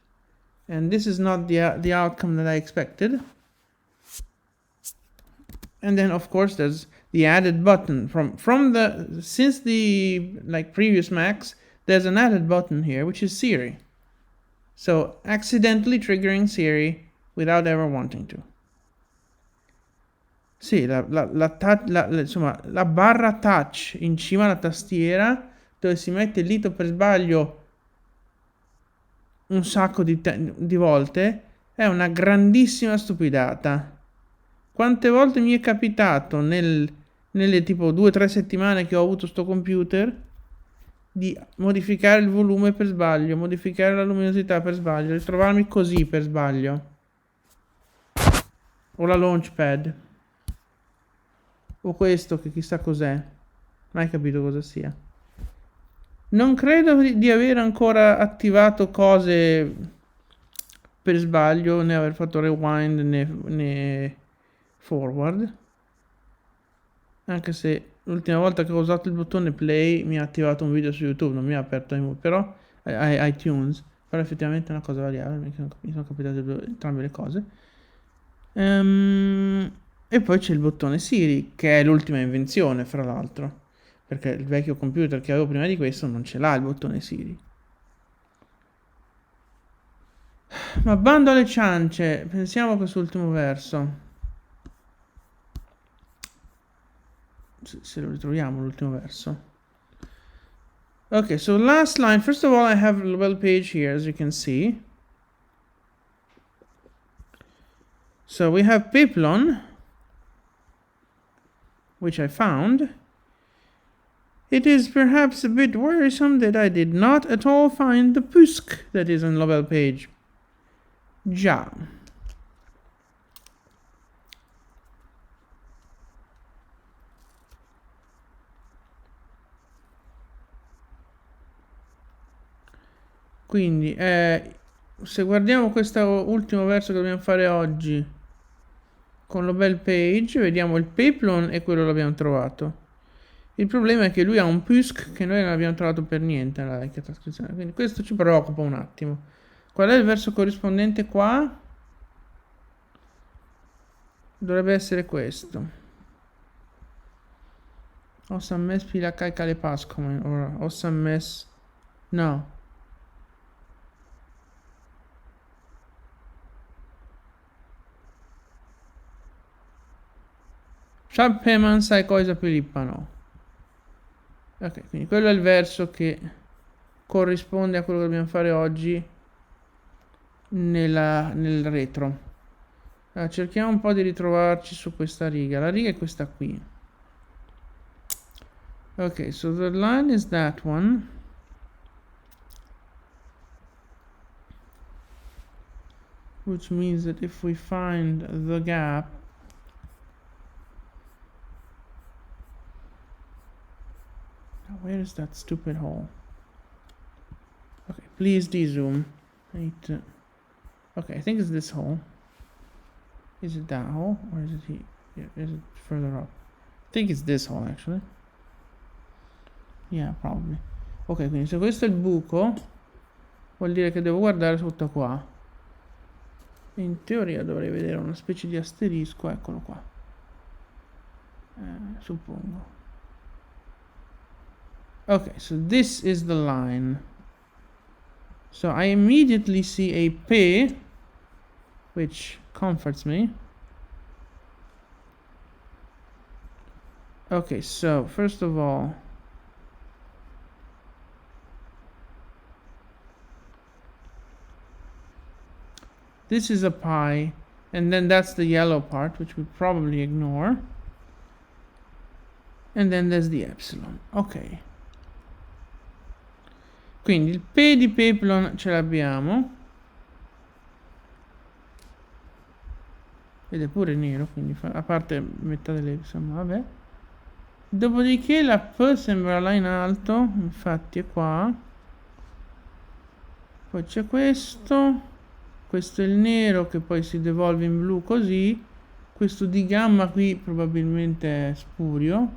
and this is not the outcome that I expected. And then of course there's the added button from the since the previous Macs. There's an added button here, which is Siri. So accidentally triggering Siri without ever wanting to. Sì, insomma, la barra touch in cima alla tastiera, dove si mette il dito per sbaglio un sacco di volte, è una grandissima stupidata. quante volte mi è capitato nelle tipo 2-3 settimane che ho avuto sto computer di modificare il volume per sbaglio, modificare la luminosità per sbaglio, ritrovarmi così per sbaglio. O la launchpad. O questo che chissà cos'è. Mai capito cosa sia. Non credo di aver ancora attivato cose per sbaglio, né aver fatto rewind né forward. Anche se l'ultima volta che ho usato il bottone play mi ha attivato un video su YouTube, non mi ha aperto però iTunes. Però effettivamente è una cosa variabile, mi sono capitate entrambe le cose. E poi c'è il bottone Siri, che è l'ultima invenzione, fra l'altro. Perché il vecchio computer che avevo prima di questo non ce l'ha il bottone Siri. Ma bando alle ciance, pensiamo a quest'ultimo verso. Se lo ritroviamo l'ultimo verso. Okay, so last line. First of all, I have a label page here, as you can see. So we have Peplon, which I found. It is perhaps a bit worrisome that I did not at all find the Pusk that is on label page. Già. Quindi, se guardiamo questo ultimo verso che dobbiamo fare oggi con label page, vediamo il Peplon e quello l'abbiamo trovato. Il problema è che lui ha un Pusk che noi non abbiamo trovato per niente nella vecchia trascrizione, quindi questo ci preoccupa un attimo. Qual è il verso corrispondente qua? Dovrebbe essere questo. Ossammes pilakai kalepascomen, ora Ossammes... No. Sappeman sai cosa Pilippano. Ok, quindi quello è il verso che corrisponde a quello che dobbiamo fare oggi nel retro. Allora, cerchiamo un po' di ritrovarci su questa riga. La riga è questa qui. Ok, so the line is that one. Which means that if we find the gap, where is that stupid hole? Okay, please dezoom. Okay, I think it's this hole. Is it that hole? Or is it here? Yeah, is it further up? I think it's this hole, actually. Yeah, probably. Ok, quindi se questo è il buco, vuol dire che devo guardare sotto qua. In teoria dovrei vedere una specie di asterisco, eccolo qua. Suppongo. Okay, so this is the line. So I immediately see a P, which comforts me. Okay, so first of all, this is a pi, and then that's the yellow part, which we probably ignore. And then there's the epsilon. Ok. Quindi il P di Peplon ce l'abbiamo. Ed è pure nero, quindi a parte metà delle... insomma, vabbè. Dopodiché la P sembra là in alto, infatti è qua. Poi c'è questo. Questo è il nero che poi si devolve in blu così. Questo di gamma qui probabilmente è spurio.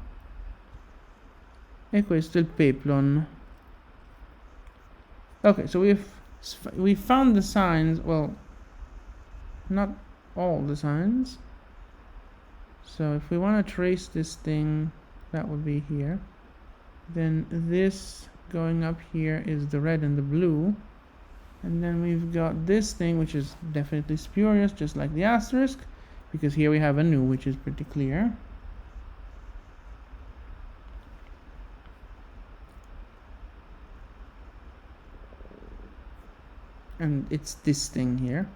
E questo è il Peplon. Okay, so we found the signs. Well, not all the signs. So if we want to trace this thing, that would be here. Then this going up here is the red and the blue. And then we've got this thing, which is definitely spurious, just like the asterisk, because here we have a nu, which is pretty clear. And it's this thing here.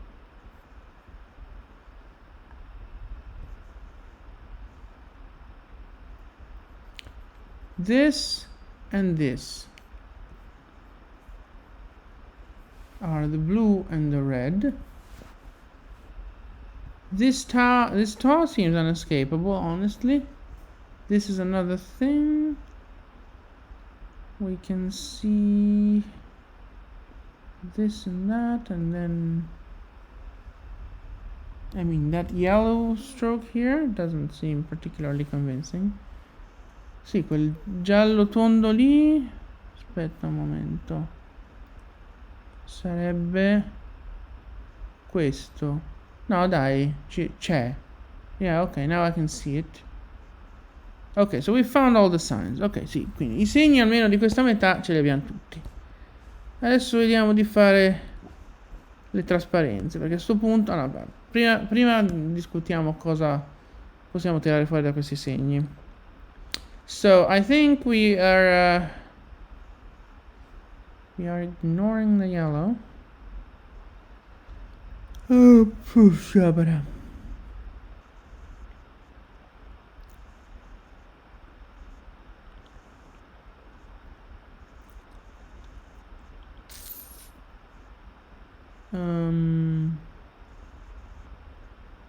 this and this are the blue and the red. This tar seems unescapable, honestly. This is another thing. We can see this and that, and then I mean that yellow stroke here doesn't seem particularly convincing. Sì, quel giallo tondo lì, aspetta un momento, sarebbe questo. No dai, c'è. Yeah, ok, now I can see it. Ok, so we found all the signs. Ok, sì, quindi i segni almeno di questa metà ce li abbiamo tutti. Adesso vediamo di fare le trasparenze, perché a questo punto prima discutiamo cosa possiamo tirare fuori da questi segni. So I think we are ignoring the yellow. Oh, shabara.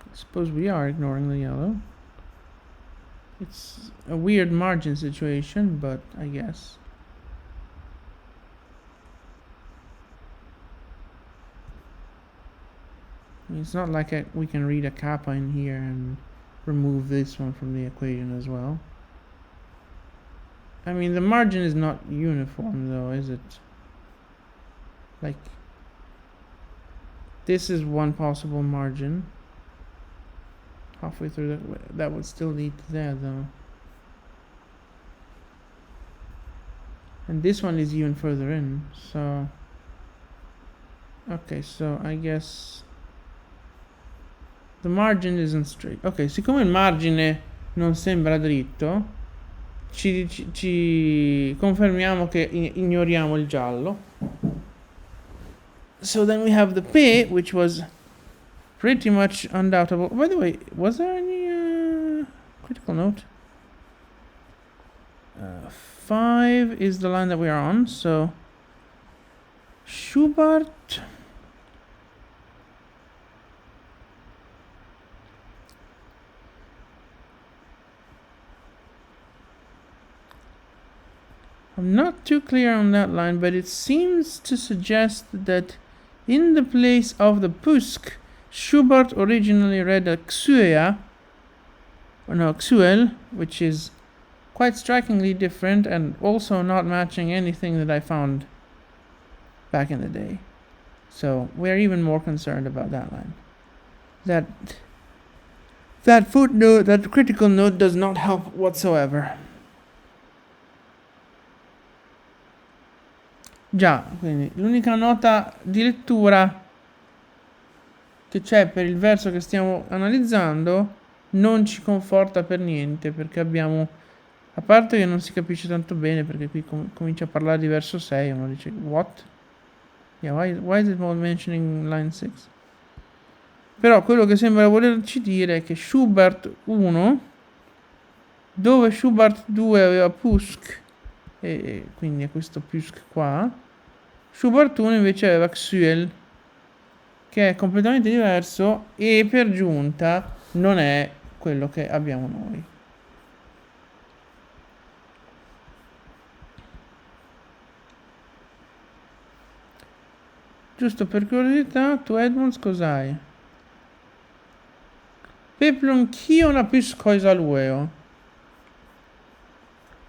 I suppose we are ignoring the yellow. It's a weird margin situation, but I guess. I mean, it's not like we can read a kappa in here and remove this one from the equation as well. I mean, the margin is not uniform though, is it? Like, this is one possible margin. Halfway through that would still lead to there though. And this one is even further in, so okay, so I guess the margin isn't straight. Ok, siccome il margine non sembra dritto, ci confermiamo che ignoriamo il giallo. So then we have the P, which was pretty much undoubtable. By the way, was there any critical note? 5 is the line that we are on, so Schubert. I'm not too clear on that line, but it seems to suggest that in the place of the Pusk, Schubert originally read a Xuel, which is quite strikingly different and also not matching anything that I found back in the day. So we're even more concerned about that line. That footnote, that critical note, does not help whatsoever. Già, quindi l'unica nota di lettura che c'è per il verso che stiamo analizzando non ci conforta per niente, perché abbiamo, a parte che non si capisce tanto bene, perché qui comincia a parlare di verso 6, uno dice what? Yeah, why is it not mentioning line 6? Però quello che sembra volerci dire è che Schubert 1, dove Schubert 2 aveva Pusk, e quindi è questo Pusk qua, Schubert 1 invece aveva Xuel, che è completamente diverso e per giunta non è quello che abbiamo noi. Giusto per curiosità, tu Edmonds cos'hai? Peplon chi una piscoisa lueo?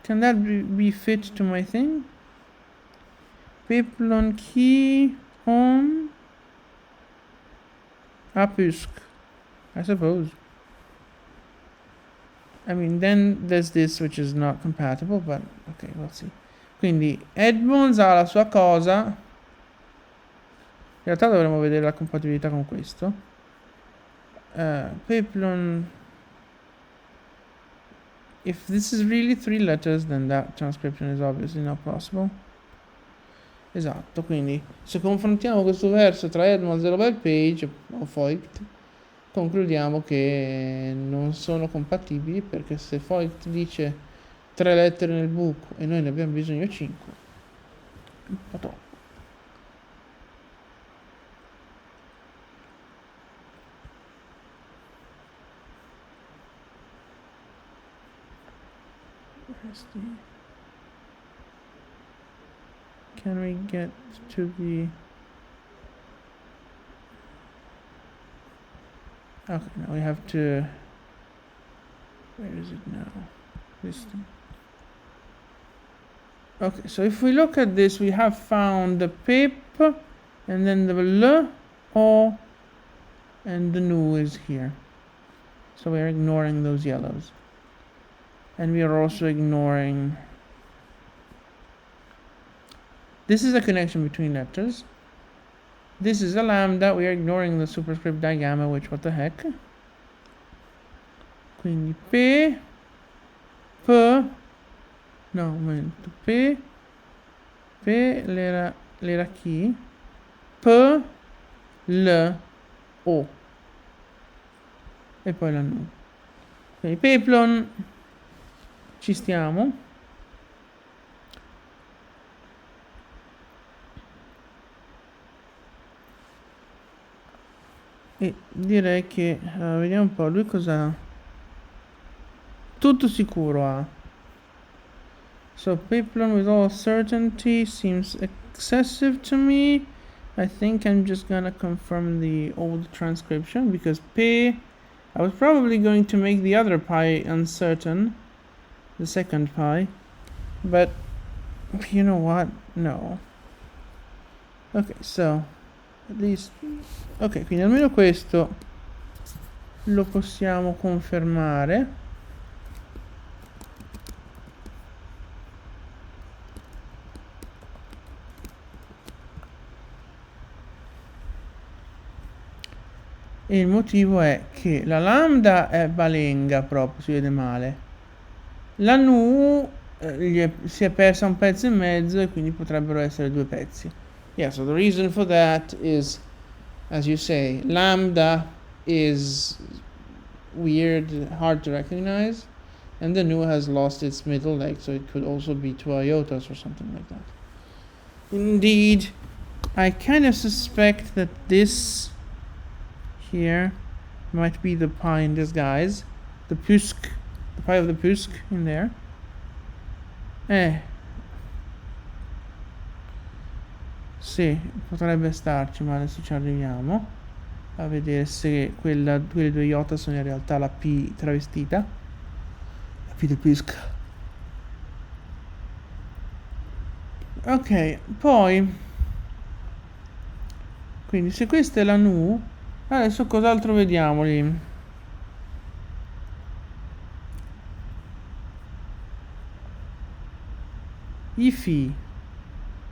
Can that be fit to my thing? Peplon chi on a pusk, I suppose. I mean, then there's this which is not compatible, but okay, we'll see. Quindi Edmonds ha la sua cosa. In realtà dovremmo vedere la compatibilità con questo. Peplon. If this is really 3 letters, then that transcription is obviously not possible. Esatto, quindi se confrontiamo questo verso tra Edmonds e Robert Page o Voigt, concludiamo che non sono compatibili, perché se Voigt dice 3 lettere nel buco e noi ne abbiamo bisogno 5. Un po' troppo. Can we get to the... Okay, now we have to... Where is it now? This thing. Okay, so if we look at this, we have found the pip, and then the L, O, and the nu is here. So we're ignoring those yellows. And we are also ignoring... This is a connection between letters. This is a lambda, we are ignoring the superscript digamma, which what the heck. Quindi P, no, un momento, P l'era chi? P, L, O. E poi la nu. Quindi peplon, ci stiamo. E direi che vediamo un po', lui cosa... Tutto sicuro ha. So peplon with all certainty seems excessive to me. I think I'm just gonna confirm the old transcription because P, I was probably going to make the other pi uncertain, the second pi, but you know what? No. Okay, so at least, ok, quindi almeno questo lo possiamo confermare. E il motivo è che la lambda è balenga proprio, si vede male. La nu si è persa un pezzo e mezzo e quindi potrebbero essere 2 pezzi. Yeah, so the reason for that is, as you say, lambda is weird, hard to recognize, and the nu has lost its middle leg, so it could also be 2 iotas or something like that. Indeed, I kind of suspect that this here might be the pi in disguise, the pusk, the pi of the pusk in there. Sì, potrebbe starci, ma adesso ci arriviamo a vedere se quelle 2 iota sono in realtà la P travestita, la P del pusk. Ok, poi quindi se questa è la nu, adesso cos'altro vediamo lì? I fi.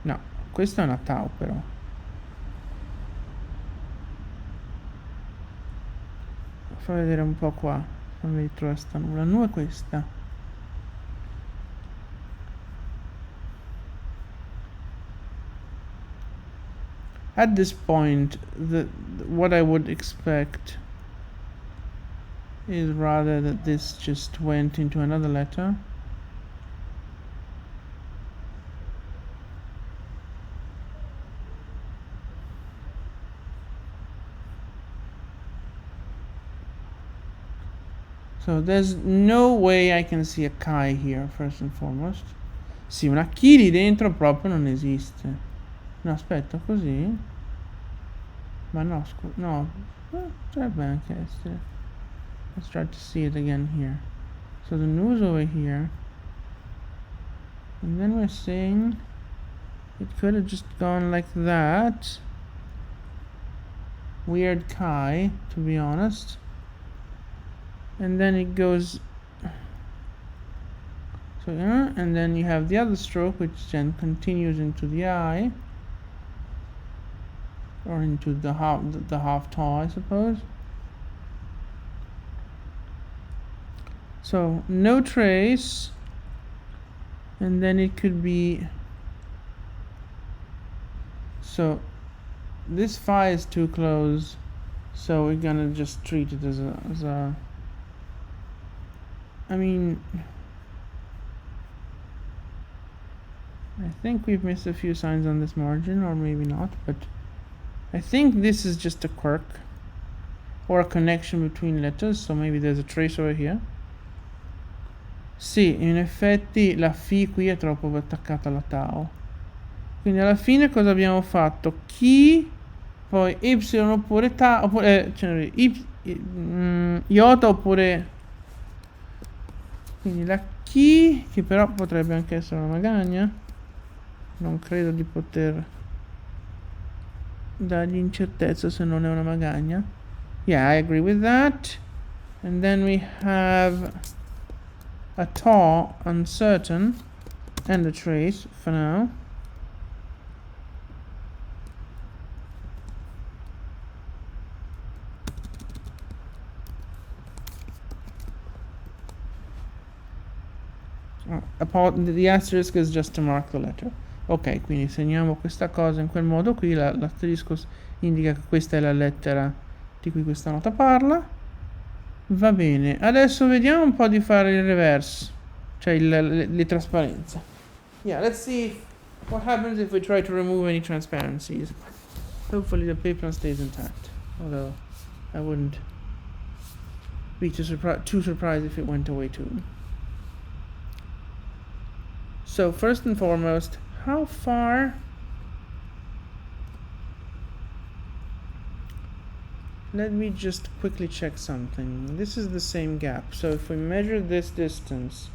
No, questa è una tau però. Fa vedere un po' qua. Fammi ritrovare sta nu. La nu è questa. At this point, what I would expect is rather that this just went into another letter. So there's no way I can see a Kai here, first and foremost. Sì, una Chi lì dentro proprio non esiste. No, aspetta, così. Ma no, no. Potrebbe anche essere. Let's try to see it again here. So the nu is over here. And then we're saying it could have just gone like that. Weird Kai, to be honest. And then it goes, so and then you have the other stroke, which then continues into the eye, or into the half tau, I suppose. So no trace, and then it could be, so this phi is too close, so we're gonna just treat it as a I mean, I think we've missed a few signs on this margin, or maybe not, but I think this is just a quirk or a connection between letters, so maybe there's a trace over here. Sì, in effetti la F qui è troppo attaccata alla Tau. Quindi alla fine cosa abbiamo fatto? Chi, poi Y oppure Tau, oppure cioè, Iota oppure... Quindi la Chi, che però potrebbe anche essere una magagna. Non credo di poter dargli incertezza se non è una magagna. Yeah, I agree with that. And then we have a taw, uncertain, and a trace for now. The asterisk is just to mark the letter. Ok, quindi segniamo questa cosa in quel modo qui, l'asterisco indica che questa è la lettera di cui questa nota parla. Va bene, adesso vediamo un po' di fare il reverse, cioè le trasparenze. Yeah, let's see what happens if we try to remove any transparencies. Hopefully the paper stays intact, although I wouldn't be too surprised if it went away too. So first and foremost, how far... Let me just quickly check something. This is the same gap, so if we measure this distance,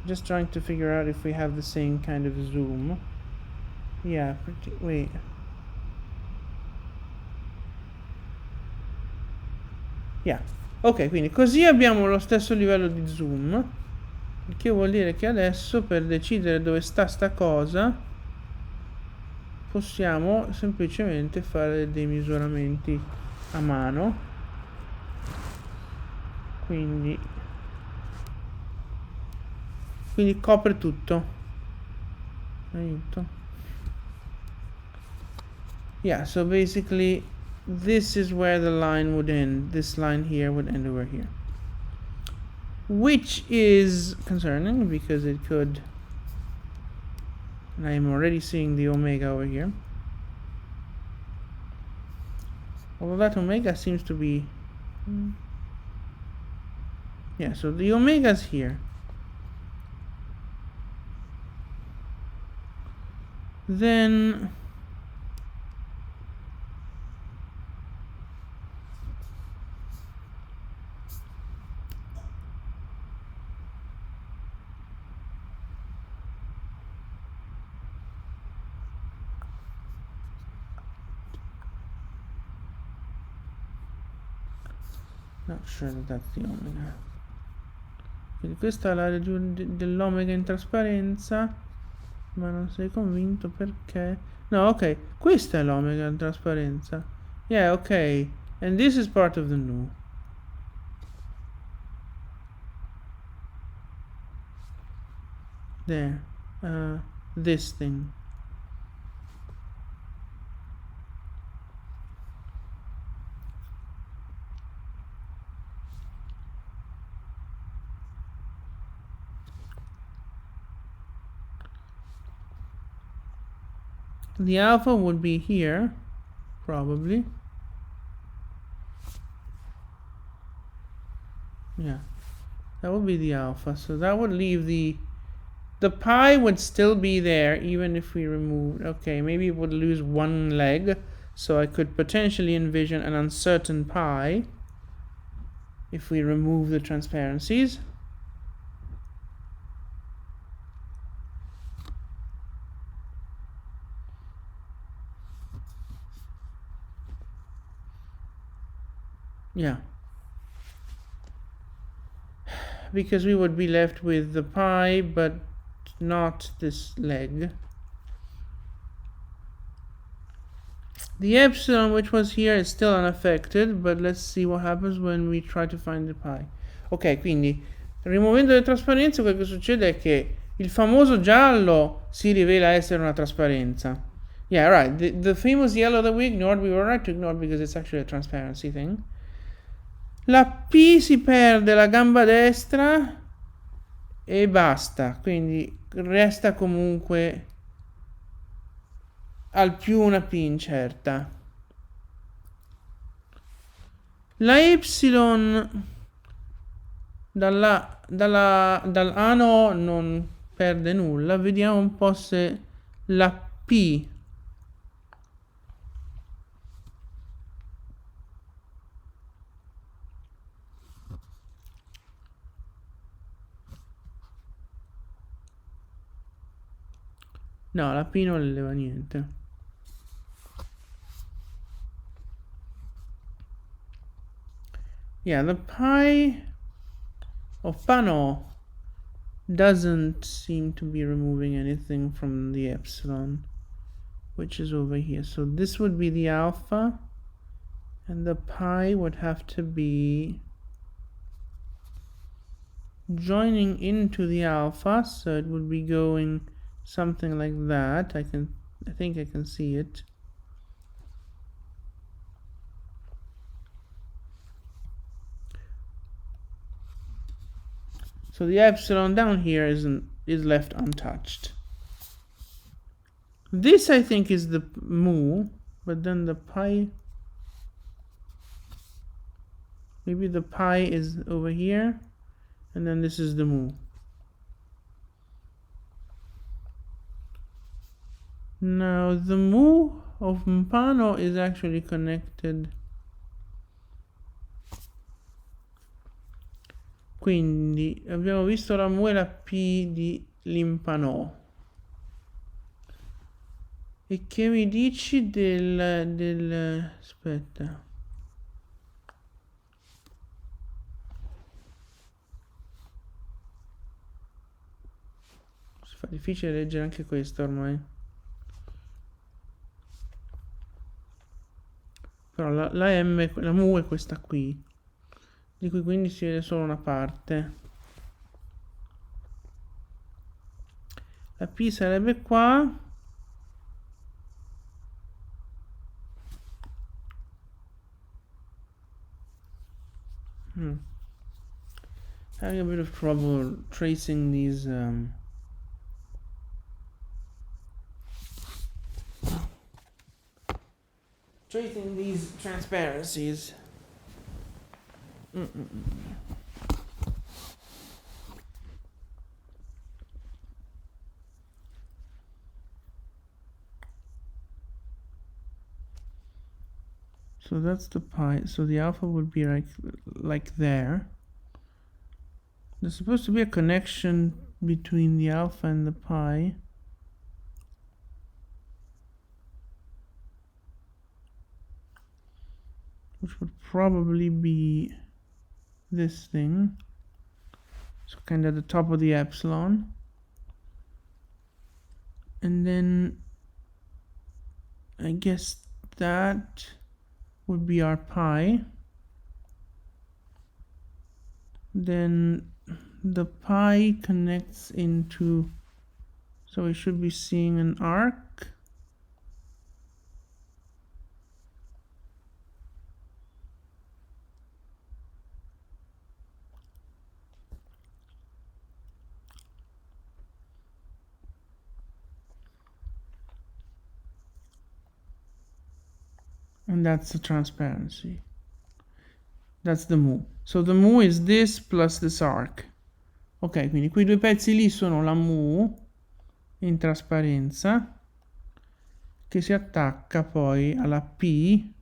just trying to figure out if we have the same kind of zoom. Yeah, wait. Yeah, ok, quindi così abbiamo lo stesso livello di zoom, il che vuol dire che adesso per decidere dove sta cosa possiamo semplicemente fare dei misuramenti a mano. Quindi copre tutto. Aiuto. Yeah, so basically this is where the line would end. This line here would end over here, which is concerning because it could, and I am already seeing the omega over here, although that omega seems to be yeah, so the omega's here. Then not sure that that's the omega. Quindi questa è l'area dell'omega in trasparenza, ma non sei convinto perché? No, ok, questa è l'omega in trasparenza. Yeah, ok, and this is part of the nu. There, this thing. The alpha would be here, probably. Yeah, that would be the alpha. So that would leave the pi would still be there even if we removed. Okay, maybe it would lose one leg. So I could potentially envision an uncertain pi if we remove the transparencies. Yeah, because we would be left with the pi but not this leg. The epsilon, which was here, is still unaffected, but let's see what happens when we try to find the pi. Ok, quindi rimuovendo le trasparenze quel che succede è che il famoso giallo si rivela essere una trasparenza. Yeah, right, the famous yellow that we ignored, we were right to ignore because it's actually a transparency thing. La P si perde la gamba destra e basta, quindi resta comunque al più una P incerta. La Y dal ano non perde nulla. Vediamo un po' se la P no, la P non le leva niente. Yeah, the pi of Pano doesn't seem to be removing anything from the epsilon, which is over here. So this would be the alpha, and the pi would have to be joining into the alpha, so it would be going something like that. I think I can see it. So the epsilon down here is left untouched. This I think is the mu, but then the pi, maybe the pi is over here, and then this is the mu. Now the mu of Mpano is actually connected. Quindi abbiamo visto la mu e la p di Limpanò. E che mi dici aspetta. Si fa difficile leggere anche questo ormai. Però la M, la mu è questa qui, di cui quindi si vede solo una parte. La P sarebbe qua. Having a bit of trouble tracing these transparencies. So that's the pi. So the alpha would be like there. There's supposed to be a connection between the alpha and the pi. Which would probably be this thing. So kind of the top of the epsilon. And then I guess that would be our pi. Then the pi connects into, so we should be seeing an arc. And that's the transparency. That's the mu. So the mu is this plus this arc. Ok, quindi quei due pezzi lì sono la mu in trasparenza che si attacca poi alla P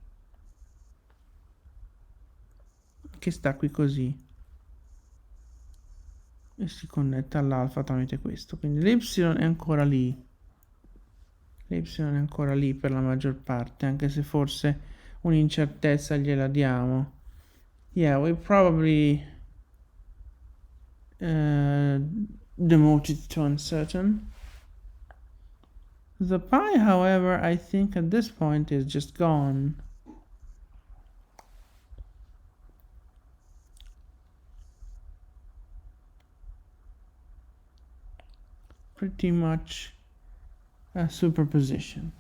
che sta qui così e si connetta all'alfa tramite questo. Quindi l'epsilon è ancora lì. L'epsilon è ancora lì per la maggior parte, anche se forse un'incertezza gliela diamo. Yeah, we probably demoted to uncertain. The pi, however, I think at this point is just gone. Pretty much a superposition.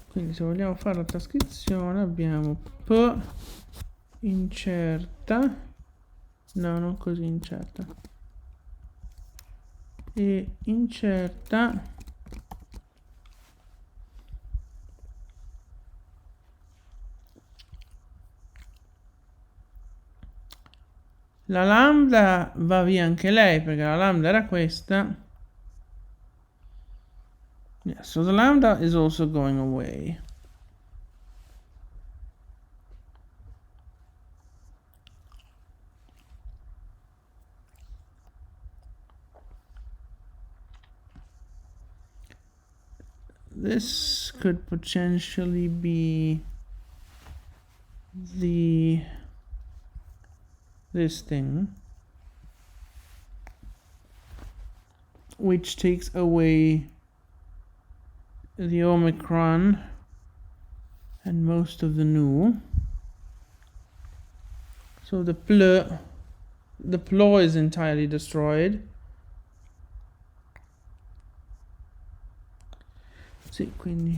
Quindi se vogliamo fare la trascrizione abbiamo P incerta No, non così incerta. E incerta. La lambda va via anche lei, perché la lambda era questa. Yeah, so the lambda is also going away. This could potentially be this thing, which takes away the Omicron and most of the nu. So the plo is entirely destroyed. Sì, quindi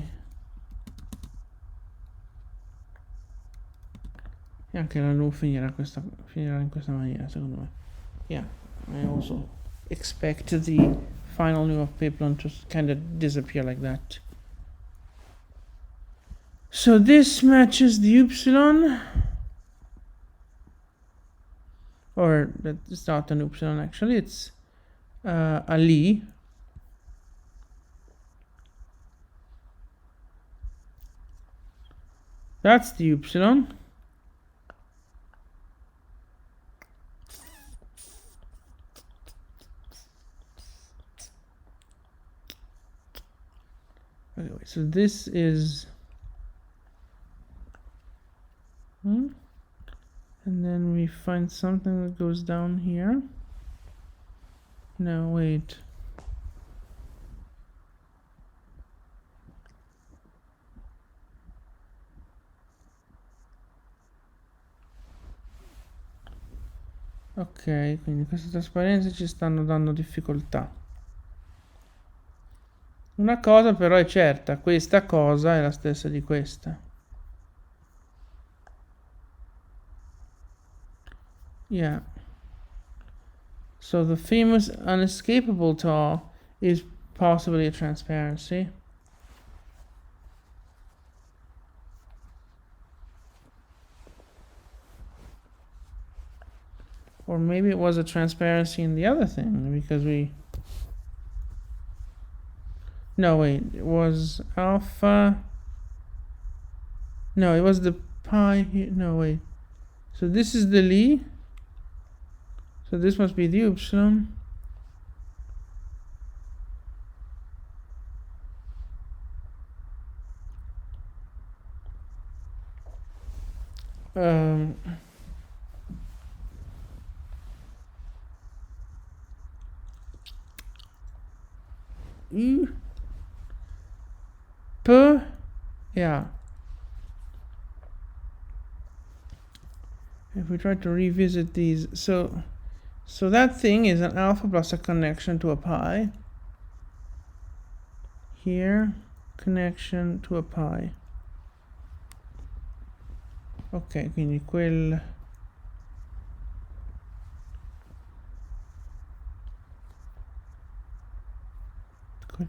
e anche la nu finirà in questa maniera, secondo me. Yeah, I also expect the final nu of peplon to kind of disappear like that. So this matches the upsilon, or it's not an upsilon actually, it's a li. That's the upsilon. Okay, so this is and then we find something that goes down here. No, wait. Ok, quindi queste trasparenze ci stanno dando difficoltà. Una cosa però è certa, questa cosa è la stessa di questa. Yeah. So the famous unescapable tau is possibly a transparency. Or maybe it was a transparency in the other thing, because we... No, wait, it was alpha... No, it was the pi here. No, wait. So this is the Li. So this must be the upsilon. U P, yeah. If we try to revisit these, so that thing is an alpha plus a connection to a pi. Here, connection to a pi. Ok, quindi quel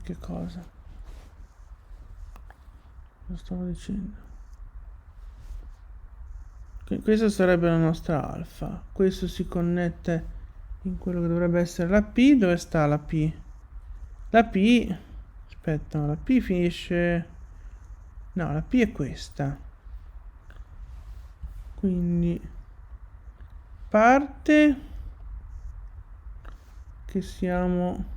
che cosa? Lo stavo dicendo. Questa sarebbe la nostra alfa. Questo si connette in quello che dovrebbe essere la P. Dove sta la P? La P... Aspetta, no, la P finisce... No, la P è questa. Quindi... parte... che siamo...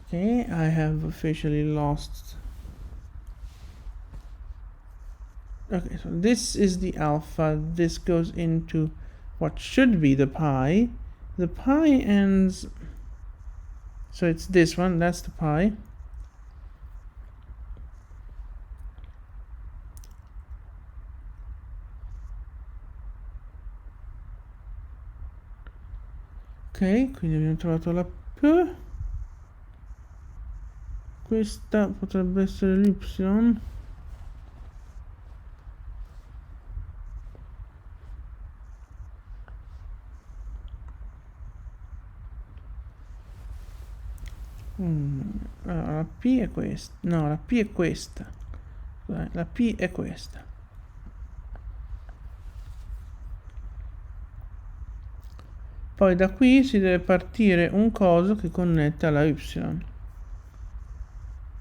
Ok, I have officially lost... Okay, so this is the alpha. This goes into what should be the pi. The pi ends... So it's this one, that's the pi. Ok, quindi abbiamo trovato la P. Questa potrebbe essere l'Y. Allora, la P è questa. No, la P è questa. Scusate, la P è questa. Poi da qui si deve partire un coso che connette alla Y.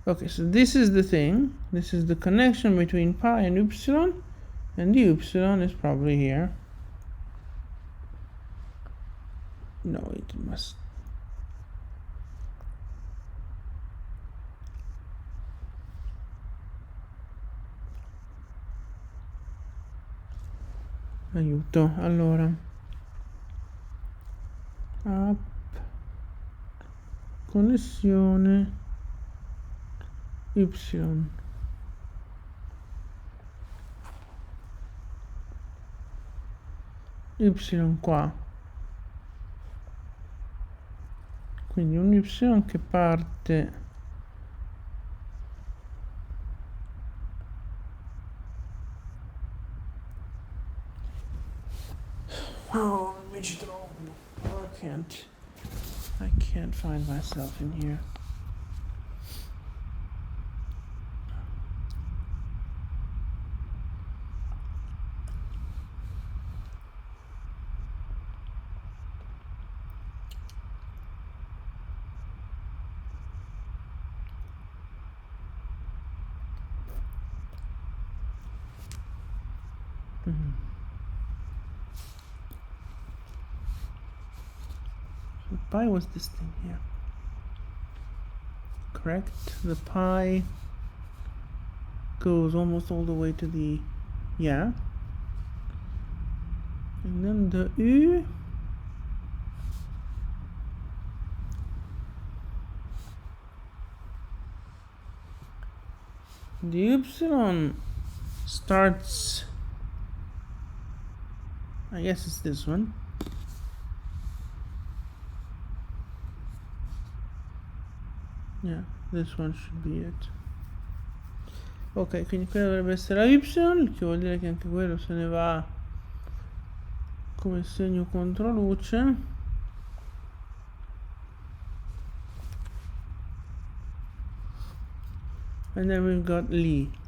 Okay, so this is the thing. This is the connection between pi and Y. And the Y is probably here. No, it must... Aiuto, allora. Up. Connessione Y. Y qua. Quindi un Y che parte... Oh, non mi ci trovo. I can't find myself in here. The pi was this thing here. Correct? The pi goes almost all the way to the... Yeah. And then the U... The Y starts... I guess it's this one. Yeah, this one should be it. Ok, quindi quella dovrebbe essere la Y, il che vuol dire che anche quello se ne va come segno contro luce. And then we've got Lee.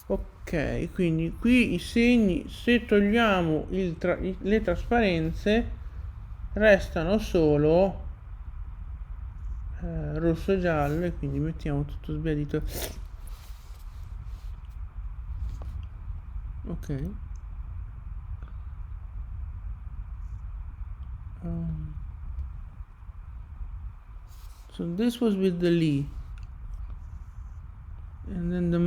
Ok, quindi qui i segni, se togliamo le trasparenze, restano solo rosso e giallo, e quindi mettiamo tutto sbiadito. Ok. So this was with the Lee. And then the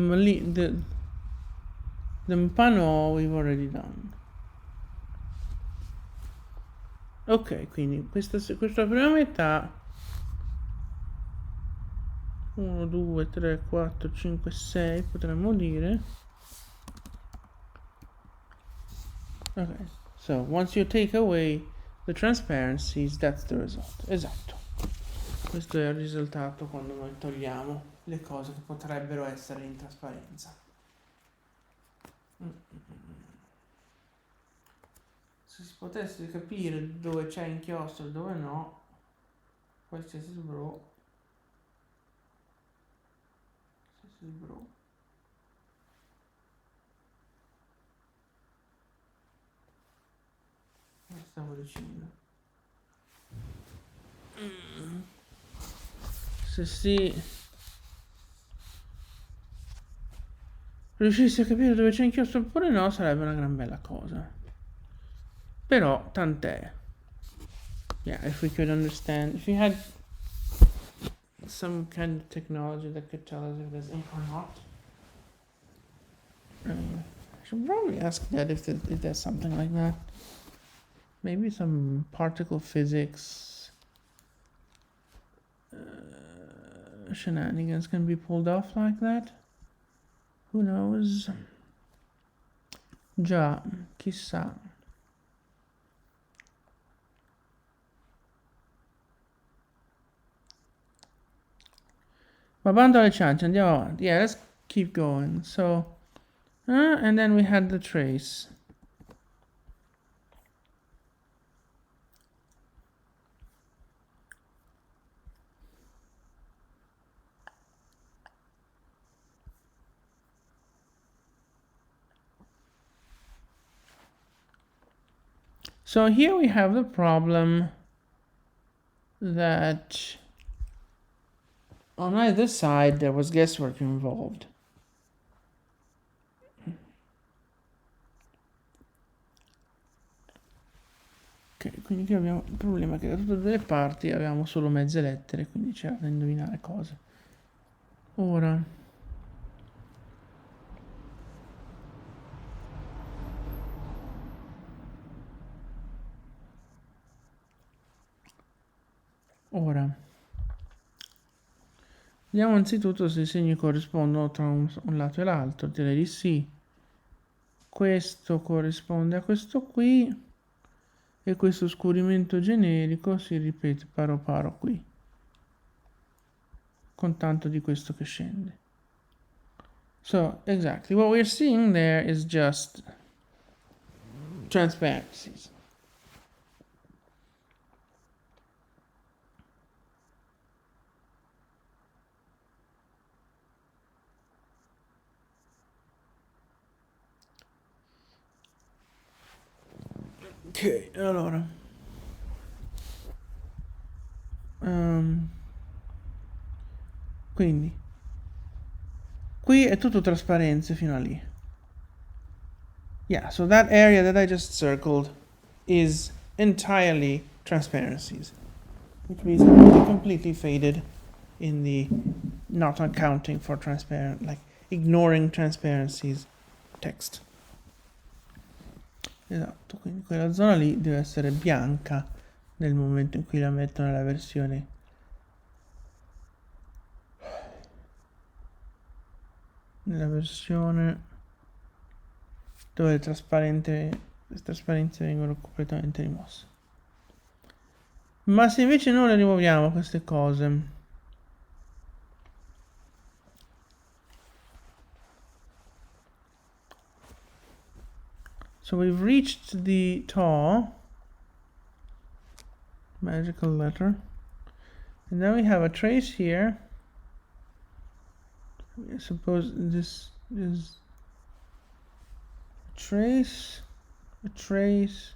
Mpano we've already done. Ok, quindi questa prima metà 1, 2, 3, 4, 5, 6 potremmo dire. Ok, so once you take away the transparencies, that's the result. Esatto. Questo è il risultato quando noi togliamo le cose che potrebbero essere in trasparenza. Se si potesse capire dove c'è inchiostro e dove no, qualsiasi sbro. Stavo dicendo. Se si riuscissi a capire dove c'è inchiostro oppure no, sarebbe una gran bella cosa. Però tant'è. Yeah, if we could understand, if we had some kind of technology that could tell us if there's ink or not. I should probably ask Dad if there's something like that. Maybe some particle physics shenanigans can be pulled off like that. Who knows? Già, chissà. Ma bando alle ciance, andiamo avanti. Yeah, let's keep going. So, And then we had the trace. So here we have the problem that on either side there was guesswork involved. Ok, quindi qui abbiamo il problema che da tutte e due le parti avevamo solo mezze lettere, quindi c'era da indovinare cose. Ora, vediamo anzitutto se i segni corrispondono tra un lato e l'altro. Direi di sì. Questo corrisponde a questo qui e questo scurimento generico si ripete paro paro qui, con tanto di questo che scende. So, exactly, what we're seeing there is just transparencies. Ok, allora. Quindi, qui è tutto trasparenze fino a lì. Yeah, so that area that I just circled is entirely transparencies, which means it will be completely faded in the not accounting for transparent, like ignoring transparencies text. Esatto, quindi quella zona lì deve essere bianca nel momento in cui la metto nella versione dove le trasparenze vengono completamente rimosse. Ma se invece non le rimuoviamo queste cose, so we've reached the ta, magical letter, and then we have a trace here. I suppose this is a trace.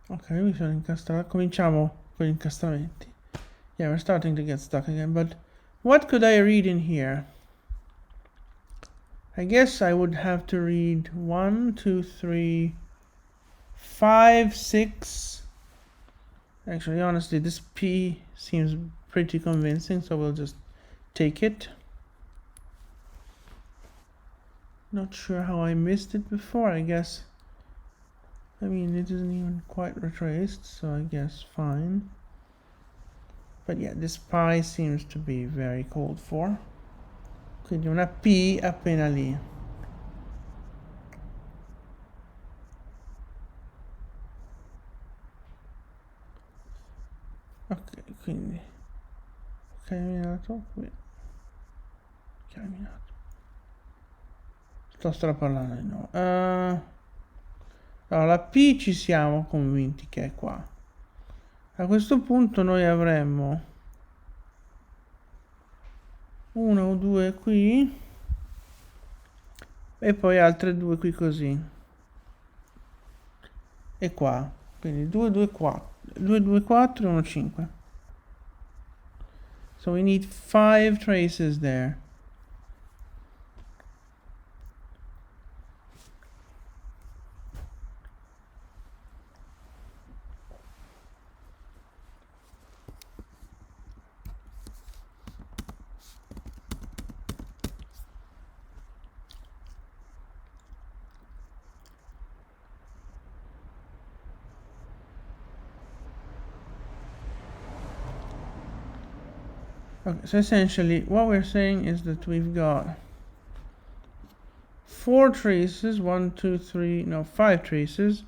Ok, mi sono incastrato. Cominciamo con gli incastramenti. Yeah, we're starting to get stuck again, but what could I read in here? I guess I would have to read 1, 2, 3, 5, 6. Actually, honestly, this P seems pretty convincing, so we'll just take it. Not sure how I missed it before, I guess. I mean, it isn't even quite retraced, so I guess fine. But yeah, this pi seems to be very called for. Quindi una P appena lì. Ok, quindi camminato qui. Camminato. Sto straparlando di nuovo. Allora, la P ci siamo convinti che è qua. A questo punto noi avremmo 1 o 2 qui e poi altre 2 qui così e qua, quindi 2 2 4 2 2 4 e 1 5. So we need 5 traces there. Okay, so essentially what we're saying is that we've got 4 traces, 1, 2, 3, no, 5 traces,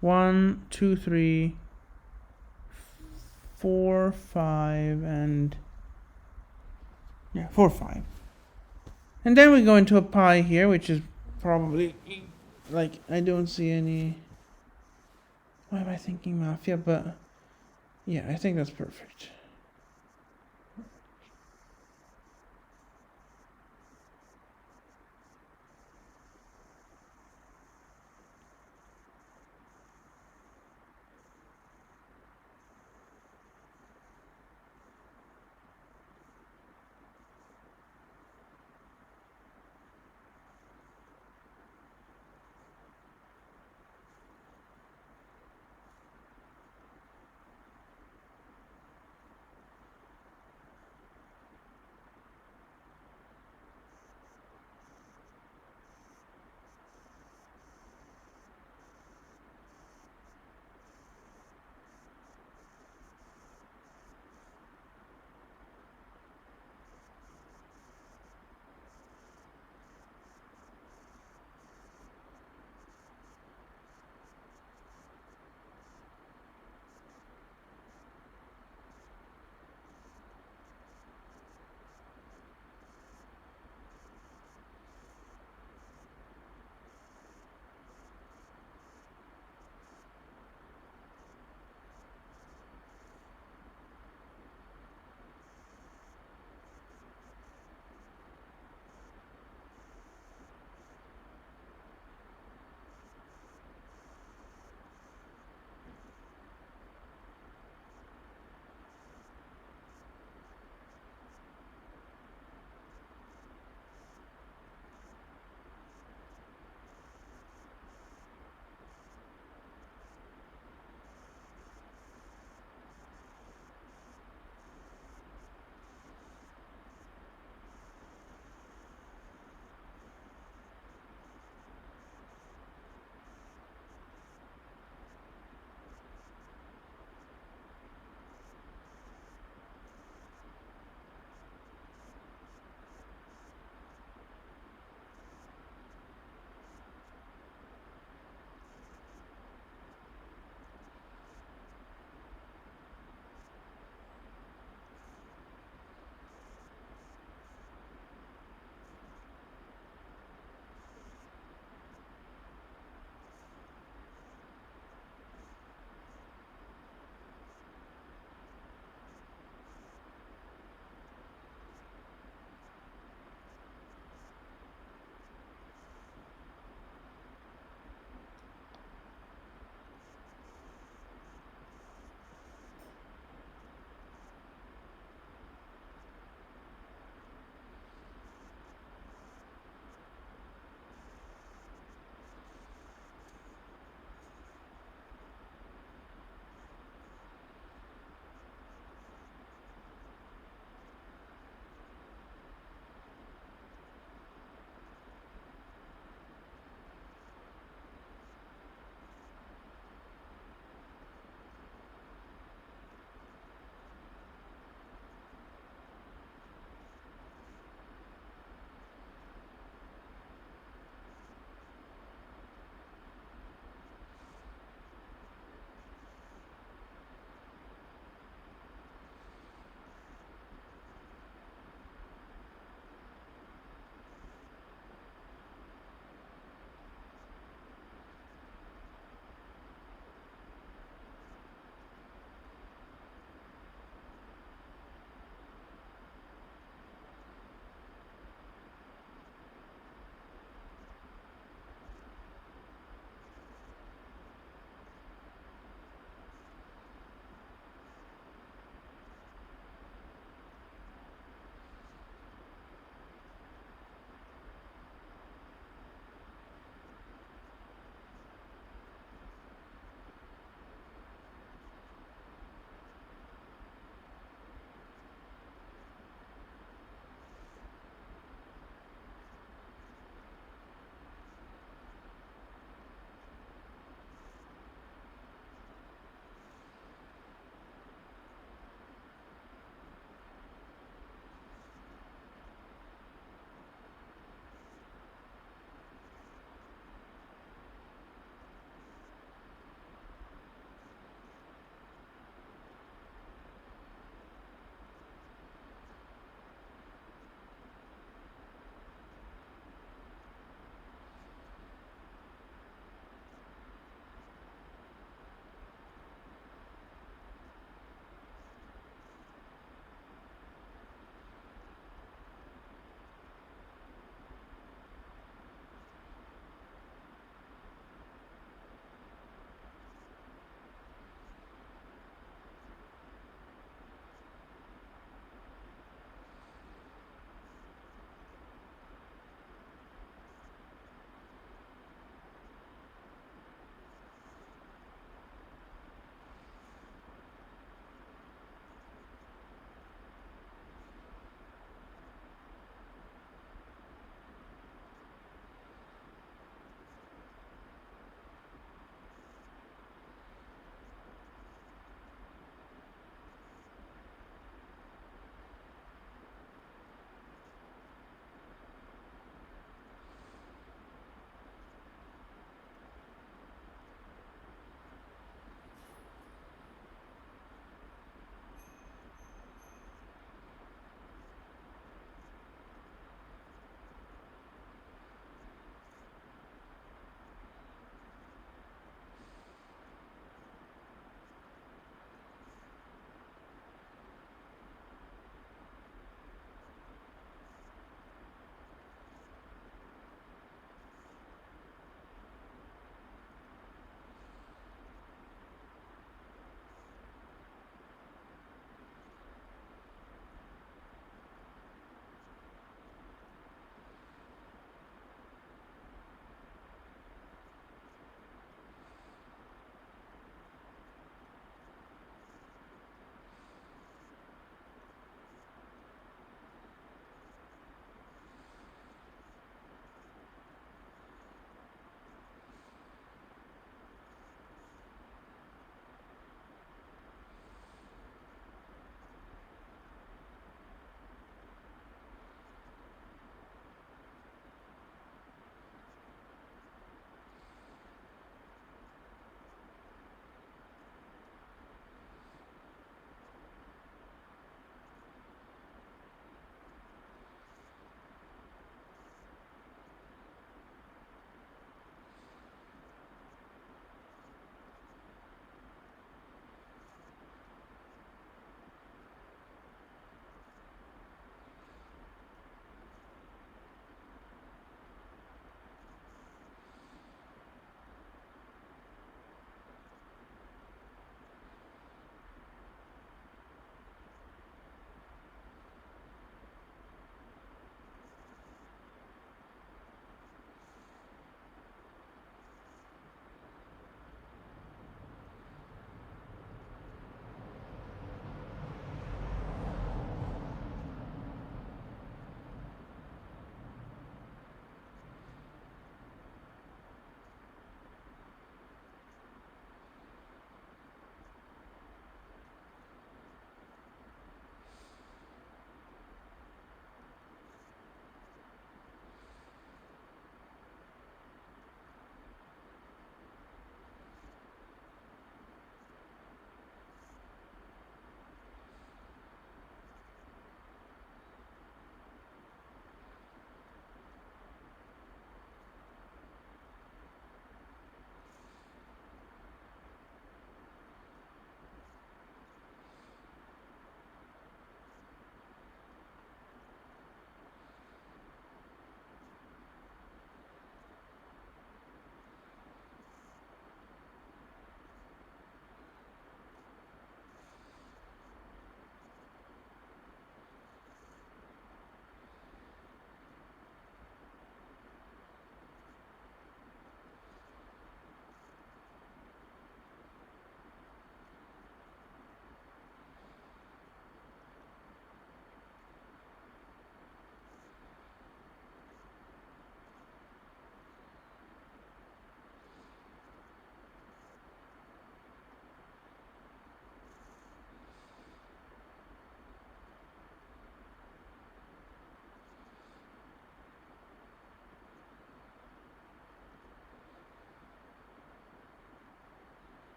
1, 2, 3, 4, 5, and yeah, 4, 5. And then we go into a pi here, which is probably, like, I don't see any, why am I thinking mafia, but yeah, I think that's perfect.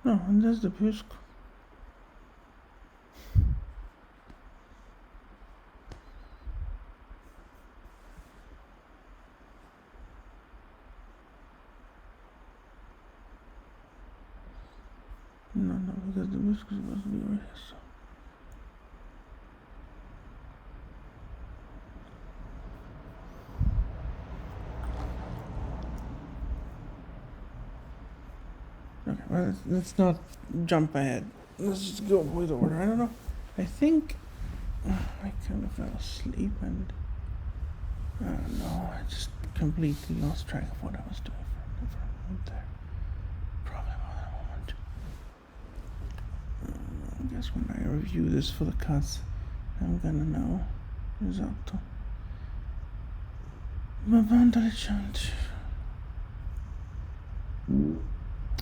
No, that's the pysk. No, because the pysk is supposed to be over here. So. Okay, well, let's not jump ahead. Let's just go with order. I don't know. I think I kind of fell asleep and I don't know. I just completely lost track of what I was doing for a moment there. Probably more than a moment. I guess when I review this for the cuts, I'm gonna know. Esatto. Ma banda recente.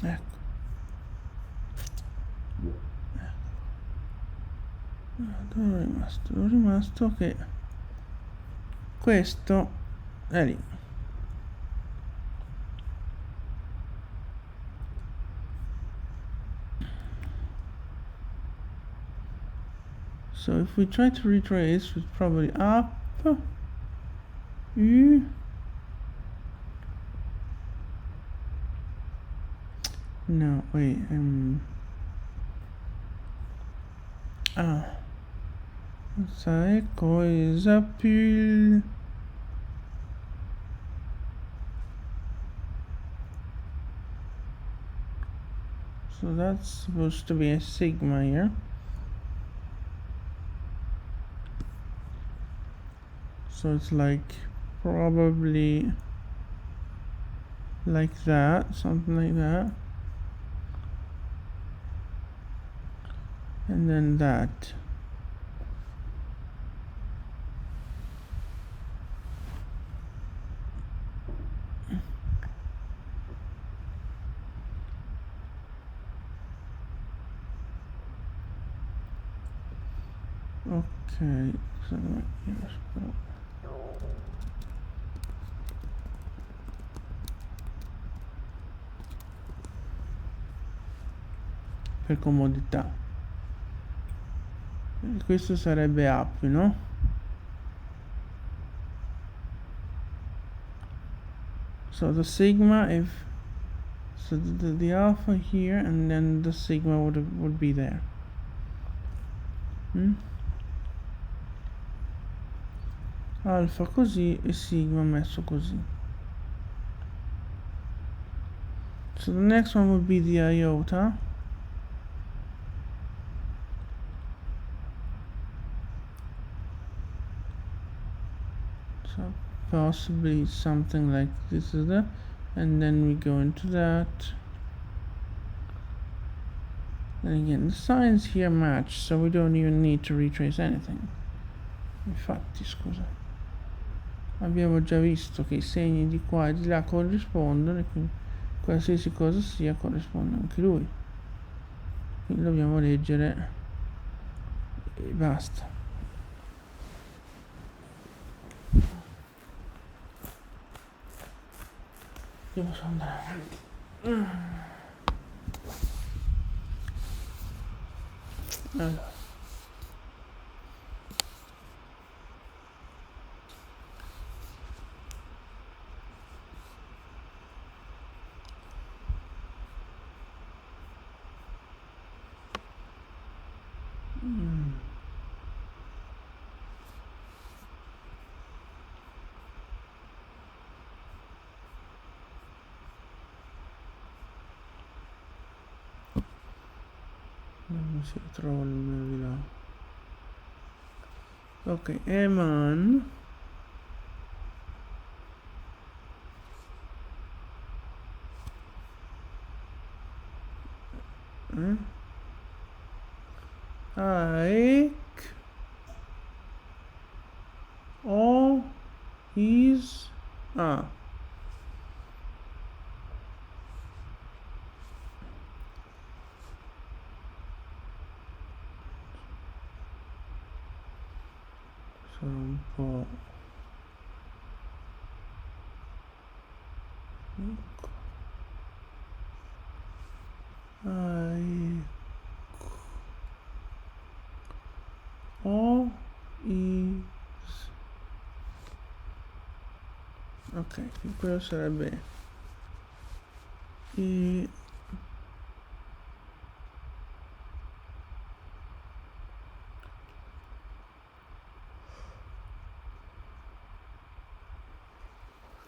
Ecco. Dove ero rimasto? Ero rimasto che questo è lì. So if we try to retrace, it's probably up, U. No, wait, sai cosa più so that's supposed to be a sigma here. So it's like probably like that, something like that. And then that. Ok, so per comodità. Questo sarebbe up, no? So the sigma, if so the alpha here, and then the sigma would be there. Alfa così e sigma messo così. So the next one would be the iota. So possibly something like this is the, and then we go into that. And again, the signs here match, so we don't even need to retrace anything. Infatti, scusa, abbiamo già visto che i segni di qua e di là corrispondono e quindi qualsiasi cosa sia corrisponde anche lui. Quindi dobbiamo leggere e basta. Io posso andare avanti. Allora. Non si trova il mio di là. Ok, Eman. Ike. O. Is. O is. Ok, quello sarebbe I.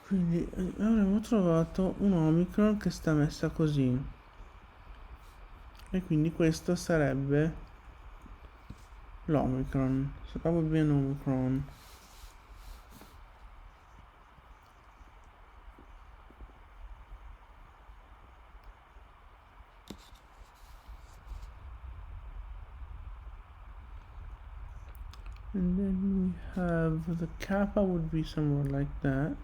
Quindi avremmo trovato un omicron che sta messa così, e quindi questo sarebbe l'omicron. So that would be an omicron. And then we have the kappa would be somewhere like that.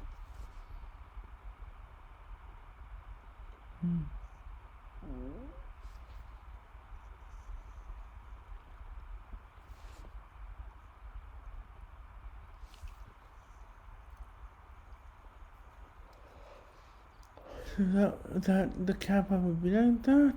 So that the kappa would be like that.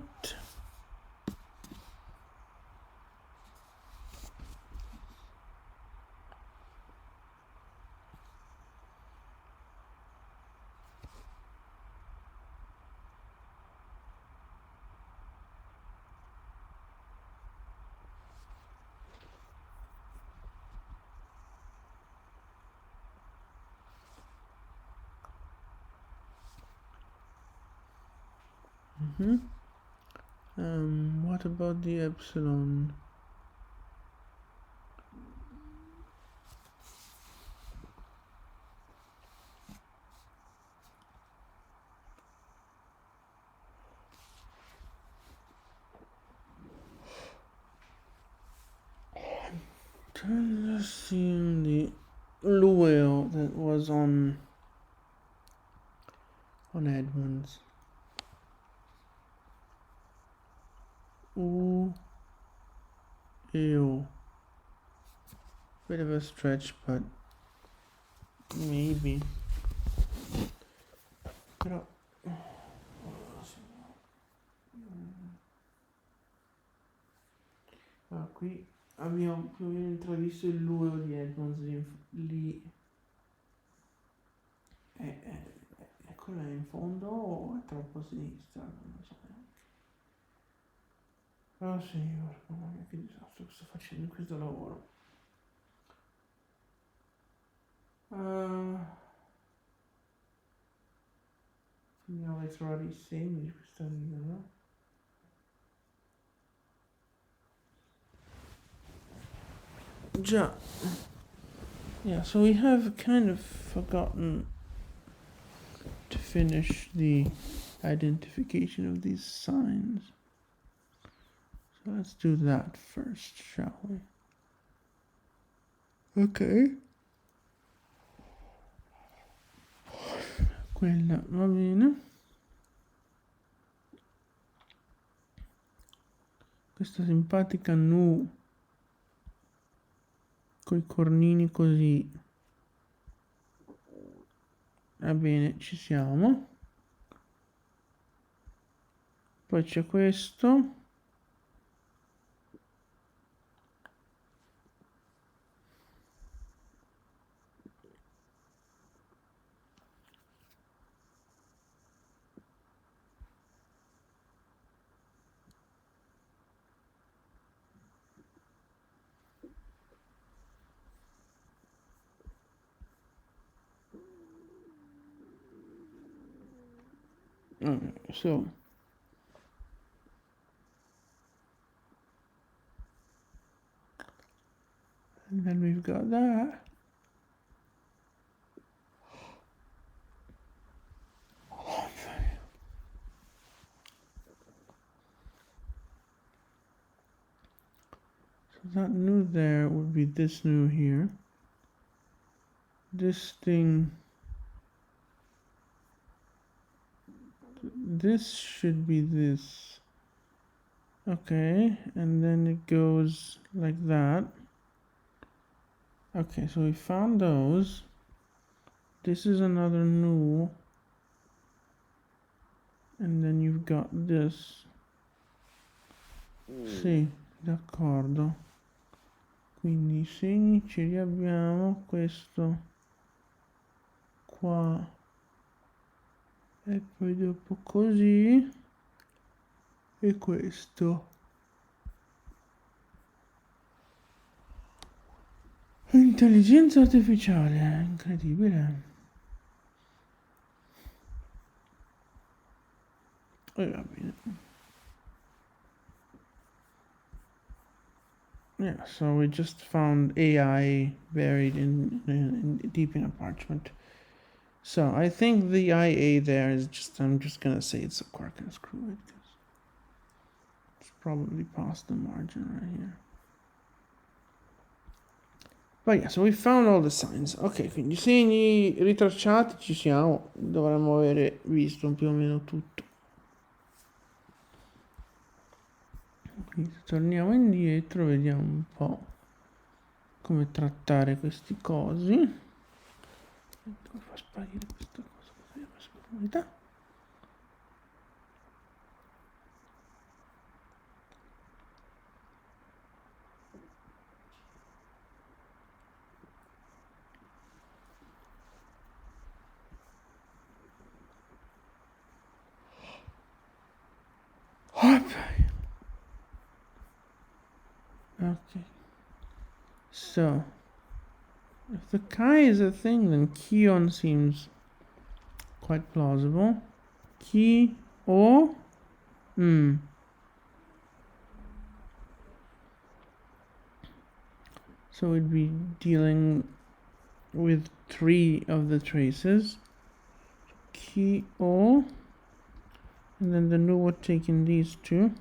What about the epsilon? Let's see the Lueo that was on Edmonds. Ooh, ew. Bit of a stretch, but maybe. Però qui abbiamo più o meno intravisto il Lueo di Edmonds lì. Eccola in fondo o è troppo a sinistra? Non lo so neanche. Però sì, guarda mia che disastro che sto facendo in questo lavoro. Andiamo a trovare i segni di questa riga, no? Già. Yeah, so we have kind of forgotten to finish the identification of these signs. So let's do that first, shall we? Ok. Quella va bene. Questa simpatica nu coi cornini così. Va bene, ci siamo. Poi c'è questo. So and then we've got that. So that nu there would be this nu here. This thing, this should be this. Okay, and then it goes like that. Okay, so we found those. This is another nu. got this. Sì, d'accordo. Quindi i segni ce li abbiamo, questo qua e poi dopo così e questo. Intelligenza artificiale, incredibile. E va bene. Yeah, so we just found AI buried in deep in a parchment. So I think the IA there is just, I'm just gonna say it's a quark and screw it, because it's probably past the margin right here. But yeah, so we found all the signs. Ok, quindi segni ritracciati ci siamo, dovremmo avere visto più o meno tutto. Quindi torniamo indietro, vediamo un po' come trattare questi cosi. Come fa a sparire questa cosa? Questa comunità. Okay. So, if the Chi is a thing, then Kion seems quite plausible. Ki O. So we'd be dealing with 3 of the traces. Ki O. And then the new would take in these 2.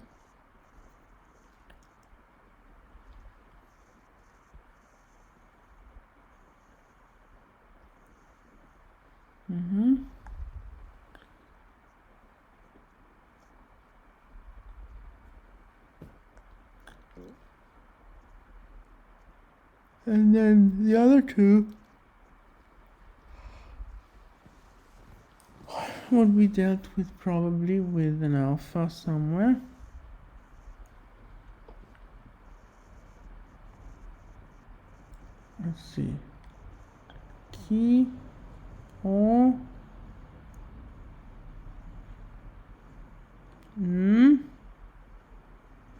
And then the other 2 would be dealt with probably with an alpha somewhere. Let's see. Ki O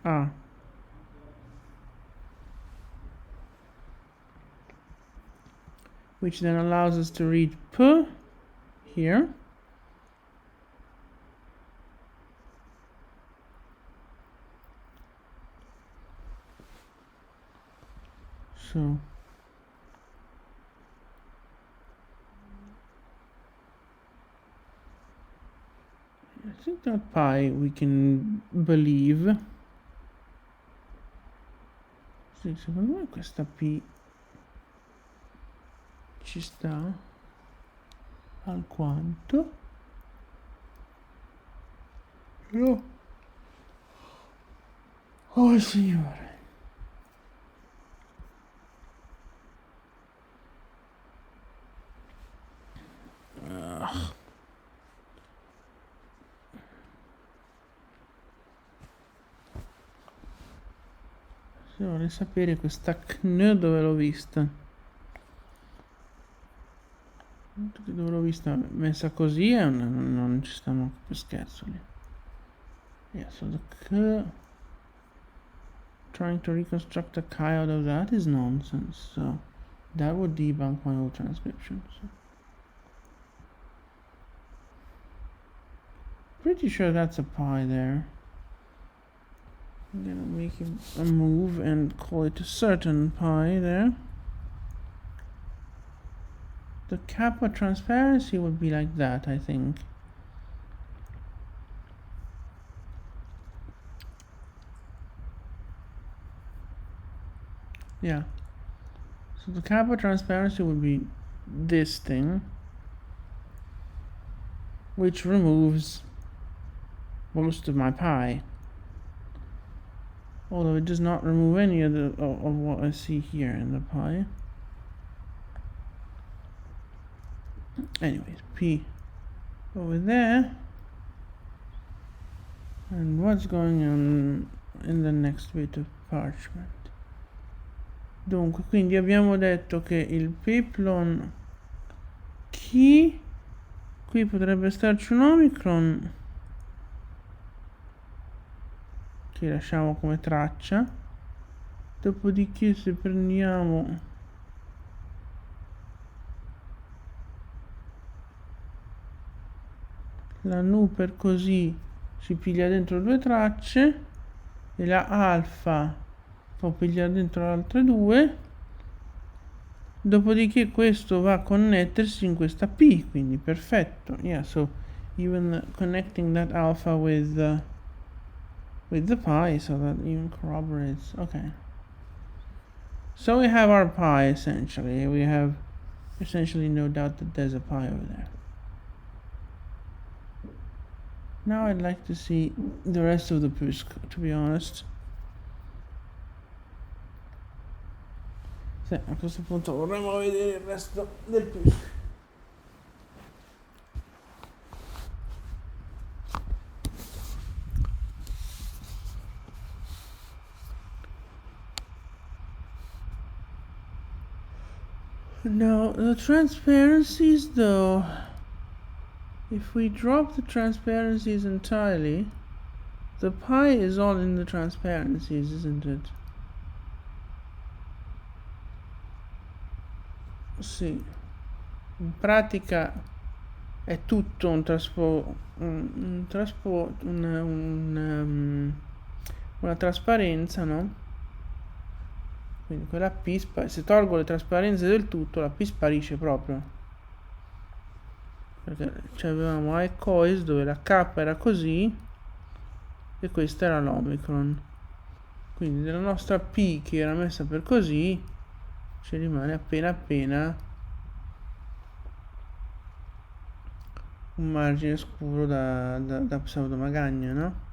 A. Which then allows us to read P here. So I think that pi we can believe. Sì, secondo me questa P ci sta alquanto. No. Oh signore. Se vorrei sapere questa CN dove l'ho vista. Dove l'ho vista messa così e non ci stanno più scherzo lì. Yeah, so the K, trying to reconstruct a chi out of that is nonsense. So that would debunk my old transcription. So. Pretty sure that's a pi there. I'm gonna make a move and call it a certain pi there. The kappa transparency would be like that, I think. Yeah. So the kappa transparency would be this thing, which removes most of my pi. Although it does not remove any of what I see here in the pi. Anyways, P over there And what's going on in the next bit of parchment? Dunque, quindi abbiamo detto che il peplon key, qui potrebbe starci un omicron che lasciamo come traccia. Dopodiché se prendiamo la nu per così si piglia dentro 2 tracce e la alfa può pigliare dentro le altre 2. Dopodiché questo va a connettersi in questa P, quindi perfetto. Yeah, so even connecting that alpha with the pi, so that even corroborates. Okay. So we have our pi essentially. We have essentially no doubt that there's a pi over there. Now I'd like to see the rest of the pusk, to be honest. Sì, a questo punto vorremmo vedere il resto del pusk. Now, the transparencies though, if we drop the transparencies entirely, the pi is all in the transparencies, isn't it? Sì, in pratica è tutto una trasparenza, no? Quindi quella P, se tolgo le trasparenze del tutto, la P sparisce proprio. Perché avevamo A e cois dove la K era così e questa era l'omicron. Quindi della nostra P che era messa per così ci rimane appena un margine scuro da pseudomagagna, no?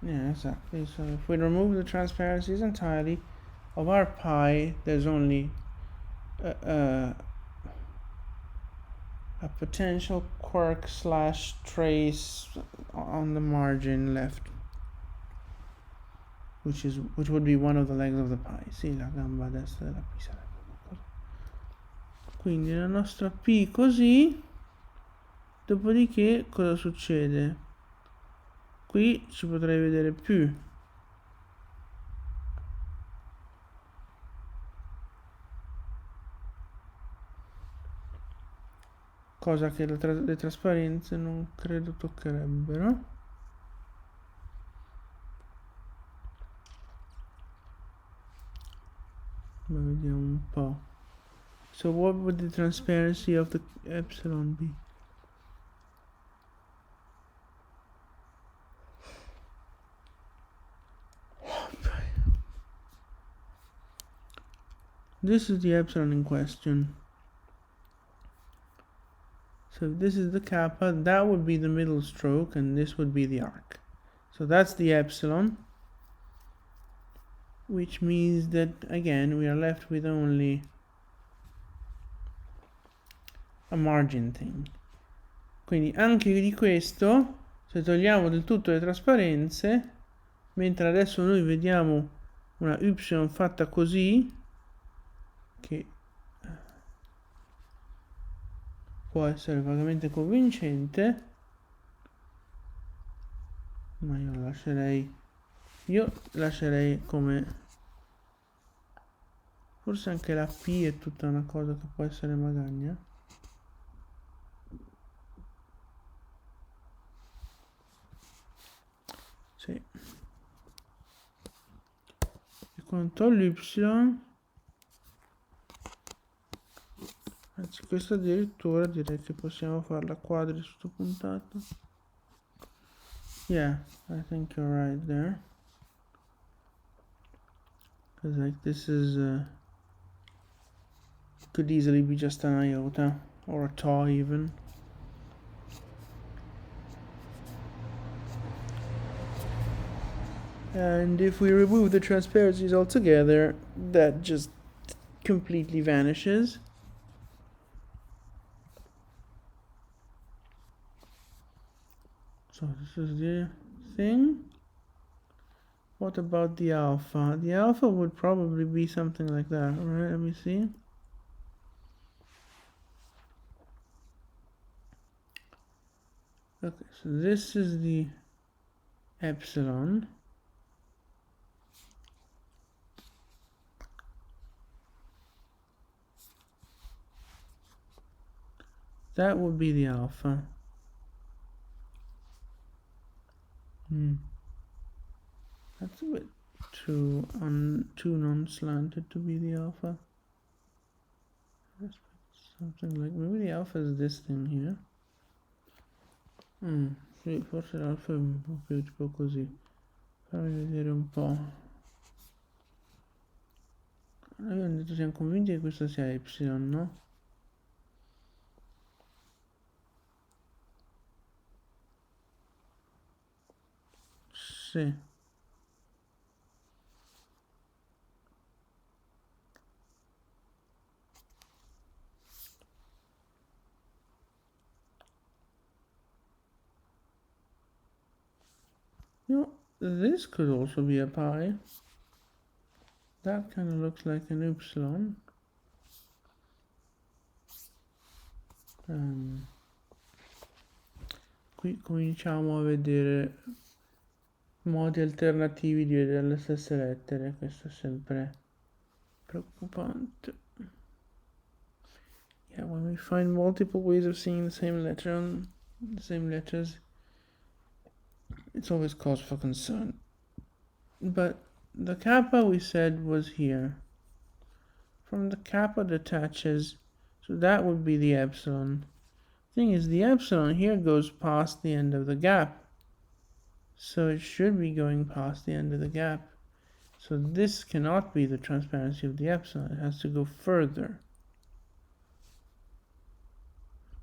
Yeah, exactly. So if we remove the transparencies entirely of our pi, there's only a potential quirk / trace on the margin left, which would be one of the legs of the pi. Sì, la gamba destra della P sarebbe qualcosa. Quindi la nostra P così. Dopodiché cosa succede? Qui ci potrei vedere più. Cosa che le trasparenze non credo toccherebbero. Ma vediamo un po'. So what would the transparency of the epsilon be? This is the epsilon in question. So if this is the kappa, that would be the middle stroke and this would be the arc. So that's the epsilon, which means that again we are left with only a margin thing. Quindi anche di questo, se togliamo del tutto le trasparenze, mentre adesso noi vediamo una y fatta così, che può essere vagamente convincente, ma io lascerei come, forse anche la P è tutta una cosa che può essere magagna. Sì. E quanto all'y, anzi questa addirittura direi che possiamo farla quadri sottopuntata. Yeah, I think you're right there. Because like this is could easily be just an iota or a tau even. And if we remove the transparencies altogether, that just completely vanishes. So So this is the thing. What about the alpha? The alpha would probably be something like that. Alright, let me see. Okay, so this is the epsilon. That would be the alpha. That's a bit too non-slanted to be the alpha. Something like, maybe the alpha is this thing here. Sì, forse l'alfa è un po' più tipo così. Fammi vedere un po'. Noi abbiamo detto siamo convinti che questo sia epsilon, no? Sì. No, this could also be a pi. That kind of looks like an epsilon. Qui cominciamo a vedere modi alternativi di vedere le stesse lettere. Questo è sempre preoccupante. Yeah, when we find multiple ways of seeing the same letter on the same letters, it's always cause for concern. But the kappa we said was here. From the kappa detaches, so that would be the epsilon. Thing is, the epsilon here goes past the end of the gap. So it should be going past the end of the gap. So this cannot be the transparency of the epsilon. It has to go further.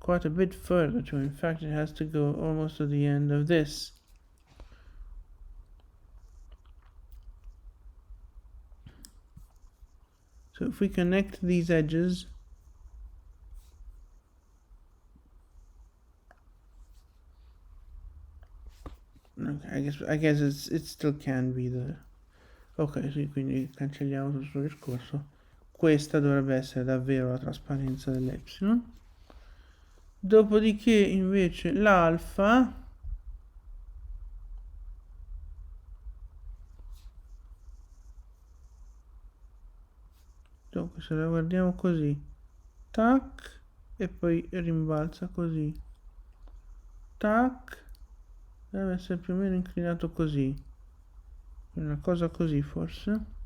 Quite a bit further too. In fact, it has to go almost to the end of this. So if we connect these edges, okay, I guess it still can be the. Ok, sì, quindi cancelliamo tutto il discorso. Questa dovrebbe essere davvero la trasparenza dell'epsilon. Dopodiché invece l'alfa dunque se la guardiamo così, tac, e poi rimbalza così, tac, deve essere più o meno inclinato così, una cosa così forse.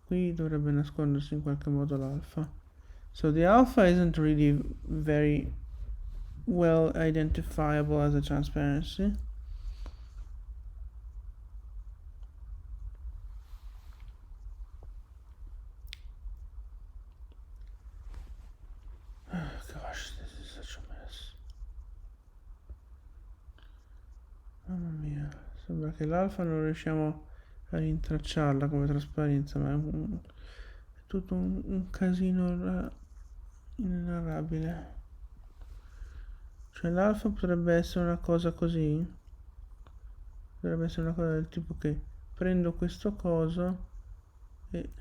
Qui dovrebbe nascondersi in qualche modo l'alfa. So the alpha isn't really very well identifiable as a transparency. Gosh, this is such a mess. Mamma mia, sembra che l'alfa non riusciamo a rintracciarla come trasparenza, ma è tutto un casino inenarrabile. Cioè l'alfa potrebbe essere una cosa così, potrebbe essere una cosa del tipo che prendo questo coso e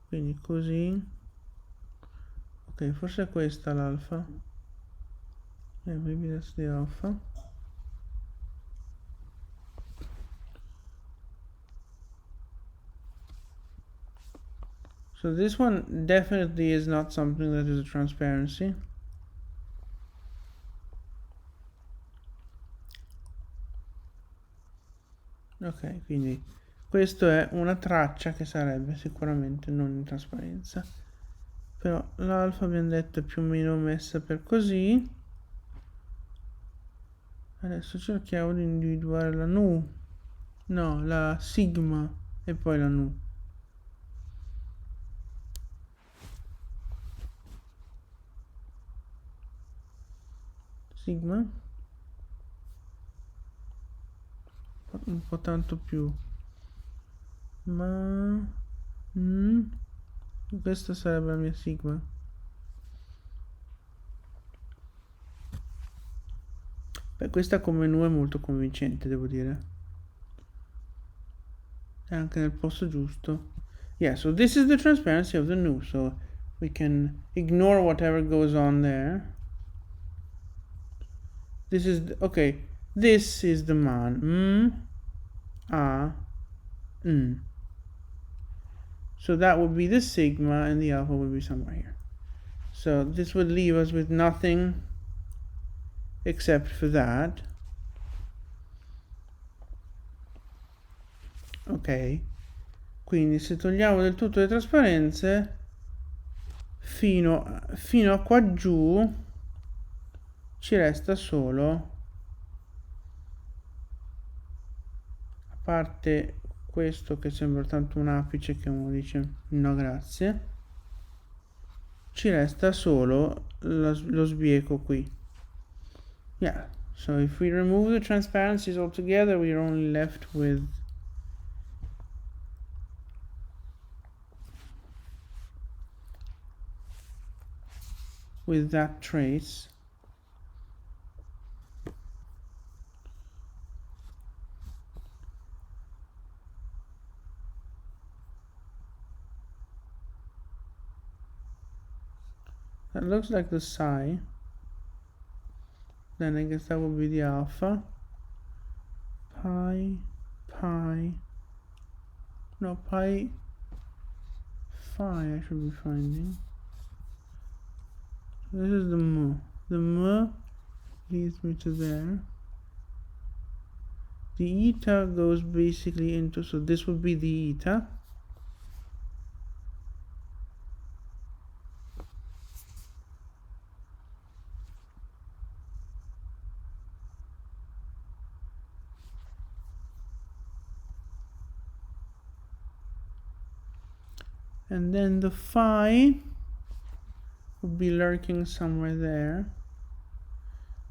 quindi così. Ok, forse è questa l'alfa. Maybe that's the alpha. So this one definitely is not something that is a transparency. Ok, quindi questo è una traccia che sarebbe sicuramente non in trasparenza. Però l'alfa abbiamo detto è più o meno messa per così. Adesso cerchiamo di individuare la nu. No, la sigma e poi la nu. Sigma un po' tanto più, ma questa sarebbe la mia sigma. Beh, questa come nu è molto convincente, devo dire. È anche nel posto giusto. Yeah, so this is the transparency of the nu, so we can ignore whatever goes on there. This is okay, this is the man. So that would be the sigma and the alpha would be somewhere here. So this would leave us with nothing except for that. Ok, quindi se togliamo del tutto le trasparenze fino a qua giù ci resta solo, a parte questo che sembra tanto un apice che uno dice no grazie, ci resta solo lo sbieco qui. Yeah, so if we remove the transparencies altogether, we are only left with that trace. That looks like the psi. Then I guess that would be the alpha. Pi, no, pi, phi I should be finding. This is the mu. The mu leads me to there. The eta goes basically into, so this would be the eta. And then the phi would be lurking somewhere there.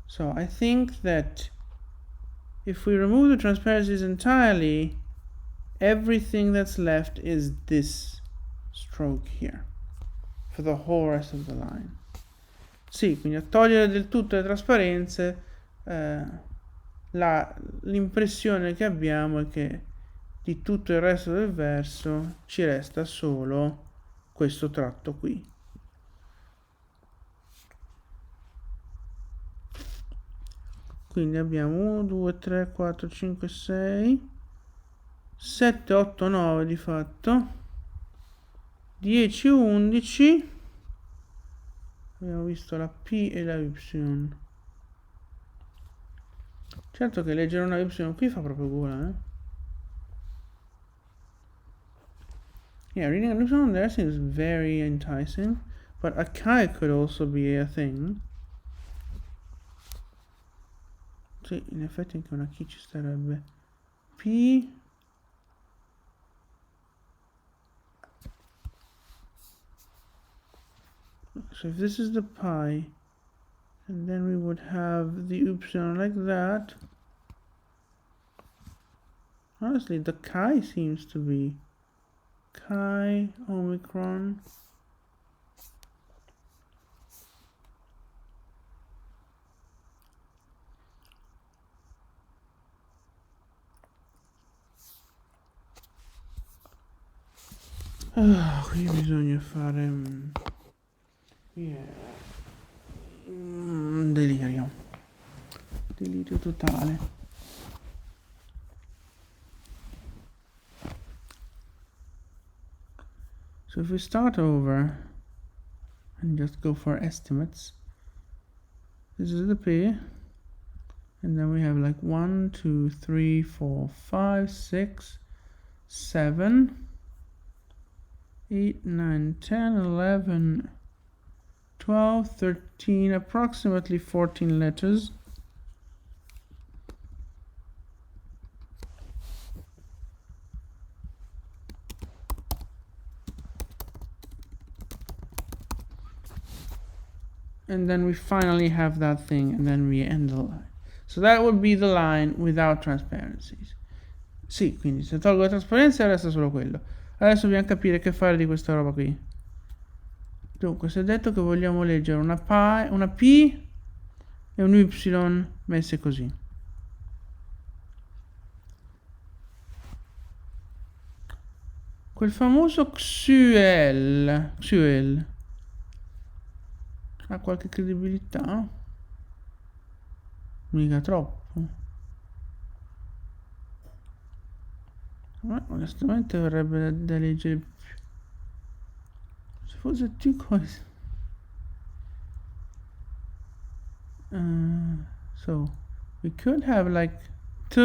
So I think that if we remove the transparencies entirely, everything that's left is this stroke here for the whole rest of the line. Sì, quindi a togliere del tutto le trasparenze, l'impressione che abbiamo è che di tutto il resto del verso ci resta solo questo tratto qui. Quindi abbiamo 1, 2, 3, 4, 5, 6, 7, 8, 9 di fatto, 10, 11, abbiamo visto la P e la Y. Certo che leggere una Y qui fa proprio gola, eh? Yeah, reading an Y there seems very enticing, but a chi could also be a thing. Sì, in effetti anche una chi ci starebbe. P. So if this is the pi, and then we would have the y like that. Honestly, the chi seems to be chi omicron. Qui bisogna fare delirio totale. So if we start over and just go for estimates, this is the P, and then we have like 1, 2, 3, 4, 5, 6, 7, 8, 9, 10, 11, 12, 13, approximately 14 letters. And then we finally have that thing, and then we end the line. So that would be the line without transparencies. Sì, quindi se tolgo le trasparenze resta solo quello. Adesso dobbiamo capire che fare di questa roba qui. Dunque, si è detto che vogliamo leggere una P e un Y messe così. Quel famoso Xuel ha qualche credibilità? Mica troppo. Ma onestamente verrebbe da leggere più. Se fosse più cose. So we could have like T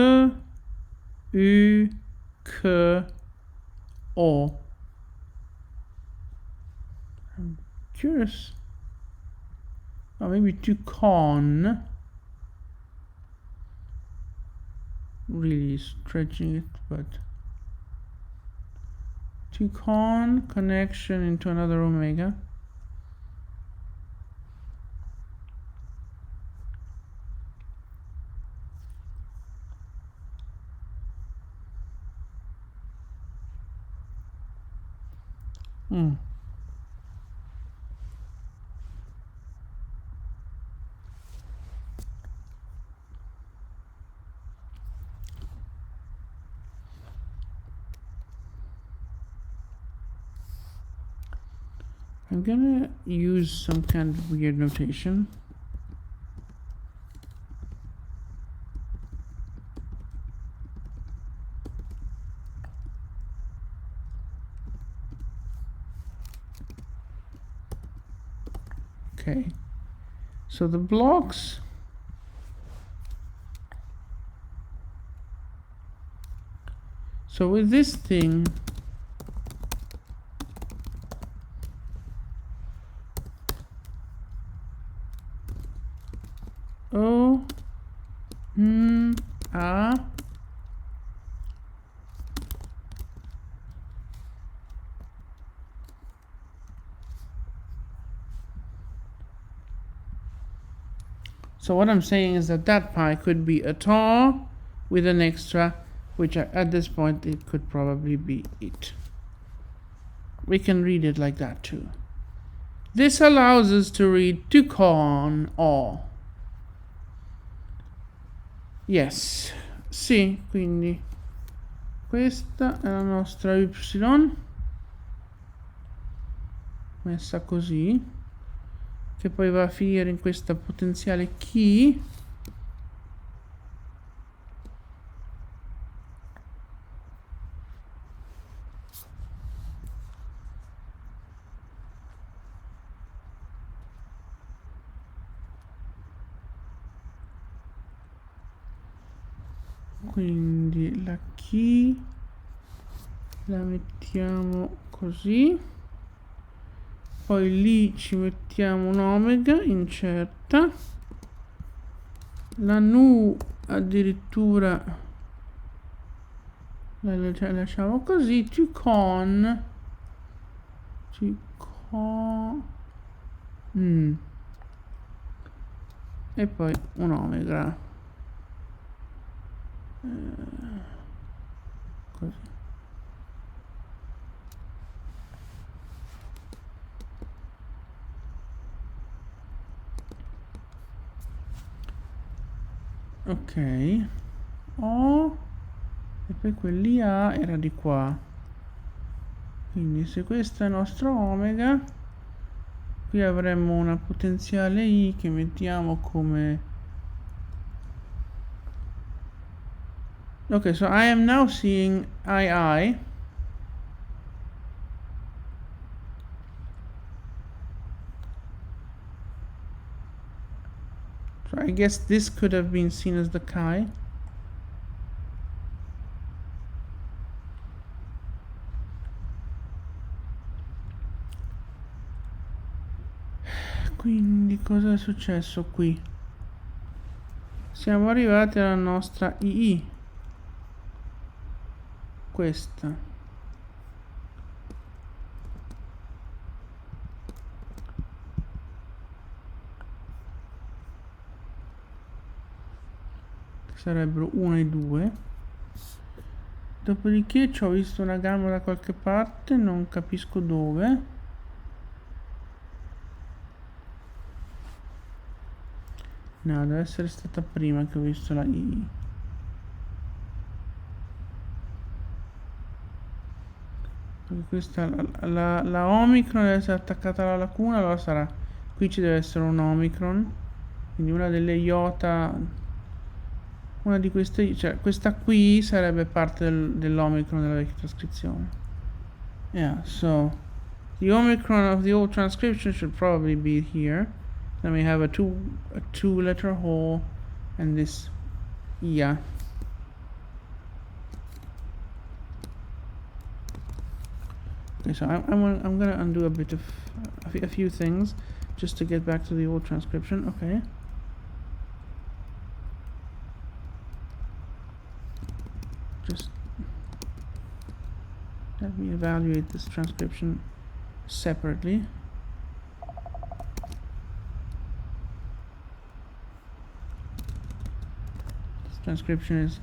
U K O. I'm curious. Or maybe Tucon. Really stretching it, but Tucon connection into another omega. I'm gonna use some kind of weird notation. Okay, so the blocks so with this thing O A so what I'm saying is that pi could be a tau with an extra, which at this point it could probably be it. We can read it like that too. This allows us to read Tucon O. Yes, sì, quindi questa è la nostra y messa così, che poi va a finire in questa potenziale key. Quindi la key la mettiamo così, poi lì ci mettiamo un omega incerta, la nu addirittura la lasciamo così, Tucon e poi un omega. Così. Ok, O e poi quelli A era di qua, quindi se questo è il nostro omega, qui avremmo una potenziale I che mettiamo come okay, so I am now seeing II. So I guess this could have been seen as the chi. Quindi cosa è successo qui? Siamo arrivati alla nostra II. Questa. Che sarebbero 1 e 2. Dopodiché ci ho visto una gamma da qualche parte, non capisco dove. No, deve essere stata prima che ho visto la I. Perché questa, la Omicron deve essere attaccata alla lacuna, allora sarà... Qui ci deve essere un Omicron. Quindi una delle iota... Una di queste... Cioè, questa qui sarebbe parte dell'Omicron della vecchia trascrizione. Yeah, so... The Omicron of the old transcription should probably be here. Then we have a two letter hole and this yeah. Okay, so I'm gonna undo a bit of a few things just to get back to the old transcription. Okay. Just let me evaluate this transcription separately. This transcription is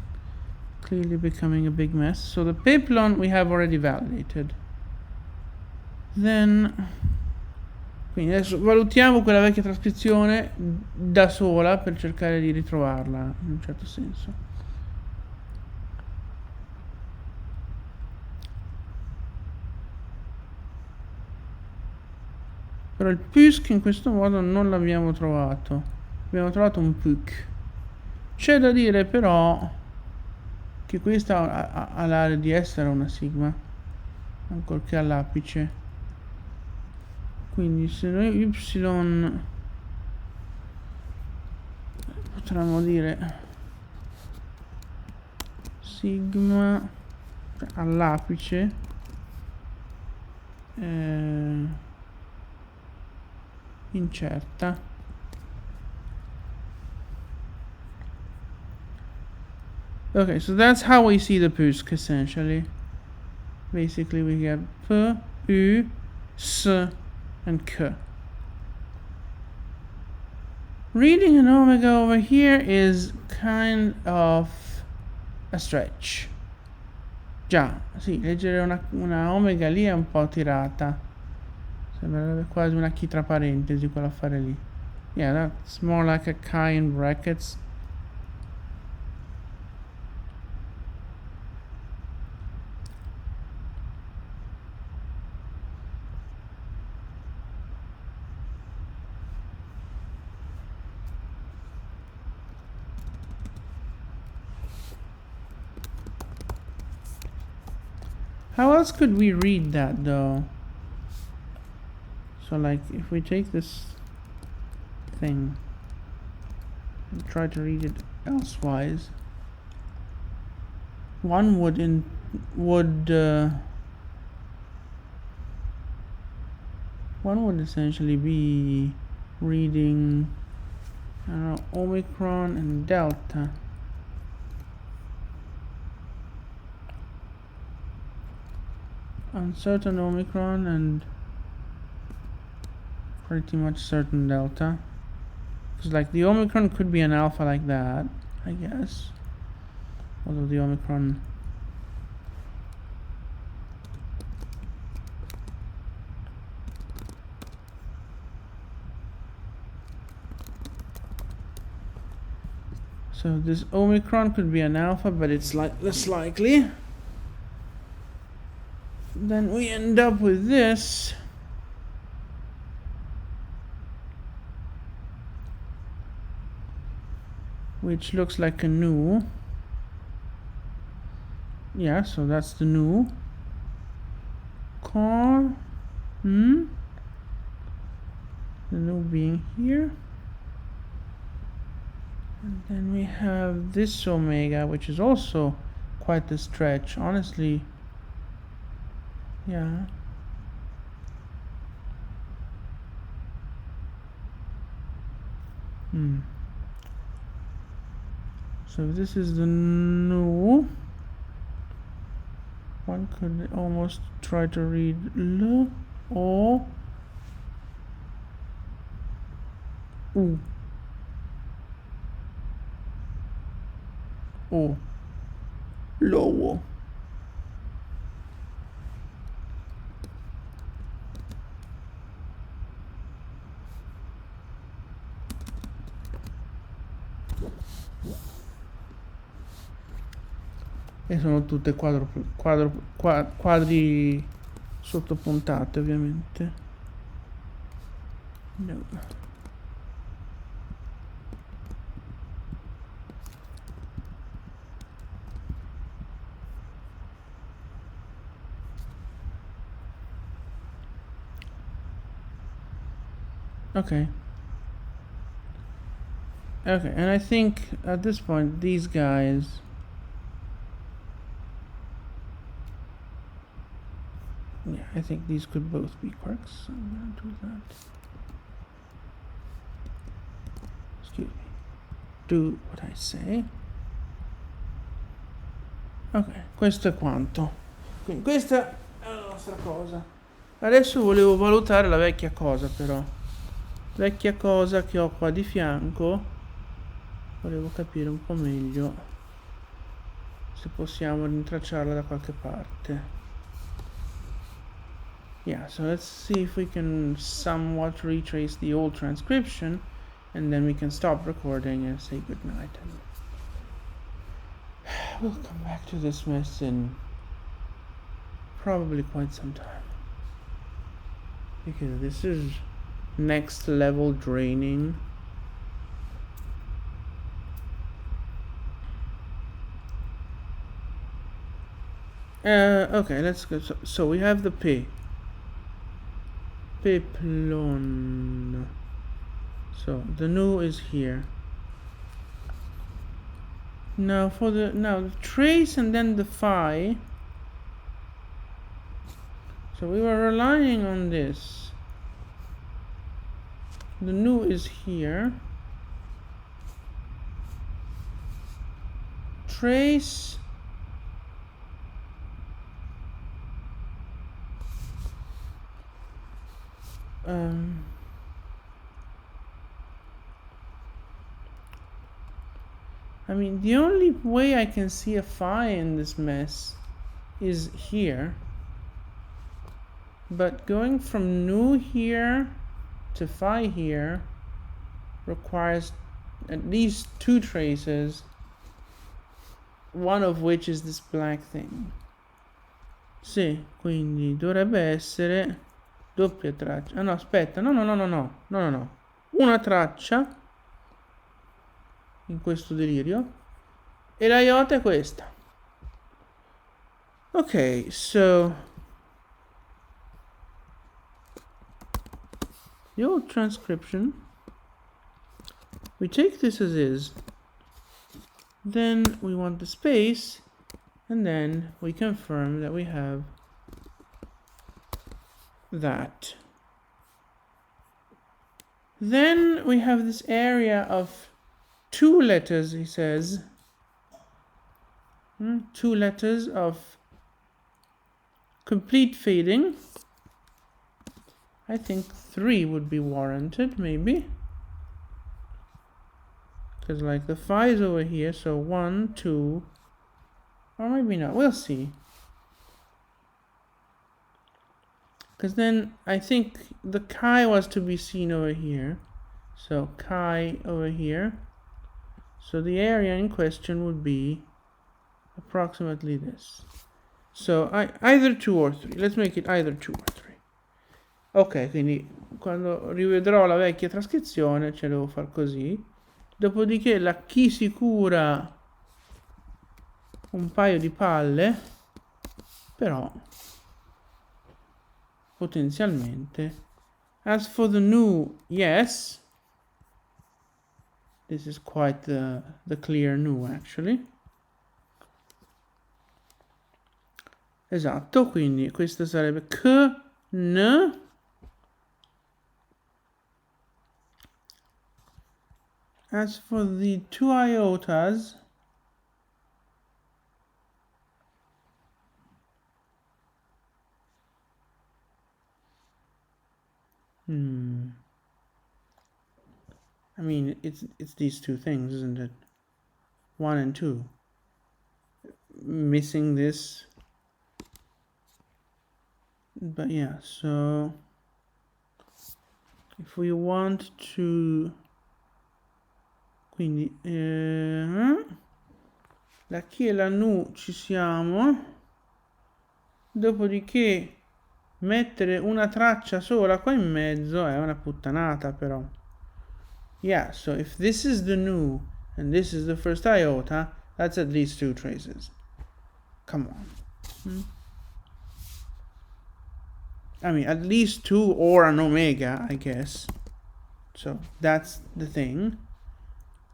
clearly becoming a big mess. So the Peplon we have already validated. Then, quindi adesso valutiamo quella vecchia trascrizione da sola per cercare di ritrovarla in un certo senso. Però il PUSC in questo modo non l'abbiamo trovato. Abbiamo trovato un PUC. C'è da dire però che questa ha l'area di essere una sigma, ancorché all'apice. Quindi se noi y potremmo dire sigma all'apice incerta. Okay, so that's how we see the PUSC essentially. Basically we get P, U, S, and K. Reading an omega over here is kind of a stretch. Già, sì, leggere una omega lì è un po' tirata. Sembrerebbe quasi una chi tra parentesi quell'affare lì. Yeah, that's more like a chi in brackets. How else could we read that though? So like if we take this thing and try to read it elsewise, one would essentially be reading, I don't know, Omicron and Delta. Uncertain Omicron and pretty much certain Delta. Because like the Omicron could be an alpha like that, I guess. Although the Omicron... So this Omicron could be an alpha, but it's like less likely. Then we end up with this. Which looks like a nu. Yeah, so that's the nu. Car. The nu being here. And then we have this omega, which is also quite a stretch, honestly. Yeah. So this is the nu. One could almost try to read L or U. O. Lowo. E sono tutte quadri sottopuntate, ovviamente. No. Okay. Okay, and I think at this point these guys, yeah, I think these could both be quirks. So I'm gonna do that. Excuse me. Do what I say. Ok, questo è quanto. Quindi questa è la nostra cosa. Adesso volevo valutare la vecchia cosa, però. Vecchia cosa che ho qua di fianco. Volevo capire un po' meglio se possiamo rintracciarla da qualche parte. Yeah, so let's see if we can somewhat retrace the old transcription, and then we can stop recording and say goodnight. And we'll come back to this mess in probably quite some time, because this is next level draining. Okay, let's go. So we have the Peplon. So the nu is here. Now for the trace and then the phi. So we were relying on this. The nu is here. Trace. I mean, the only way I can see a phi in this mess is here. But going from nu here to phi here requires at least two traces, one of which is this black thing. Sì, quindi dovrebbe essere doppia traccia. Ah no, aspetta, no. Una traccia in questo delirio e la iota è questa. Ok, so the old transcription, we take this as is, then we want the space, and then we confirm that we have that. Then we have this area of 2 letters, he says. 2 letters of complete fading. I think 3 would be warranted, maybe. Because like the phi is over here, so 1, 2, or maybe not, we'll see. Because then I think the chi was to be seen over here. So chi over here. So the area in question would be approximately this. So either 2 or 3. Let's make it either 2 or 3. Ok, quindi quando rivedrò la vecchia trascrizione ce devo far così. Dopodiché la chi si cura un paio di palle, però potenzialmente. As for the nu, yes. This is quite the clear nu, actually. Esatto, quindi questo sarebbe k, n. As for the 2 iotas, I mean, it's these 2 things, isn't it? 1 and 2. Missing this. But yeah, so if we want to Quindi la chi e la nu ci siamo. Dopodiché mettere una traccia sola qua in mezzo è una puttanata però. Yeah, so if this is the nu and this is the first iota, that's at least 2 traces. Come on. I mean, at least 2 or an omega, I guess. So, that's the thing.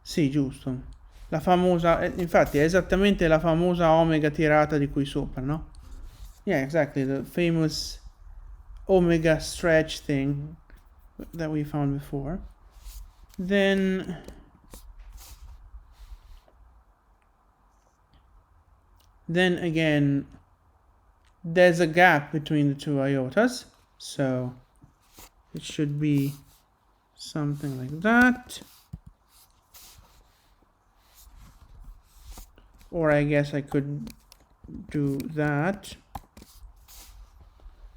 Sì, giusto. La famosa, infatti è esattamente la famosa omega tirata di qui sopra, no? Yeah, exactly, the famous omega stretch thing that we found before. Then again, there's a gap between the two iotas, so it should be something like that. Or I guess I could do that.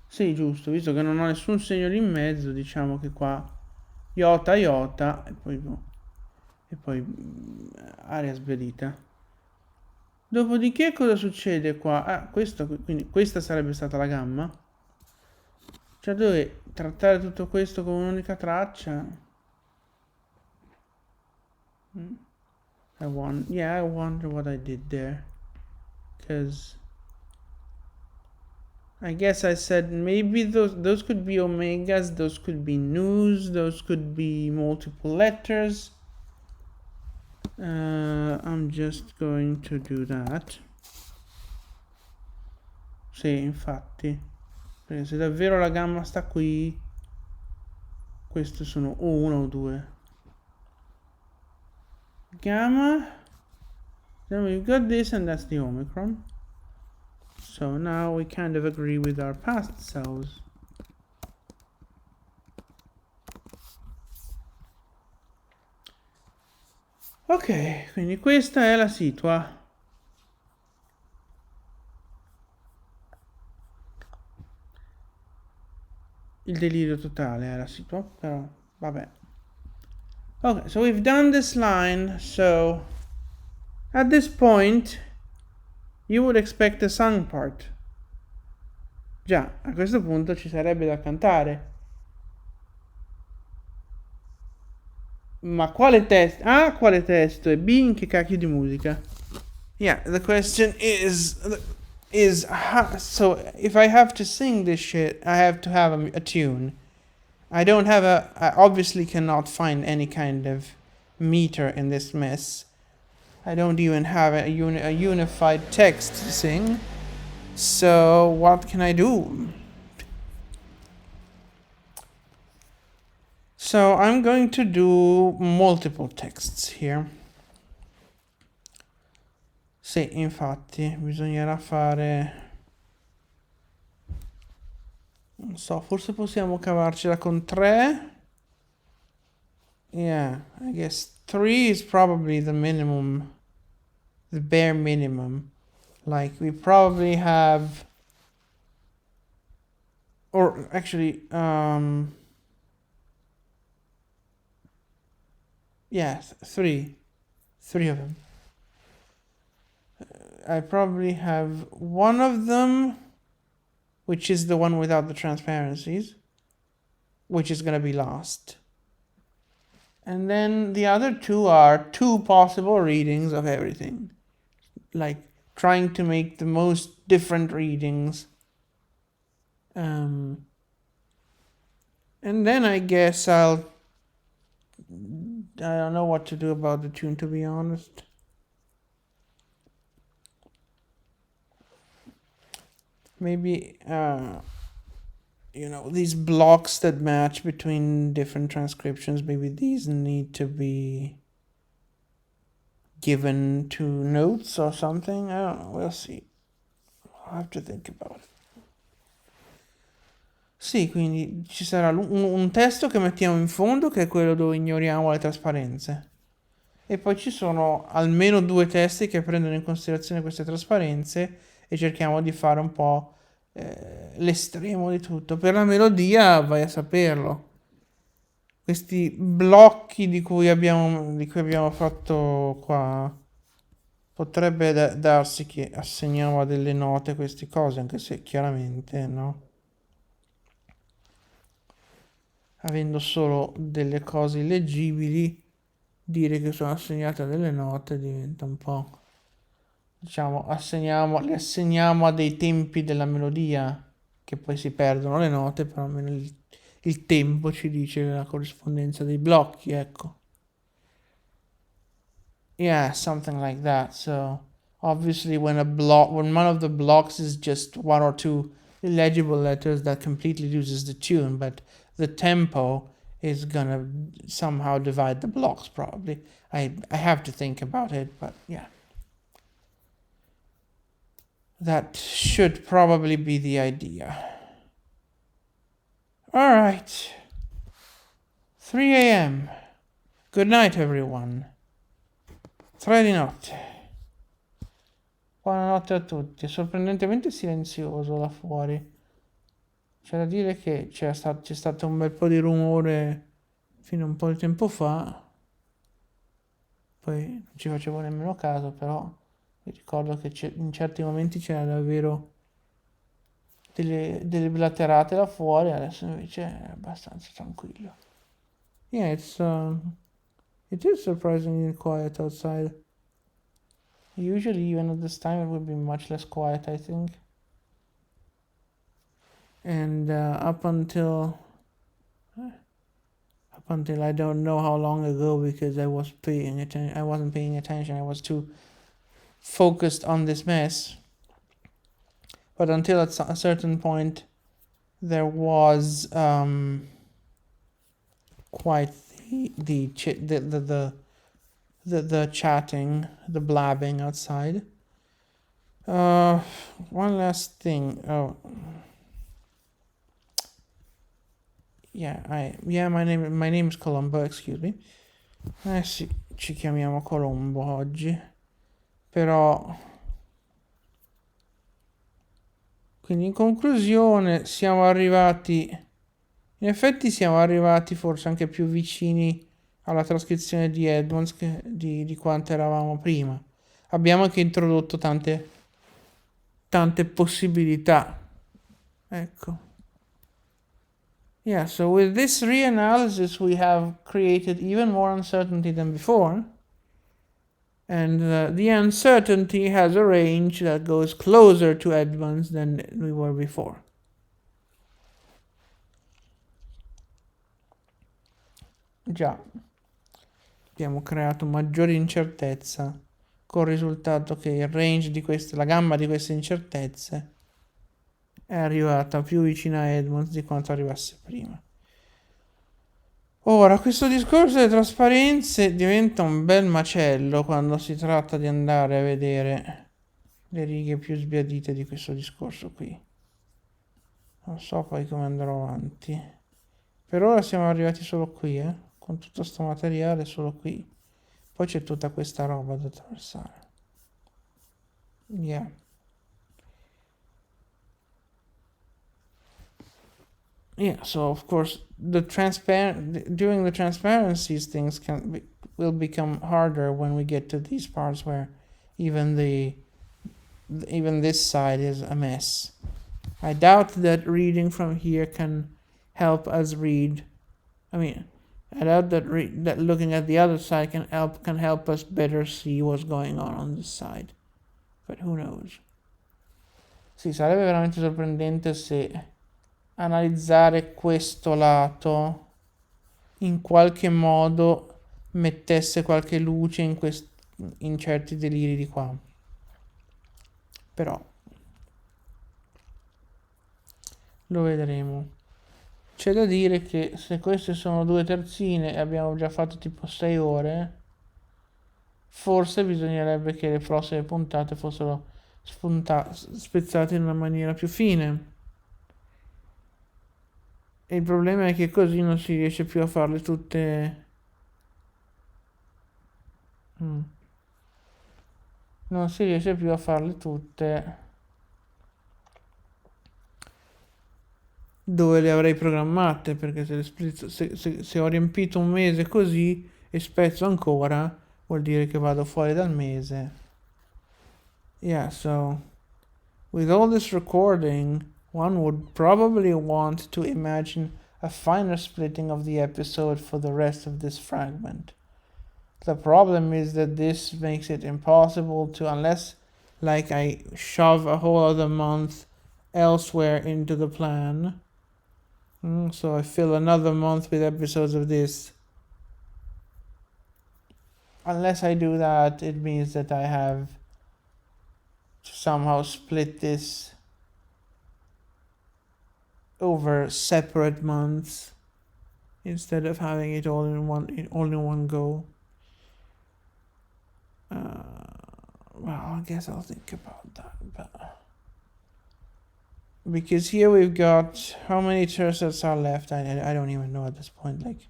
Sì, giusto, visto che non ho nessun segno lì in mezzo, diciamo che qua iota, iota e poi aria sbiadita. Dopodiché cosa succede qua? Ah, quindi questa sarebbe stata la gamma. Cioè dove trattare tutto questo come un'unica traccia? I wonder what I did there. Because I guess I said maybe those could be omegas, those could be nus, those could be multiple letters. I'm just going to do that. Sì, infatti. Perché se davvero la gamma sta qui, queste sono o una o due. Gamma. Then we've got this and that's the omicron. So now we kind of agree with our past selves. Ok, quindi questa è la situa. Il delirio totale è la situa, però vabbè. Okay, so we've done this line, so at this point you would expect a sung part. Già, a questo punto ci sarebbe da cantare. Ma quale testo? A, quale testo? E B, in che cacchio di musica? Yeah, the question is so if I have to sing this shit, I have to have a tune. I obviously cannot find any kind of meter in this mess. I don't even have a unified text to sing. So what can I do? So I'm going to do multiple texts here. Sì, infatti, bisognerà fare... Non so, forse possiamo cavarcela con 3. Yeah, I guess 3 is probably the minimum. The bare minimum. Like, we probably have... Or, actually, yes, 3. 3 of them. I probably have one of them, which is the one without the transparencies, which is going to be lost. And then the other 2 are 2 possible readings of everything. Like, trying to make the most different readings. And then I guess I don't know what to do about the tune, to be honest. Maybe, these blocks that match between different transcriptions, maybe these need to be given to notes or something. I don't know, we'll see. I'll have to think about it. Sì, quindi ci sarà un testo che mettiamo in fondo, che è quello dove ignoriamo le trasparenze. E poi ci sono almeno 2 testi che prendono in considerazione queste trasparenze e cerchiamo di fare un po' l'estremo di tutto. Per la melodia vai a saperlo. questi blocchi di cui abbiamo fatto qua. Potrebbe darsi che assegniamo a delle note queste cose, anche se chiaramente, no? Avendo solo delle cose illeggibili, dire che sono assegnate a delle note diventa un po', diciamo, le assegniamo a dei tempi della melodia, che poi si perdono le note, però almeno il tempo ci dice la corrispondenza dei blocchi, ecco. Yeah, something like that. So obviously when one of the blocks is just one or two illegible letters, that completely loses the tune, but the tempo is gonna somehow divide the blocks probably. I have to think about it, but yeah. That should probably be the idea. All right. 3 a.m. Good night everyone. 3 di notte. Buonanotte a tutti. È sorprendentemente silenzioso là fuori. C'è da dire che c'è stato un bel po' di rumore fino a un po' di tempo fa. Poi non ci facevo nemmeno caso, però mi ricordo che in certi momenti c'era davvero delle blaterate là fuori, adesso invece è abbastanza tranquillo. Yeah, it is surprisingly quiet outside. Usually even at this time it would be much less quiet, I think. And up until I don't know how long ago, because I wasn't paying attention. I was too focused on this mess. But until at a certain point, there was quite the chatting, the blabbing outside. One last thing. Oh. My name is Colombo, excuse me. Sì, ci chiamiamo Colombo oggi. Però quindi in conclusione siamo arrivati forse anche più vicini alla trascrizione di Edmonds di quanto eravamo prima. Abbiamo anche introdotto tante possibilità. Ecco. Yeah, so with this reanalysis we have created even more uncertainty than before. And the uncertainty has a range that goes closer to Edmonds than we were before. Già, abbiamo creato maggiore incertezza, col risultato che la gamma di queste incertezze è arrivata più vicina a Edmonds di quanto arrivasse prima. Ora, questo discorso delle trasparenze diventa un bel macello quando si tratta di andare a vedere le righe più sbiadite di questo discorso qui. Non so poi come andrò avanti. Per ora siamo arrivati solo qui, con tutto sto materiale solo qui. Poi c'è tutta questa roba da attraversare. Yeah. Yeah, so of course during the transparencies things will become harder when we get to these parts where even this side is a mess. I doubt that reading from here can help us read. I doubt that looking at the other side can help us better see what's going on this side. But who knows? Sì, sarebbe veramente sorprendente se analizzare questo lato in qualche modo mettesse qualche luce in certi deliri di qua. Però lo vedremo. C'è da dire che se queste sono 2 terzine e abbiamo già fatto tipo 6 ore, forse bisognerebbe che le prossime puntate fossero spezzate in una maniera più fine. E il problema è che così non si riesce più a farle tutte. Non si riesce più a farle tutte dove le avrei programmate, perché se ho riempito un mese così e spezzo ancora, vuol dire che vado fuori dal mese. Yeah, so with all this recording, one would probably want to imagine a finer splitting of the episode for the rest of this fragment. The problem is that this makes it impossible to, unless like I shove a whole other month elsewhere into the plan. So I fill another month with episodes of this. Unless I do that, it means that I have to somehow split this over separate months instead of having it all in one go. Well, I guess I'll think about that, but because here we've got how many tercets are left. I don't even know at this point. Like,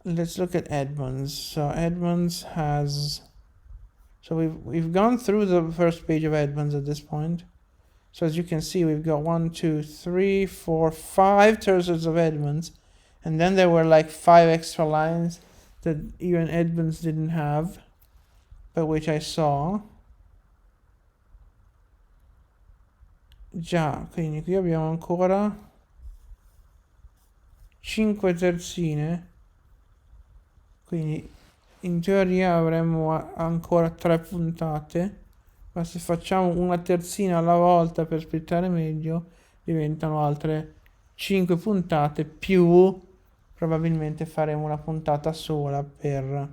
let's look at Edmonds. So Edmonds has. So we've gone through the first page of Edmonds at this point. So as you can see, we've got 1, 2, 3, 4, 5 tercets of Edmonds, and then there were like 5 extra lines that even Edmonds didn't have, but which I saw. Già, quindi qui abbiamo ancora 5 terzine, quindi in teoria avremmo ancora 3 puntate, ma se facciamo una terzina alla volta per splittare meglio diventano altre 5 puntate, più probabilmente faremo una puntata sola per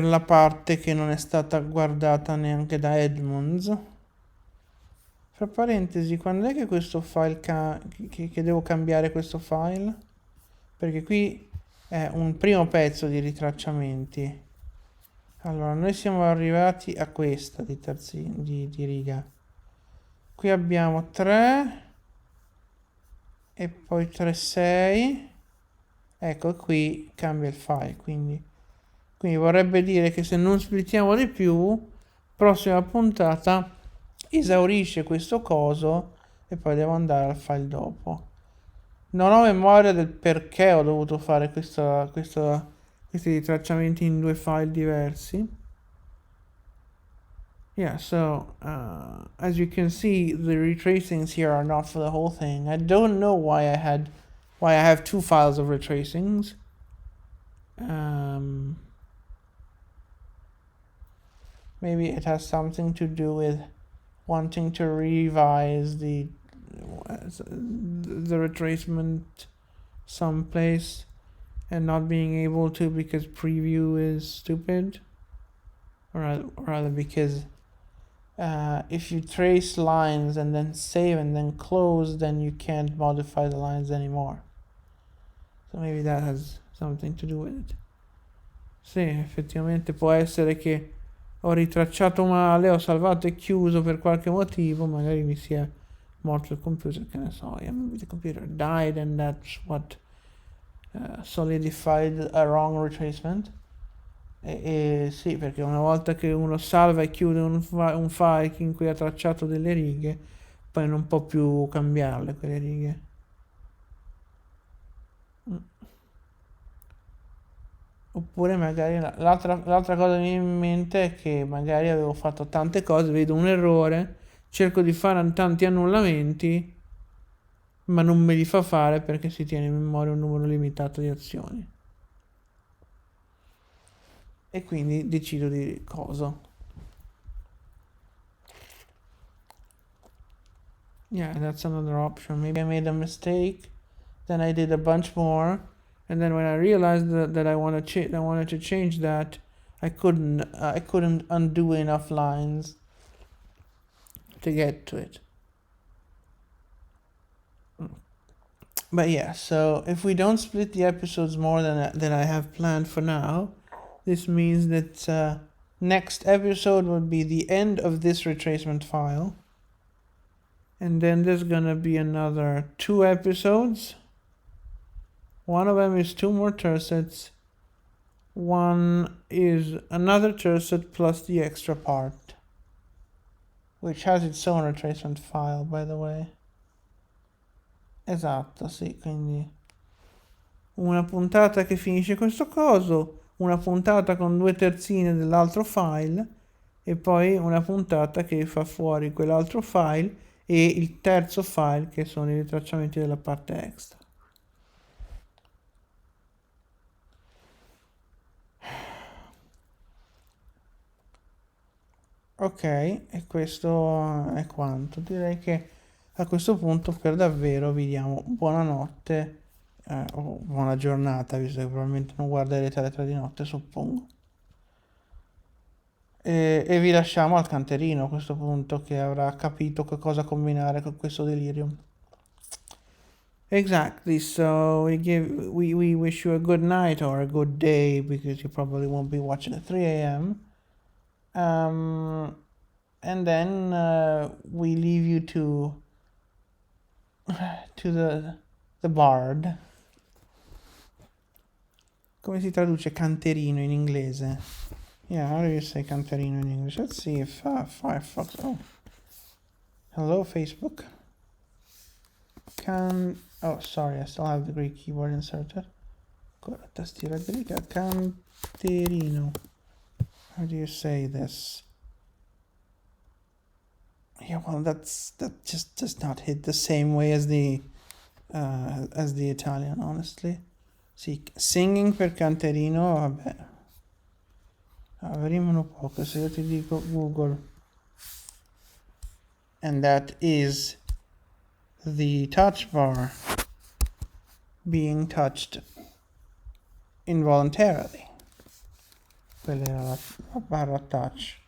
la parte che non è stata guardata neanche da Edmonds. Fra parentesi, quando è che questo file che devo cambiare questo file? Perché qui è un primo pezzo di ritracciamenti. Allora, noi siamo arrivati a questa di riga. Qui abbiamo 3 e poi 3, 6. Ecco, qui cambia il file, quindi vorrebbe dire che se non splittiamo di più, prossima puntata esaurisce questo coso e poi devo andare al file dopo. Non ho memoria del perché ho dovuto fare questi ritracciamenti in 2 file diversi. Yeah, so as you can see, the retracings here are not for the whole thing. I don't know why I have 2 files of retracings. Maybe it has something to do with wanting to revise the retracement someplace and not being able to because preview is stupid, or rather because if you trace lines and then save and then close, then you can't modify the lines anymore. So maybe that has something to do with it. Sì, effettivamente può essere che ho ritracciato male, ho salvato e chiuso per qualche motivo, magari mi si è morto il computer, che ne so, maybe the computer died and that's what solidified a wrong retracement. E sì, perché una volta che uno salva e chiude un file in cui ha tracciato delle righe, poi non può più cambiarle quelle righe. Oppure magari l'altra cosa che mi viene in mente è che magari avevo fatto tante cose, vedo un errore, cerco di fare tanti annullamenti, ma non me li fa fare perché si tiene in memoria un numero limitato di azioni. E quindi decido di cosa. Yeah, that's another option. Maybe I made a mistake, then I did a bunch more, and then when I realized that I wanted to change that, I couldn't undo enough lines to get to it. But yeah, so if we don't split the episodes more than I have planned for now, this means that next episode would be the end of this retracement file. And then there's gonna be another 2 episodes. One of them is 2 more tersets. One is another terset plus the extra part, which has its own retracement file, by the way. Esatto, sì, quindi una puntata che finisce questo coso, una puntata con 2 terzine dell'altro file e poi una puntata che fa fuori quell'altro file e il terzo file che sono i ritracciamenti della parte extra. Ok, e questo è quanto. Direi che a questo punto per davvero vi diamo buonanotte o buona giornata, visto che probabilmente non guarderete alle 3 di notte, suppongo. E vi lasciamo al canterino a questo punto, che avrà capito che cosa combinare con questo delirium. Exactly, so we wish you a good night or a good day, because you probably won't be watching at 3 a.m. And then we leave you to the bard. Come si traduce canterino in inglese? Yeah, how do you say canterino in English? Let's see if Firefox. Oh, hello Facebook. Oh, sorry, I still have the Greek keyboard inserted. Ancora tastiera greca. Canterino. How do you say this? Yeah, well, that just does not hit the same way as the Italian, honestly. Sì, singing per canterino, vabbè. Avremo poco, se io ti dico Google. And that is the touch bar being touched involuntarily. Quella era la barra touch.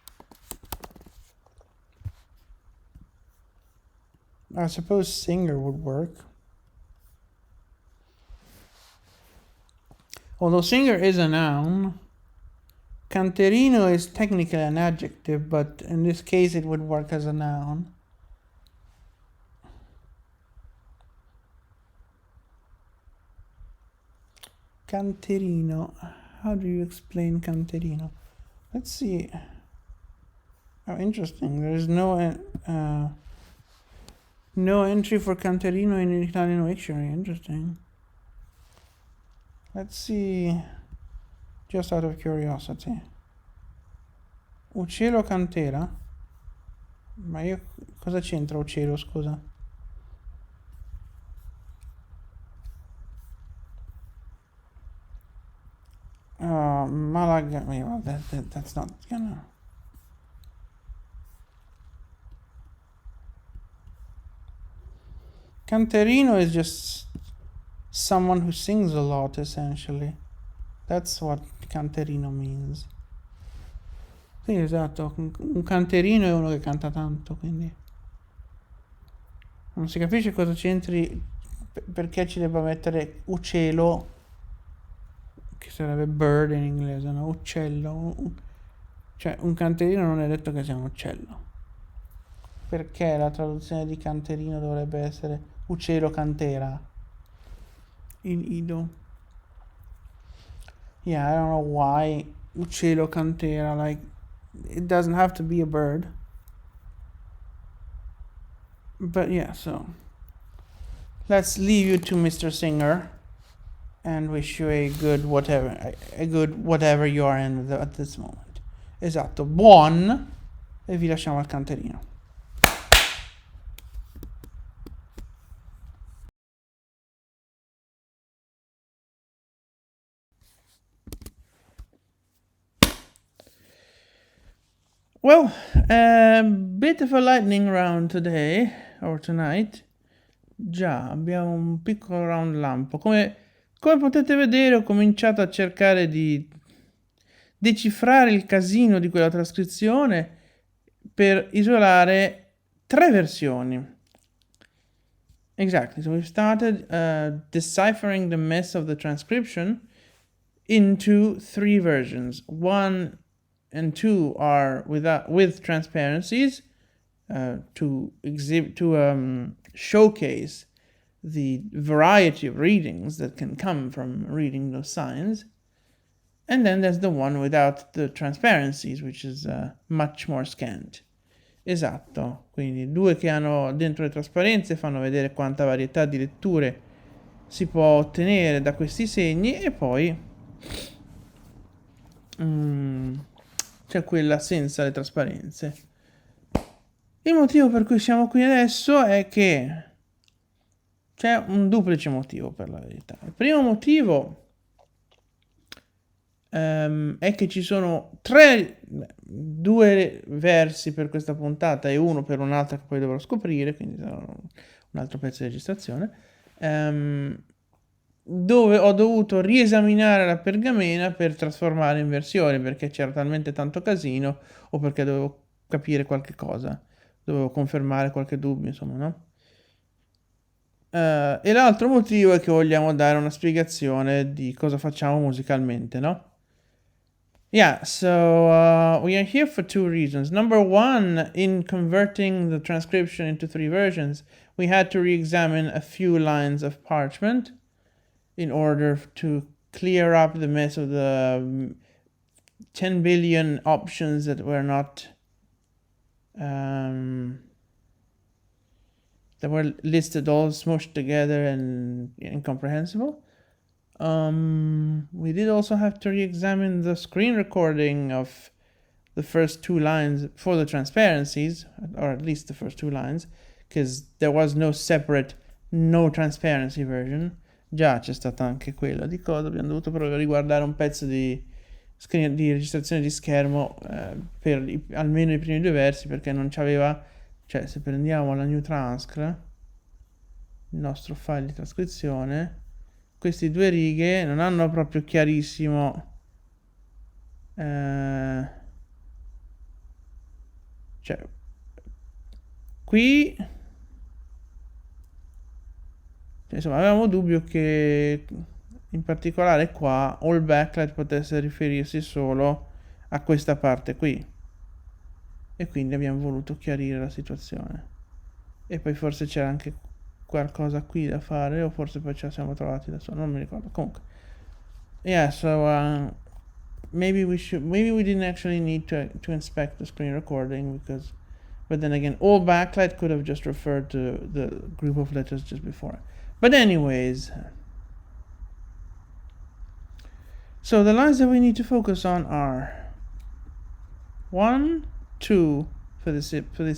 I suppose singer would work. Although singer is a noun, canterino is technically an adjective, but in this case it would work as a noun. Canterino. How do you explain canterino? Let's see. Oh, interesting. There is no entry for canterino in an Italian dictionary. Interesting. Let's see. Just out of curiosity. Uccello cantera? Ma io cosa c'entra uccello, scusa? Malaga. Well, that's not gonna. Canterino is just someone who sings a lot, essentially. That's what canterino means. Sì, esatto. Un canterino è uno che canta tanto, quindi non si capisce cosa c'entri, perché ci debba mettere uccello, che sarebbe bird in inglese, no? Uccello. Cioè, un canterino non è detto che sia un uccello. Perché la traduzione di canterino dovrebbe essere uccello cantera in Ido? Yeah, I don't know why uccello cantera, like, it doesn't have to be a bird. But yeah, so let's leave you to Mr. Singer and wish you a good whatever you are in at this moment. Esatto, buon, e vi lasciamo al canterino. Well, a bit of a lightning round today, or tonight. Già, abbiamo un piccolo round lampo. Come potete vedere, ho cominciato a cercare di decifrare il casino di quella trascrizione per isolare 3 versioni. Exactly, so we've started deciphering the mess of the transcription into 3 versions. 1 and 2 are with transparencies to showcase the variety of readings that can come from reading those signs. And then there's the one without the transparencies, which is much more scant. Esatto, quindi due che hanno dentro le trasparenze fanno vedere quanta varietà di letture si può ottenere da questi segni, e poi c'è quella senza le trasparenze. Il motivo per cui siamo qui adesso è che c'è un duplice motivo, per la verità. Il primo motivo è che ci sono due versi per questa puntata e uno per un'altra che poi dovrò scoprire, quindi sarà un altro pezzo di registrazione, dove ho dovuto riesaminare la pergamena per trasformare in versione, perché c'era talmente tanto casino o perché dovevo capire qualche cosa, dovevo confermare qualche dubbio, insomma, no? E l'altro motivo è che vogliamo dare una spiegazione di cosa facciamo musicalmente, no? Yeah, so we are here for two reasons. Number one, in converting the transcription into 3 versions, we had to re-examine a few lines of parchment in order to clear up the mess of the 10 billion options that were not that were listed all smushed together and incomprehensible. We did also have to re-examine the screen recording of the first 2 lines for the transparencies, or at least the first 2 lines, because there was no separate no transparency version. Già c'è stata anche quella di cosa, abbiamo dovuto però riguardare un pezzo di registrazione di schermo per almeno i primi 2 versi, perché non c'aveva, cioè se prendiamo la new transcript, il nostro file di trascrizione, queste 2 righe non hanno proprio chiarissimo cioè qui insomma avevamo dubbio che in particolare qua all backlight potesse riferirsi solo a questa parte qui, e quindi abbiamo voluto chiarire la situazione. E poi forse c'era anche qualcosa qui da fare, o forse poi ce la siamo trovati da solo, non mi ricordo. Comunque, yeah, so maybe we didn't actually need to inspect the screen recording, because, but then again, all backlight could have just referred to the group of letters just before. But anyways, so the lines that we need to focus on are 1, 2 for this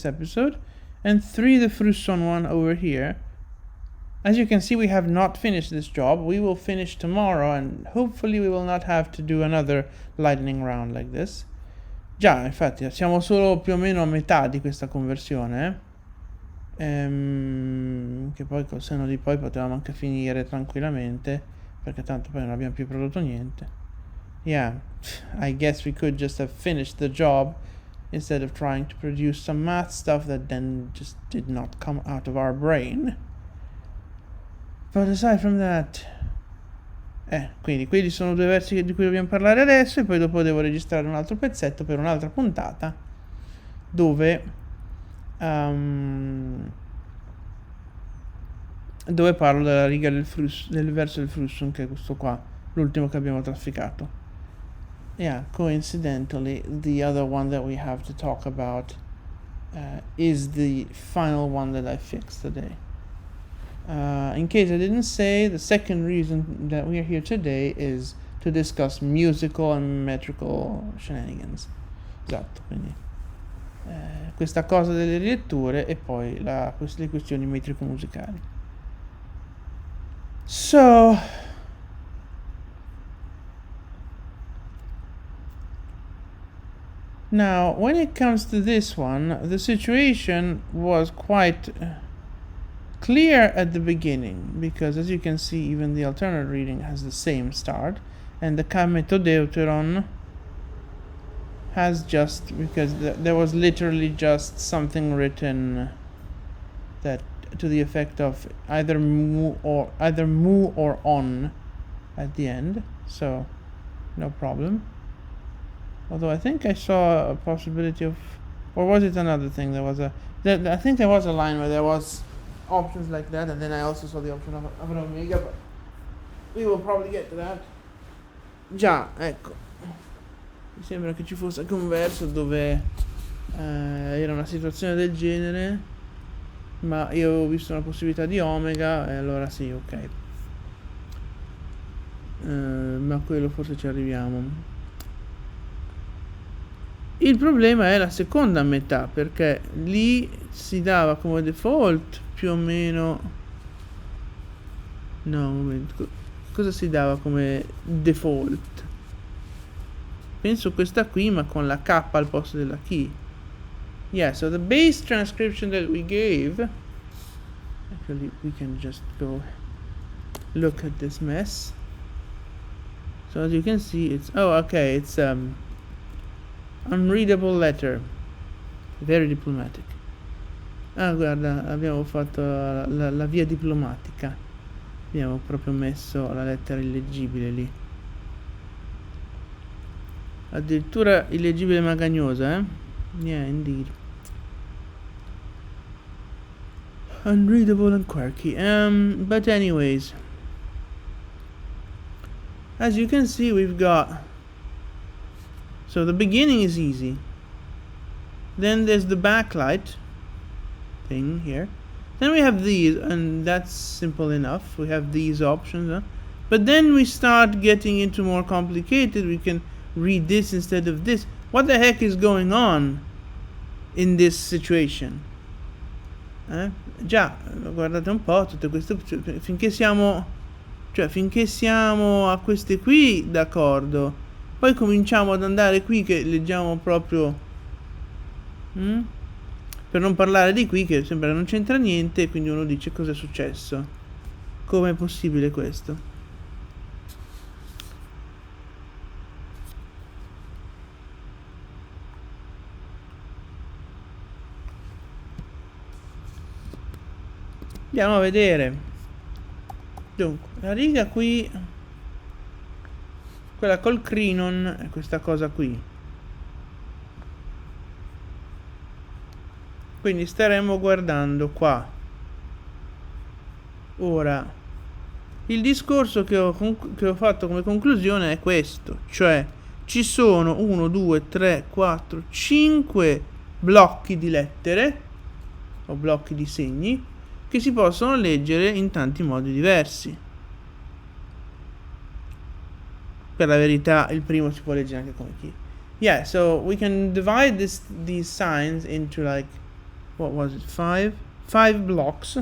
episode, and 3 the Frusson one over here. As you can see, we have not finished this job. We will finish tomorrow, and hopefully we will not have to do another lightning round like this. Già, infatti, siamo solo più o meno a metà di questa conversione, che poi col senno di poi potevamo anche finire tranquillamente, perché tanto poi non abbiamo più prodotto niente. Yeah, I guess we could just have finished the job instead of trying to produce some math stuff that then just did not come out of our brain. But aside from that, quindi quelli sono 2 versi di cui dobbiamo parlare adesso, e poi dopo devo registrare un altro pezzetto per un'altra puntata dove parlo della riga del verso del Frussun, che è questo qua, l'ultimo che abbiamo trafficato. Yeah, coincidentally, the other one that we have to talk about is the final one that I fixed today. In case I didn't say, the second reason that we are here today is to discuss musical and metrical shenanigans. Esatto, quindi questa cosa delle riletture e poi le questioni metrico-musicali. So, now when it comes to this one, the situation was quite clear at the beginning, because as you can see, even the alternate reading has the same start, and the Kametodeuteron has just, because there was literally just something written that to the effect of either mu or on at the end, so no problem. Although I think I saw a possibility of, or was it another thing? I think there was a line where there was options like that, and then I also saw the option of an omega, but we will probably get to that. Già, ecco, mi sembra che ci fosse anche un verso dove era una situazione del genere, ma io avevo visto una possibilità di omega, e allora sì, ok. Ma quello forse ci arriviamo. Il problema è la seconda metà, perché lì si dava come default più o meno. No, un momento. Cosa si dava come default? Penso questa qui, ma con la K al posto della key. Yeah, so the base transcription that we gave. Actually, we can just go look at this mess. So as you can see, it's okay, it's unreadable letter, very diplomatic. Ah, guarda, abbiamo fatto la via diplomatica, abbiamo proprio messo la lettera illeggibile lì, addirittura illeggibile magagnosa, yeah, indeed. Unreadable and quirky. But anyways, as you can see, we've got, so the beginning is easy, then there's the backlight thing here, then we have these, and that's simple enough. We have these options, but then we start getting into more complicated. We can read this instead of this. What the heck is going on in this situation? Già, guardate un po' tutte queste, finché siamo a queste qui d'accordo, poi cominciamo ad andare qui che leggiamo proprio, per non parlare di qui che sembra che non c'entra niente, quindi uno dice cosa è successo, com'è possibile questo? Andiamo a vedere. Dunque, la riga qui, quella col crinon, è questa cosa qui. Quindi staremo guardando qua. Ora, il discorso che ho fatto come conclusione è questo, cioè ci sono 1, 2, 3, 4, 5 blocchi di lettere o blocchi di segni che si possono leggere in tanti modi diversi. Per la verità, il primo si può leggere anche come key. Yeah, so we can divide these signs into like, what was it, five blocks,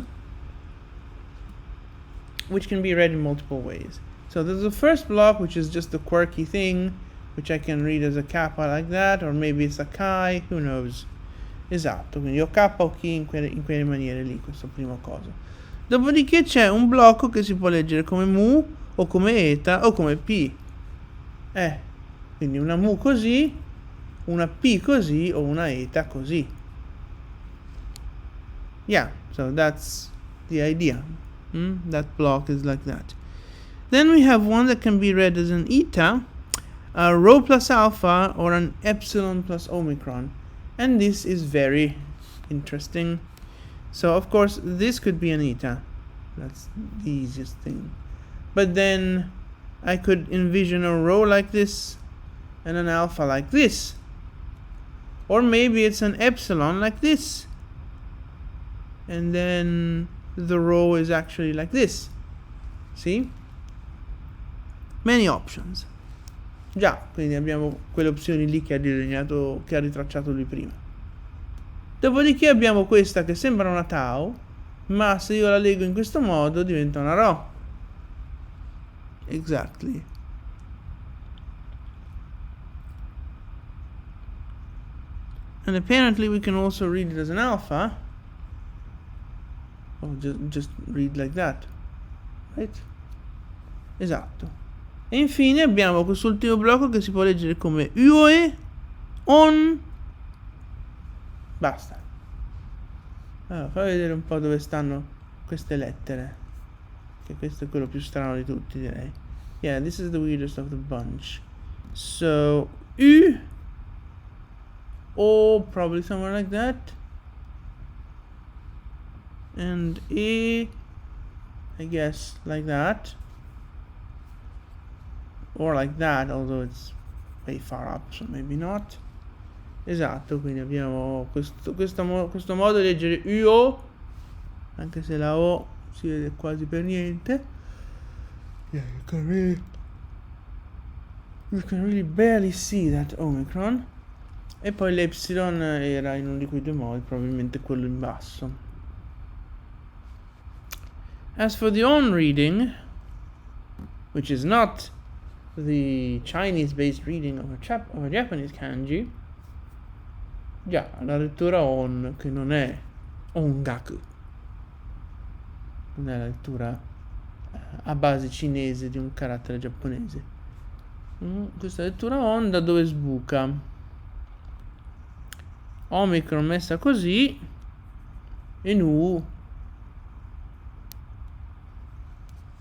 which can be read in multiple ways. So there's the first block, which is just a quirky thing, which I can read as a kappa like that, or maybe it's a chi, who knows. Esatto, quindi o K o K in quelle maniere lì, questo primo cosa. Dopodiché c'è un blocco che si può leggere come mu, o come eta, o come p. Quindi una mu così, una p così, o una eta così. Yeah, so that's the idea. That block is like that. Then we have one that can be read as an eta, a rho plus alpha, or an epsilon plus omicron. And this is very interesting. So of course this could be an eta. That's the easiest thing. But then I could envision a rho like this and an alpha like this. Or maybe it's an epsilon like this. And then the rho is actually like this. See? Many options. Già, quindi abbiamo quelle opzioni lì che ha disegnato, che ha ritracciato lui prima. Dopodiché abbiamo questa che sembra una tau, ma se io la leggo in questo modo diventa una rho. Exactly. And apparently we can also read it as an alpha. Or just read like that. Right? Esatto. E infine abbiamo quest'ultimo blocco che si può leggere come UE, on, basta. Allora, fammi vedere un po' dove stanno queste lettere, che questo è quello più strano di tutti, direi. Yeah, this is the weirdest of the bunch. So, U, O, probably somewhere like that. and E, I guess like that, or like that, although it's way far up, so maybe not. Esatto, quindi abbiamo questo modo di leggere UO, anche se la O si vede quasi per niente. Yeah, you can really barely see that Omicron. E poi l'Epsilon era in uno di quei due modi, probabilmente quello in basso. As for the on reading, which is not the Chinese-based reading of a Japanese kanji, già, la lettura on, che non è ongaku, non è la lettura a base cinese di un carattere giapponese. Questa lettura on da dove sbuca? Omicron messa così e nu,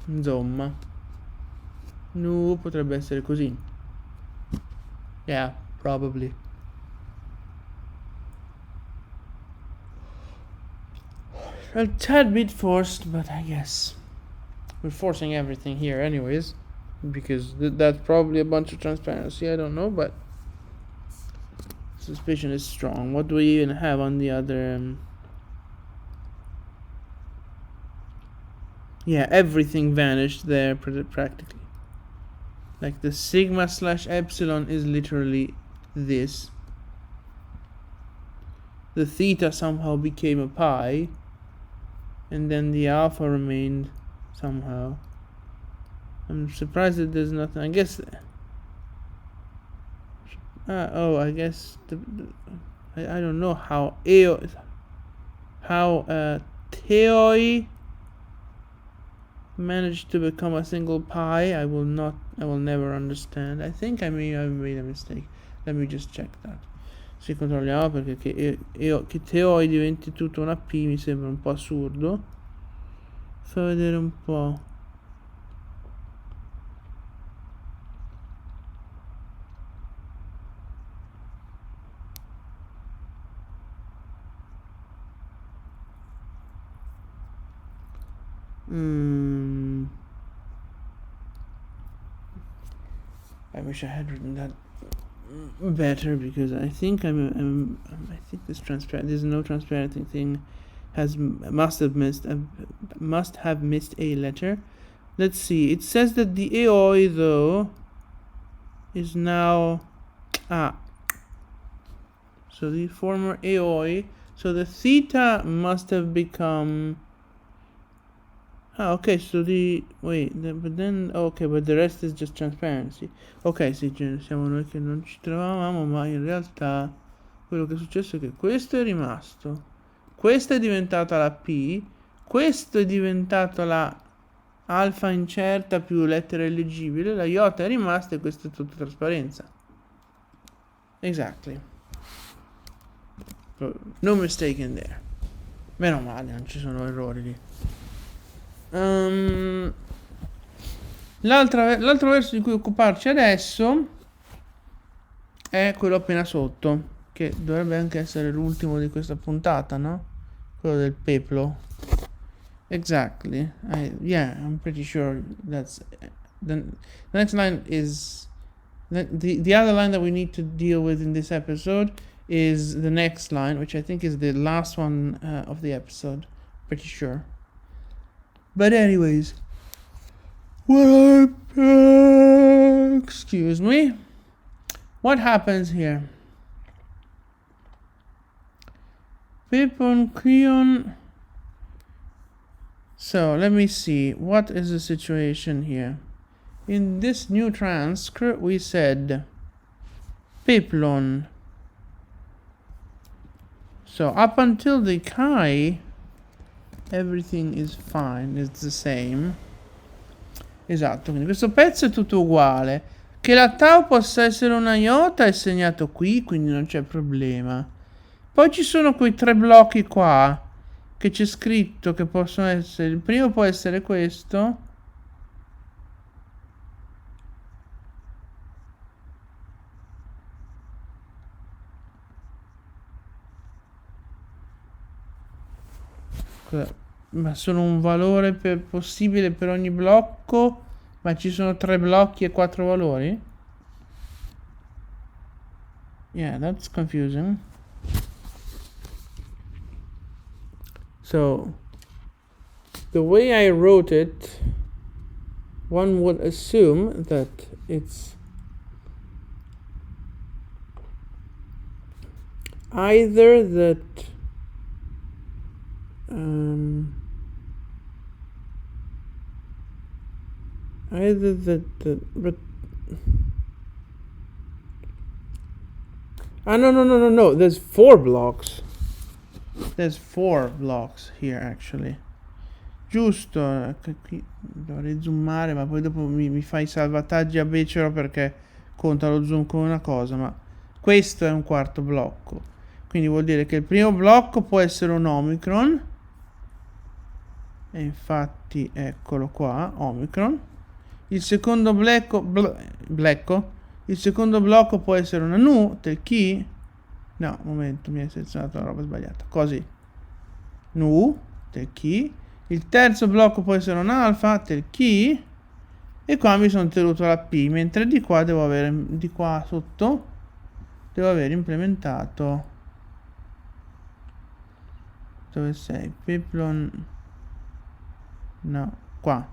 insomma, nu potrebbe essere così. Yeah, probably. A tad bit forced, but I guess we're forcing everything here anyways, because that's probably a bunch of transparency. I don't know, but suspicion is strong. What do we even have on the other? Yeah, everything vanished there practically. Like the sigma / epsilon is literally this. The theta somehow became a pi, and then the alpha remained somehow. I'm surprised that there's nothing. I guess. I guess I don't know how Theoi managed to become a single pi. I will never understand. I think I may have made a mistake. Let me just check that. Si controlliamo, perché che Theoi diventi tutto una P mi sembra un po' assurdo. Fa vedere un po'. I wish I had written that better, because I think I think this no transparency thing must have missed a letter. Let's see. It says that the AOI though is now so the former AOI, so the theta must have become okay, so but the rest is just transparency. Ok, sì, siamo noi che non ci trovavamo, ma in realtà quello che è successo è che questo è rimasto, questa è diventata la P, questo è diventato la alfa incerta più lettera illeggibile, la iota è rimasta e questo è tutto trasparenza. Exactly. No mistake in there. Meno male, non ci sono errori lì. L'altro verso di cui occuparci adesso è quello appena sotto, che dovrebbe anche essere l'ultimo di questa puntata, no? Quello del peplo. Exactly. I'm pretty sure that's the next line is the other line that we need to deal with in this episode is the next line, which I think is the last one of the episode. Pretty sure. But anyways, excuse me. What happens here? Pipon Creon. So let me see. What is the situation here? In this new transcript, we said Piplon. So up until the Kai, everything is fine, it's the same. Esatto, quindi questo pezzo è tutto uguale. Che la tau possa essere una iota è segnato qui, quindi non c'è problema. Poi ci sono quei 3 blocchi qua, che c'è scritto che possono essere... Il primo può essere questo. Ma sono un valore possibile per ogni blocco? Ma ci sono 3 blocchi e 4 valori? Yeah, that's confusing. So, the way I wrote it, one would assume that it's either that but no, there's 4 blocks. There's 4 blocks here actually. Giusto, qui dovrei zoomare, ma poi dopo mi fai salvataggi a becero perché conta lo zoom come una cosa, ma questo è un quarto blocco. Quindi vuol dire che il primo blocco può essere un omicron. E infatti eccolo qua, omicron. Il secondo il secondo blocco può essere una nu, tel chi. No, momento, mi hai selezionato la roba sbagliata. Così. Nu, tel chi. Il terzo blocco può essere un alfa, tel chi. E qua mi sono tenuto la P, mentre di qua devo avere, di qua sotto, devo aver implementato. Dove sei? Peplon. No, qua.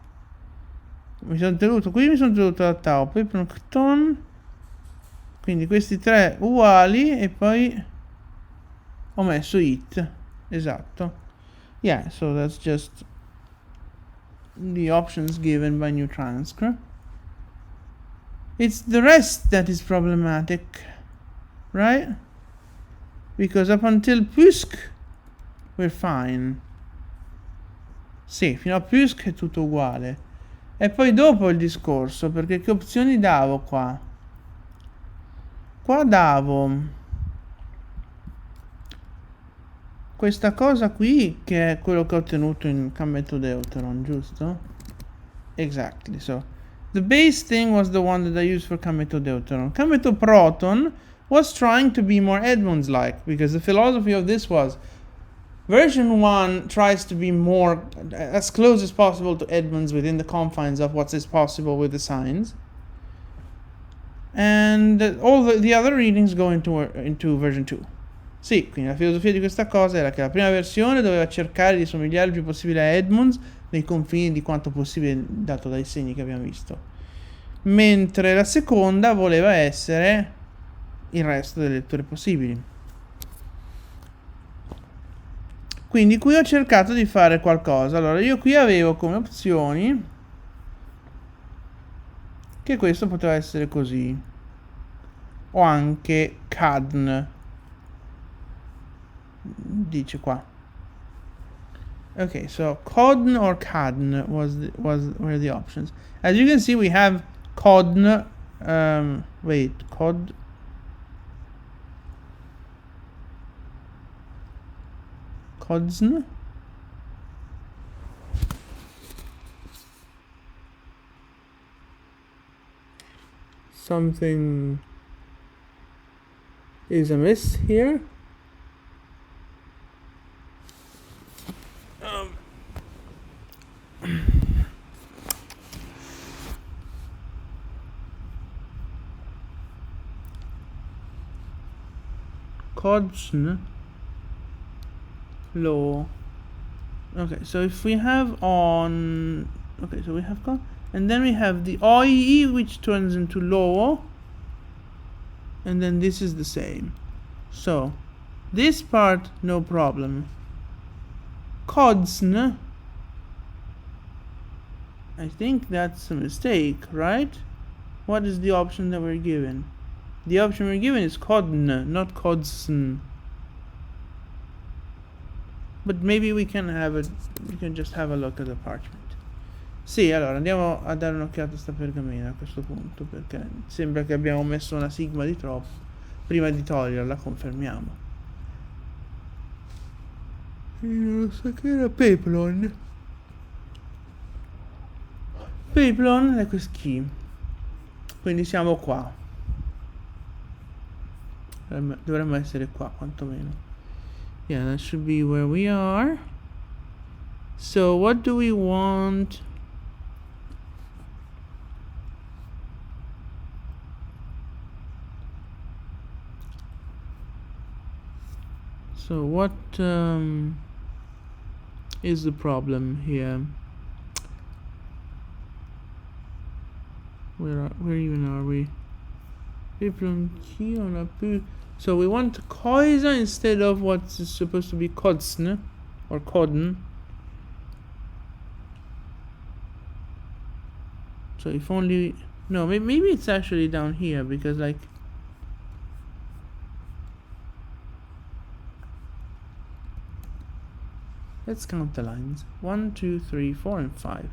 Mi sono tenuto, qui mi sono tenuto la tau, Peplon, Cton. Quindi questi 3 uguali e poi ho messo it. Esatto. Yeah, so that's just the options given by new transcript. It's the rest that is problematic, right? Because up until Pusk we're fine. Sì, fino a Pusk è tutto uguale. E poi dopo il discorso, perché che opzioni davo qua? Qua davo questa cosa qui, che è quello che ho ottenuto in Cammetto Deuteron, giusto? Exactly, so the base thing was the one that I used for Cammetto Deuteron. Cammetto Proton was trying to be more Edmunds-like, because the philosophy of this was version 1 tries to be more as close as possible to Edmunds within the confines of what is possible with the signs, and all the other readings go into version 2. Sì, quindi la filosofia di questa cosa era che la prima versione doveva cercare di somigliare il più possibile a Edmunds nei confini di quanto possibile dato dai segni che abbiamo visto, mentre la seconda voleva essere il resto delle letture possibili. Quindi qui ho cercato di fare qualcosa. Allora io qui avevo come opzioni che questo poteva essere così, o anche cadn, dice qua. Okay, so codn or cadn were the options. As you can see, we have codn. Codsn. Something is amiss here. Codsn. Low. Okay, so if we have on, okay, so we have cod, and then we have the OEE, which turns into low, and then this is the same. So this part, no problem. Codsn, I think that's a mistake, right? What is the option that we're given? The option we're given is codn, not codsn. But maybe we can just have a look at the parchment. Sì, allora andiamo a dare un'occhiata a sta pergamena a questo punto, perché sembra che abbiamo messo una sigma di troppo. Prima di toglierla confermiamo. Non so che era Peplon. Peplon è questo. Quindi siamo qua. Dovremmo essere qua quantomeno. Yeah, that should be where we are. So what do we want? So what is the problem here? Where even are we? So we want Koisa instead of what's supposed to be Kodsn or Kodn. So if only no, maybe it's actually down here because like let's count the lines. 1, 2, 3, 4, and 5.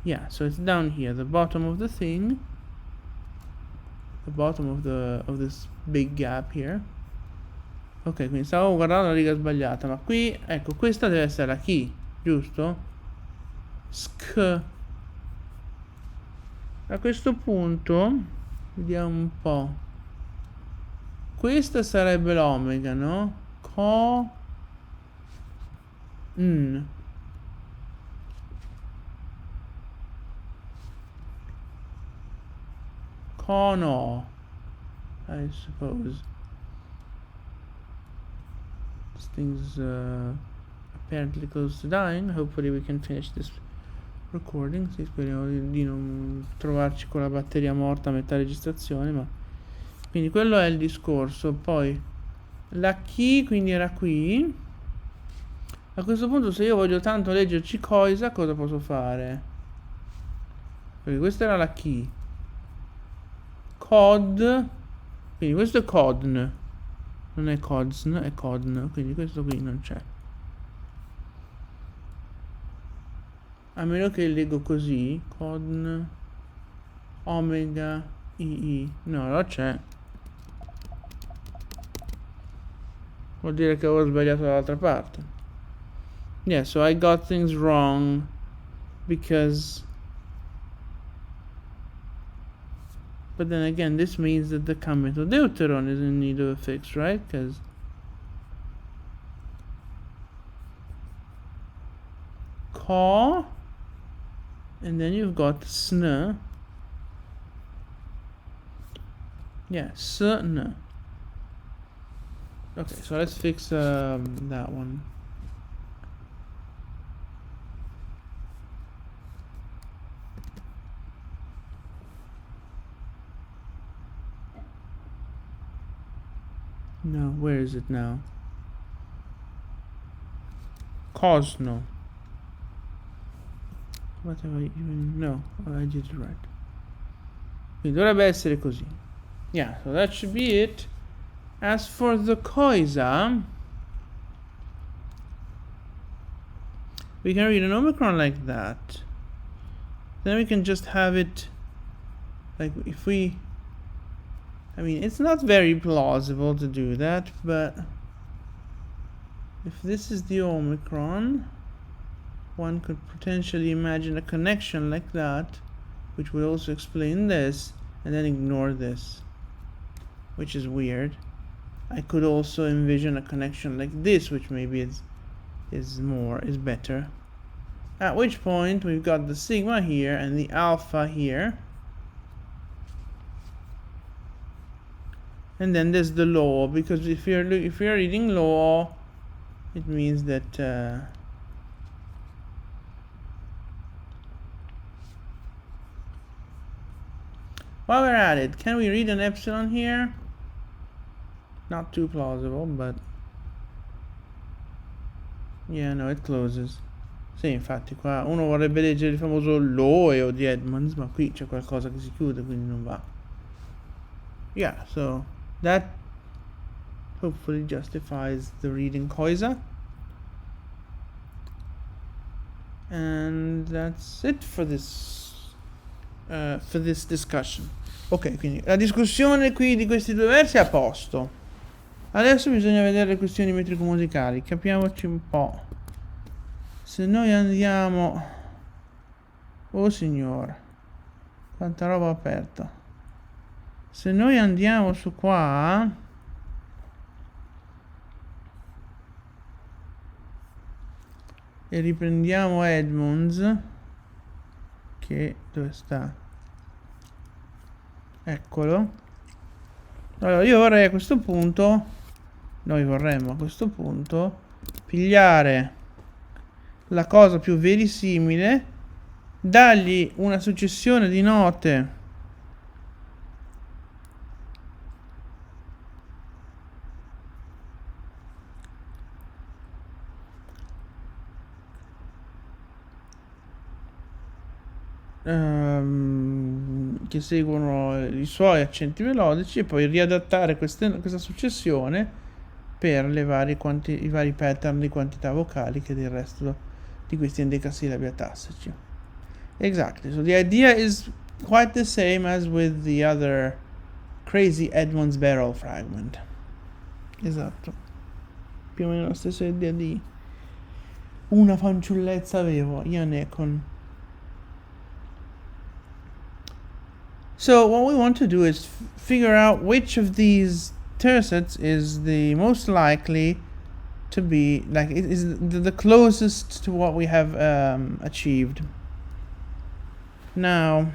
Yeah, so it's down here, the bottom of the thing. The bottom of this big gap here. Ok, quindi stavo guardando la riga sbagliata, ma qui, ecco, questa deve essere la key, giusto? Sk. A questo punto, vediamo un po'. Questa sarebbe l'omega, no? Co. N. No, I suppose. This thing's apparently close to dying. Hopefully we can finish this recording. Sì, speriamo di non trovarci con la batteria morta a metà registrazione, ma quindi quello è il discorso. Poi la key quindi era qui. A questo punto se io voglio tanto leggerci cosa posso fare? Perché questa era la key. Cod, quindi questo è Codn, non è Codsn, è Codn, quindi questo qui non c'è. A meno che leggo così, Codn, Omega, II, no, lo c'è. Vuol dire che avevo sbagliato dall'altra parte. Yeah, so I got things wrong because... But then again, this means that the commutator deuteron is in need of a fix, right? Because Ka, and then you've got Sn. Yeah, Sn. Okay, so let's fix that one. No, where is it now? Cosno. What have I even... No, I did it right. Quindi dovrebbe essere così. Yeah, so that should be it. As for the Koisa, we can read an omicron like that. Then we can just have it... Like, if we... I mean, it's not very plausible to do that, but if this is the Omicron, one could potentially imagine a connection like that, which would also explain this, and then ignore this, which is weird. I could also envision a connection like this, which maybe is better. At which point, we've got the sigma here and the alpha here. And then there's the law, because if you're reading law, it means that while we're at it, can we read an epsilon here? Not too plausible, but yeah, no, it closes. Sì, infatti qua uno vorrebbe leggere il famoso Loe di Edmonds, ma qui c'è qualcosa che si chiude, quindi non va. Yeah, so that hopefully justifies the reading Koisa. And that's it for this discussion. Ok, quindi la discussione qui di questi due versi è a posto. Adesso bisogna vedere le questioni metrico-musicali. Capiamoci un po'. Se noi andiamo... Oh signore, quanta roba aperta. Se noi andiamo su qua, e riprendiamo Edmonds, che dove sta? Eccolo. Allora io vorrei a questo punto, noi vorremmo a questo punto pigliare la cosa più verisimile, dargli una successione di note che seguono i suoi accenti melodici e poi riadattare questa successione per i vari pattern di quantità vocali che del resto di questi endecasillabi atassici. Exactly. So the idea is quite the same as with the other crazy Edmonds Berol fragment. Esatto. Più o meno la stessa idea di una fanciullezza avevo, Ian Econ. So what we want to do is figure out which of these tercets is the most likely to be, like, it is the closest to what we have achieved. Now,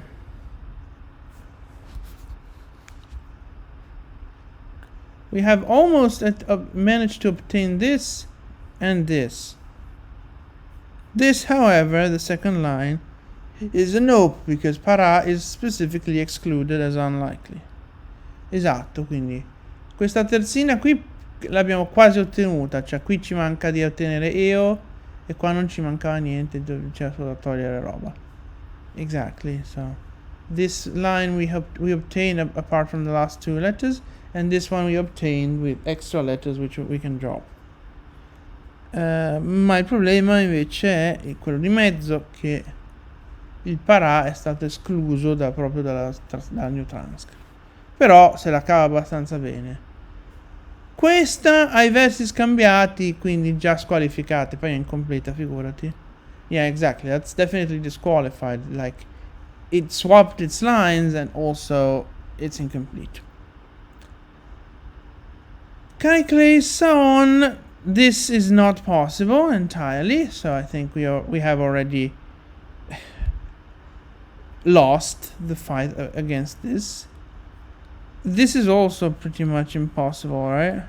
we have almost managed to obtain this and this. This, however, the second line, is a nope because para is specifically excluded as unlikely. Esatto, quindi questa terzina qui l'abbiamo quasi ottenuta, cioè qui ci manca di ottenere EO e qua non ci mancava niente, c'era solo da togliere roba. Exactly, so this line we obtained apart from the last two letters, and this one we obtained with extra letters which we can drop. Ma il problema invece è quello di mezzo, che il para è stato escluso proprio dalla new transcript. Però se la cava abbastanza bene. Questa ha i versi scambiati, quindi già squalificati, poi è incompleta, figurati. Yeah, exactly, that's definitely disqualified, like it swapped its lines and also it's incomplete. Calculate so on. This is not possible entirely, so I think we have already lost the fight against this. This is also pretty much impossible, right?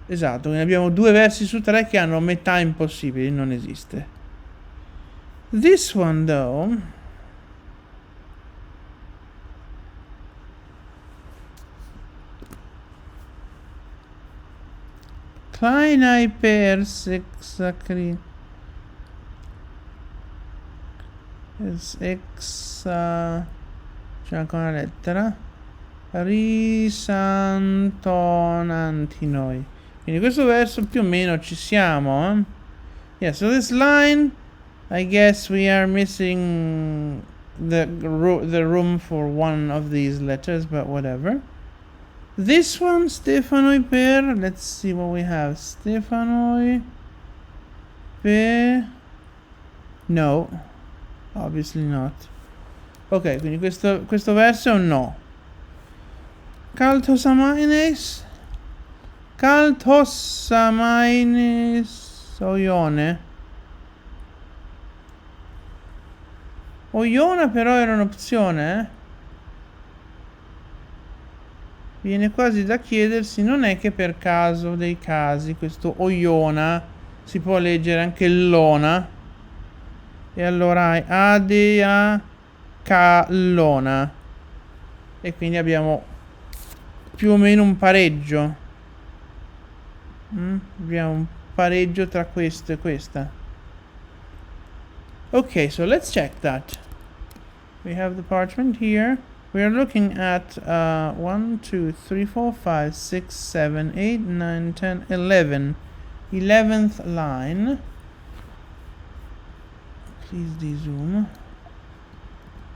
Esatto, quindi abbiamo 2 versi su 3 che hanno metà impossibili, non esiste. This one though, Kleine Persexacri c'è anche una lettera, risantonanti noi. Quindi questo verso più o meno ci siamo, eh? Yeah, so this line, I guess we are missing the room for one of these letters, but whatever. This one, Stefanoi per, let's see what we have. Stefanoi per, no, obviously not. Ok, quindi questo verso è un no. Kaltosamaines Oione. Oiona però era un'opzione, eh? Viene quasi da chiedersi, non è che per caso dei casi questo Oiona si può leggere anche Lona? E allora hai Adea Lona. E quindi abbiamo più o meno un pareggio. Abbiamo un pareggio tra questo e questa. Okay, so let's check that. We have the parchment here. We are looking at 1, 2, 3, 4, 5, 6, 7, 8, 9, 10, 11. 11th line. Please dezoom.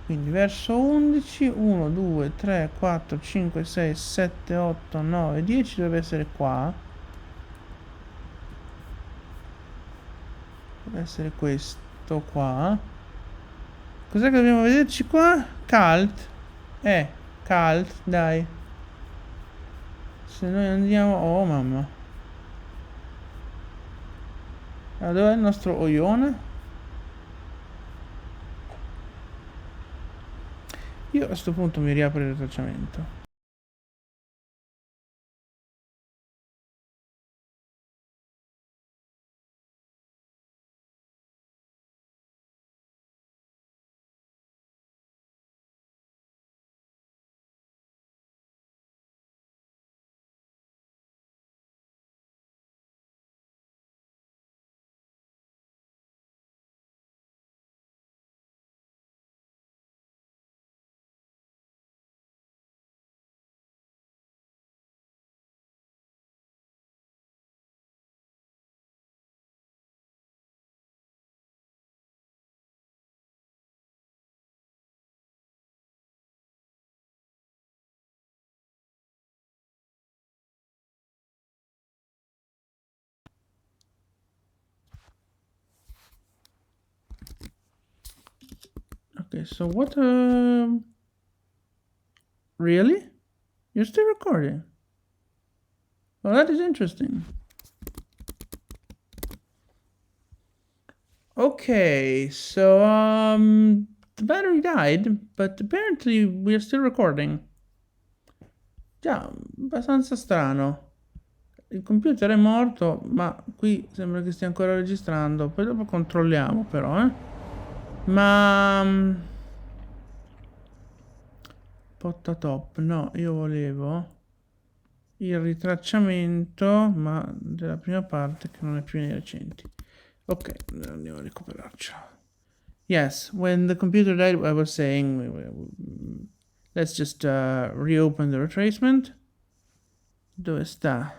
Quindi verso 11, 1, 2, 3, 4, 5, 6, 7, 8, 9, 10 dovrebbe essere qua. Deve essere questo qua. Cos'è che dobbiamo vederci qua? Cult. Cult, dai. Se noi andiamo... Oh mamma. Allora, dov'è il nostro oione? Io a questo punto mi riapro il tracciamento. Okay, so what, really? You're still recording? Well, that is interesting. Okay, so, the battery died, but apparently we are still recording. Già, abbastanza strano. Il computer è morto, ma qui sembra che stia ancora registrando. Poi dopo controlliamo però, eh. Ma... Pottatop, no, io volevo il ritracciamento, ma della prima parte che non è più nei recenti. Ok, andiamo a recuperarcelo. Yes, when the computer died, I was saying, let's just reopen the retracement. Dove sta?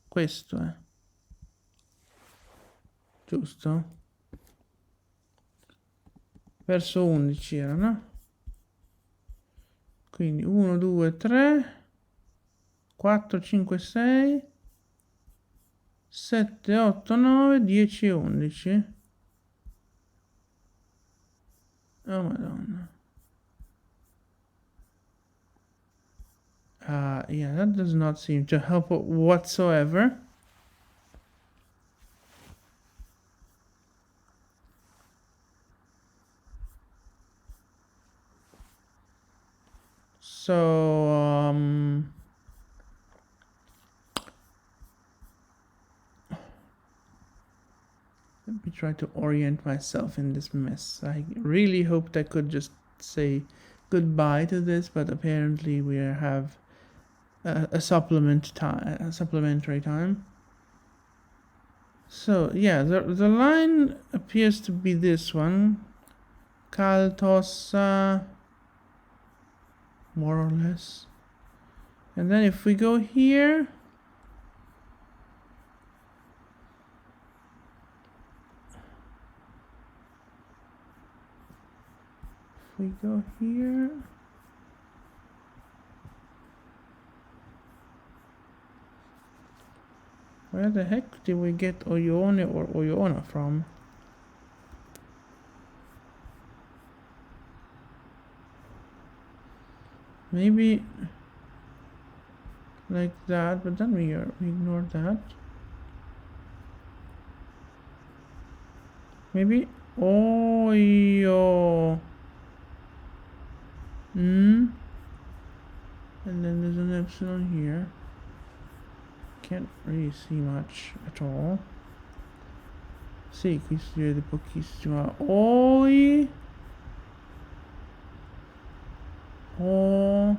Questo è. Giusto? Verso 11 era, no? Quindi 1, 2, 3, 4, 5, 6, 7, 8, 9, 10 e 11. Oh madonna. Yeah, that does not seem to help whatsoever. So, let me try to orient myself in this mess. I really hoped I could just say goodbye to this, but apparently we have a supplementary time. So yeah, the line appears to be this one, Kaltossa, more or less. And then if we go here, where the heck did we get Oyone or Oyona from? Maybe like that, but then we ignore that. Maybe Oyo. And then there's an epsilon here. Can't really see much at all. Sì, qui si vede pochissimo. Oi. O.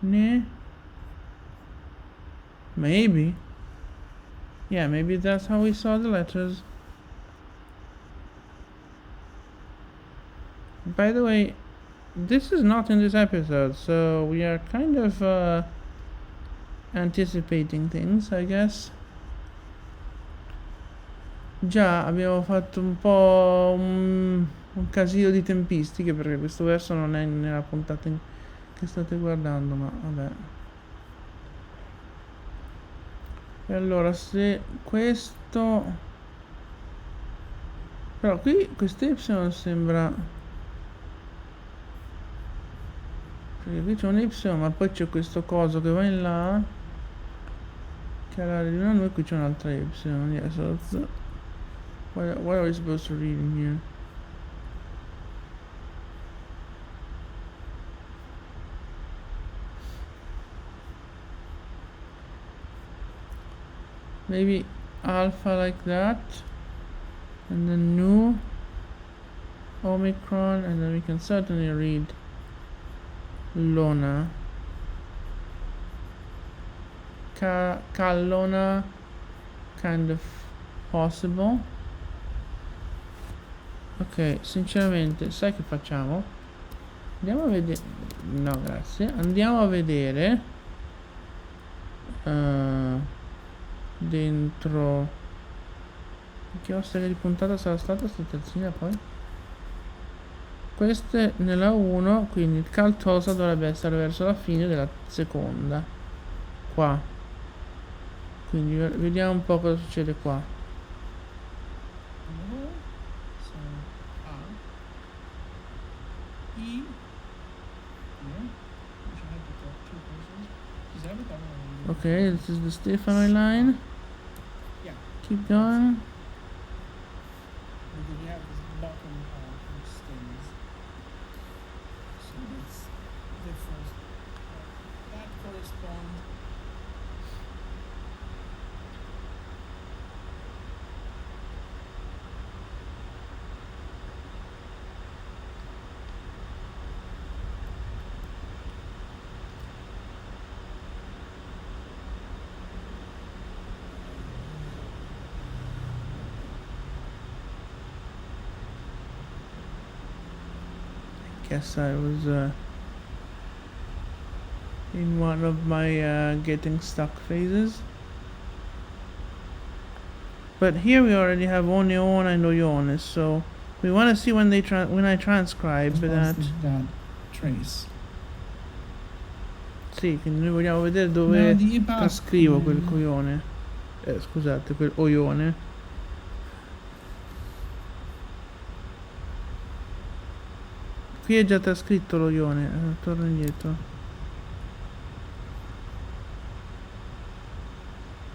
Ne. Maybe. Yeah, maybe that's how we saw the letters. By the way, this is not in this episode, so we are kind of anticipating things, I guess. Già abbiamo fatto un po' un casino di tempistiche, perché questo verso non è nella puntata che state guardando, ma vabbè. E allora, se questo... Però qui questo Y sembra... Perché qui c'è un Y, ma poi c'è questo coso che va in là. Calare di una 2, qui c'è un'altra Y. Yeah, so what are we supposed to read in here? Maybe alpha like that, and then nu, omicron, and then we can certainly read lona. Callona, kind of possible. Ok, sinceramente, sai che facciamo? Andiamo a vedere. No, grazie. Andiamo a vedere dentro. Che osteria di puntata sarà stata sta terzina poi? Queste nella 1, quindi il caltosa dovrebbe essere verso la fine della seconda. Qua. Quindi vediamo un po' cosa succede qua. Okay, this is the Stefano line. Yeah. Keep going. Because we have this bottom part which stays. So that's the first. That corresponds. Guess I was in one of my getting stuck phases. But here we already have Oneona and Oione, so we want to see when they when I transcribe that. That trace. Sì, quindi noi vogliamo vedere dove trascrivo quel coglione. Scusate, quel Oione. Qui è già trascritto l'Oione, torno indietro.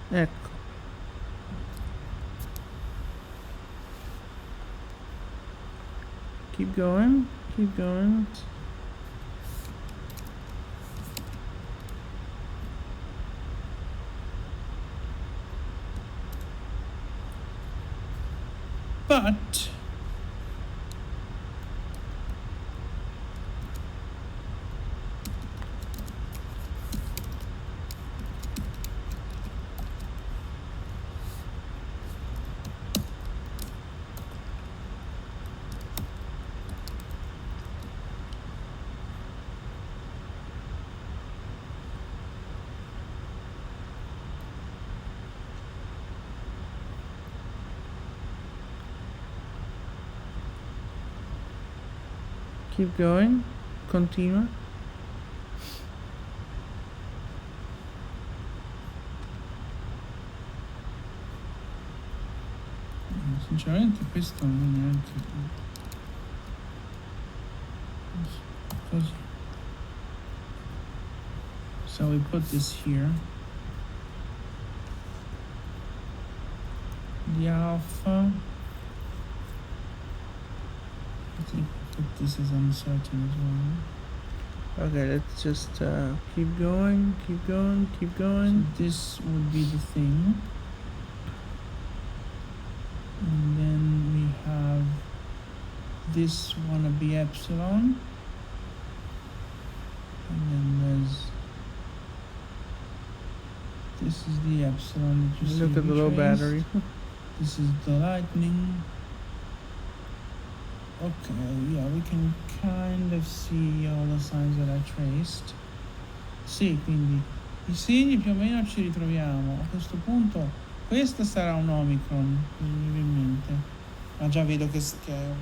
Ecco. Keep going, keep going. But Keep going, continua. sinceramente questo non è neanche così. So we put this here. The alpha. I think we put this as uncertain as well. Okay, let's just keep going, keep going, keep going. So this would be the thing. And then we have this wanna be epsilon. And then there's this is the epsilon that you see. Look at the low traced. battery. This is the lightning. Okay, yeah, we can kind of see all the signs that I traced. Sì, quindi i segni più o meno ci ritroviamo. A questo punto questa sarà un omicron, probabilmente. Ma già vedo che cioè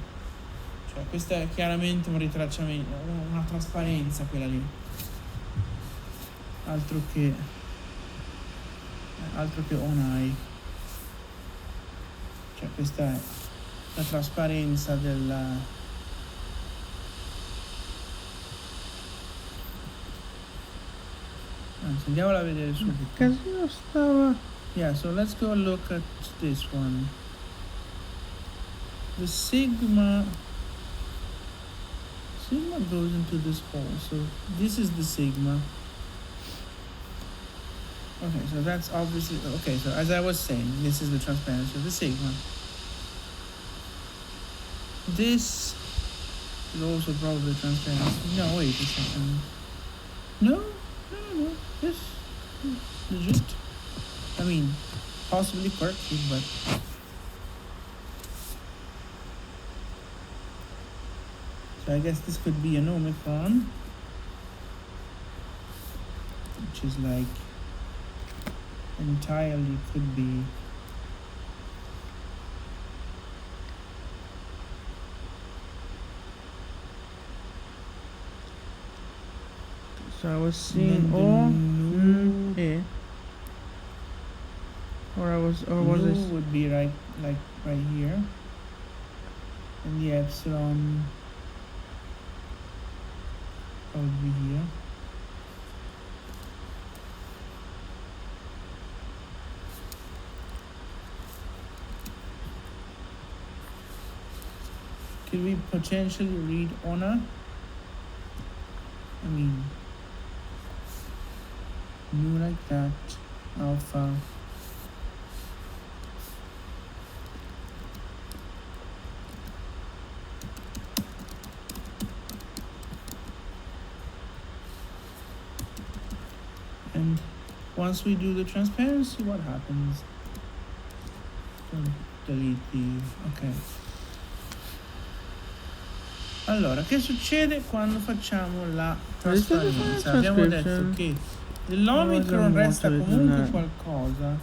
questo è chiaramente un ritracciamento, una trasparenza quella lì. Altro che onai. Cioè questa è la trasparenza della Anzi, andiamola a vedere subito. Casino stava. Yeah, so let's go look at this one. The sigma goes into this hole, so this is the sigma. Okay, so that's obviously, okay, so as I was saying, this is the transparency of the sigma. This is also probably transparency. No, wait a second. No, this is legit. I mean, possibly quirky, but so I guess this could be an omicron, which is like entirely could be So I was seeing O, E. Or was nu this? would be right here, and the epsilon would be here. Could we potentially read Ona? I mean, nu like that, alpha. And once we do the transparency, what happens? Don't delete the, ok. Allora, che succede quando facciamo la trasparenza? Abbiamo detto che dell'omicron resta comunque qualcosa,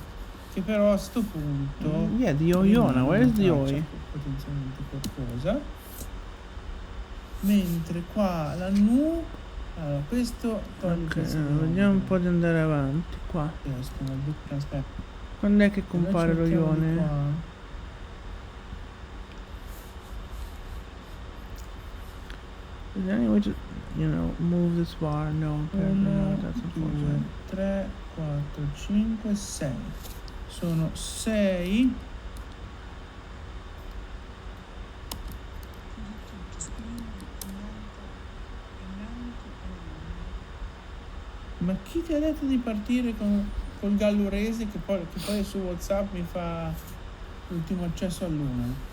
che però a sto punto... Yeah, the Oyona, where's the Oy? Potenzialmente qualcosa. Mentre qua la nu... Allora, questo toglie vediamo un po' di andare avanti qua. Aspetta. Quando è che compare lo ione? Is there any way to, move this bar? No, apparently not. That's unfortunate. 2, 3, 4, 5, 6. Sono 6. Ma chi ti ha detto di partire col gallurese che poi su WhatsApp mi fa l'ultimo accesso al luna?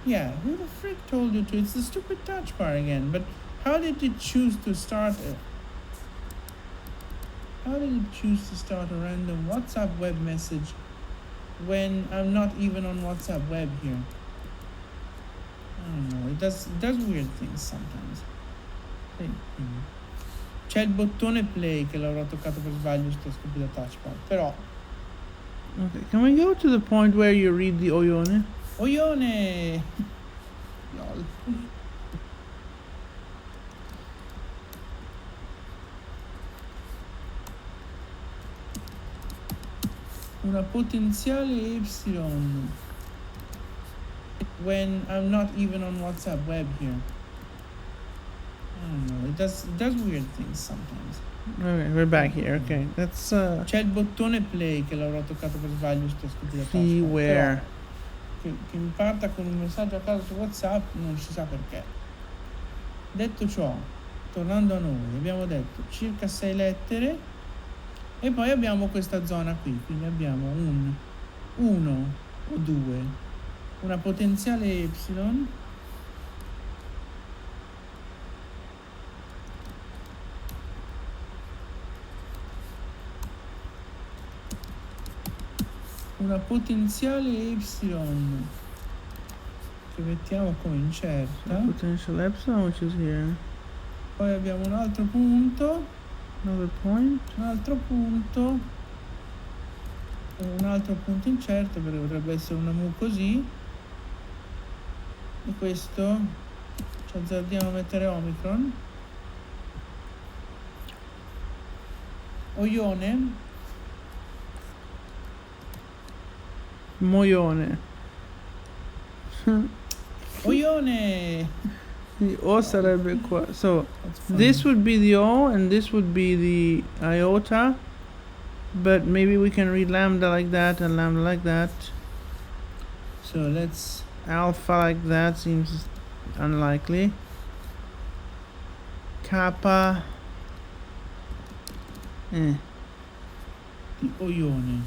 Yeah, who the frick told you to? It's the stupid touch bar again. But how did you choose to start it? How did you choose to start a random WhatsApp web message when I'm not even on WhatsApp web here? I don't know. It does weird things sometimes. C'è il bottone play che l'avrò toccato per sbaglio sto stupido touchpad, però... Okay, can we go to the point where you read the Oyone? Oyone! Lol. Una potenziale epsilon when I'm not even on WhatsApp web here. I don't know, it does weird things sometimes. Okay, we're back here, okay. That's C'è il bottone play che l'avrò toccato per sbaglio sto stupido see where che mi parta con un messaggio a caso su WhatsApp non si sa perché. Detto ciò, tornando a noi, abbiamo detto circa 6 lettere e poi abbiamo questa zona qui, quindi abbiamo un 1 o 2, una potenziale epsilon una potenziale epsilon che mettiamo come incerta, potential epsilon, which is here. Poi abbiamo un altro punto, Another point. un altro punto incerto perché potrebbe essere una mu così, e questo ci azzardiamo a mettere omicron. Oyone, Moione. Oyone! Quindi O sarebbe qua. So That's fine. this would be the O and this would be the iota. But maybe we can read lambda like that and lambda like that. So let's Alpha like that seems unlikely. Kappa. the Oione.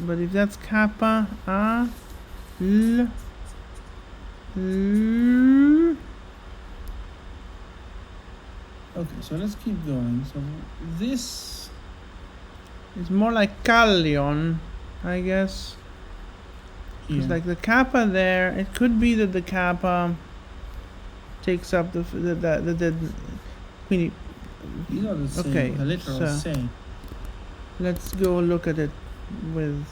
But if that's kappa, A, L, L. Okay, so let's keep going. So this It's more like Callion, I guess. here. It's like the kappa there. It could be that the kappa takes up the quindi These are the same. okay, The literal so same. let's go look at it with.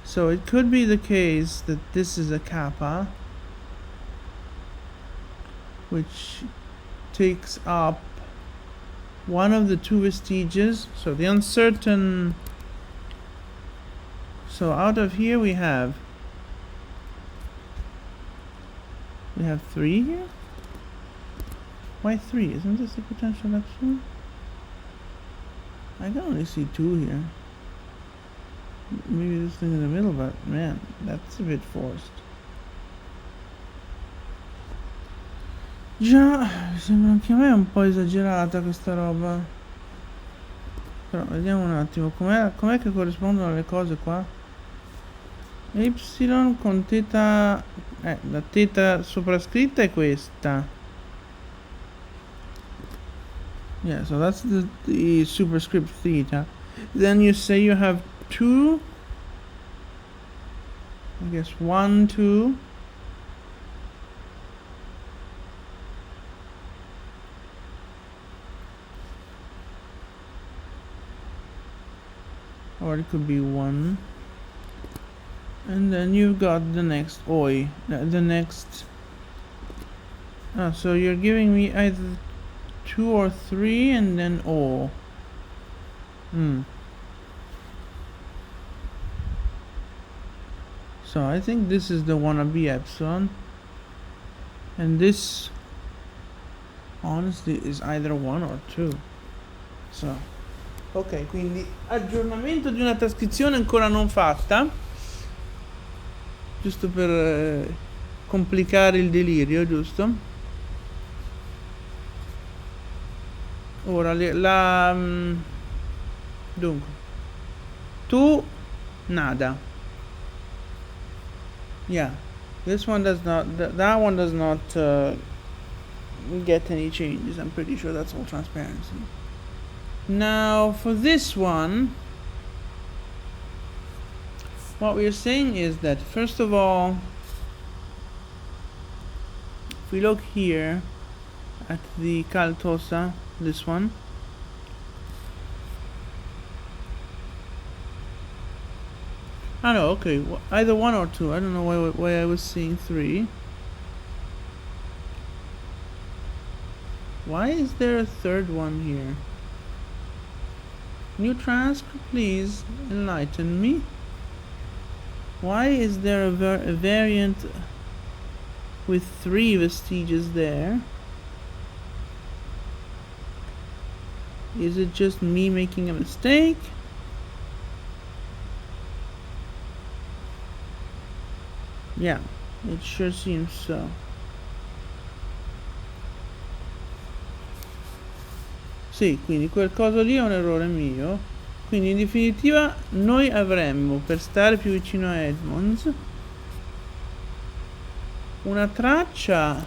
So it could be the case that this is a kappa, which takes up one of the two vestiges. So the uncertain. So out of here we have 3 here. Why 3? Isn't this a potential epsilon? I can only see 2 here. Maybe this thing in the middle, but man, that's a bit forced. Già, sembra anche a me un po' esagerata questa roba. Però vediamo un attimo, com'è che corrispondono le cose qua? Y con teta. La teta soprascritta è questa. Yeah, so that's the superscript theta. Then you say you have 2. I guess 1, 2. Or it could be 1. And then you've got the next oi. The next. Oh, so you're giving me either 2 or 3 and then O. So I think this is the wannabe epsilon. And this honestly is either 1 or 2. So. Ok, quindi aggiornamento di una trascrizione ancora non fatta. Giusto per complicare il delirio, giusto? Ora dunque tu nada. Yeah, this one does not, that one does not get any changes. I'm pretty sure that's all transparency. Now for this one, what we're saying is that first of all, if we look here at the Caltosa, this one, I know, okay, either 1 or 2. I don't know why I was seeing 3. Why is there a third one here? New transcript, please enlighten me. Why is there a variant with 3 vestiges there? Is it just me making a mistake? Yeah, it sure seems so. Sì, quindi quel coso lì è un errore mio. Quindi in definitiva noi avremmo, per stare più vicino a Edmonds, una traccia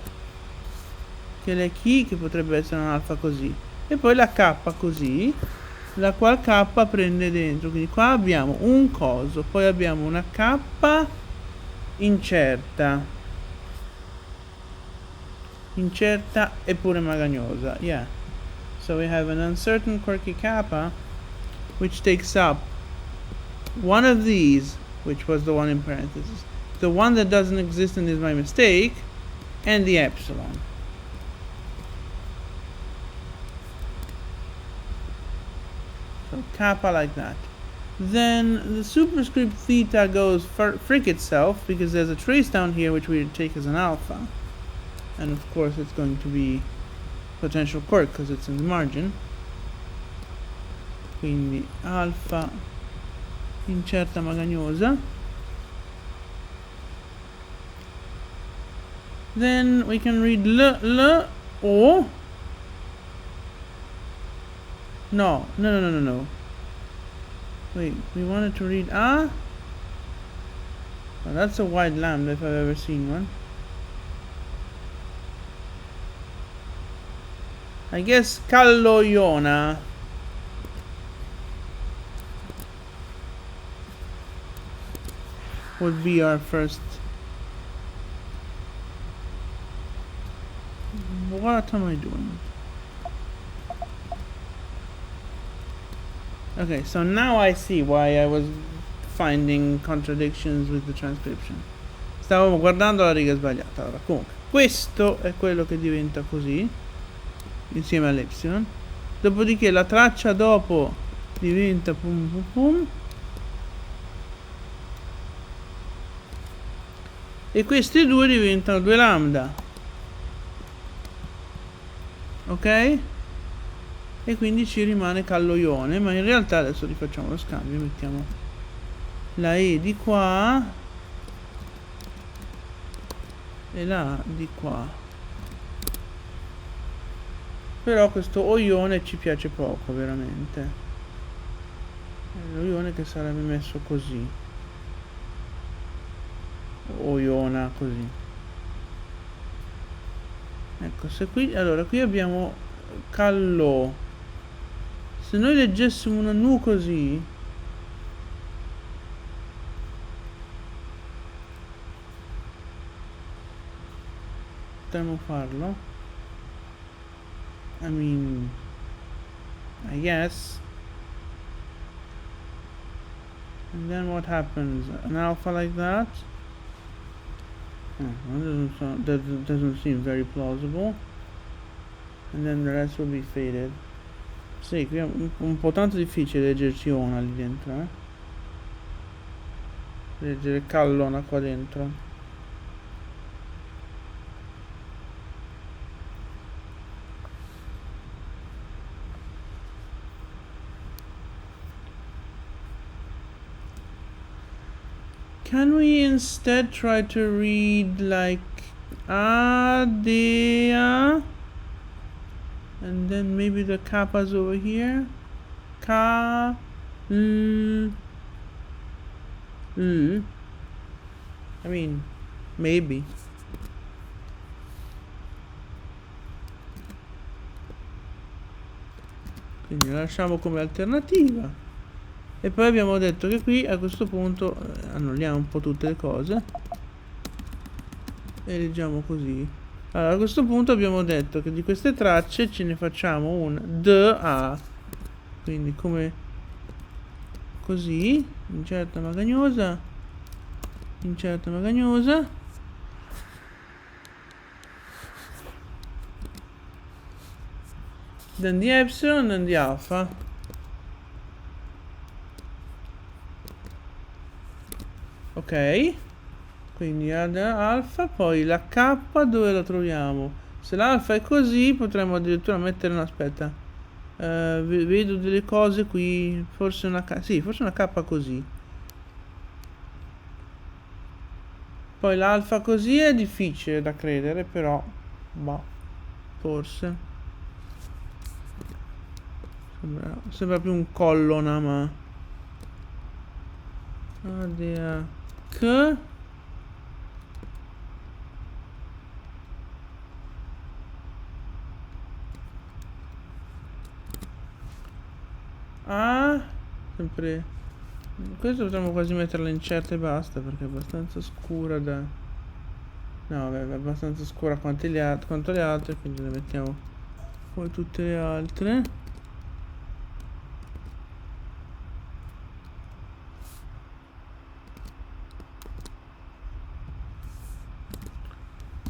che è key, che potrebbe essere un alfa così, e poi la K così, la qual K prende dentro. Quindi qua abbiamo un coso, poi abbiamo una K incerta e pure magagnosa. Yeah, so we have an uncertain quirky kappa which takes up one of these, which was the one in parentheses, the one that doesn't exist and is my mistake, and the epsilon. So kappa like that. Then the superscript theta goes frick itself, because there's a trace down here which we would take as an alpha. and of course it's going to be potential quirk because it's in the margin. Quindi alfa incerta magagnosa. Then we can read L O. No. Wait, we wanted to read A. Well, that's a wide lambda if I've ever seen one. I guess Calloiona. Would be our first. What am I doing? Okay, so now I see why I was finding contradictions with the transcription. Stavo guardando la riga sbagliata. Allora, comunque, questo è quello che diventa così, insieme all'epsilon. Dopodiché la traccia dopo diventa pum pum pum. E questi due diventano 2 lambda. Ok? E quindi ci rimane Calloione, ma in realtà adesso rifacciamo lo scambio, mettiamo la E di qua e la A di qua. Però questo oione ci piace poco, veramente. L'oione che sarebbe messo così. Oiona così. Ecco, se qui, allora qui abbiamo Callò. Se noi leggessimo una nu così, potremmo farlo. I mean, I guess. And then what happens? An alpha like that? That doesn't seem very plausible. And then the rest will be faded. Sì, qui è un po' tanto difficile leggerci una lì dentro, leggere Callona qua dentro. Can we instead try to read like Adea? And then maybe the kappa's over here. Ka l l. I mean, maybe. Quindi la lasciamo come alternativa. E poi abbiamo detto che qui a questo punto annulliamo un po' tutte le cose e leggiamo così. Allora, a questo punto abbiamo detto che di queste tracce ce ne facciamo un DA, quindi come così, incerta magagnosa, incerta magagnosa. Then the epsilon and the alpha. Ok. Quindi ad alfa, poi la K dove la troviamo? Se l'alfa è così potremmo addirittura mettere, no, aspetta, vedo delle cose qui, forse una K, sì, forse una K così. Poi l'alfa così è difficile da credere, però, boh, forse. Sembra più un collona, ma... Adea K... Ah, sempre. Questo potremmo quasi metterla in certa e basta perché è abbastanza scura da. No, vabbè, è abbastanza scura quanto le altre, quindi le mettiamo come tutte le altre.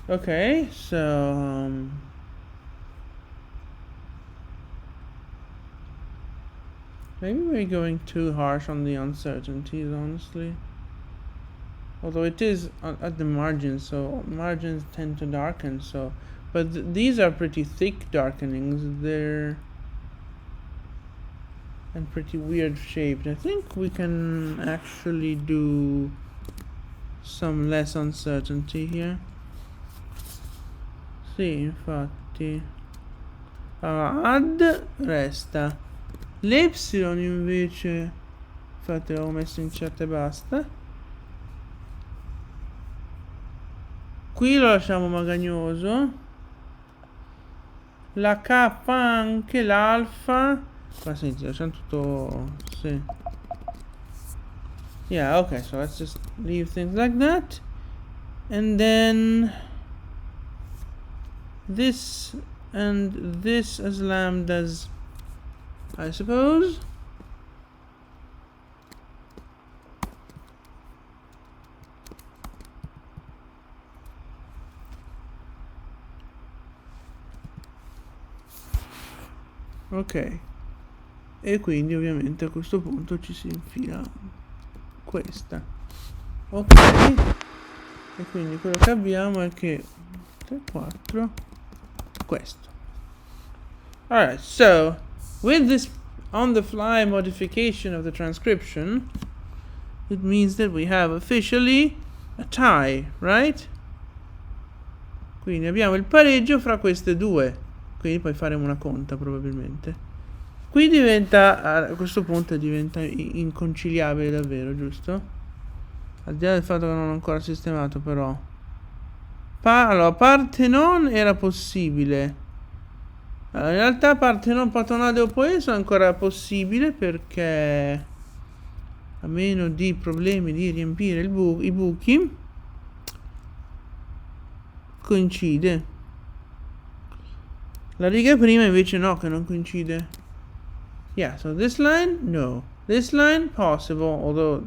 Ok, so maybe we're going too harsh on the uncertainties, honestly. although it is at the margins, so margins tend to darken, so but these are pretty thick darkenings. They're and pretty weird shaped. I think we can actually do some less uncertainty here. Sì, infatti. Allora, add resta. L'epsilon invece, infatti l'avevo messo in chat e basta. Qui lo lasciamo magagnoso. La K anche, l'alfa. Ma senti, lasciamo tutto. Sì. Yeah, okay, so let's just leave things like that. And then this and this as lambdas, I suppose. Ok. E quindi ovviamente a questo punto ci si infila questa. Ok. E quindi quello che abbiamo è che 3, 4 questo. Alright, so with this on the fly modification of the transcription, it means that we have officially a tie, right? Quindi abbiamo il pareggio fra queste due. Quindi poi faremo una conta probabilmente. Qui diventa, a questo punto diventa inconciliabile davvero, giusto? Al di là del fatto che non ho ancora sistemato, però. Allora, Parthenon era possibile. Allora, in realtà Parthenon, Patonade o Poeso è ancora possibile perché a meno di problemi di riempire i buchi coincide. La riga prima invece no, che non coincide. Yeah, so this line, no. This line, possible, although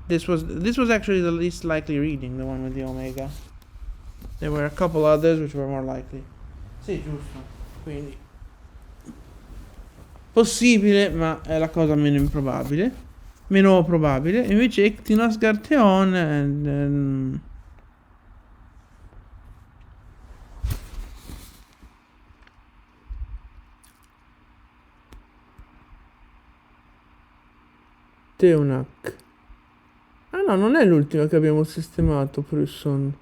this was actually the least likely reading, the one with the omega. There were a couple others which were more likely. Sì, giusto. Quindi possibile, ma è la cosa meno improbabile. Meno probabile. Invece Ectinos Garteon and Teonac. Ah no, non è l'ultima che abbiamo sistemato, Prusson.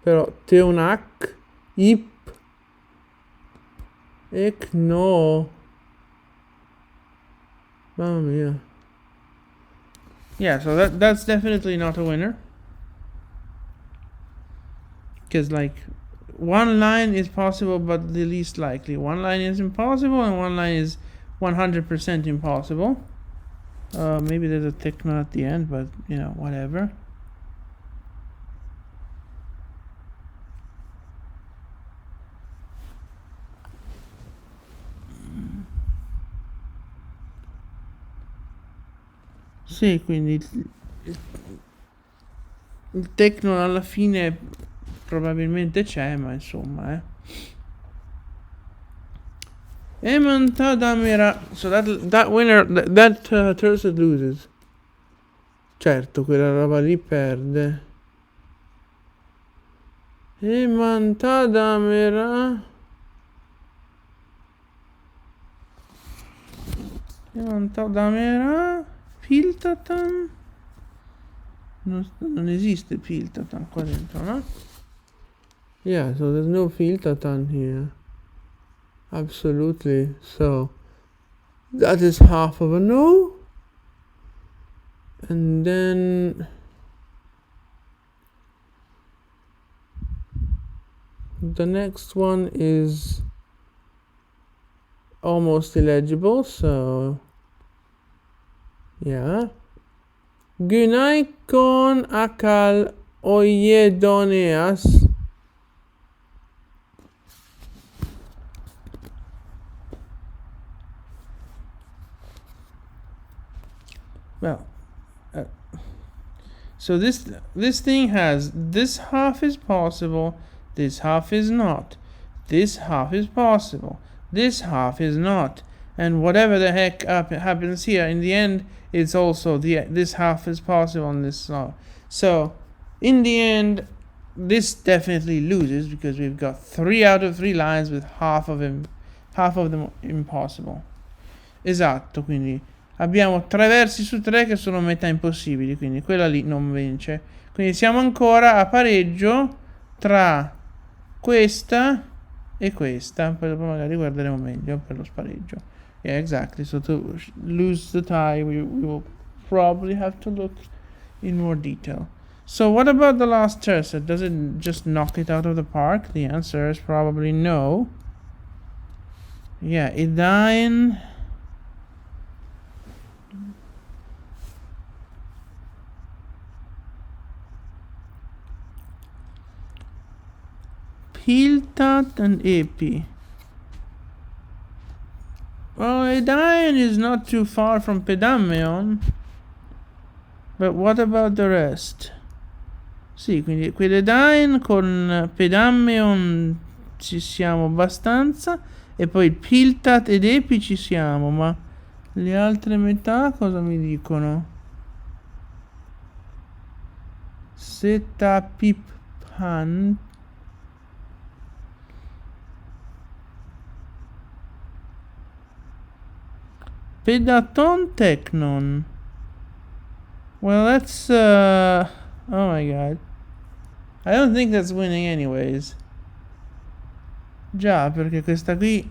Però Teonac, Ip, no. Mamma mia. Yeah, so that's definitely not a winner. Because like one line is possible but the least likely. One line is impossible and one line is 100% impossible. Maybe there's a techno at the end, but you know, whatever. Sì, quindi il techno alla fine probabilmente c'è, ma insomma, Emantadamera. So that winner, that Thursday loses. Certo, quella roba lì perde. Emantadamera. Piltatan. Non esiste Piltatan qua dentro, no? Yeah, so there's no Piltatan here. Absolutely. So that is half of a no. And then the next one is almost illegible, so yeah. Gynaikon akal oiedoneas. Well, so this thing has this half is possible, this half is not, this half is possible, this half is not, and whatever the heck happens here, in the end, it's also this half is possible and this not. So, in the end, this definitely loses because we've got 3 out of 3 lines with half of them impossible. Esatto, quindi abbiamo 3 versi su 3 che sono metà impossibili, quindi quella lì non vince. Quindi siamo ancora a pareggio tra questa e questa. Poi dopo magari guarderemo meglio per lo spareggio. Yeah, exactly. So to lose the tie, we will probably have to look in more detail. So what about the last tercet? Does it just knock it out of the park? The answer is probably no. Yeah, Edain. Piltat and Epi. Well, Edain is not too far from Pedammeon. But what about the rest? Sì, quindi quell'Edain con Pedammeon ci siamo abbastanza. E poi Piltat ed Epi ci siamo, ma le altre metà cosa mi dicono? Seta Pip Pan. Pedaton Technon. Well, that's oh my god. I don't think that's winning anyways. Già, perché questa qui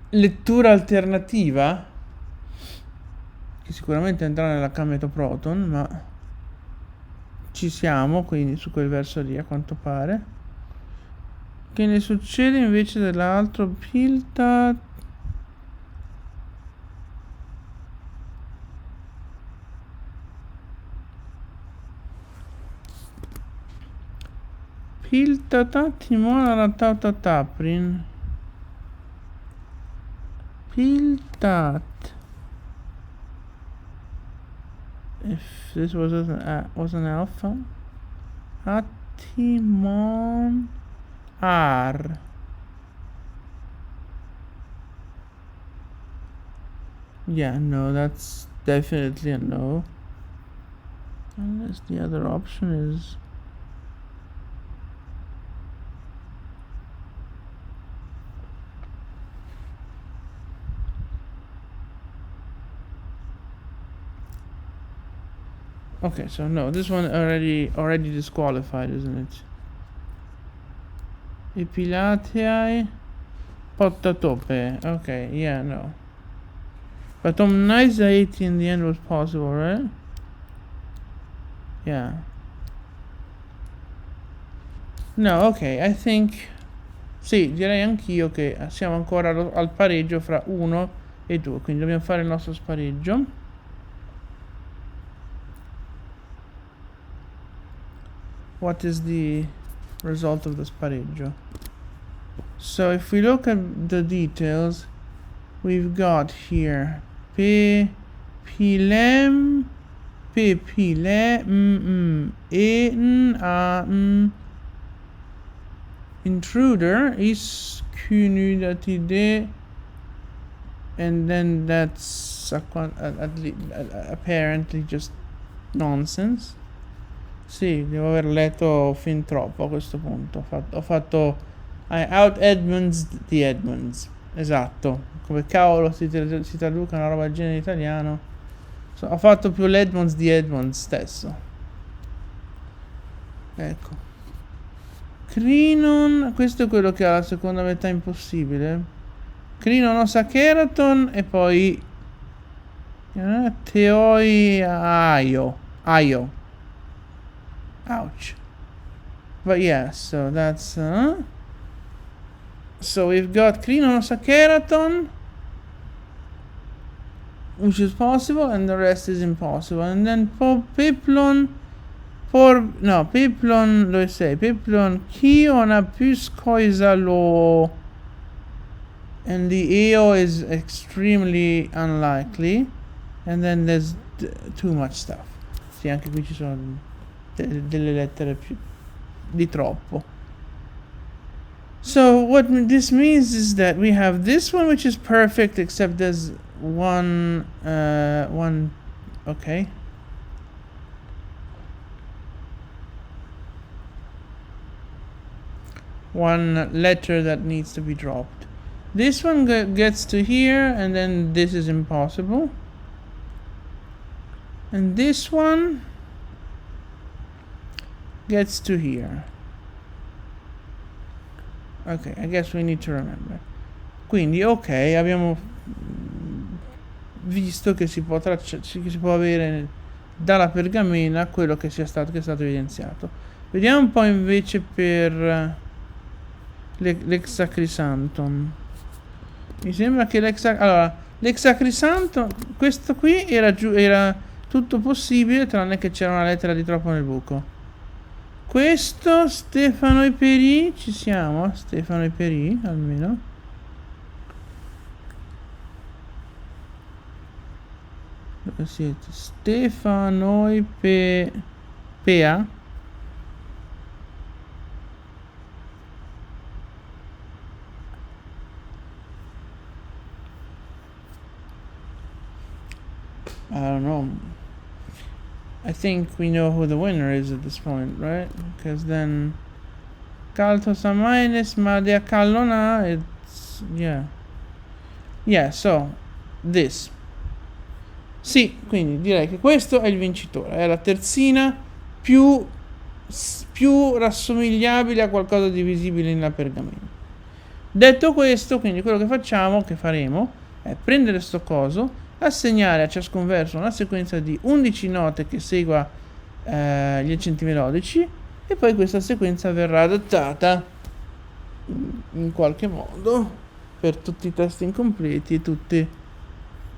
lettura alternativa che sicuramente andrà nella Kameto Proton, ma ci siamo, quindi su quel verso lì a quanto pare. Che ne succede invece dell'altro Piltat? Piltata Timona Ratata Taprin. Piltat. If this was an alpha. Atimon R. Yeah, no, that's definitely a no. Unless the other option is... Okay, so no, this one already disqualified, isn't it? Epilateae Pottatope. Okay, yeah, no. But Omnizaiti in the end was possible, right? Yeah. No, ok, I think... Sì, direi anch'io che siamo ancora al pareggio fra 1 e 2, quindi dobbiamo fare il nostro spareggio. What is the result of the spareggio? So if we look at the details, we've got here Pilem, Pile, intruder is Kunudatidae, and then that's apparently just nonsense. Sì, devo aver letto fin troppo a questo punto. Ho fatto I out Edmonds the Edmonds. Esatto. Come cavolo si traduca una roba del genere in italiano. Ho fatto più l'Edmonds di Edmonds stesso. Ecco. Crinon, questo è quello che ha la seconda metà impossibile. Crinon osa Keraton e poi Teoi Aio. Ouch. But yeah, so that's so we've got Crinon osa Keraton, which is possible, and the rest is impossible. And then Piplon dove sei? Piplon Kiona Pyskoisalo, and the EO is extremely unlikely, and then there's too much stuff. Sì, anche qui ci sono delle lettere più di troppo. So what this means is that we have this one, which is perfect, except there's one, okay. One letter that needs to be dropped. This one gets to here, and then this is impossible. And this one gets to here. Ok, I guess we need to remember. Quindi, ok, abbiamo visto che si può che si può avere dalla pergamena quello che è stato evidenziato. Vediamo un po' invece per l'Hexacrisanton. Mi sembra che l'Hexacrisanton, questo qui era tutto possibile, tranne che c'era una lettera di troppo nel buco. Questo, Stefano e Perì, ci siamo? Stefano e Perì, almeno. Dove siete? Stefano e Pea? I don't know. I think we know who the winner is at this point, right? Because then Caltos a minus, ma de Callona, it's yeah. Yeah, so this. Sì, quindi direi che questo è il vincitore. È la terzina più rassomigliabile a qualcosa di visibile nella pergamena. Detto questo, quindi quello che faremo, è prendere sto coso, assegnare a ciascun verso una sequenza di 11 note che segua gli accenti melodici, e poi questa sequenza verrà adattata in qualche modo per tutti i testi incompleti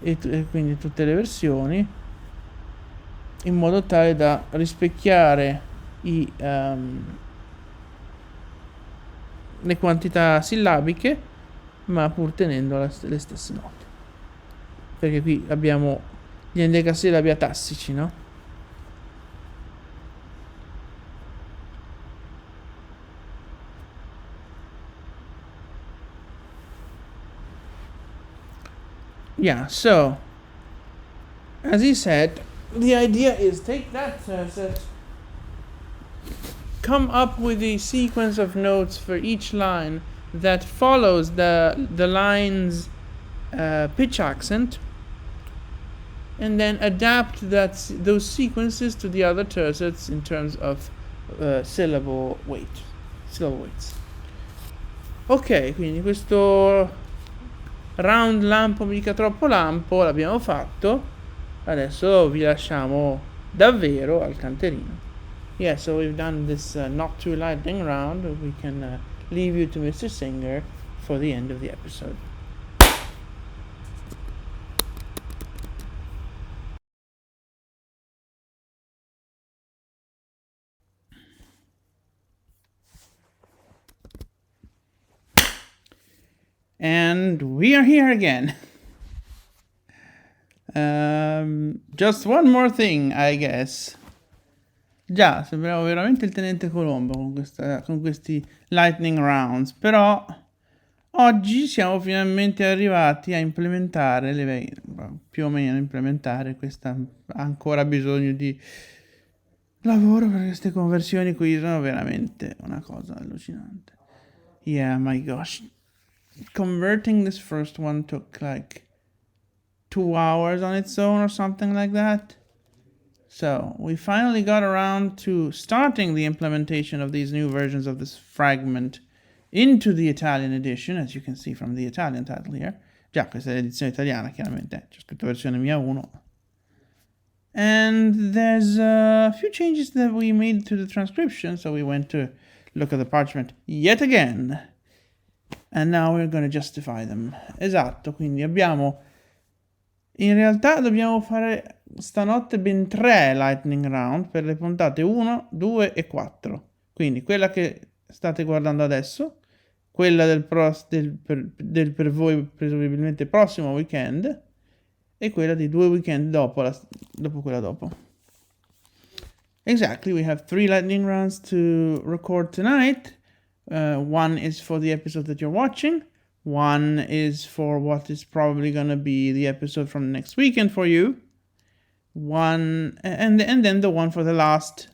e quindi tutte le versioni, in modo tale da rispecchiare le quantità sillabiche, ma pur tenendo le stesse note. Perché qui abbiamo gli endecasillabi atassici, no? Yeah, so as he said, the idea is take that tercet, come up with a sequence of notes for each line that follows the line's pitch accent, and then adapt those sequences to the other tercets in terms of syllable weights. Ok, quindi questo round lampo mica troppo lampo l'abbiamo fatto. Adesso vi lasciamo davvero al canterino. Yeah, so we've done this not too lightning round. We can leave you to Mr. Singer for the end of the episode. And we are here again. Just one more thing, I guess. Già, sembrava veramente il tenente Colombo con questi lightning rounds, però oggi siamo finalmente arrivati a implementare, più o meno implementare questa, ancora bisogno di lavoro, perché queste conversioni qui sono veramente una cosa allucinante. Yeah, my gosh. Converting this first one took like 2 hours on its own or something like that. So we finally got around to starting the implementation of these new versions of this fragment into the Italian edition, as you can see from the Italian title here. Già, questa è l'edizione italiana, chiaramente. C'è scritto versione mia 1. And there's a few changes that we made to the transcription, so we went to look at the parchment yet again. And now we're going to justify them. Esatto, quindi in realtà dobbiamo fare stanotte ben 3 lightning round per le puntate 1, 2 e 4. Quindi quella che state guardando adesso, quella del per voi presumibilmente prossimo weekend, e quella di 2 weekend dopo quella dopo. Exactly, we have 3 lightning rounds to record tonight. One is for the episode that you're watching. One is for what is probably going to be the episode from next weekend for you. One and then the one for the last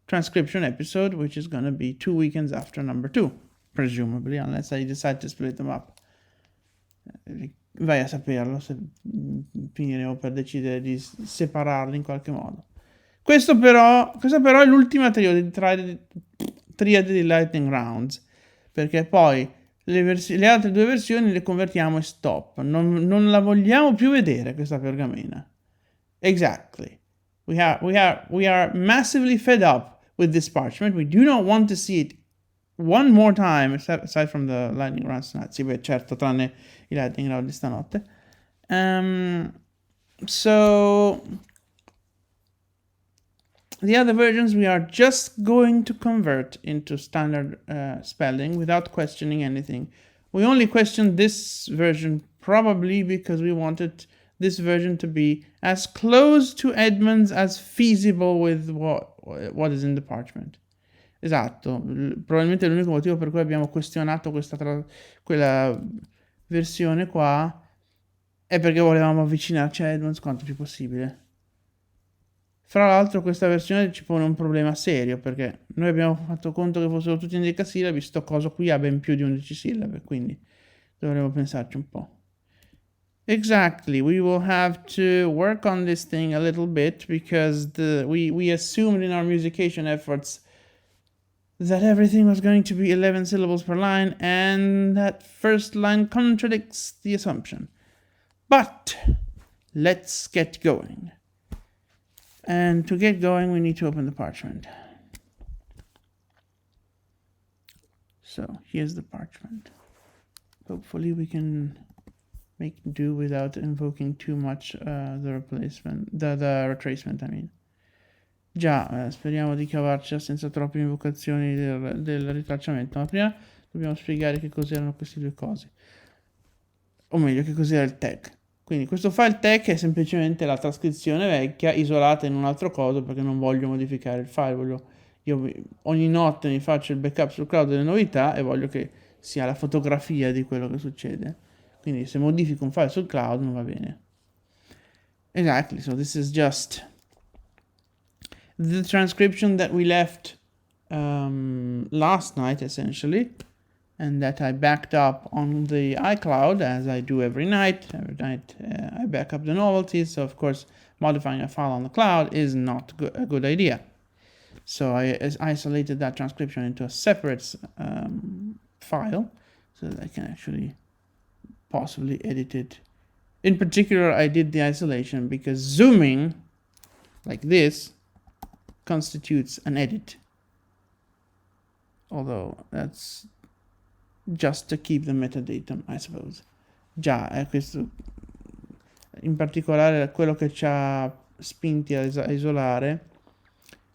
transcription episode, which is going to be 2 weekends after number 2, presumably, unless I decide to split them up. Vai a saperlo se finiremo per decidere di separarli in qualche modo. Questa però è l'ultima triade di Lightning Rounds, perché poi le altre 2 versioni le convertiamo e stop. Non la vogliamo più vedere questa pergamena. Exactly. We are massively fed up with this parchment. We do not want to see it one more time, aside from the lightning rounds tonight. Sì, beh, certo, tranne i lightning round di stanotte. So the other versions we are just going to convert into standard spelling without questioning anything. We only questioned this version probably because we wanted this version to be as close to Edmund's as feasible with what is in the parchment. Esatto, probabilmente l'unico motivo per cui abbiamo questionato quella versione qua è perché volevamo avvicinarci a Edmunds quanto più possibile. Fra l'altro questa versione ci pone un problema serio, perché noi abbiamo fatto conto che fossero tutti in decasillabi, sto coso qui ha ben più di 11 sillabe, quindi dovremo pensarci un po'. Exactly, we will have to work on this thing a little bit, because we assumed in our musication efforts that everything was going to be 11 syllables per line, and that first line contradicts the assumption. But let's get going. And to get going, we need to open the parchment. So here's the parchment. Hopefully we can make do without invoking too much the retracement, I mean. Già, speriamo di cavarci senza troppe invocazioni del ritracciamento, ma prima dobbiamo spiegare che cos'erano queste 2 cose. O meglio, che cos'era il tag. Quindi questo file tag è semplicemente la trascrizione vecchia isolata in un altro coso, perché non voglio modificare il file. Io ogni notte mi faccio il backup sul cloud delle novità e voglio che sia la fotografia di quello che succede. Quindi se modifico un file sul cloud non va bene. Exactly, so this is just the transcription that we left last night, essentially, and that I backed up on the iCloud, as I do every night. Every night I back up the novelties, so of course modifying a file on the cloud is not a good idea. So I isolated that transcription into a separate file, so that I can actually possibly edit it. In particular, I did the isolation because zooming, like this, constitutes an edit. Although that's just to keep the metadata, I suppose. Già, questo in particolare quello che ci ha spinti a isolare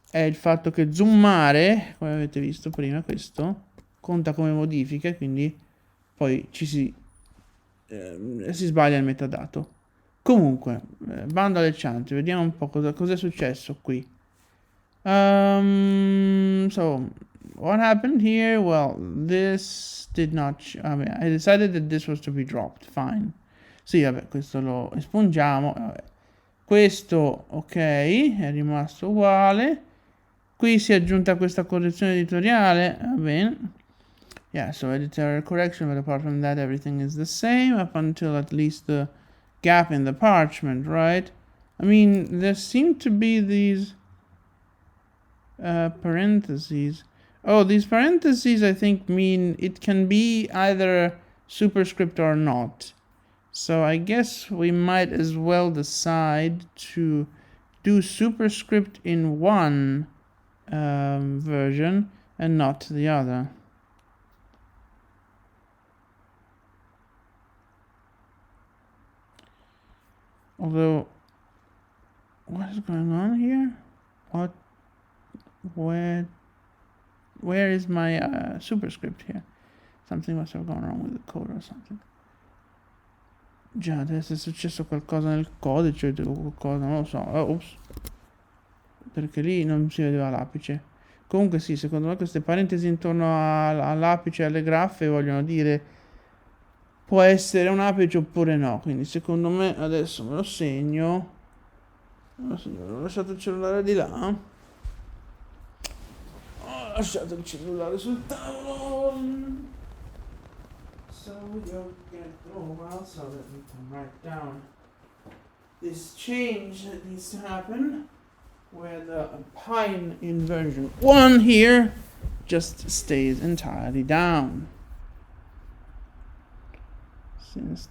è il fatto che zoomare, come avete visto prima, questo conta come modifica, quindi poi si sbaglia il metadato. Comunque, bando alle ciance, vediamo un po' cosa è successo qui. So what happened here? Well, this did not I decided that this was to be dropped. Fine. Sì, vabbè, questo lo espungiamo. Vabbè. Questo, ok, è rimasto uguale. Qui si è aggiunta questa correzione editoriale. Va bene. Yeah, so editorial correction, but apart from that, everything is the same up until at least the gap in the parchment, right? I mean, there seem to be these parentheses. Oh, these parentheses I think mean it can be either superscript or not. So I guess we might as well decide to do superscript in one version and not the other. Although, what is going on here? Where is my superscript here? Something must have gone wrong with the code or something. Già, deve essere successo qualcosa nel codice o qualcosa, non lo so. Ops. Perché lì non si vedeva l'apice. Comunque sì, secondo me queste parentesi intorno all'apice e alle graffe vogliono dire può essere un apice oppure no. Quindi secondo me adesso me lo segno. Ho lasciato il cellulare di là. Ho lasciato il cellulare sul tavolo. So you'll get while so that we can write down this change that needs to happen. Where the pine in version 1 here just stays entirely down. Since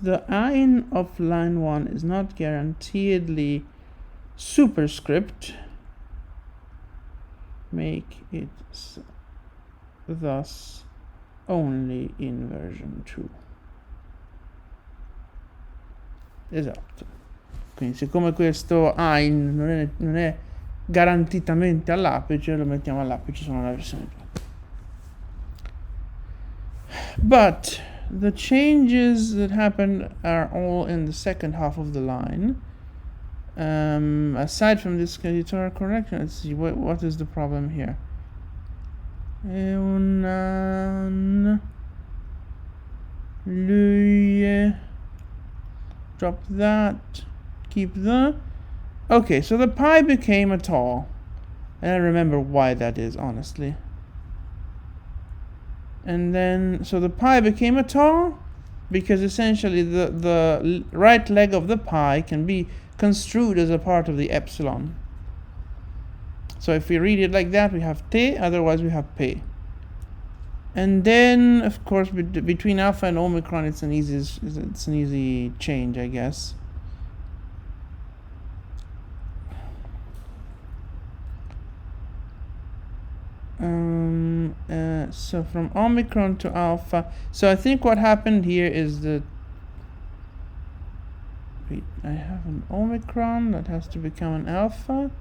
the ein of line 1 is not guaranteedly superscript, make it thus only in version 2. Esatto. Quindi siccome questo ein non è garantitamente all'apice, lo mettiamo all'apice solo nella versione 2. But the changes that happen are all in the second half of the line. Aside from this editorial correction, let's see what is the problem here. Lui, drop that, keep the. Okay, so the pi became a tall, and I remember why that is, honestly. And then, so the pi became a tall because essentially the right leg of the pi can be construed as a part of the epsilon. So if we read it like that, we have t, otherwise we have p. And then, of course, between alpha and omicron, it's an easy change, I guess. So from omicron to alpha. So I think what happened here is that I have an omicron that has to become an alpha.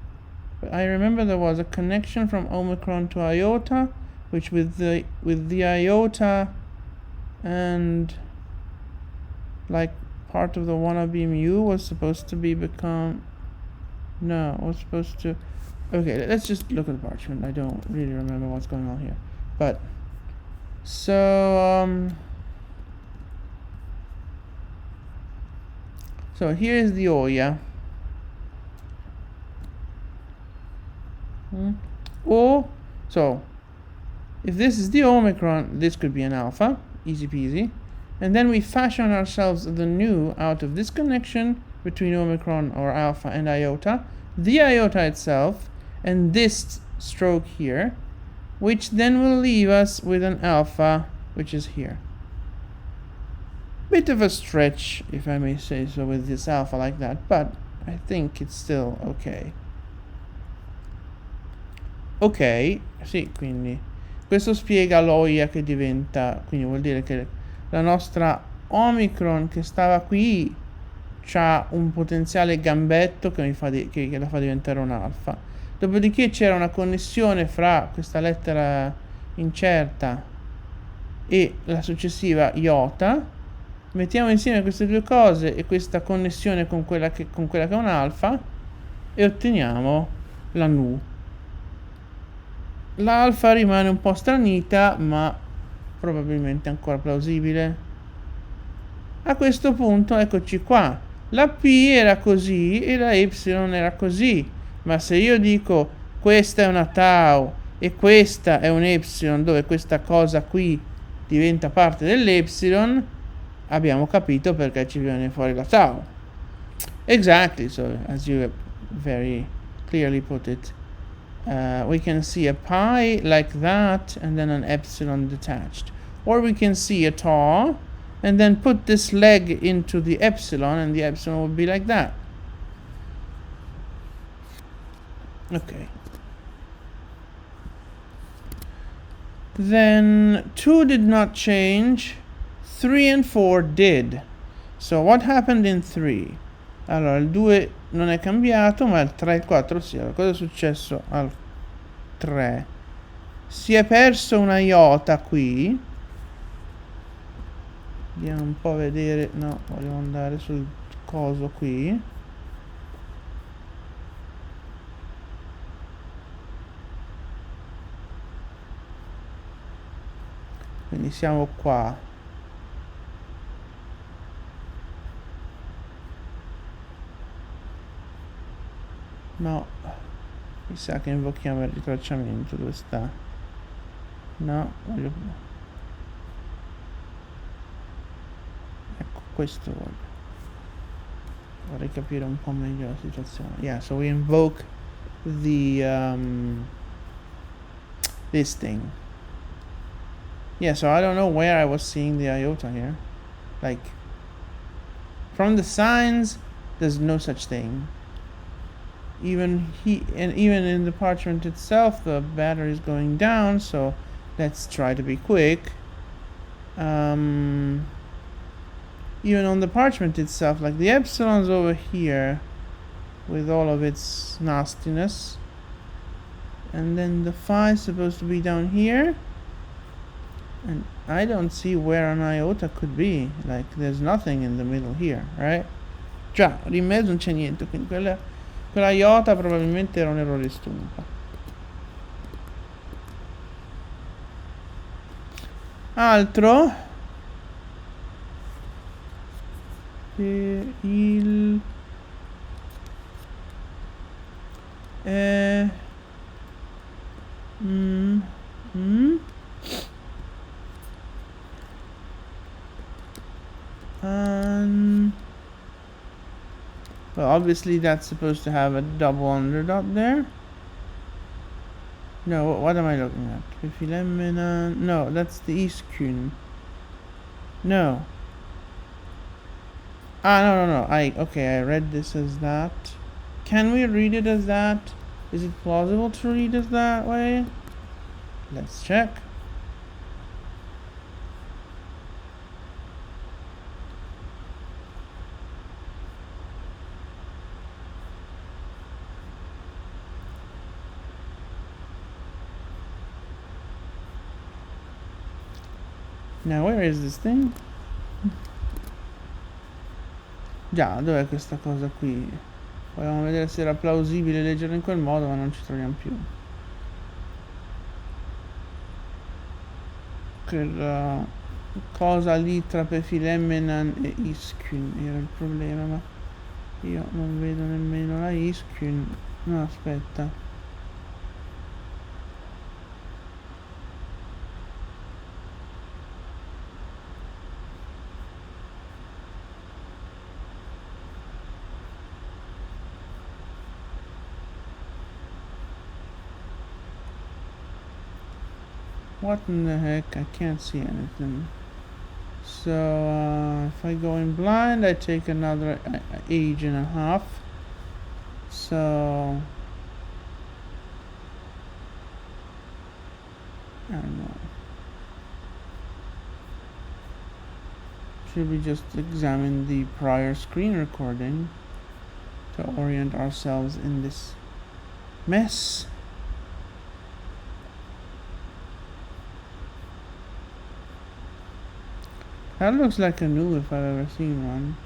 But I remember there was a connection from omicron to iota, which with the iota and like part of the wannabe mu was supposed to okay, let's just look at the parchment. I don't really remember what's going on here. But so here is the Oya. So if this is the omicron, this could be an alpha, easy peasy. And then we fashion ourselves the nu out of this connection between omicron or alpha and iota, the iota itself, and this stroke here, which then will leave us with an alpha, which is here. Bit of a stretch, if I may say so, with this alpha like that, but I think it's still okay. Ok, sì, quindi questo spiega l'oia che diventa, quindi vuol dire che la nostra omicron che stava qui c'ha un potenziale gambetto che la fa diventare un alfa. Dopodiché c'era una connessione fra questa lettera incerta e la successiva iota. Mettiamo insieme queste due cose e questa connessione con quella che è un alfa e otteniamo la nu. L'alfa rimane un po' stranita, ma probabilmente ancora plausibile. A questo punto eccoci qua. La P era così e la Y era così. Ma se io dico questa è una tau e questa è un epsilon, dove questa cosa qui diventa parte dell'epsilon, abbiamo capito perché ci viene fuori la tau. Exactly, so as you very clearly put it, we can see a pi like that and then an epsilon detached. Or we can see a tau and then put this leg into the epsilon and the epsilon would be like that. Okay. Then 2 did not change, 3 and 4 did. So what happened in 3? Allora il 2 non è cambiato, ma il 3 e il 4 sì. Allora, cosa è successo al 3. Si è perso una iota qui. Andiamo un po' a vedere. No, voglio andare sul coso qui. Quindi siamo qua. No, mi sa che invochiamo il ritracciamento. Dove sta? No, voglio... Ecco, questo voglio. Vorrei capire un po' meglio la situazione. Yeah, so we invoke the this thing. Yeah, so I don't know where I was seeing the iota here. Like, from the signs, there's no such thing. Even in the parchment itself, the battery is going down. So let's try to be quick. Even on the parchment itself, like the epsilon's over here with all of its nastiness, and then the phi is supposed to be down here, and I don't see where an iota could be. Like, there's nothing in the middle here, right? Già, lì in mezzo non c'è niente, quindi quella iota probabilmente era un errore stumpa. Altro che il well, obviously that's supposed to have a double underdot there. No, what am I looking at? Pfilemmena. No, that's the iskun. No. No. Okay, I read this as that. Can we read it as that? Is it plausible to read it that way? Let's check. Now, where is this thing? Già, dov'è questa cosa qui? Volevamo vedere se era plausibile leggerlo in quel modo, ma non ci troviamo più. Quella cosa lì tra Pfilemmenan e Iskun era il problema, ma io non vedo nemmeno la Iskun. No, aspetta. What in the heck? I can't see anything. So if I go in blind, I take another age and a half. So I don't know. Should we just examine the prior screen recording to orient ourselves in this mess? That looks like a new if I've ever seen one.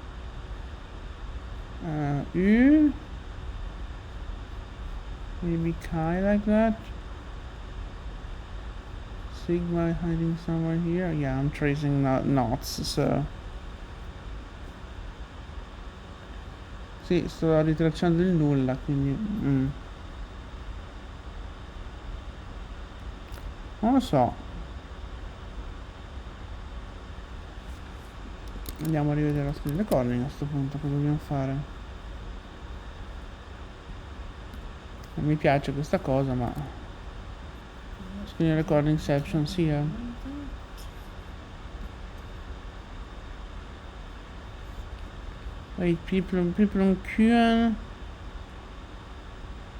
U. Maybe Chi like that. Sigma hiding somewhere here. Yeah, I'm tracing knots, so. Sì, sto ritracciando il nulla, quindi. Non lo so. Andiamo a rivedere la screen recording a questo punto, cosa dobbiamo fare? Non mi piace questa cosa, ma screen recording section sia. Wait, people on Q.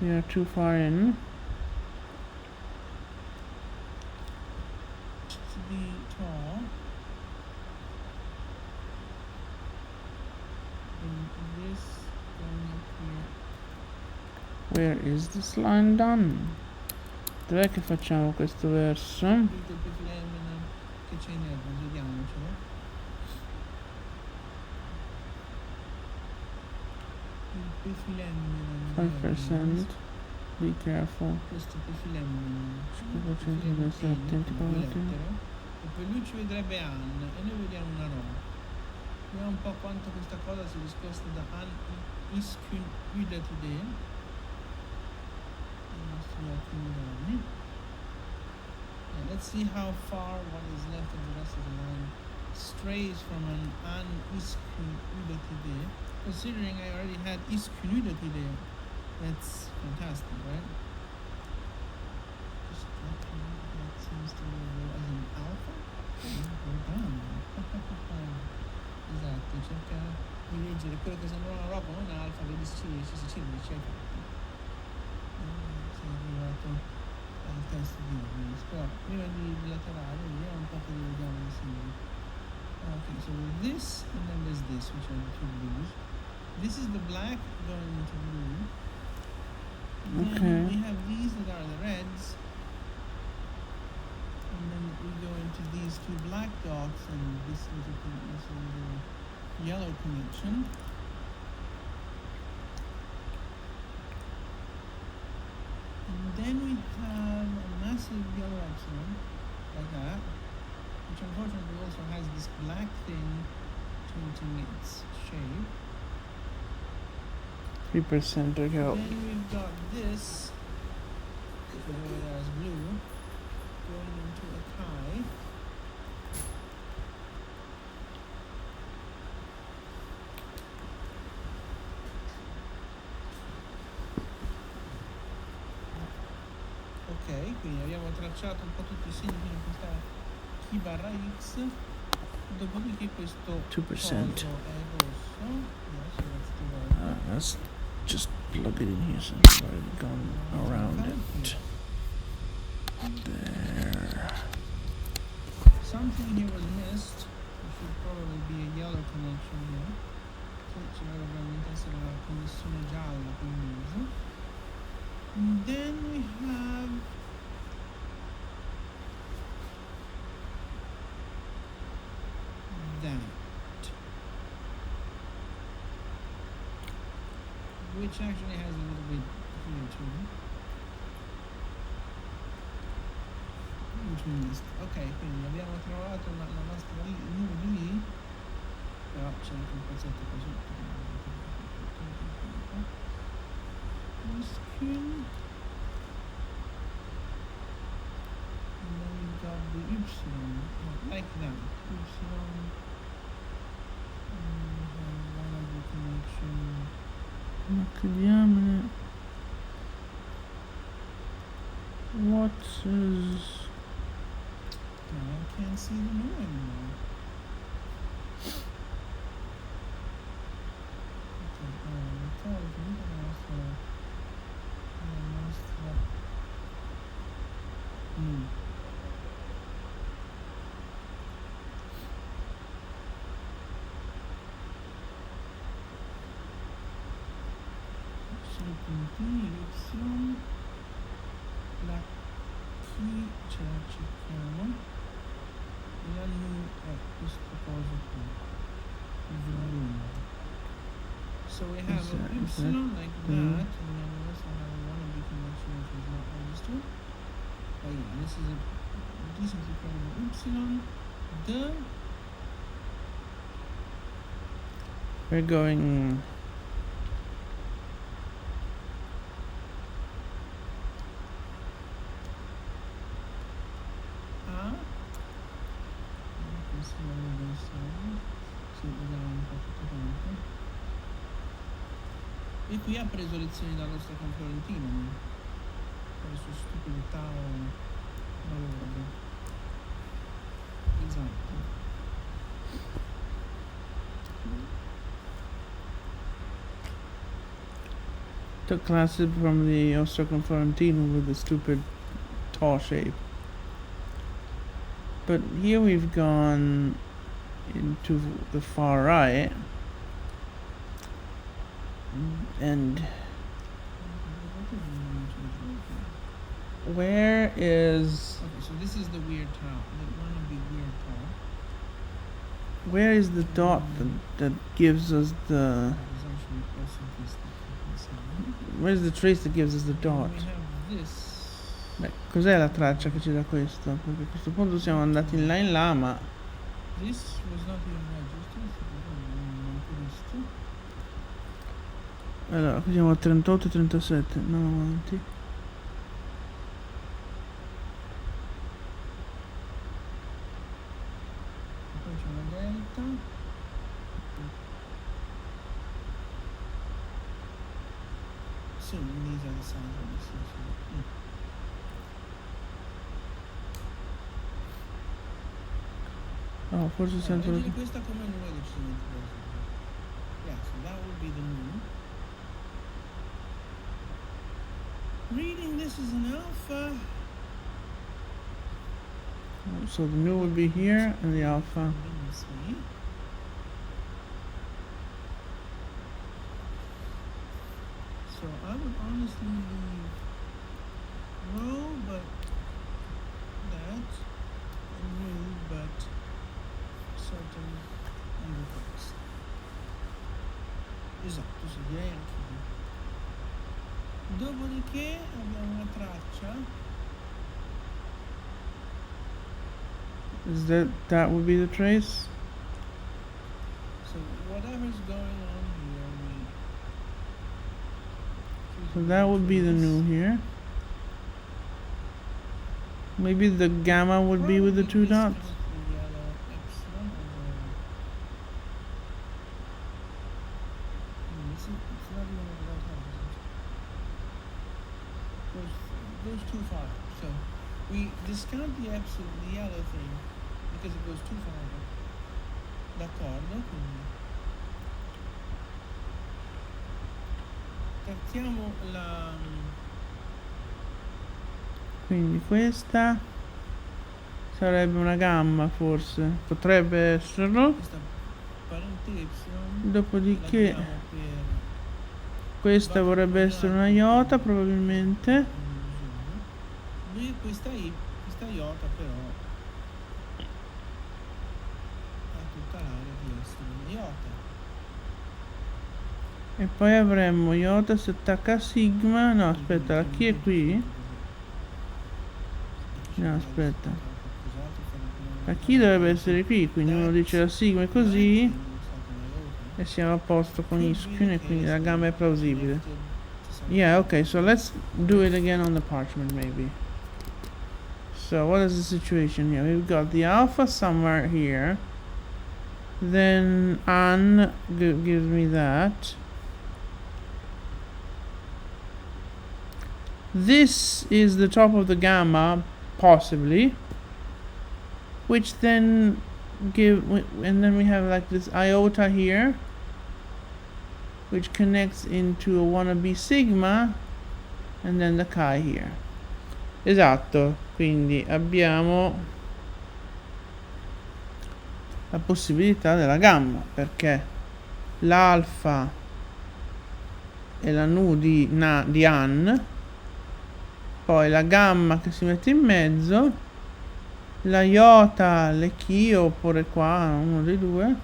We are too far in. To be tall. This going up here. Where is this line done? Dov'è che facciamo questo verso? Il pefilemina che c'è in erba, vediamocelo. Il pefilemina. 5%. Be careful. Questo pefilemina. Bisogna essere attenti con due le lettere. lettere. E poi lui ci vedrebbe An e noi vediamo una Ro. Vediamo un po' quanto questa cosa si discosta da An iskun udatide. I nostri occhi moderni. Let's see how far what is left of the rest of the line strays from an iskun udatide. Considering I already had iskun udatide, that's fantastic, right? Just that seems to be as an alpha. We're done. Esatto, cerca di leggere quello che sembra una roba, non un alfa, vedi se ci riesci, se ci riesci hai fatto. Sei arrivato al testo di Ornis. Però prima di laterale vediamo un po' che vediamo insieme. Okay, so there's this and then there's this, which are the two blues. This is the black going into blue. Okay. Then we have these that are the reds. And then we go into these two black dots and this little yellow connection. And then we have a massive yellow epsilon, like that, which unfortunately also has this black thing tinting its shape. 3% go. Then we've got this, which is over there as blue, going into a chi. Ok, quindi abbiamo tracciato un po' tutti i segni fino a questa chi barra x, dopodiché questo 2%. coso è rosso. Yes, let's do that. Let's just plug it in here since it's already gone around it. There. Something here was missed. There should probably be a yellow connection here. Ci dovrebbe veramente essere la connessione gialla con il. And then we have that, which actually has a little bit here too, which we missed. Ok, quindi abbiamo trovato la nostra il nudo lì, però c'è anche un pezzetto qua sotto. Skin. And then we've got the epsilon, like that. Epsilon. And we have one of the connection. Vediamo. What is... Now I can't see the new anymore. Puntini, Y, la chi ce la cerchiamo e la nu è questo coso qui, il volume. So we have an epsilon like that, and then we also have a one of the connection which is not understood. But yeah, this is a decently credible epsilon. We're going... E qui ha preso lezioni dal nostro Florentino per il suo stupido Tao valore. Esatto. Took classes from the Osaka Florentino with the stupid tall shape. But here we've gone into the far right. And where is Okay, so this is the weird tile. One of the weird tile. where is the dot that gives us the There's actually also this inside. where's the trace that gives us the And dot? we have this. Beh, cos'è la traccia che ci dà questo? Perché a questo punto siamo andati in là, ma This was not even registered, so non questo. allora, qui siamo a 38 e 37, andiamo avanti. Poi c'è una delta. So these are the signs of this. Oh, forse sento Leggi questa come non è decisamente positiva. Yeah, so that would be the moon. Reading this is an alpha. so the nu would be here and the alpha. Goodness me. So I would honestly leave row, but that, and new, but certain undertext. Esatto, sì, direi anche io. Dopodiché abbiamo una traccia. Is that would be the trace? So whatever's going on here, So that would be the nu here. Maybe the gamma would be with the two dots. The yellow epsilon it's not even the right hand, is it? Goes too far. So we discount the epsilon, the yellow thing, because it goes too far. D'accordo? Quindi trattiamo la Quindi questa sarebbe una gamma forse, potrebbe esserlo. questa parente epsilon. Dopodiché L'abbiamo per questa vorrebbe essere una iota probabilmente. Lui questa iota però ha tutta l'area di essere una iota. E poi avremmo iota si attacca a sigma. No, aspetta, la chi è qui? No, aspetta. La chi dovrebbe essere qui, quindi uno dice la sigma è così e siamo a posto con ischun e quindi la gamma è plausibile. Yeah, okay, so let's do it again on the parchment maybe. So what is the situation here? We've got the alpha somewhere here. Then an gives me that. This is the top of the gamma, possibly, which then and then we have like this iota here, which connects into a wannabe sigma, and then the chi here. Esatto, quindi abbiamo la possibilità della gamma, perché l'alfa è la nu di an, poi la gamma che si mette in mezzo, la iota, le chi, oppure qua, uno dei due,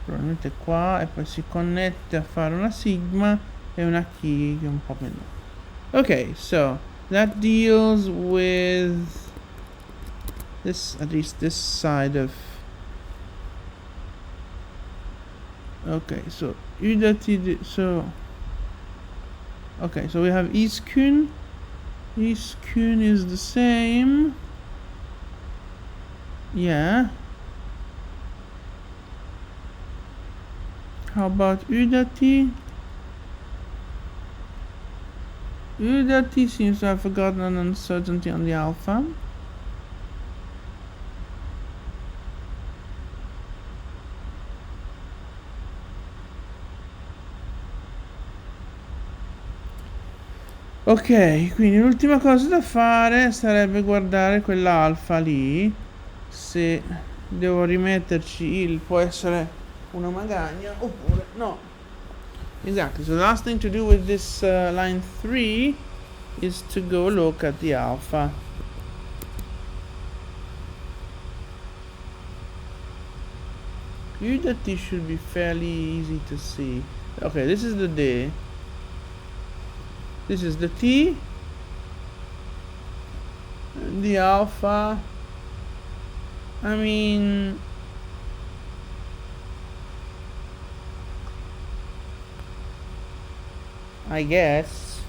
probabilmente qua, e poi si connette a fare una sigma e una chi che è un po' meno. Ok, so that deals with this, at least this side of. Okay, so okay, so we have iskun. Iskun is the same. Yeah. How about udati? Udati seems to have forgotten an uncertainty on the alpha. Ok, quindi l'ultima cosa da fare sarebbe guardare quell'alfa lì. Se devo rimetterci il può essere una magagna oppure no. Exactly, so the last thing to do with this line 3 is to go look at the alpha. U that T should be fairly easy to see. Okay, this is the D. This is the T. And the alpha. I mean, I guess.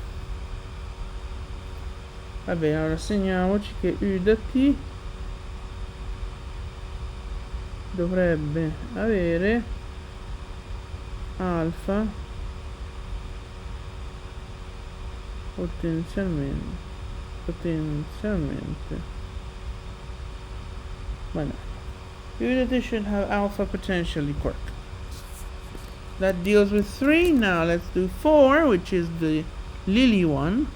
Va bene, allora segniamoci che U da T dovrebbe avere alfa potenzialmente. Well, unity should have alpha potentially quirk. That deals with 3. Now let's do 4, which is the Lily one.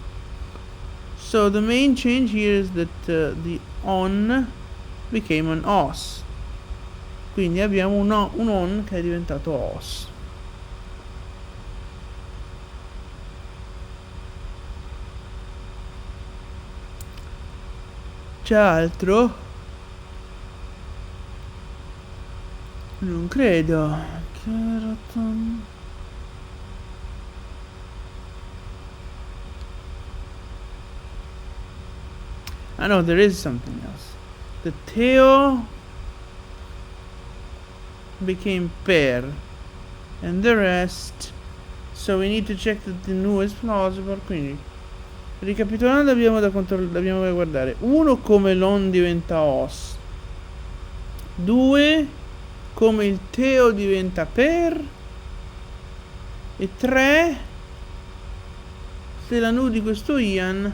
So the main change here is that the on became an os. Quindi abbiamo un on che è diventato os. C'è altro? Non credo. I know there is something else. The tail became pair, and the rest. So we need to check that the new is plausible. Quindi, ricapitolando, abbiamo da guardare. 1, come l'on diventa os. 2, come il teo diventa per. E 3, se la nu di questo Ian.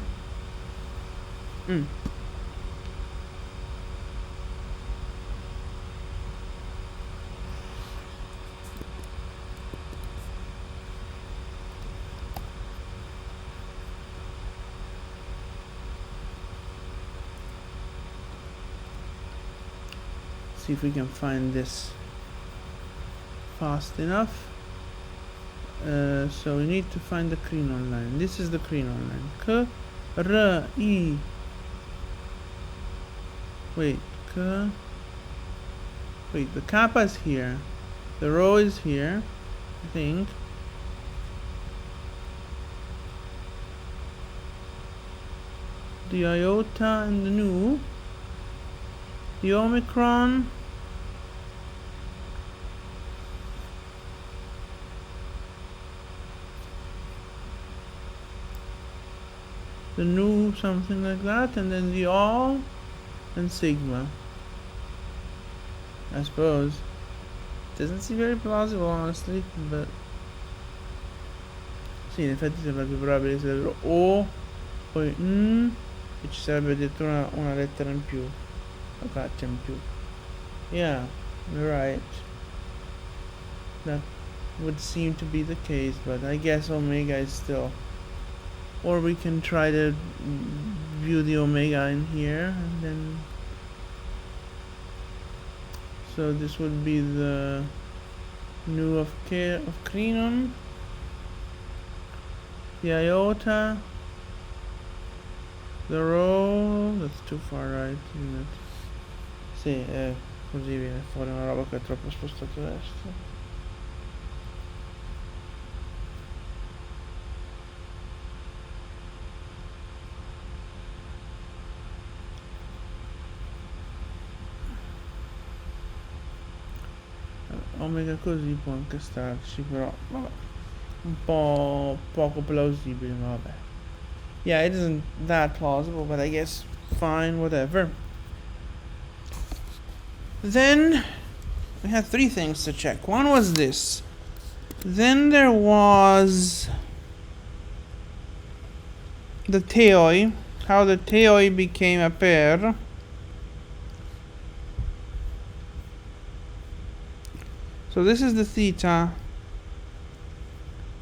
See if we can find this fast enough. So we need to find the Crinon line. This is the Crinon line. K, R, I. Wait, K. Wait, the kappa is here. The rho is here, I think. The iota and the nu. The omicron. The nu, something like that, and then the all and sigma. I suppose. Doesn't seem very plausible, honestly, but sì, in effetti sembra più probabile che sarebbero O, poi N, e ci sarebbe addirittura una lettera in più, una traccia in più. Yeah, you're right. That would seem to be the case, but I guess omega is still. Or we can try to view the omega in here, and then. So this would be the nu of Crinon, the iota, the rho. That's too far right, isn't it? Sì, così viene fuori una roba che è troppo spostata a destra. Omega così può anche starci, però vabbè, un po' poco plausibile, ma vabbè. Yeah, it isn't that plausible, but I guess fine, whatever. Then we had 3 things to check. One was this. Then there was the theoi, how the theoi became a pair. So this is the theta,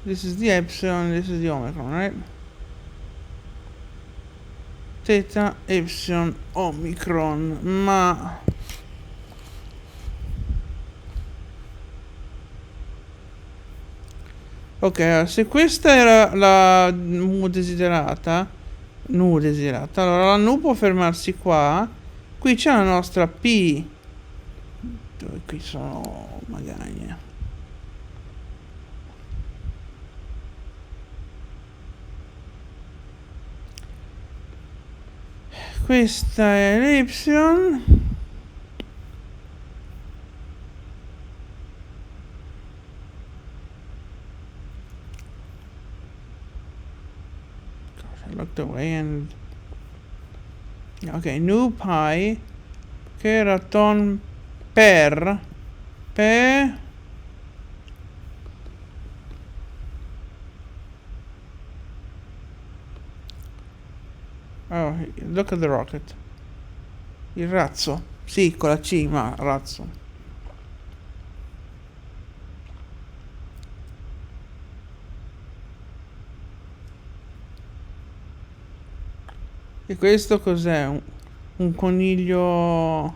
this is the epsilon, this is the omicron, right? Theta, epsilon, omicron, ma ok, allora, se questa era la mu desiderata, Nu desiderato. Allora la nu può fermarsi qua. Qui c'è la nostra P. Dove qui sono magagne. Questa è l'Y. I looked away and ok, nu pi che era ton per oh, look at the rocket. Il razzo. Sì, con la C, ma razzo. E questo cos'è? Un coniglio.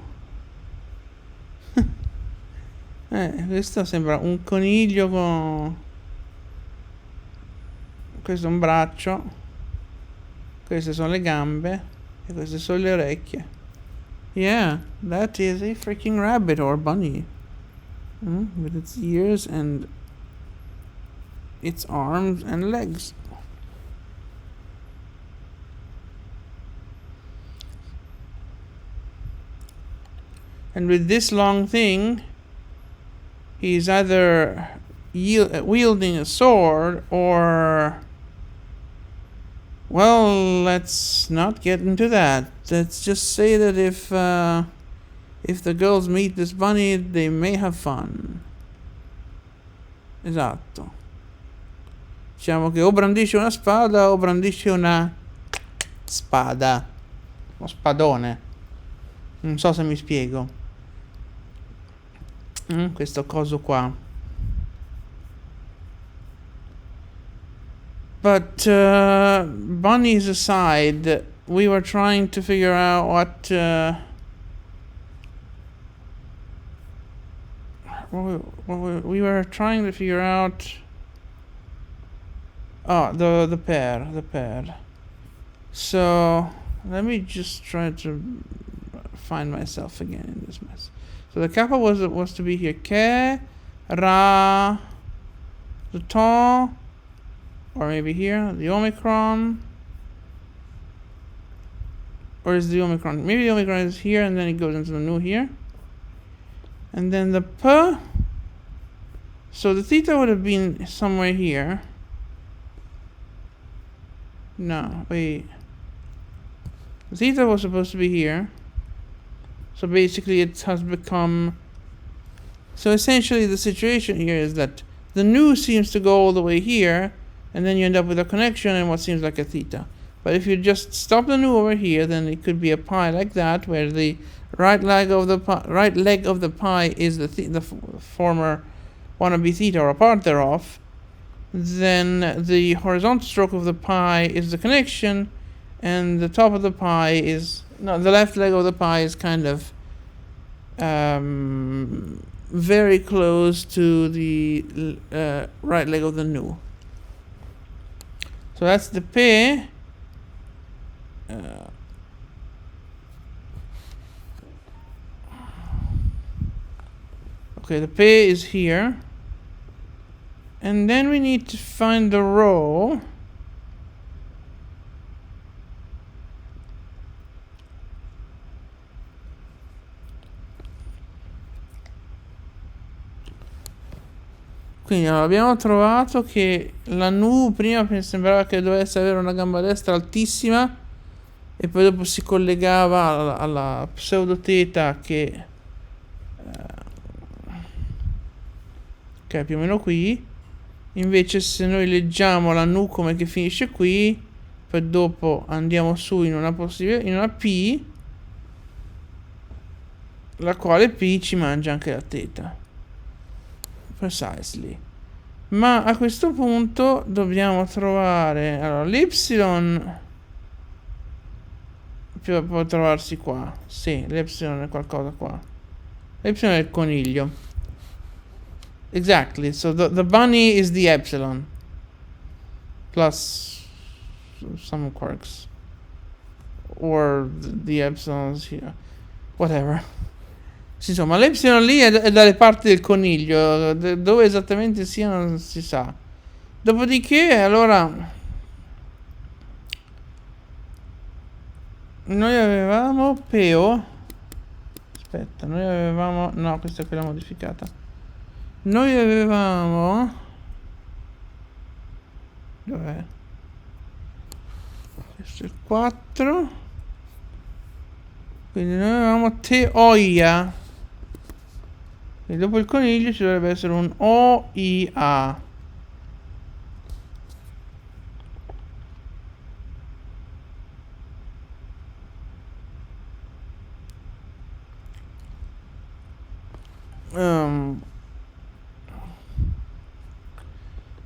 Questo sembra un coniglio con. Questo è un braccio. Queste sono le gambe. E queste sono le orecchie. Yeah, that is a freaking rabbit or bunny. With its ears and its arms and legs. And with this long thing, he's either wielding a sword or. Well, let's not get into that. Let's just say that if the girls meet this bunny, they may have fun. Esatto. Diciamo che o brandisce una spada o brandisce una spada. Uno spadone. Non so se mi spiego. Questo coso qua. But bunnies aside, we were trying to figure out what we were trying to figure out. Oh, the pair. So let me just try to find myself again in this mess. So the kappa was to be here. Ke, ra, the ta, or maybe here the omicron. Or is the omicron? Maybe the omicron is here and then it goes into the nu here. And then the p. So the theta would have been somewhere here. No, wait. The theta was supposed to be here. So basically it has become. So essentially the situation here is that the nu seems to go all the way here, and then you end up with a connection and what seems like a theta. But if you just stop the nu over here, then it could be a pi like that, where the right leg of the pi is the former wannabe theta or a part thereof. Then the horizontal stroke of the pi is the connection, and the top of the pi is the left leg of the pi is kind of very close to the right leg of the nu. So that's the p. Okay, the p is here. And then we need to find the row. Quindi abbiamo trovato che la nu prima sembrava che dovesse avere una gamba destra altissima e poi dopo si collegava alla pseudo teta che è più o meno qui. Invece se noi leggiamo la nu come che finisce qui, poi dopo andiamo su in una P, la quale P ci mangia anche la teta. Precisely. Ma a questo punto dobbiamo trovare. Allora, l'Y può trovarsi qua. Sì, l'Y è qualcosa qua. L'Y è il coniglio. Exactly. So the bunny is the epsilon. Plus some quirks. or the epsilons here, whatever. Sì, insomma, l'epsilon lì è dalle parti del coniglio, dove esattamente sia non si sa. Dopodiché, allora, noi avevamo Peo. Aspetta, noi avevamo... No, questa è quella modificata. Noi avevamo... Dov'è? Questo è il 4. Quindi noi avevamo Teoia. E dopo il coniglio ci dovrebbe essere un OIA.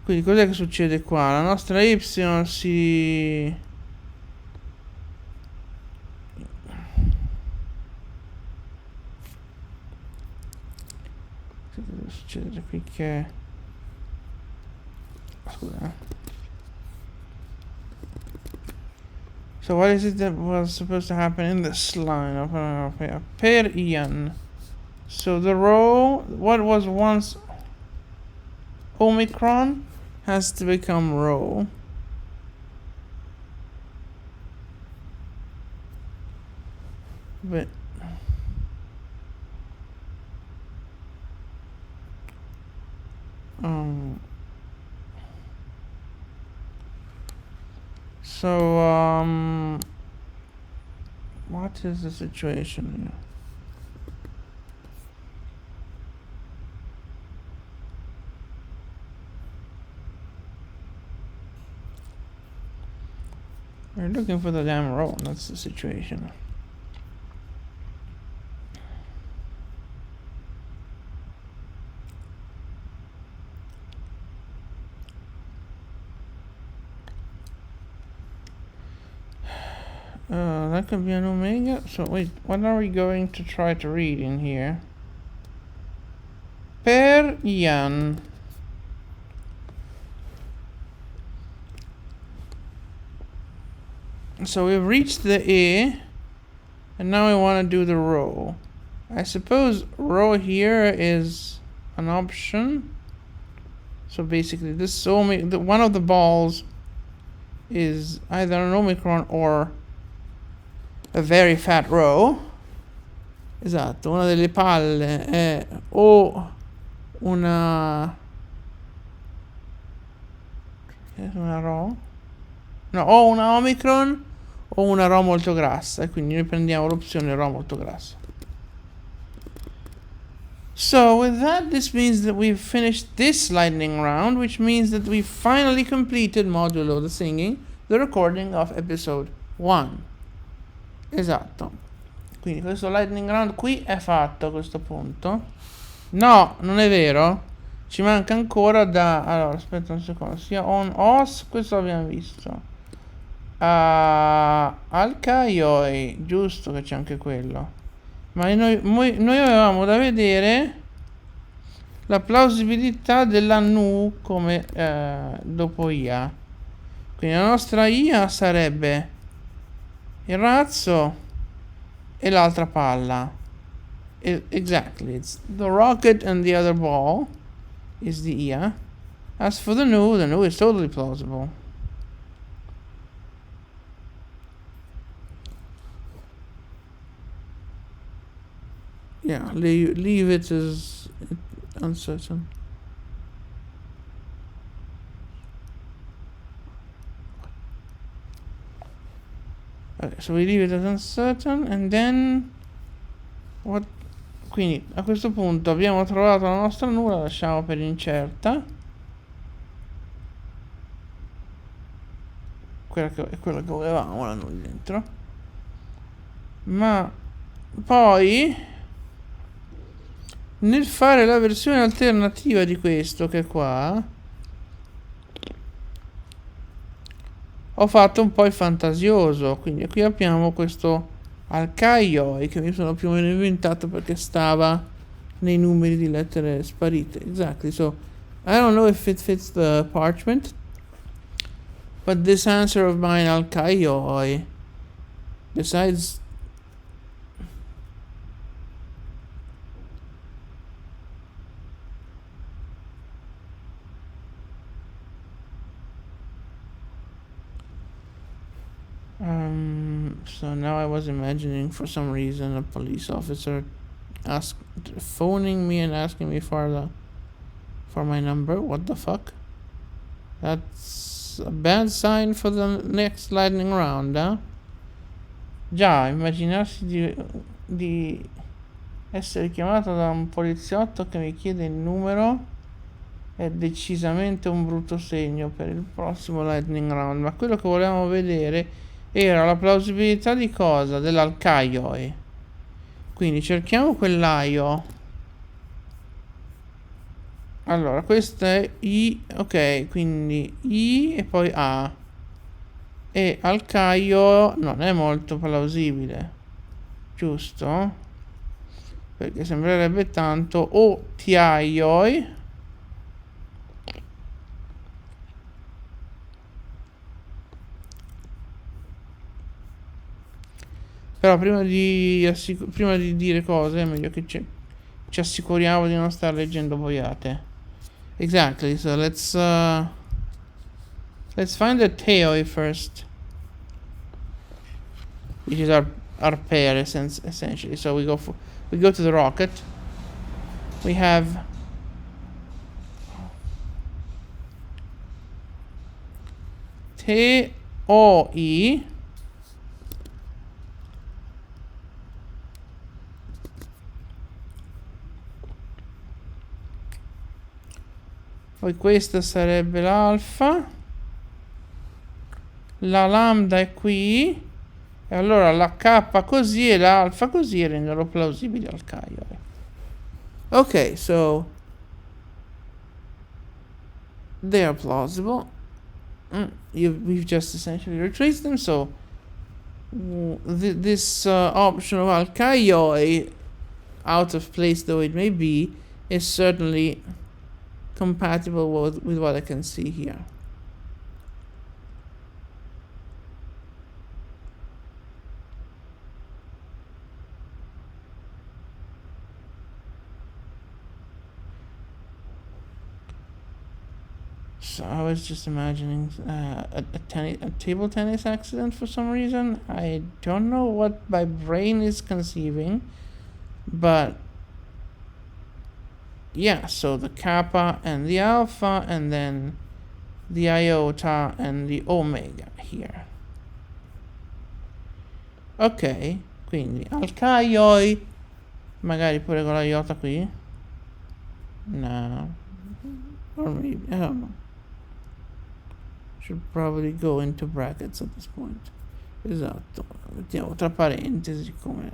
Quindi cos'è che succede qua? La nostra Y si... Cosa deve succedere qui che... Scusa. So what is it that was supposed to happen in this line of per Ian? So the row, what was once Omicron has to become rho. But so what is the situation here? We're looking for the damn roll, that's the situation. That could be an omega. So wait, what are we going to try to read in here? Per Ian. So we've reached the A, and now we want to do the row. I suppose row here is an option. So basically this one of the balls is either an omicron or a very fat row. Esatto, una delle palle è o una row, no, o una omicron o una row molto grassa, e quindi noi prendiamo l'opzione row molto grassa. So with that, this means that we've finished this lightning round, which means that we've finally completed modulo the singing, the recording of episode 1. Esatto. Quindi questo lightning round qui è fatto a questo punto. No, non è vero. Ci manca ancora da... Allora, aspetta un secondo. Sia on os, questo l'abbiamo visto. Al Kaioi, giusto che c'è anche quello. Ma noi avevamo da vedere la plausibilità della nu come dopo IA. Quindi la nostra IA sarebbe il razzo e l'altra palla. Exactly, it's the rocket and the other ball is the IA. As for the nu is totally plausible. Yeah, leave it as uncertain. Okay, so we leave it as uncertain and then what? Quindi a questo punto abbiamo trovato la nostra nu, la lasciamo per incerta. È quella che volevamo, la nu dentro. Ma poi nel fare la versione alternativa di questo che è qua ho fatto un po' il fantasioso, quindi qui abbiamo questo Alcaioi che mi sono più o meno inventato perché stava nei numeri di lettere sparite. Exactly, so I don't know if it fits the parchment, but this answer of mine Alcaioi Besides, so now I was imagining for some reason a police officer phoning me and asking me for my number. What the fuck? That's a bad sign for the next lightning round, eh? Già, immaginarsi di essere chiamato da un poliziotto che mi chiede il numero è decisamente un brutto segno per il prossimo lightning round. Ma quello che volevamo vedere era la plausibilità di cosa? Dell'alcaioi. Quindi cerchiamo quell'aio. Allora, questo è I, ok, quindi I e poi A. E alcaio non è molto plausibile, giusto? Perché sembrerebbe tanto o tiaioi. Però prima di dire cose è meglio che ci assicuriamo di non stare leggendo boiate. Exactly, so let's find the Teoi first, which is our pair essentially. So we go to the rocket. We have Teoi. Poi questa sarebbe l'alfa. La lambda è qui. E allora la K così e l'alfa così rendono plausibili al Caio. Ok, so they are plausible. We've just essentially retraced them. So this option of al Caio, out of place though it may be, is certainly compatible with what I can see here. So I was just imagining a table tennis accident for some reason. I don't know what my brain is conceiving, but yeah, so the kappa and the alpha, and then the iota and the omega here. Ok, quindi alcaioi, magari pure con la iota qui. No, or maybe, I don't know. Should probably go into brackets at this point. Esatto, mettiamo tra parentesi come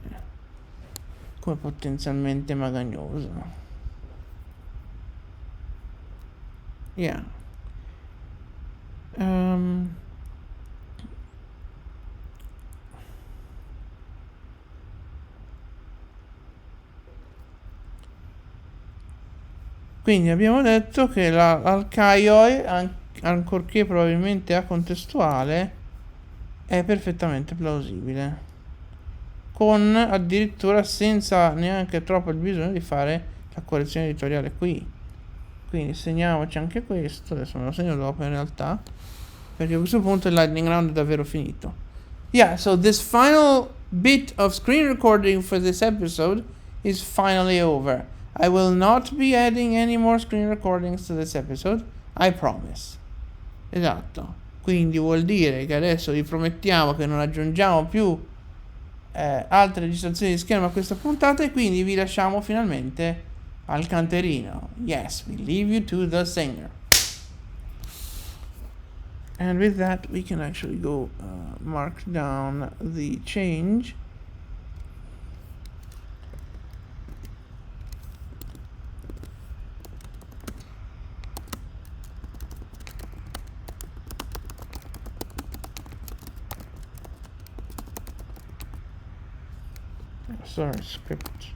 potenzialmente magagnoso. Yeah. Quindi abbiamo detto che l'alcaioi, ancorché probabilmente acontestuale, è perfettamente plausibile, con addirittura senza neanche troppo il bisogno di fare la correzione editoriale qui. Quindi segniamoci anche questo, adesso me lo segno dopo in realtà, perché a questo punto il lightning round è davvero finito. Yeah, so this final bit of screen recording for this episode is finally over. I will not be adding any more screen recordings to this episode, I promise. Esatto, quindi vuol dire che adesso vi promettiamo che non aggiungiamo più altre registrazioni di schermo a questa puntata, e quindi vi lasciamo finalmente al canterino. Yes, we leave you to the singer. And with that we can actually go mark down the change. Sorry, script.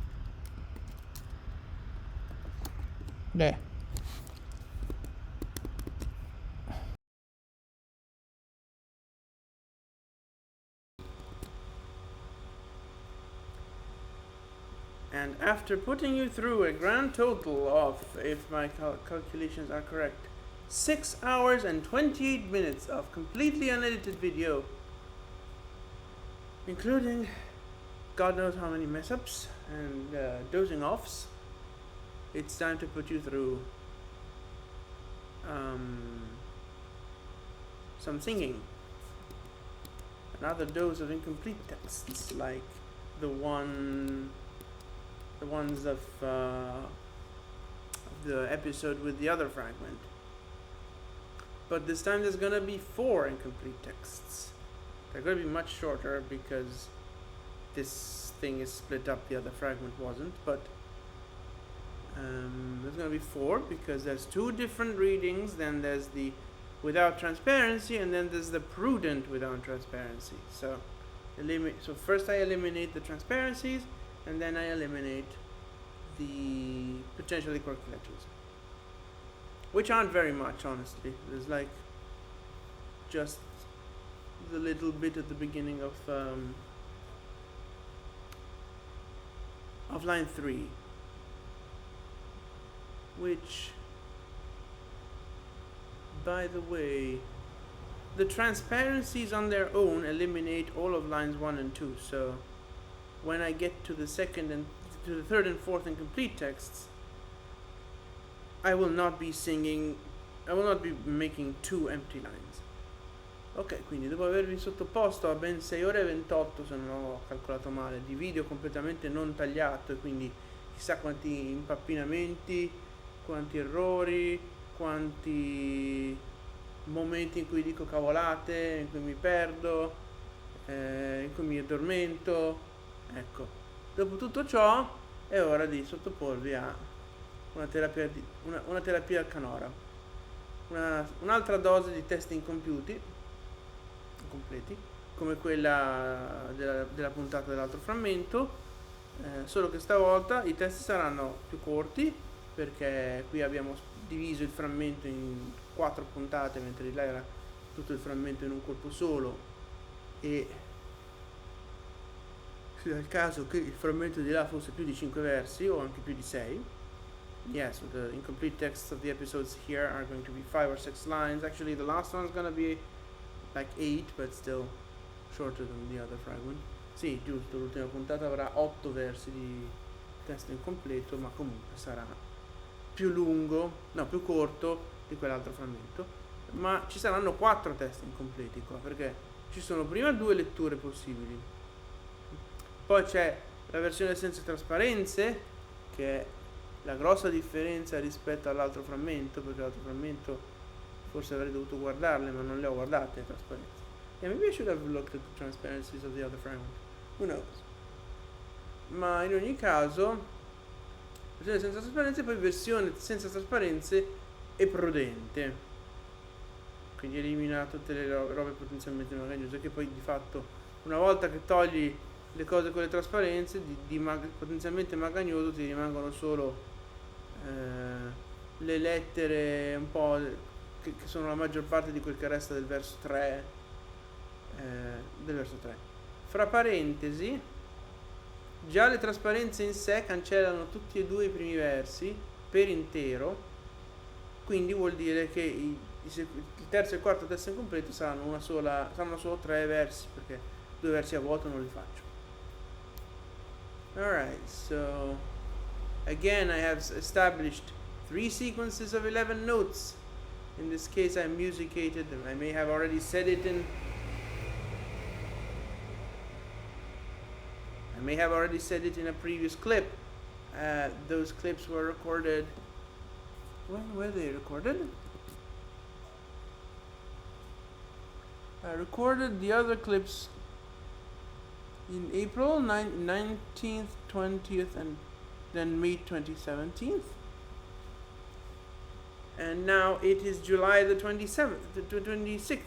There. after putting you through a grand total of, if my calculations are correct, 6 hours and 28 minutes of completely unedited video, including God knows how many mess ups and dozing offs, it's time to put you through some singing. Another dose of incomplete texts, like the ones of the episode with the other fragment. But this time there's gonna be 4 incomplete texts. They're gonna be much shorter because this thing is split up, the other fragment wasn't, but there's gonna be 4 because there's 2 different readings, then there's the without transparency, and then there's the prudent without transparency. So first I eliminate the transparencies, and then I eliminate the potentially quirky letters, which aren't very much, honestly. There's like just the little bit at the beginning of line 3, which, by the way, the transparencies on their own eliminate all of lines 1 and 2. So when I get to the second and to the third and fourth incomplete texts, I will not be making 2 empty lines. Ok, quindi dopo avervi sottoposto a ben 6 ore e 28, se non ho calcolato male, di video completamente non tagliato, e quindi chissà quanti impappinamenti, quanti errori, quanti momenti in cui dico cavolate, in cui mi perdo, in cui mi addormento. Ecco, dopo tutto ciò è ora di sottoporvi a una terapia al canora, un'altra dose di test incompleti, come quella della puntata dell'altro frammento, solo che stavolta i test saranno più corti, perché qui abbiamo diviso il frammento in 4 puntate, mentre di là era tutto il frammento in un colpo solo, e sia il caso che il frammento di là fosse più di 5 versi o anche più di 6. Yes, the incomplete texts of the episodes here are going to be 5 or 6 lines. Actually, the last one's gonna be like 8, but still shorter than the other fragment. Sì, giusto, l'ultima puntata avrà 8 versi di testo incompleto, ma comunque sarà più corto di quell'altro frammento. Ma ci saranno 4 testi incompleti qua, perché ci sono prima 2 letture possibili, poi c'è la versione senza trasparenze, che è la grossa differenza rispetto all'altro frammento, perché l'altro frammento forse avrei dovuto guardarle, ma non le ho guardate le trasparenze. Yeah, maybe I should have looked at the transparencies of the other fragment. Who knows? Ma in ogni caso, versione senza trasparenze, poi versione senza trasparenze e prudente. Quindi elimina tutte le robe potenzialmente magagnose, che poi di fatto, una volta che togli le cose con le trasparenze, potenzialmente magagnoso ti rimangono solo le lettere un po' che sono la maggior parte di quel che resta del verso 3, fra parentesi. Già le trasparenze in sé cancellano tutti e 2 i primi versi per intero, quindi vuol dire che il terzo e il quarto testo incompleto saranno solo 3 versi, perché 2 versi a vuoto non li faccio. Alright, so again I have established 3 sequences of 11 notes. In this case I musicated them. I may have already said it in a previous clip. Those clips were recorded. When were they recorded? I recorded the other clips in April 19th, 20th, and then May 27th. And now it is July the 26th.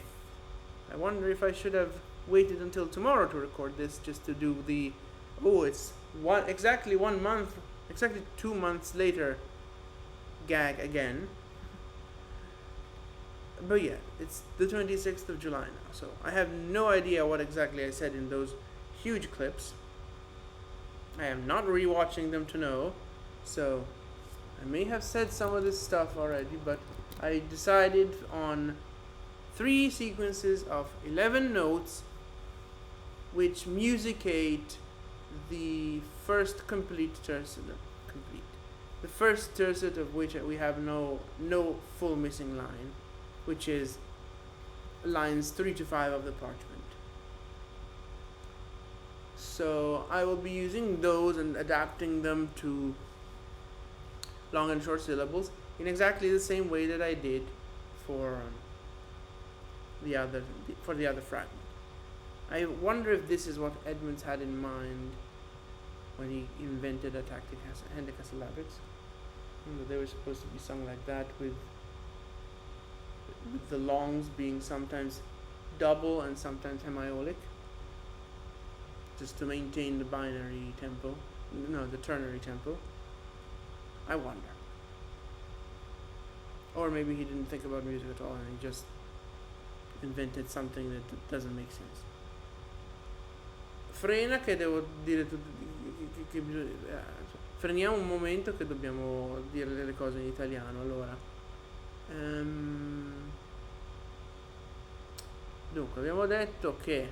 I wonder if I should have waited until tomorrow to record this, just to do the, it's exactly 1 month, exactly 2 months later gag again. But yeah, it's the 26th of July now, so I have no idea what exactly I said in those huge clips. I am not rewatching them to know, so I may have said some of this stuff already, but I decided on 3 sequences of 11 notes which musicate the first complete tercet. The first tercet of which we have no full missing line, which is lines 3 to 5 of the parchment. So I will be using those and adapting them to long and short syllables in exactly the same way that I did for the other fragment. I wonder if this is what Edmonds had in mind when he invented atactic hendecasyllabics. They were supposed to be sung like that, with the longs being sometimes double and sometimes hemiolic, just to maintain the binary tempo, the ternary tempo. I wonder. Or maybe he didn't think about music at all and he just invented something that doesn't make sense. Frena che devo dire freniamo un momento che dobbiamo dire le cose in italiano. Allora, dunque abbiamo detto che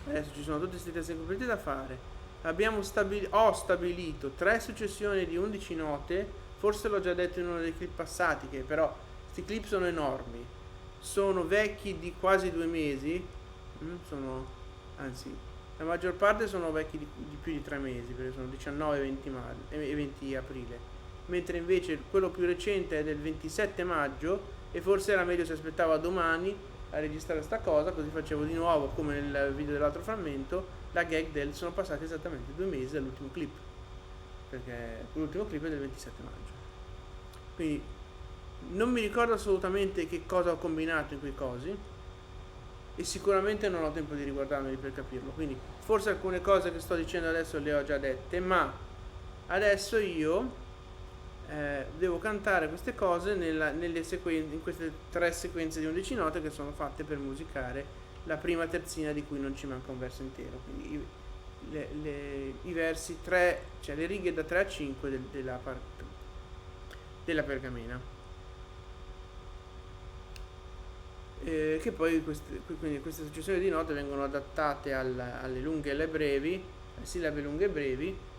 adesso ci sono tutti questi testi completi da fare. Ho stabilito 3 successioni di 11 note. Forse l'ho già detto in uno dei clip passati, che però questi clip sono enormi, sono vecchi di quasi 2 mesi, anzi la maggior parte sono vecchi di più di 3 mesi, perché sono 19 e 20 aprile, mentre invece quello più recente è del 27 maggio e forse era meglio se aspettavo a domani a registrare sta cosa, così facevo di nuovo, come nel video dell'altro frammento, la gag del sono passati esattamente 2 mesi dall'ultimo clip, perché l'ultimo clip è del 27 maggio. Quindi non mi ricordo assolutamente che cosa ho combinato in quei cosi e sicuramente non ho tempo di riguardarmeli per capirlo, quindi forse alcune cose che sto dicendo adesso le ho già dette, ma adesso io devo cantare queste cose in queste 3 sequenze di 11 note che sono fatte per musicare la prima terzina, di cui non ci manca un verso intero, quindi i versi 3, cioè le righe da 3 a 5 della pergamena, che poi queste successioni di note vengono adattate alle lunghe e alle brevi, alle sillabe lunghe e brevi,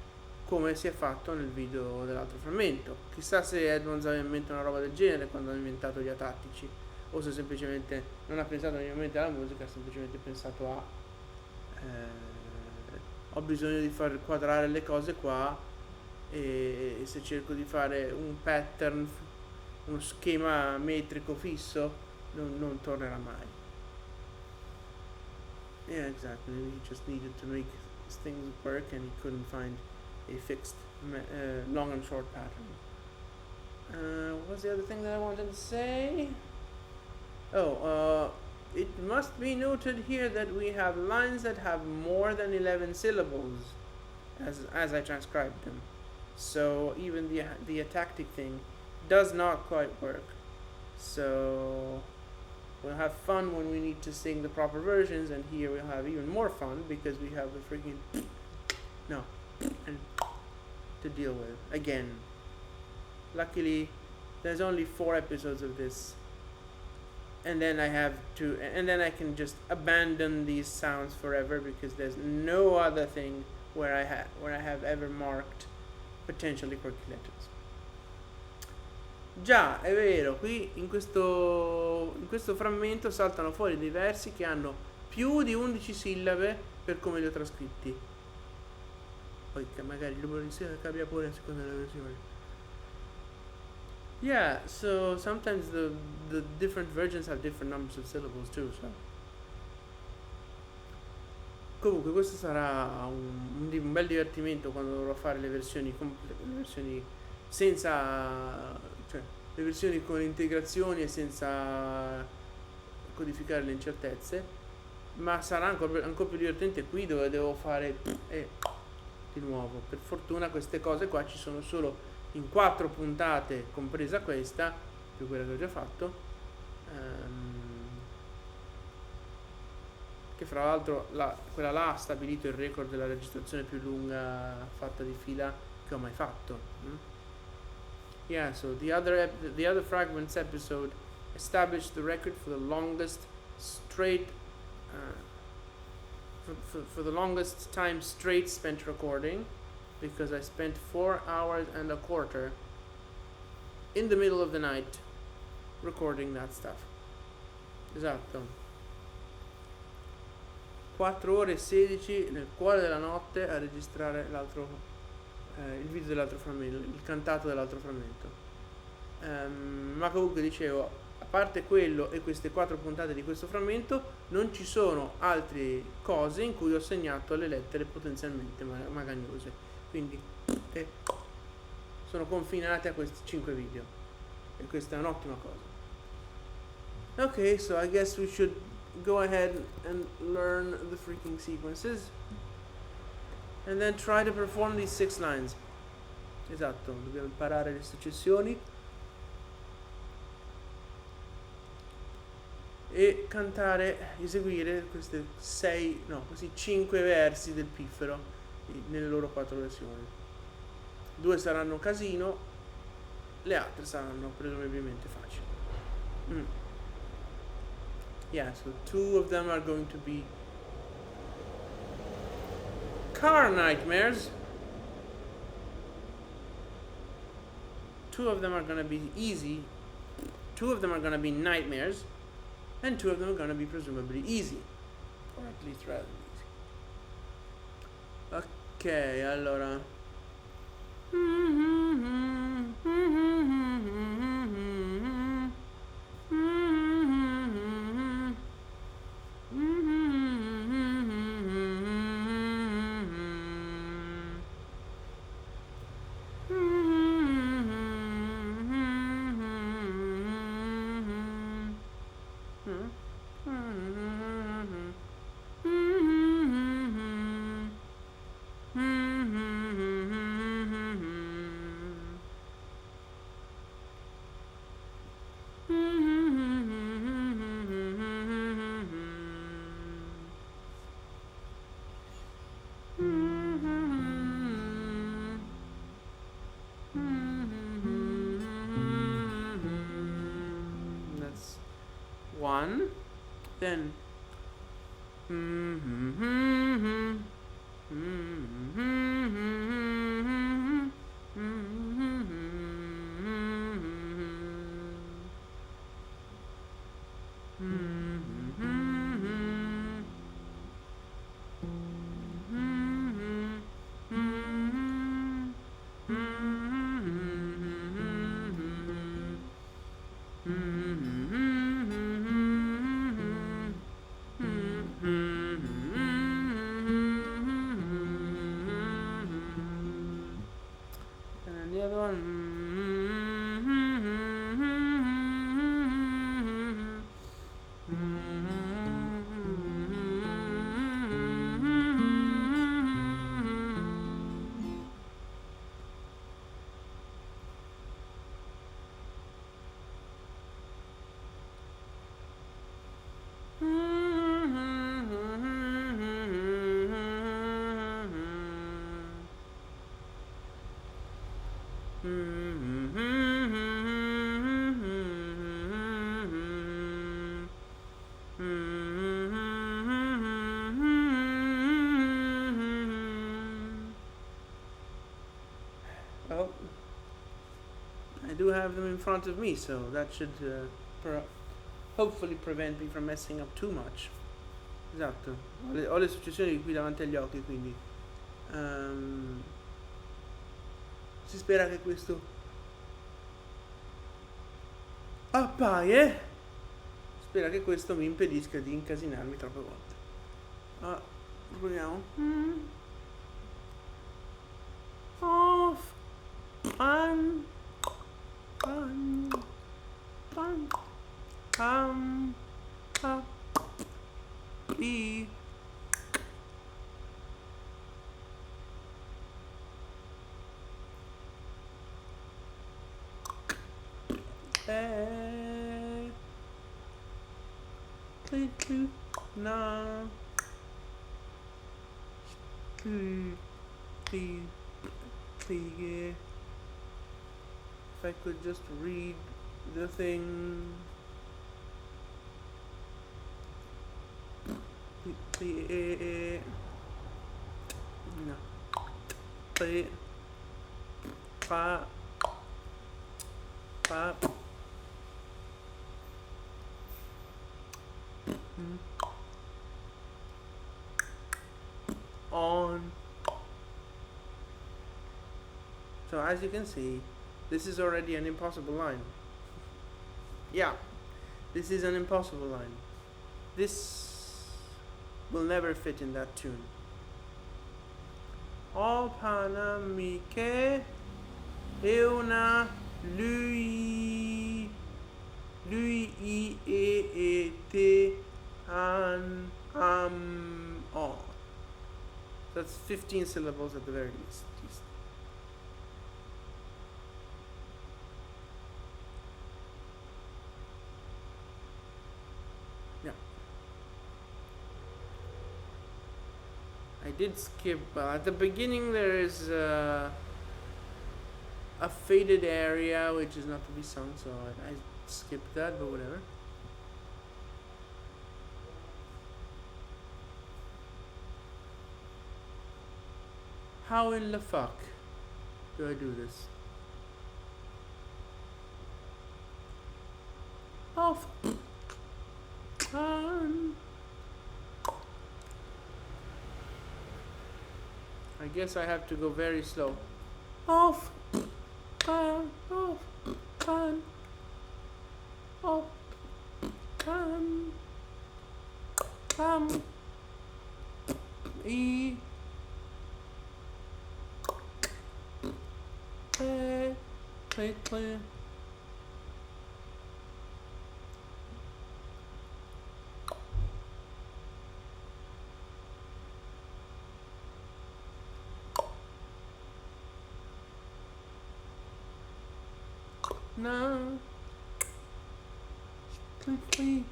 come si è fatto nel video dell'altro frammento. Chissà se Edmonds aveva in mente una roba del genere quando ha inventato gli atattici, o se semplicemente non ha pensato minimamente alla musica, ha semplicemente pensato a ho bisogno di far quadrare le cose qua, e se cerco di fare un pattern, uno schema metrico fisso, non tornerà mai. Yeah, exactly. He just needed to make things work and he couldn't find a fixed long and short pattern. What was the other thing that I wanted to say? It must be noted here that we have lines that have more than 11 syllables as I transcribed them. So even the atactic thing does not quite work. So we'll have fun when we need to sing the proper versions, and here we'll have even more fun because we have the freaking and to deal with again. Luckily, there's only 4 episodes of this, and then I can just abandon these sounds forever because there's no other thing where I have ever marked potentially quirky letters. Già, è vero, qui in questo frammento saltano fuori dei versi che hanno più di 11 sillabe per come li ho trascritti. Poi magari il numero di sillabe cambia pure a seconda della versione. Yeah, so sometimes the different versions have different numbers of syllables too, so. Comunque questo sarà un bel divertimento quando dovrò fare le versioni senza, cioè le versioni con integrazioni e senza codificare le incertezze, ma sarà ancora più divertente qui dove devo fare di nuovo. Per fortuna queste cose qua ci sono solo in 4 puntate, compresa questa più quella che ho già fatto, che che fra l'altro quella là ha stabilito il record della registrazione più lunga fatta di fila che ho mai fatto. Yeah, so the other fragments episode established the record for the longest straight for the longest time straight spent recording, because I spent 4 hours and a quarter in the middle of the night recording that stuff. Esatto. 4 ore e 16 nel cuore della notte a registrare il video dell'altro frammento, il cantato dell'altro frammento. Ma comunque dicevo, a parte quello e queste 4 puntate di questo frammento, non ci sono altre cose in cui ho segnato le lettere potenzialmente magagnose, quindi sono confinate a questi 5 video, e questa è un'ottima cosa. Ok, so I guess we should go ahead and learn the freaking sequences and then try to perform these 6 lines. Esatto, dobbiamo imparare le successioni e eseguire questi 5 versi del piffero nelle loro 4 versioni. 2 saranno casino, le altre saranno presumibilmente facili. Yeah, so 2 of them are going to be car nightmares. 2 of them are going to be easy. 2 of them are going to be nightmares. And 2 of them are going to be presumably easy. Or at least rather easy. Ok, allora. That's 1. Then and the other one. Well, I do have them in front of me, so that should hopefully prevent me from messing up too much. Esatto, ho le successioni qui davanti agli occhi, quindi si spera che questo appaia. Spera che questo mi impedisca di incasinarmi troppe volte. Proviamo. Off. B. A. Na. Please, please, please. If I could just read the thing. Please. No. Please. Pa. Pa. On. So as you can see, this is already an impossible line. Yeah, this is an impossible line. This will never fit in that tune. Ho panamiche e una lui I e te an on. That's 15 syllables at the very least. Yeah. I did skip, at the beginning there is a faded area which is not to be sung, so I skipped that, but whatever. How in the fuck do I do this? Off. I guess I have to go very slow. Off. Off. Off. E. Clear. No. Clear.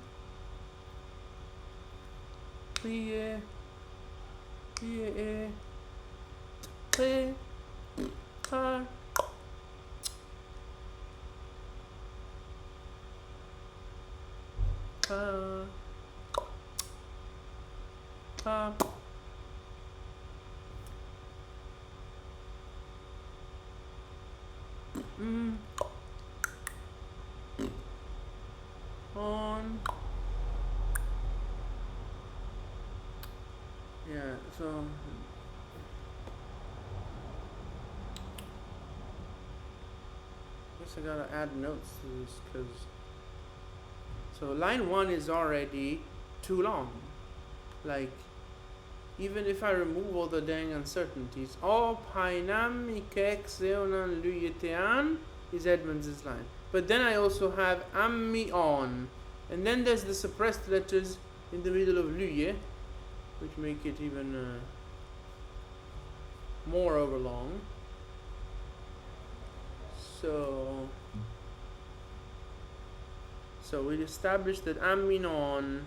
On. Yeah, so I guess I gotta add notes to this because so line 1 is already too long. Like, even if I remove all the dang uncertainties, O painam ikek seonan luyetean is Edmonds' line. But then I also have ammi on, and then there's the suppressed letters in the middle of luye, which make it even more overlong. So we established that amminon.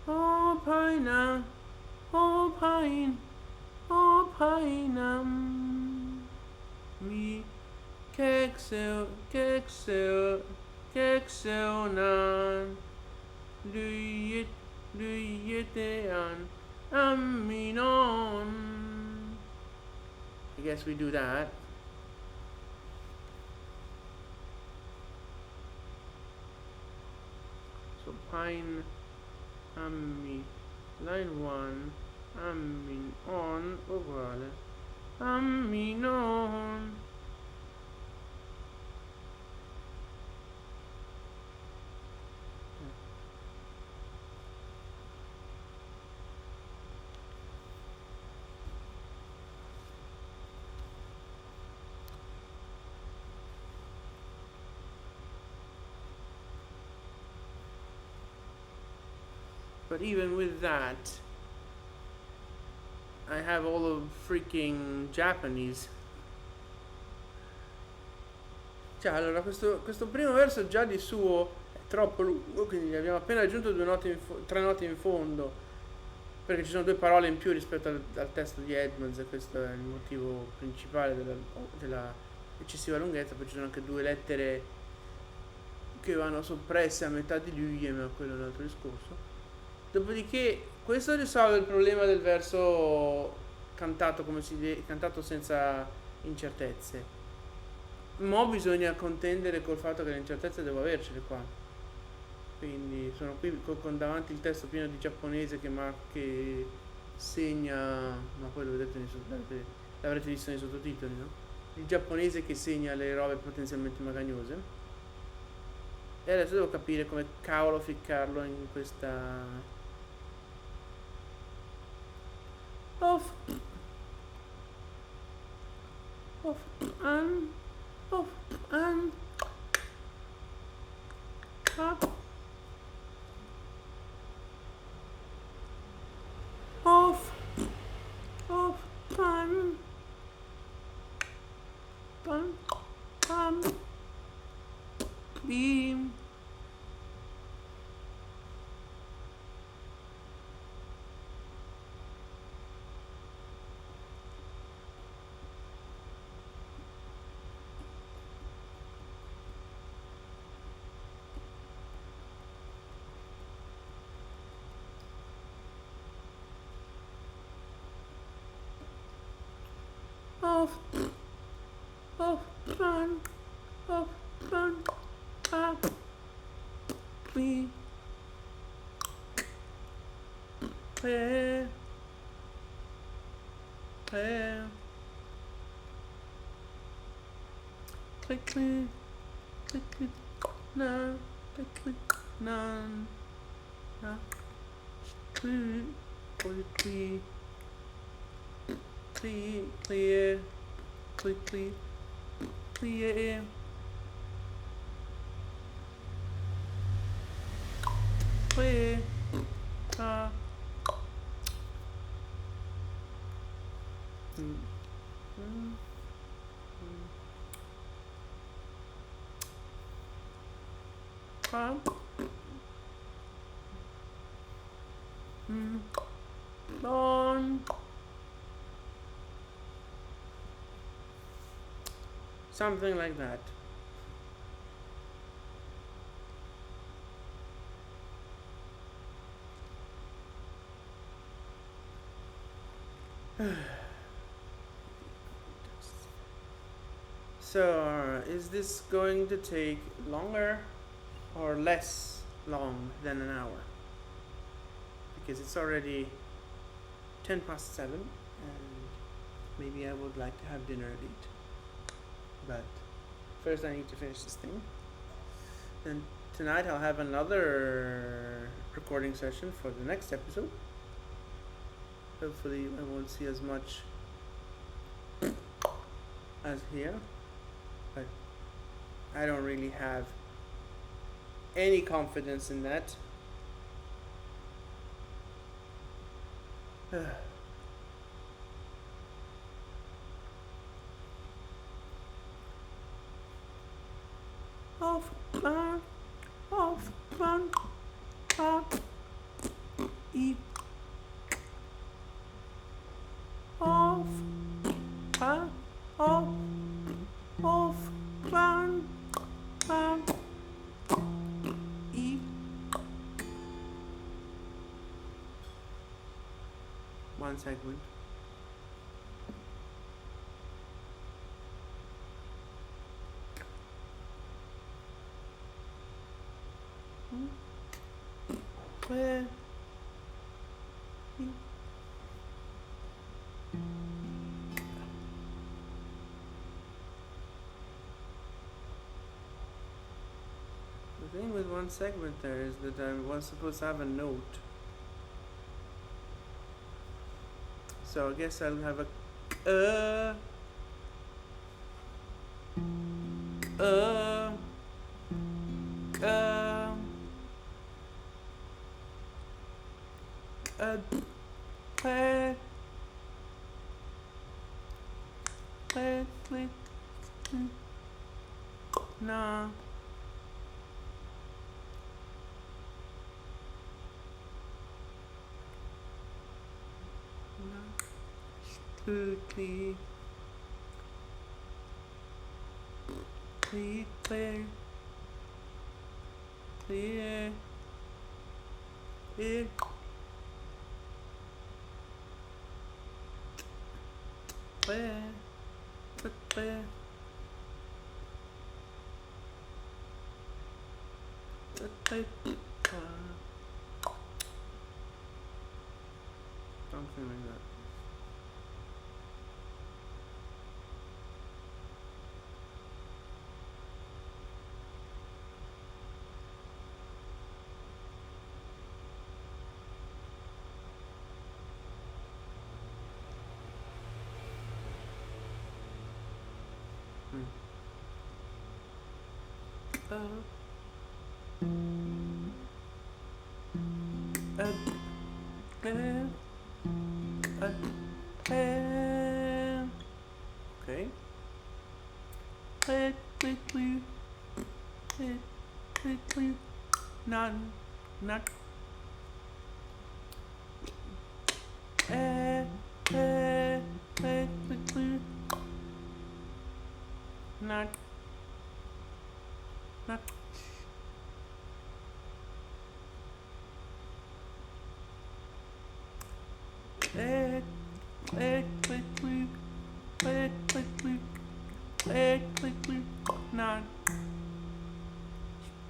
O paina, o painam, mi kekseo nan, luyetean, amminon. I guess we do that. So pine, ammi, line 1, ammin on uguale amminon. But even with that, I have all of freaking Japanese. Cioè, allora questo primo verso già di suo è troppo lungo, quindi abbiamo appena aggiunto 3 note in fondo. perché ci sono due parole in più rispetto al testo di Edmonds e questo è il motivo principale della eccessiva lunghezza. Poi ci sono anche due lettere che vanno soppresse a metà di lui, ma quello è un altro discorso. Dopodiché questo risolve il problema del verso cantato, cantato senza incertezze. Mo' bisogna contendere col fatto che le incertezze devo avercele qua. Quindi sono qui con davanti il testo pieno di giapponese che segna, ma poi lo vedete l'avrete visto nei sottotitoli, no? Il giapponese che segna le robe potenzialmente magagnose. E adesso devo capire come cavolo ficcarlo in questa... Off. Off. Off. Up. Off. Off. Pun. Beam. Off. Off. Pun. Off. Pun. Up. Beam. Clear. Clear. Click, click. Click, click. No. Click, click. None. No. Click. Click. Clear. Click, clear. Clear. Clear. On. Something like that. So, is this going to take longer or less long than an hour? Because it's already 7:10 and maybe I would like to have dinner at 8. But first I need to finish this thing. Then tonight I'll have another recording session for the next episode. Hopefully I won't see as much as here, but I don't really have any confidence in that. Off, up, eat, off, off, eat. One segment. Where? The thing with one segment there is that I was supposed to have a note. So I guess I'll have a click, nah. clear, clear, clear, clear, clear, clear, clear, something like that. Okay. Not not not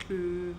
true.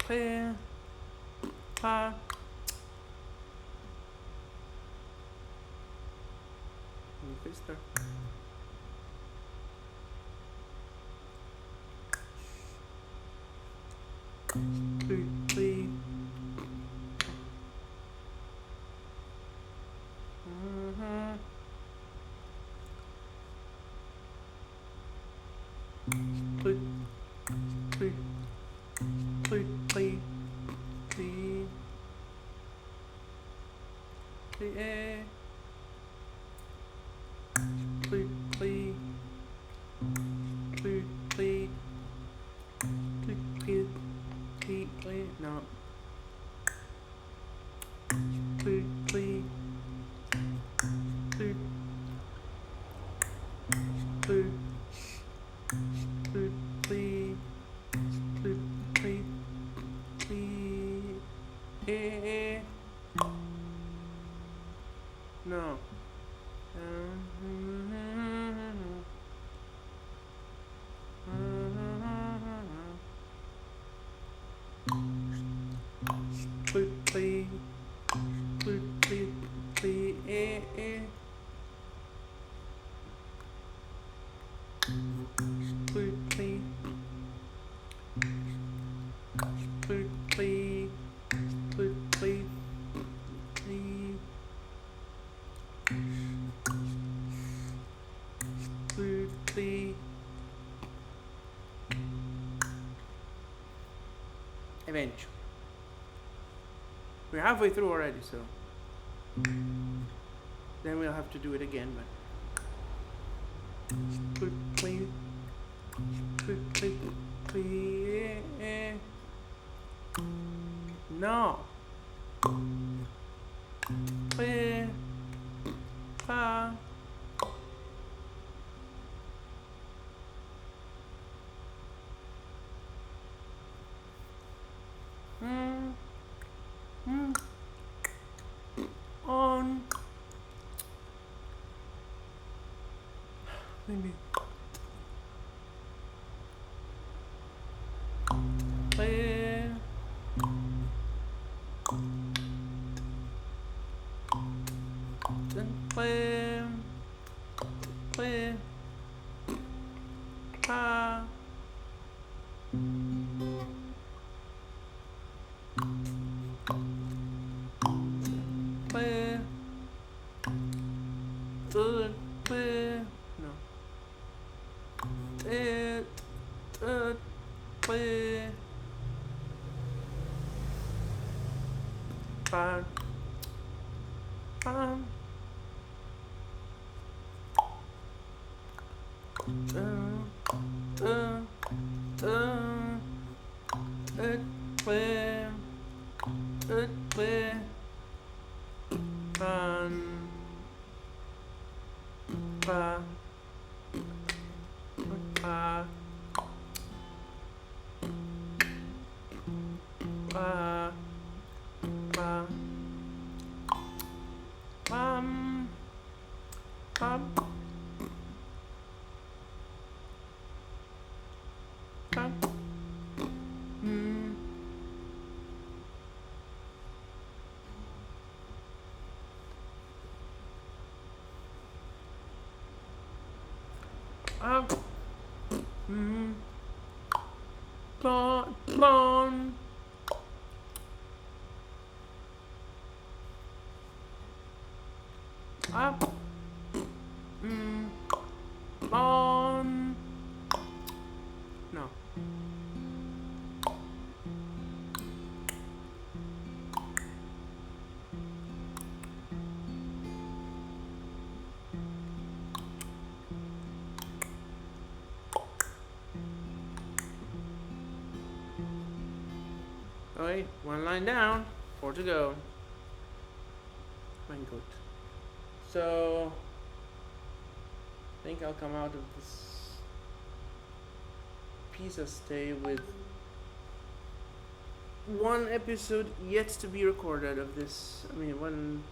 Clear, pa. Sister. Clear. No. No. Eventually. We're halfway through already, so then we'll have to do it again, but no. On maybe play then play pa Bam. Bam. Blonde. Up. On. No. Alright, one line down, 4 to go. Mein gut. So, I think I'll come out of this Pisa stay with one episode yet to be recorded of this. I mean, one.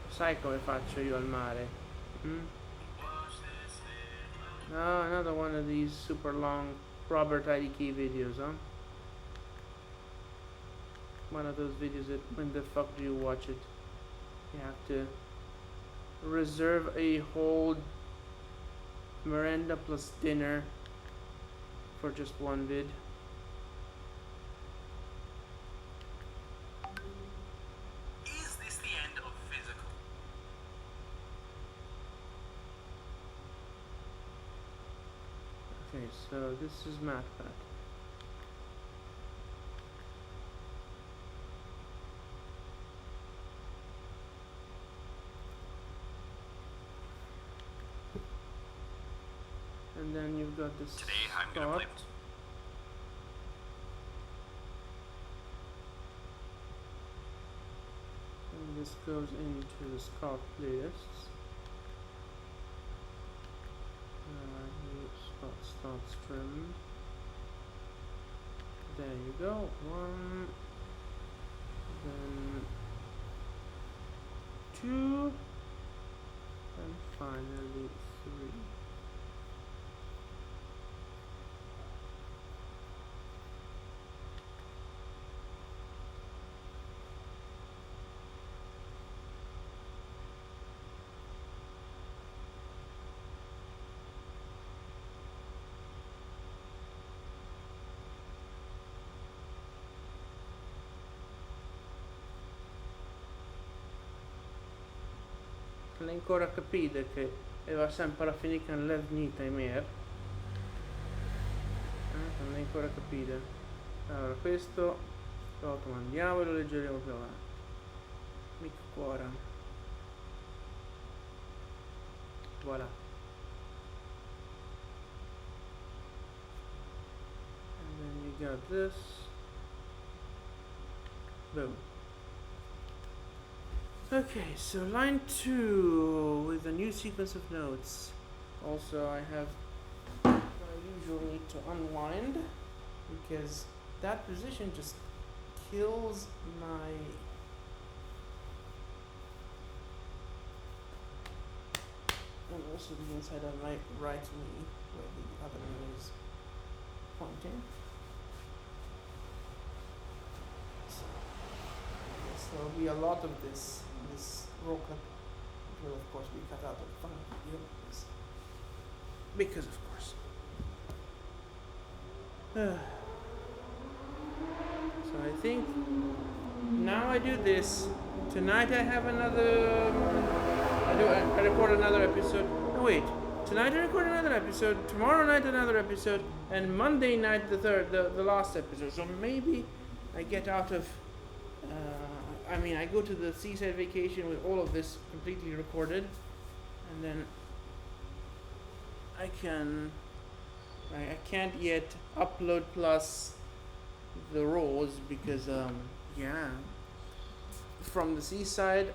Sai come faccio io al mare? No, another one of these super long Robert IDK videos, huh? One of those videos that when the fuck do you watch it? You have to reserve a whole Miranda plus dinner for just one vid. Is this the end of physical? Okay, so this is MathPad. And then you've got this Today I'm gonna spot. play. And this goes into the Scott playlists. Scott starts trimmed. There you go. One. Then two. And finally three. Non ancora capite che va sempre a finire con l'evnita in mer. Non ancora capite. Allora questo lo comandiamo e lo leggeremo più avanti. Mica cuore. Voilà. And then you got this. Boom. Okay, so line 2 with a new sequence of notes. Also, I have my usual need to unwind because that position just kills my and also the inside of my right knee where the other knee is pointing. So, yes, there will be a lot of this roll clip will of course be cut out of the final video because of course. So I think now I do this. Tonight I have another. I record another episode. No wait. Tonight I record another episode. Tomorrow night another episode, and Monday night the last episode. So maybe I get out of. I go to the seaside vacation with all of this completely recorded, and then I can't yet upload plus the raws because from the seaside,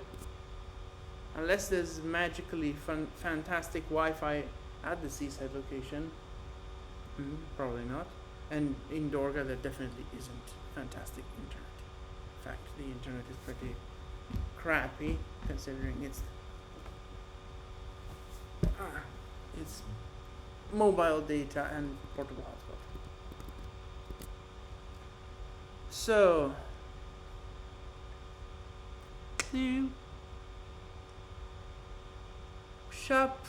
unless there's magically fantastic Wi-Fi at the seaside location, probably not. And in Dorga there definitely isn't fantastic internet. In fact, the internet is pretty crappy considering it's mobile data and portable hotspot. So, you shop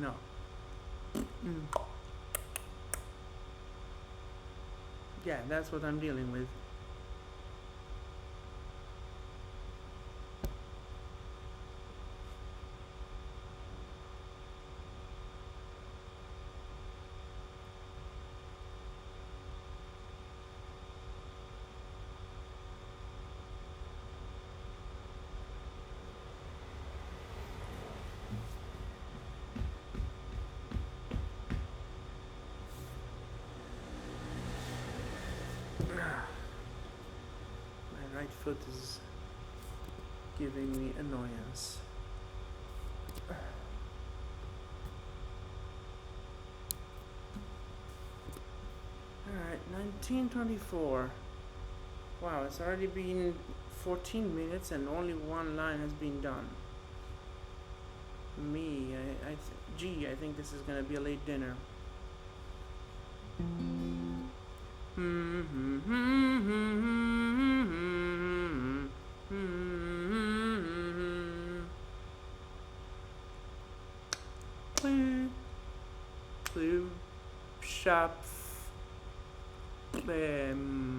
no. Yeah, that's what I'm dealing with. My right foot is giving me annoyance. Alright, 1924. Wow, it's already been 14 minutes and only one line has been done. I think this is gonna be a late dinner. Blue shop lemon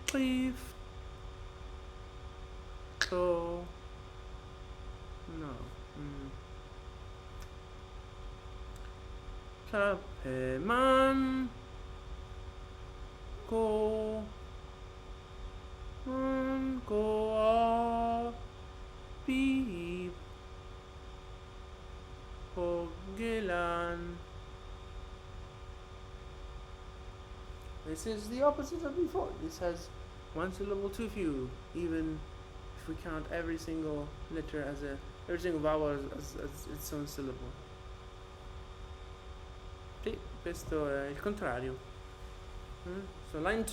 please so no Sappho go beep Hogelan. This is the opposite of before. This has one syllable too few, even if we count every single letter every single vowel as its own syllable. Sì, questo è il contrario. So line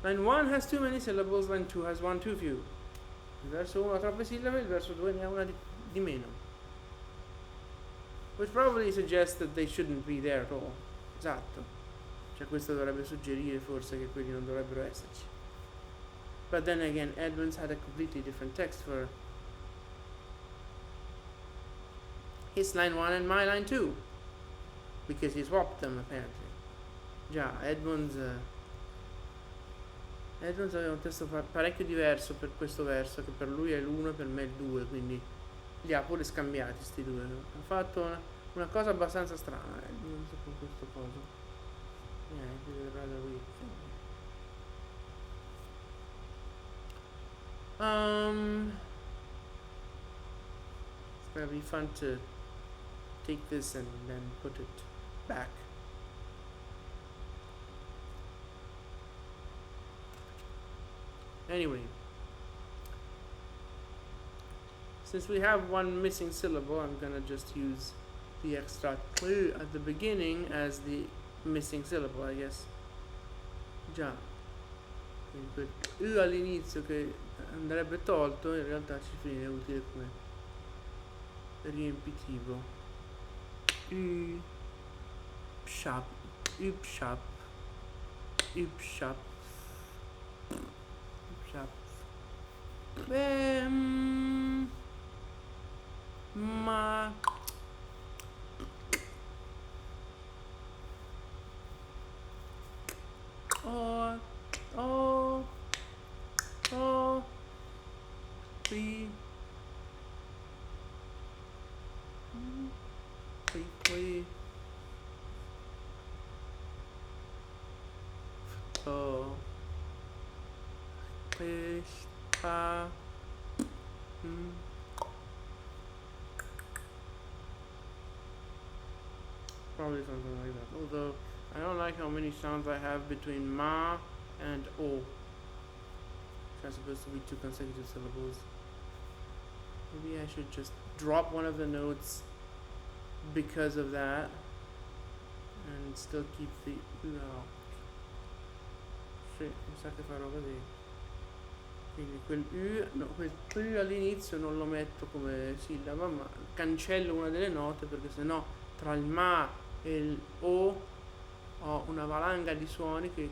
1 has too many syllables, line 2 has one too few. Il verso 1 ha troppe sillabe, il verso 2 ne ha una di meno. Which probably suggests that they shouldn't be there at all. Esatto. Cioè questo dovrebbe suggerire forse che quelli non dovrebbero esserci. But then again, Edmonds had a completely different text for his line 1 and my line 2. Because he swapped them apparently. Già, Edmonds aveva un testo parecchio diverso per questo verso, che per lui è l'1 e per me è il 2, quindi li ha pure scambiati sti due. Ha fatto una cosa abbastanza strana Edmonds con questo coso. Yeah, he did a rather weird thing. It's gonna be fun to take this and then put it back. Anyway, since we have one missing syllable, I'm gonna just use the extra clu at the beginning as the missing syllable, I guess. Già. Quindi quel u all'inizio che andrebbe tolto, in realtà ci viene utile come riempitivo. U pshap, u pshap, u pshap, u pshap. Ma oh please oh please probably something like that. Although I don't like how many sounds I have between ma and o, which are supposed to be two consecutive syllables. Maybe I should just drop one of the notes because of that and still keep the u out. Sì, mi sa che farò così. Quindi quel u, no, quel u all'inizio non lo metto come sillaba, ma cancello una delle note perché sennò tra il ma e il o ho una valanga di suoni che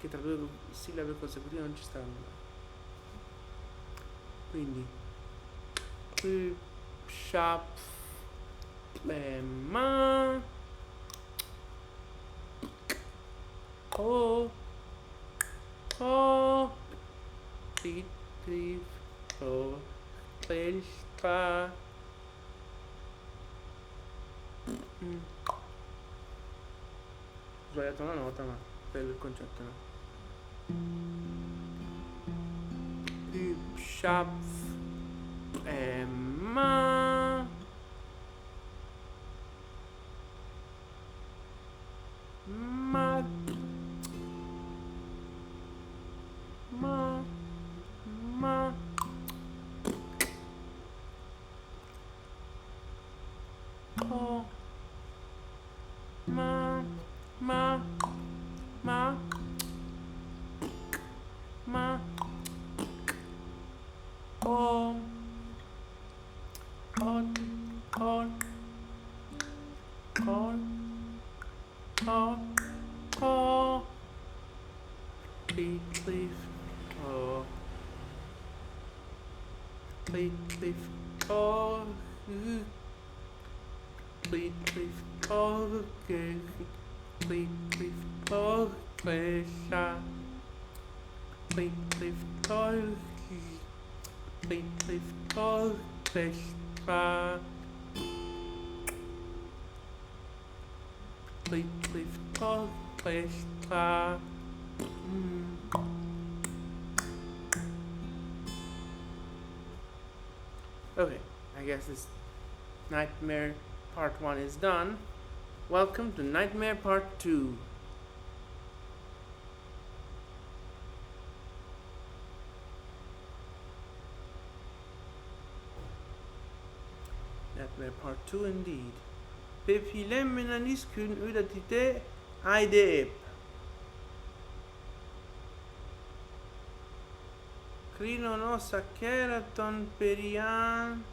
tra due sillabe consecutive non ci stanno. Quindi shap ma o tit o pesca. Ho sbagliato una nota, ma per il concetto no. Shap ma ma ma ma oh ma ma ma ma oh on leaf oh leaf oh leaf okay leaf oh pleasure leaf oh leaf oh pleasure leaf oh pleasure. Okay, I guess this nightmare part 1 is done. Welcome to nightmare part 2. Nightmare part 2 indeed. Pepilem menaniskun udatite aide. Crino no sakeraton perian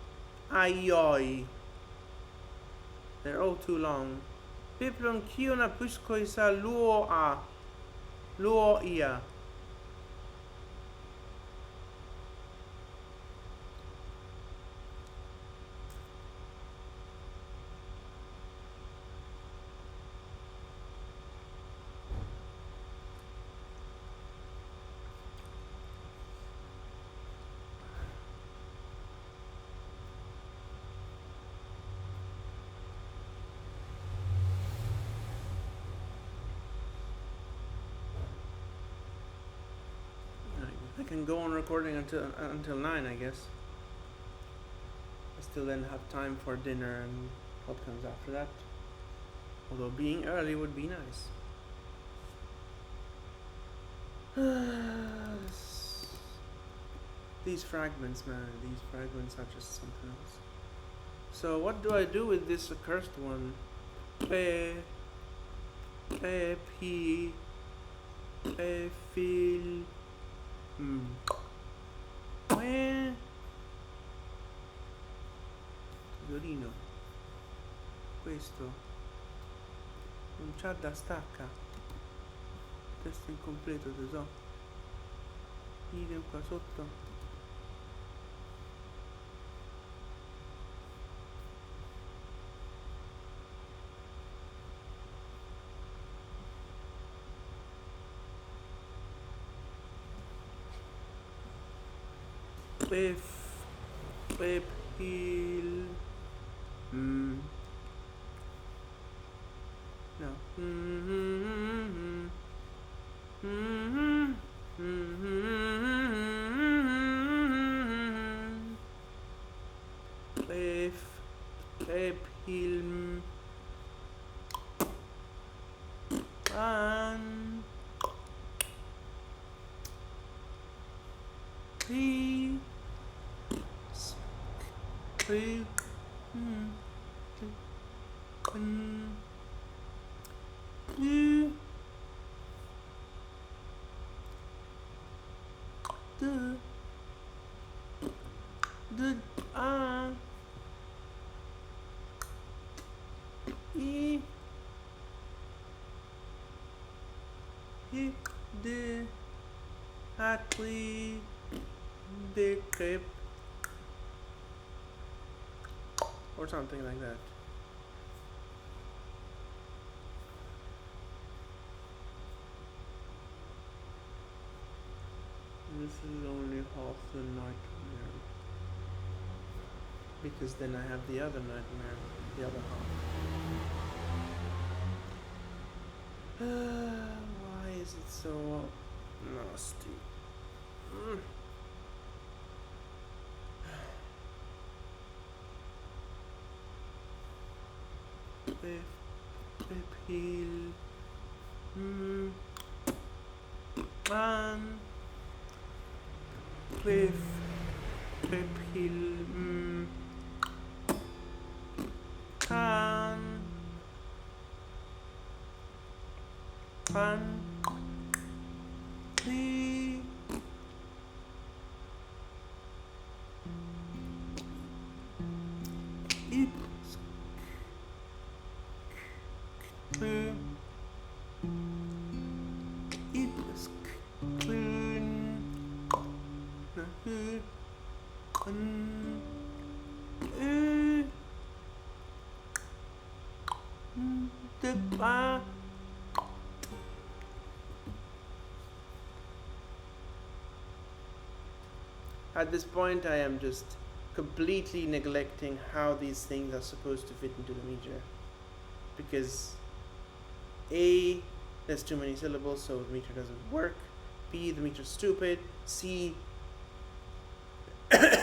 aioi. They're all too long. Piplon kiona puskoisa luo a. Luo ia. I can go on recording until 9, I guess. I still then have time for dinner and what comes after that. Although being early would be nice. These fragments, man, these fragments are just something else. So what do I do with this accursed one? Pe, P, fil, tesorino, questo non c'ha da stacca, testo incompleto, tesoro, idem qua sotto. Pepil, no, pepil, an, P, P, de atli de crep or something like that. This is only half the nightmare, because then I have the other nightmare, the other half. Why is it so nasty? Pepil, pepil, pan, li, ip, At this point, I am just completely neglecting how these things are supposed to fit into the meter, because A, there's too many syllables, so the meter doesn't work. B, the meter's stupid. C,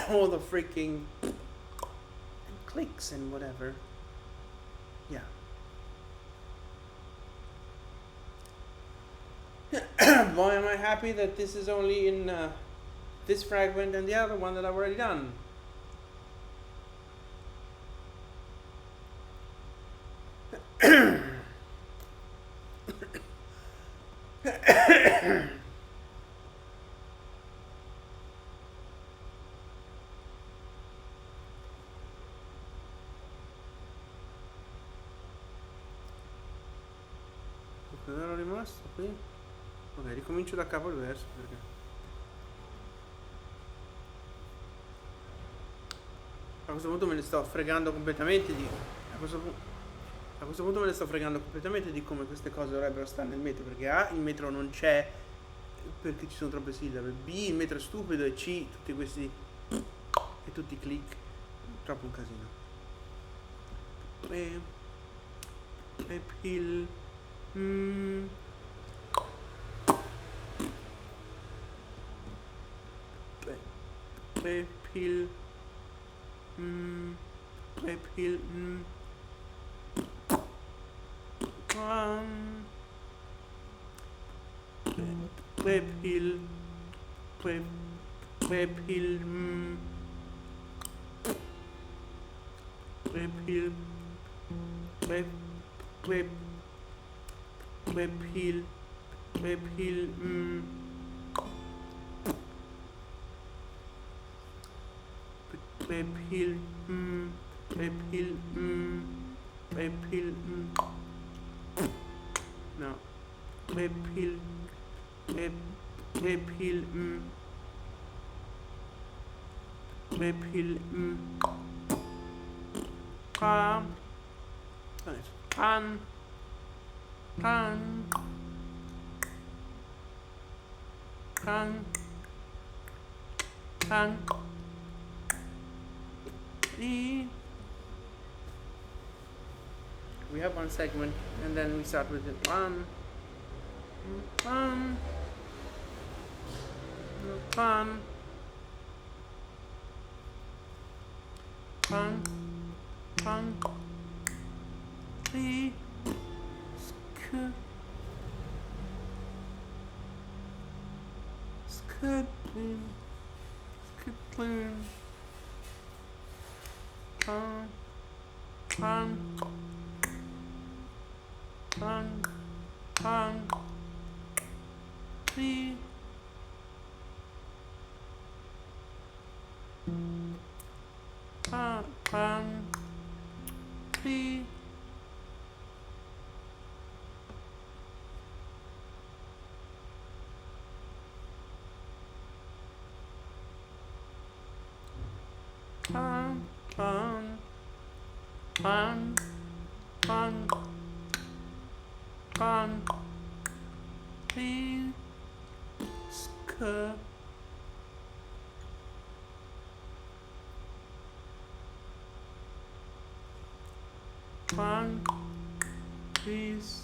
all the freaking clicks and whatever. Yeah. Why am I happy that this is only in this fragment and the other one that I've already done? Cosa ero rimasto qui? Ok, ricomincio da capo il verso perché a questo punto me ne sto fregando completamente di a questo punto me ne sto fregando completamente di come queste cose dovrebbero stare nel metro, perché A, il metro non c'è perché ci sono troppe sillabe, B, il metro è stupido, e C, tutti questi e tutti i click, troppo un casino. E il pepil, pepil, Webhill, Webhill, Webhill, Webhill, Webhill, Webhill, Webhill, no, Webhill, Webhill, Webhill, Pan, Pan, Pan, Pan, Pan, we have one segment and then we start with it. Pan, Pan, Pan, Pan, Pan, Scudlin, Pan, Pan, Pan, Pan, Pan, Pan, Pan, Pan, Pan, Pan, Pan, Sk, Pan, please,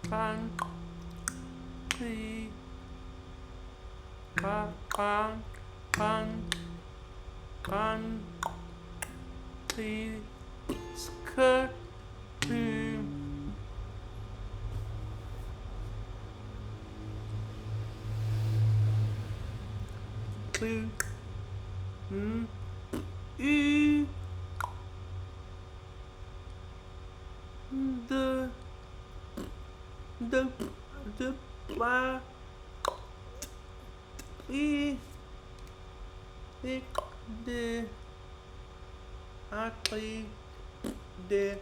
Pan, please, Pan, Pan, Pan, Pan, please, skirt, please, the bar, the actually the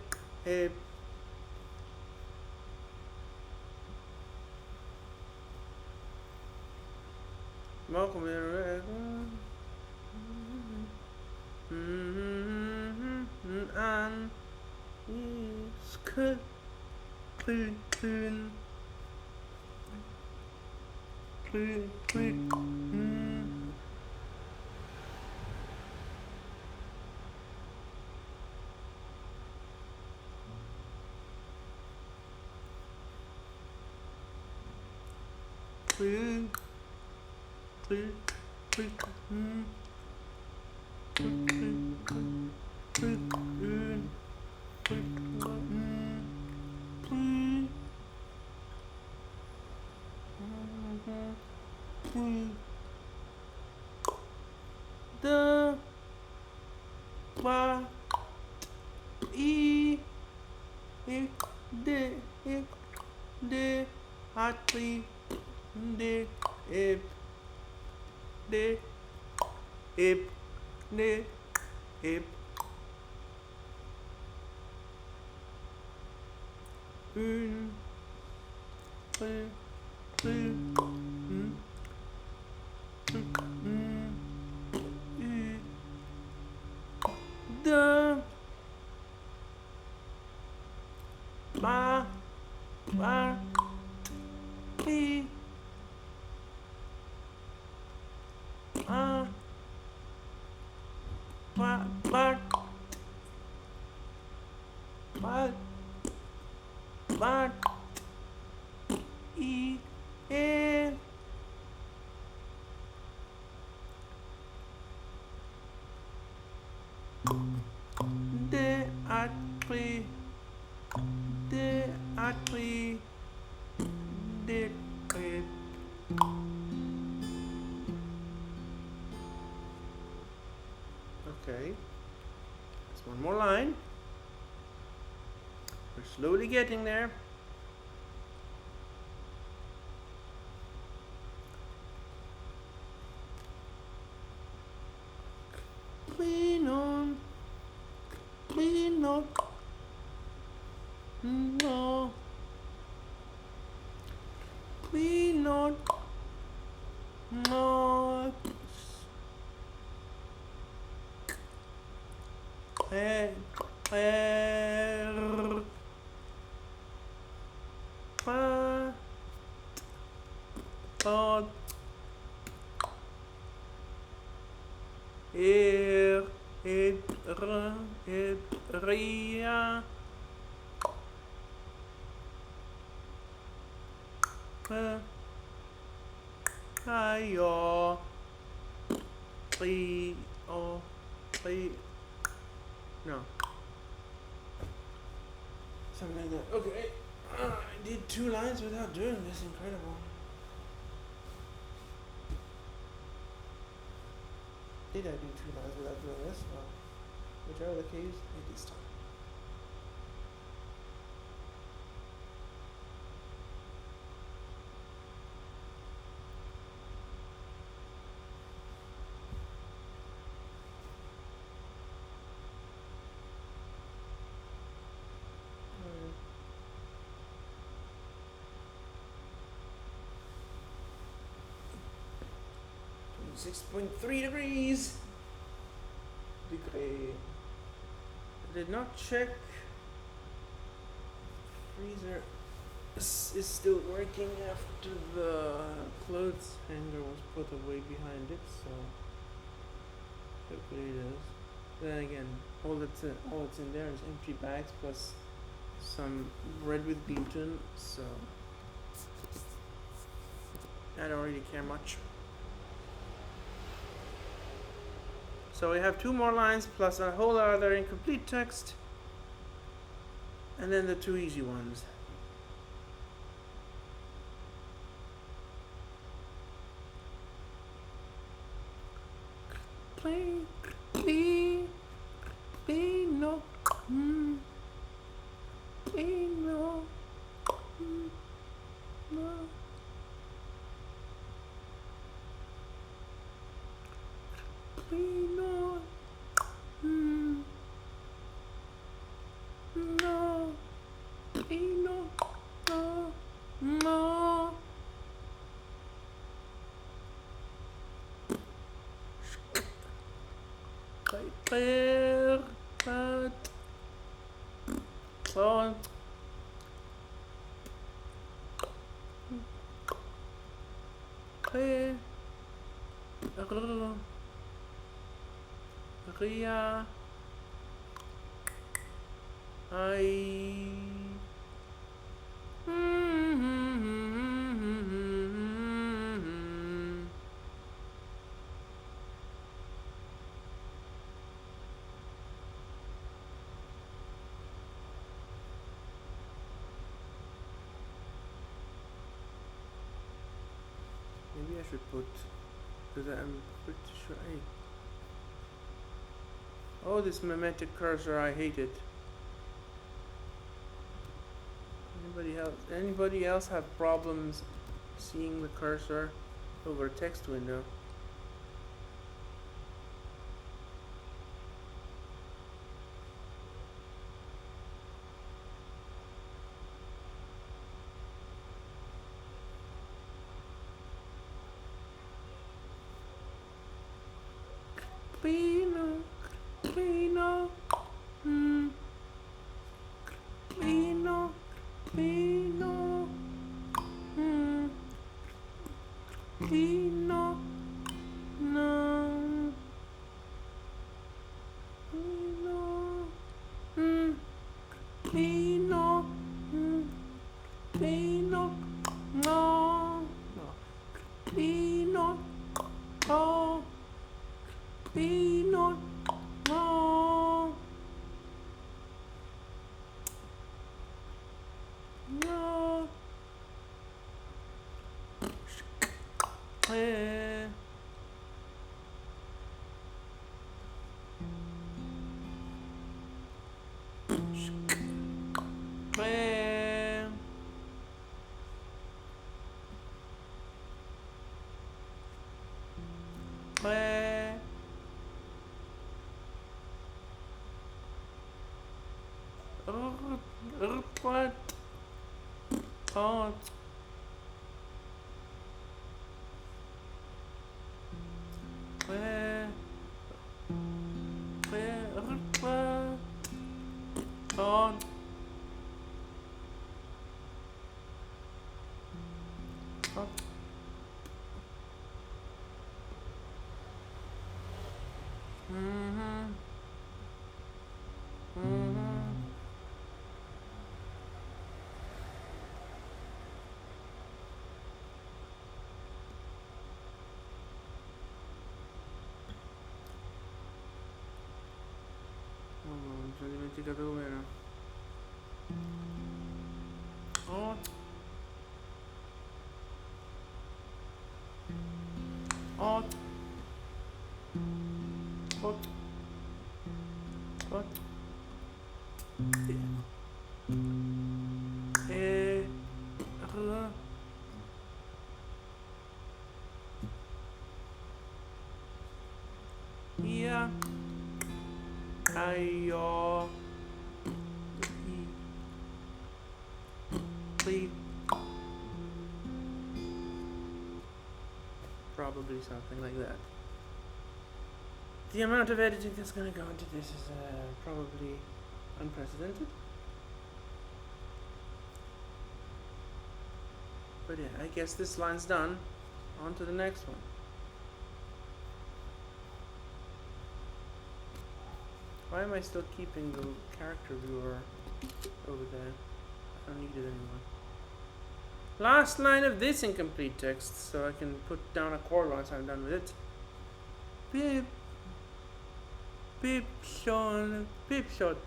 welcome and skirt clean clean clean clean clean clean clean the wa the actually the the une the ba e a ba e de atri de Okay. There's one more line. We're slowly getting there. Clean on. Clean on. No. Clean on. No. Ria. Ayo. No. Something like that. Okay. I did 2 lines without doing this. Incredible. Did I do 2 lines without doing this? Well, whichever the case, it is time. Alright. 6.3 degrees. Degree. I did not check. Freezer is still working after the clothes hanger was put away behind it, so hopefully it is. Then again, all that's in there is empty bags plus some bread with gluten, so I don't really care much. So we have 2 more lines plus a whole other incomplete text, and then the 2 easy ones. No. Ria. Maybe I should put, because I'm pretty sure oh, this mimetic cursor, I hate it. Anybody else have problems seeing the cursor over a text window? Pino, Pino, Pino, Pino, Pino, no, Pino, Pino, Pino, no, Pino, oh. Peanut, no, no, Re. Re. What? Hot. Where? On. Hot. Mm-hmm. Mm-hmm. Oh, mi sono dimenticato com'era. Oh. Oh. Oh. Oh. E. R. Ia. Aio. I. Probably something like that. The amount of editing that's going to go into this is probably unprecedented. But yeah, I guess this line's done. On to the next one. Why am I still keeping the character viewer over there? I don't need it anymore. Last line of this incomplete text, so I can put down a chord once I'm done with it. Pip. Pip shot. Pip shot.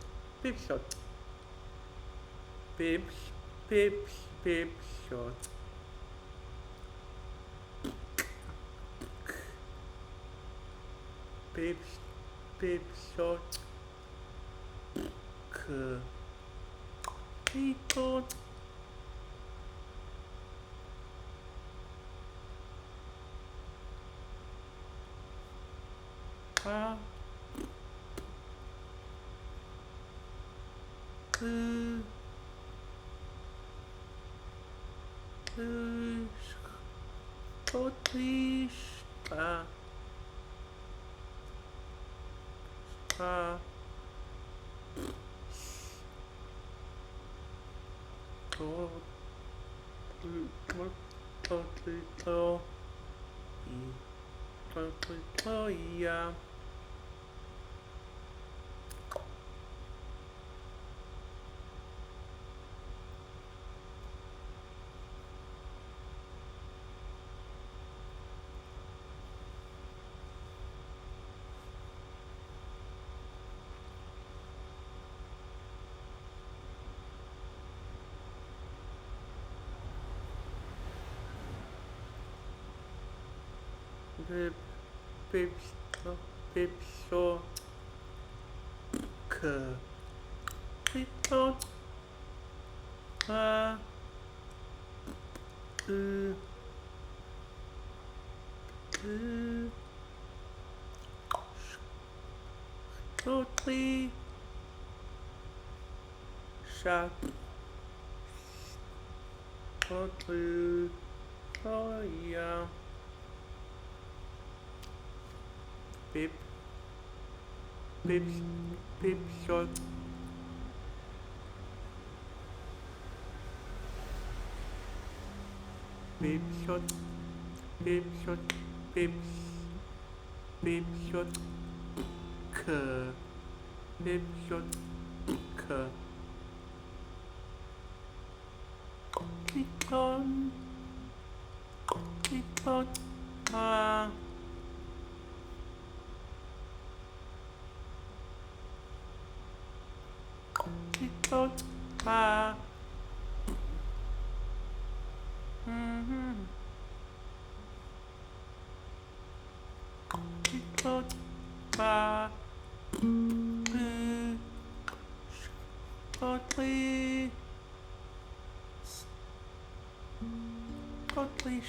Pip shot. Pip. Pip. Pip shot. Pip. Pip shot. People. Yeah. Pip, pip, pip, so, pip, totally, shot, totally, oh yeah. Pip, pip, pip, shot. Pip, shot, pip, shot, pip, pip, shot, pip, shot, click on, Quickly. Gottlieb.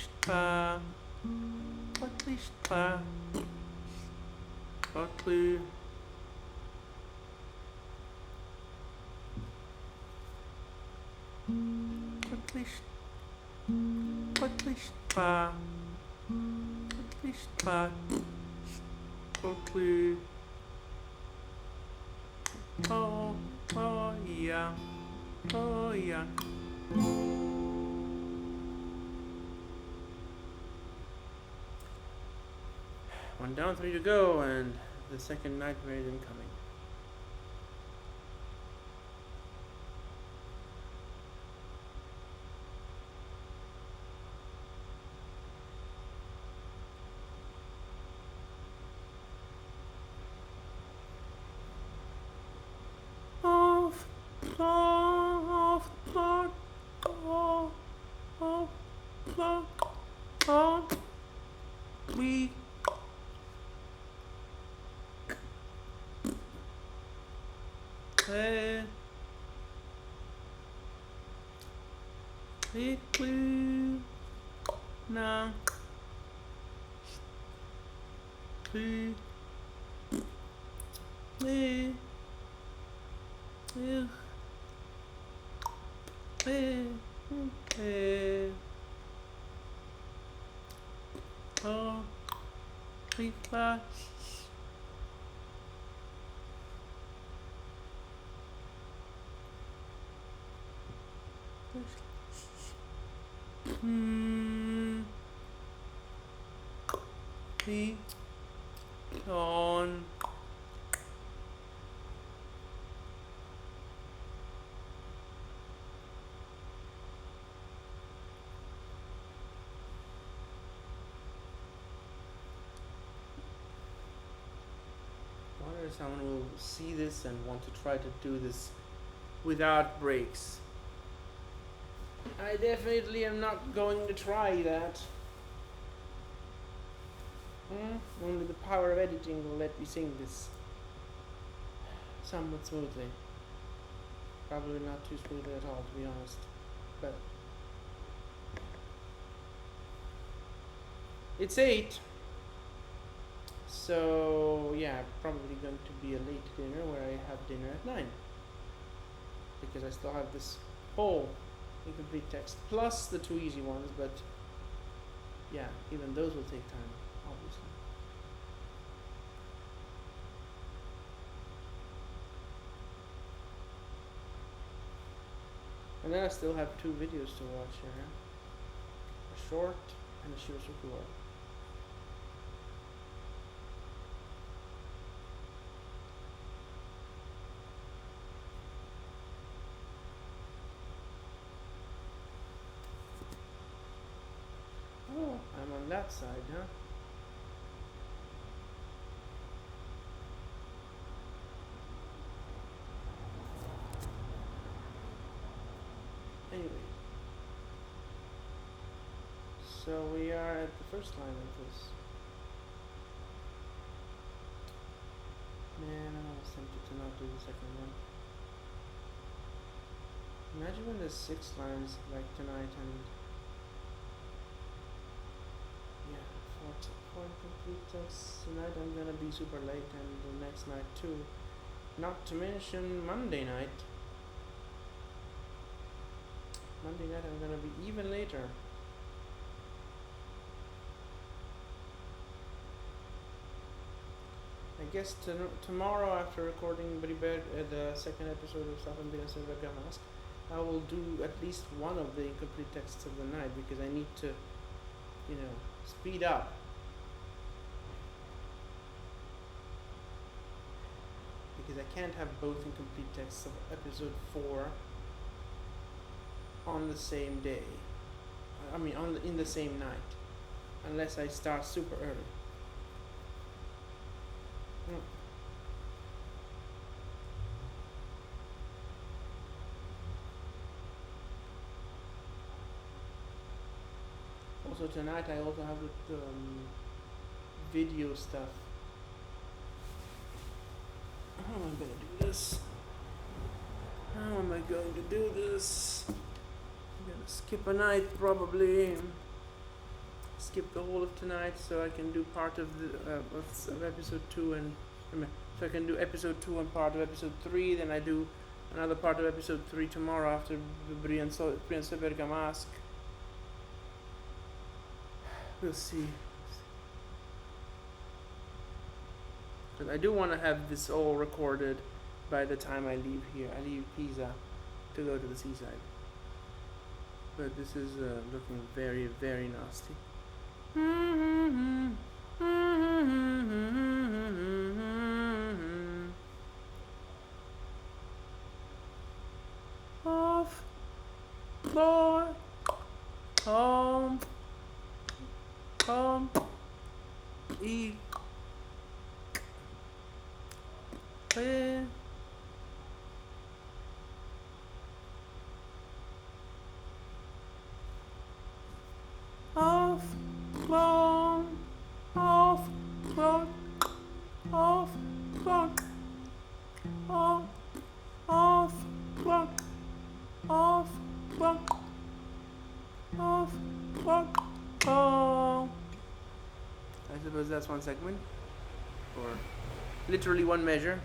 Gottlieb. Gottlieb. Oh yeah. Oh yeah. One down, 3 to go, and the second nightmare is incoming. We quickly now. Please. Oh, please, please, on. I wonder if someone will see this and want to try to do this without breaks. I definitely am not going to try that. Only the power of editing will let me sing this somewhat smoothly. Probably not too smoothly at all, to be honest. But it's 8. So yeah, probably going to be a late dinner where I have dinner at 9. Because I still have this whole incomplete text plus the 2 easy ones, but yeah, even those will take time, obviously. And then I still have 2 videos to watch here. A short and a Shirosukura. Oh, I'm on that side, huh? Anyway. So we are at the first line of this. Man, I'm almost tempted to not do the second one. Imagine when there's 6 lines like tonight and yeah, 4 complete texts tonight. I'm gonna be super late, and the next night too. Not to mention Monday night. Monday night I'm gonna be even later. I guess tomorrow after recording the second episode of Sappho Mask, I will do at least one of the incomplete texts of the night because I need to, speed up. Because I can't have both incomplete texts of episode 4 on the same day. In the same night, unless I start super early. Also tonight I also have the video stuff. How am I gonna do this? How am I going to do this? I'm gonna skip a night probably. Skip the whole of tonight so I can do part of the of episode 2 and so I can do episode 2 and part of episode 3. Then I do another part of episode 3 tomorrow after the Brian Soberga mask. We'll see. But I do want to have this all recorded by the time I leave here. I leave Pisa to go to the seaside. But this is looking very, very nasty. Off floor, home, eat, play. Off floor, off floor, off floor, off floor, off floor, off floor. Oh, I suppose that's one segment, or literally one measure.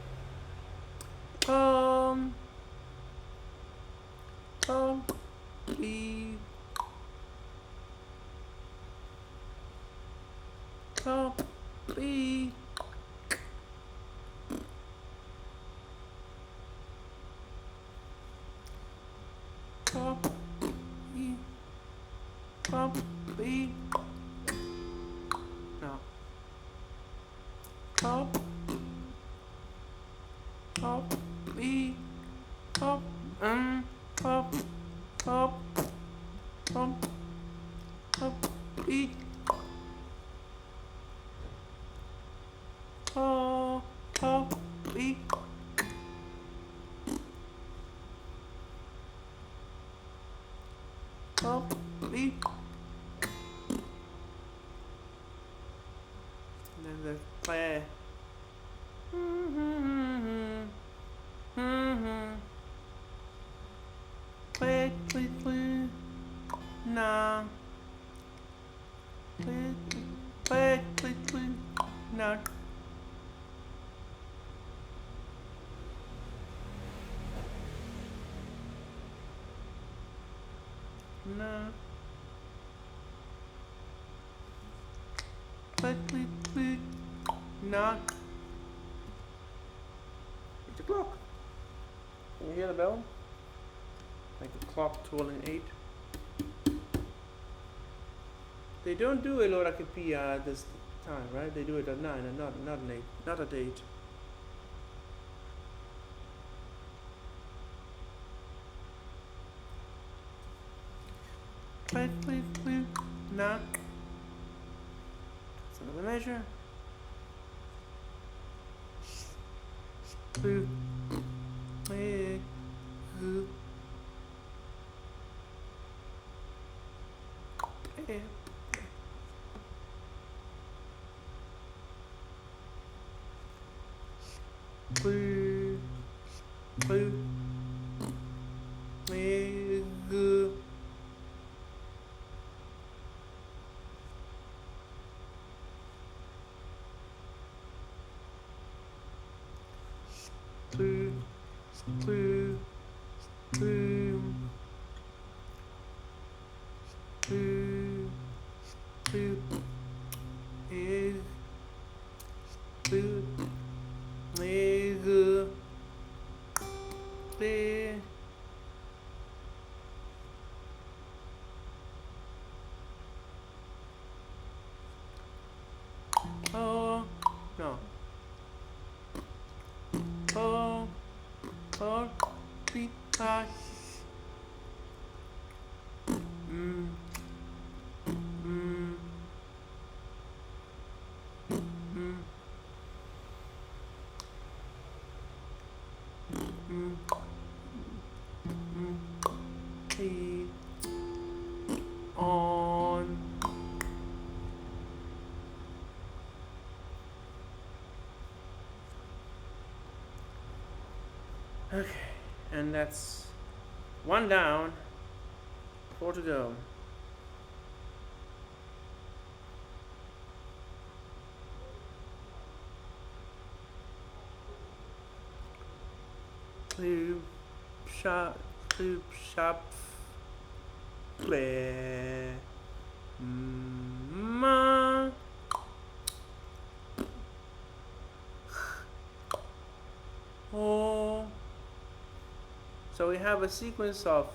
Please. Copy. Copy. Copy. No. Copy. Copy. Cop. Cop. Cop. Cop. Copy. Copy. Copy. And then the play. Play. Nah. Play. Nah. No. Click. Knock. 8 o'clock. Can you hear the bell? Like a clock tolling 8. They don't do a L'ora che pia at this time, right? They do it at 9 and not at 8. Not at 8. Click. Knock. That's another measure. Click. Oh, no. Oh, because on okay, And that's 1 down, 4 to go. Kloop, shop, play, ma. Oh. So we have a sequence of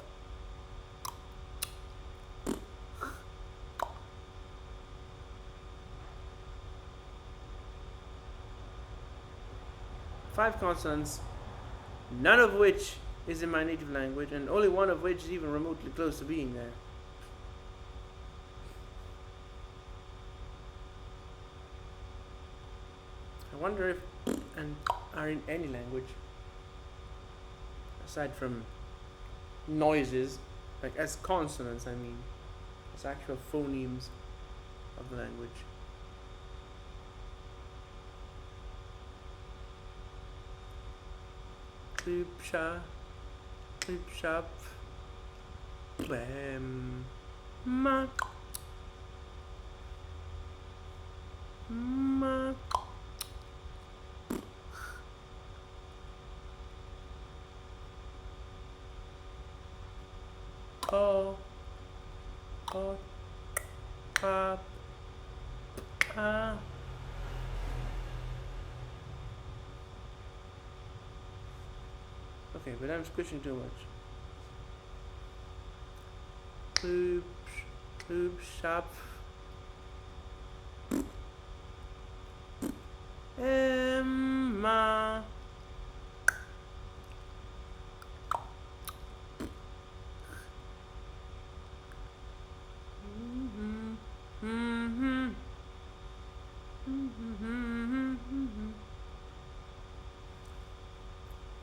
five consonants, none of which is in my native language, and only one of which is even remotely close to being there. I wonder if and are in any language aside from noises, like as consonants, I mean, as actual phonemes of the language. Kloop shop, plem, ma, ma. Oh, pop, ah. Okay, but I'm squishing too much. Kloop shop. Emma.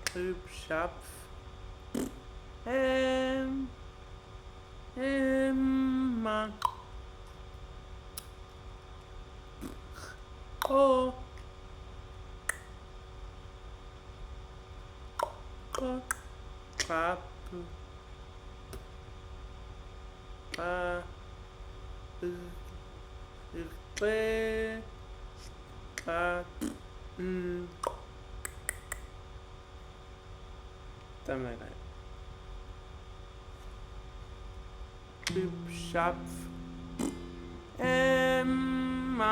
Kloop shop. Emma. Oh. Clap. Play. Something like that. Kloop shop. Emma.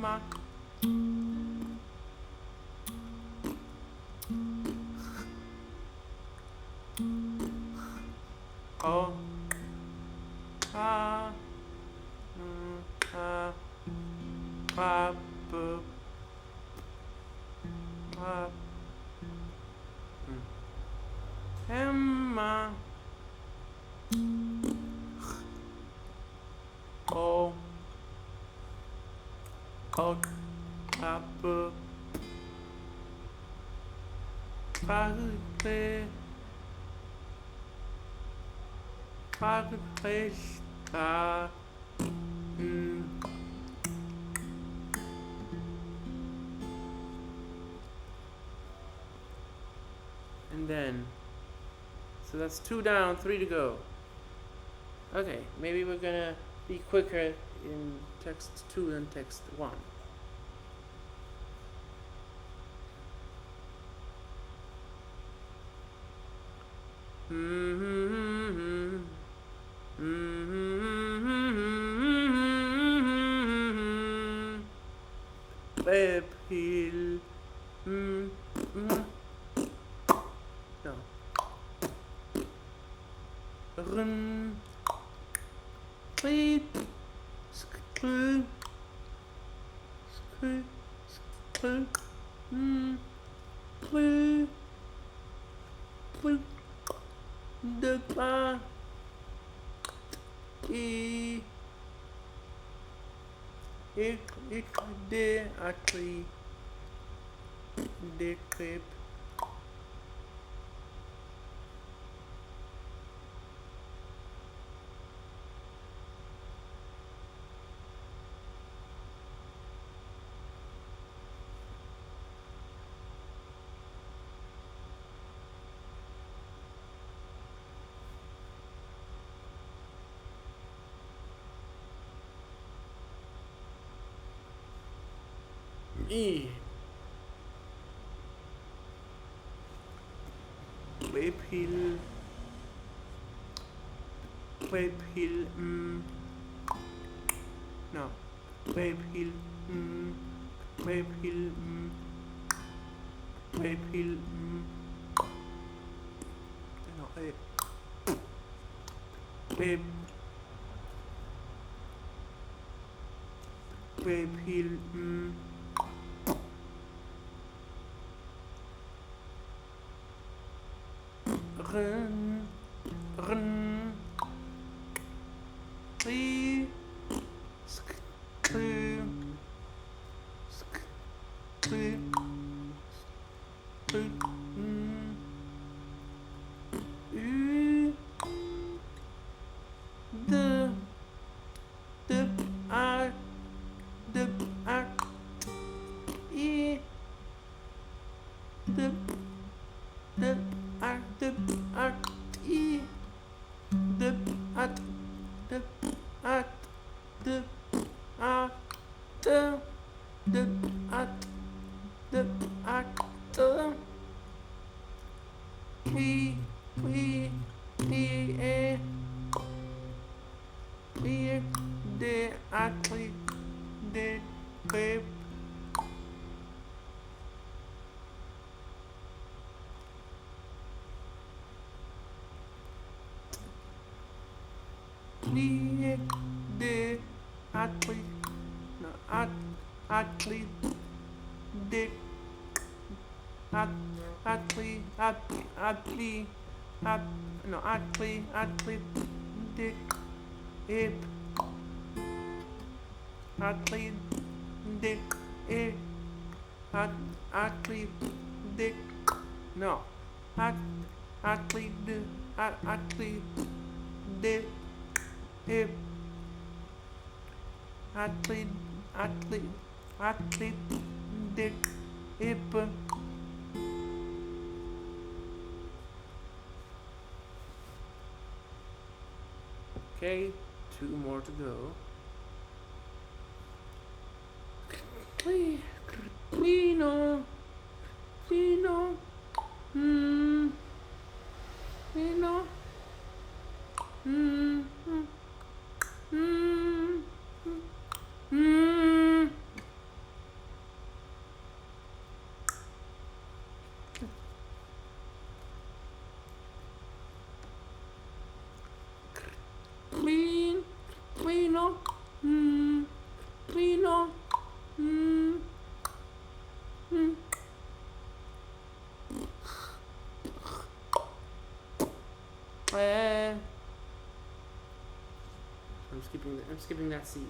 Ma. Oh. Ah. Pop. Emma. Oh. Pop. Pagpe. Sta. And then, so that's 2 down, 3 to go. Okay, maybe we're gonna be quicker in text 2 than text 1. Web hill. No. Run. Tweet. Skru. Skru. Skru. Plu. Plu. De pa. E. Ik de actually. De clip. I. Prepil. Prepil. No. Prepil. Prepil. Prepil. No, Prepil. Run. Run. Tri. Skru. Skru. Skru. U. De. De. A. De. A. I. De. De. A. De. A. I. De. At. De. At. De. A. De. De. At. De. At. We. E. We. De. Atli. De. Pep. We. De. Atli. No. Atli. De. Atli. Atli. No. Atli. Dick. Ip. Atli. Dick. Ip. Atli. Dick. No. Atli. Atli. Dick. Ip. Atli. Dick. Ip. Okay, 2 more to go. Cleano. Cleano. Cleano. Cleano. Cleano. I'm skipping that C.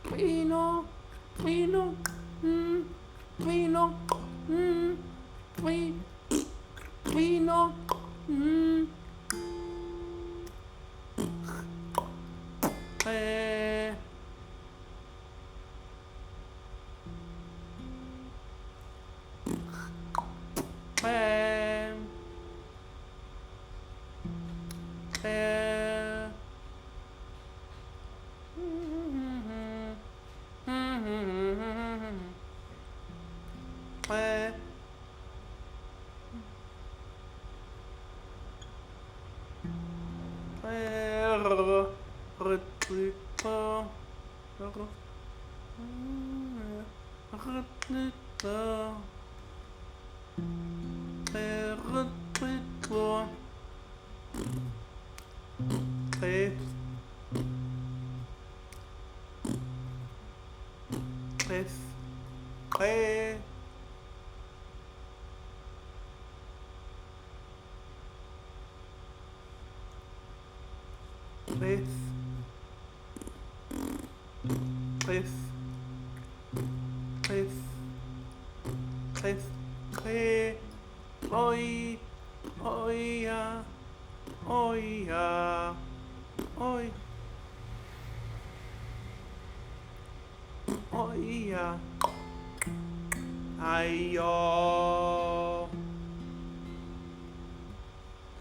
Cleano. Cleano. Cleano. Cleano.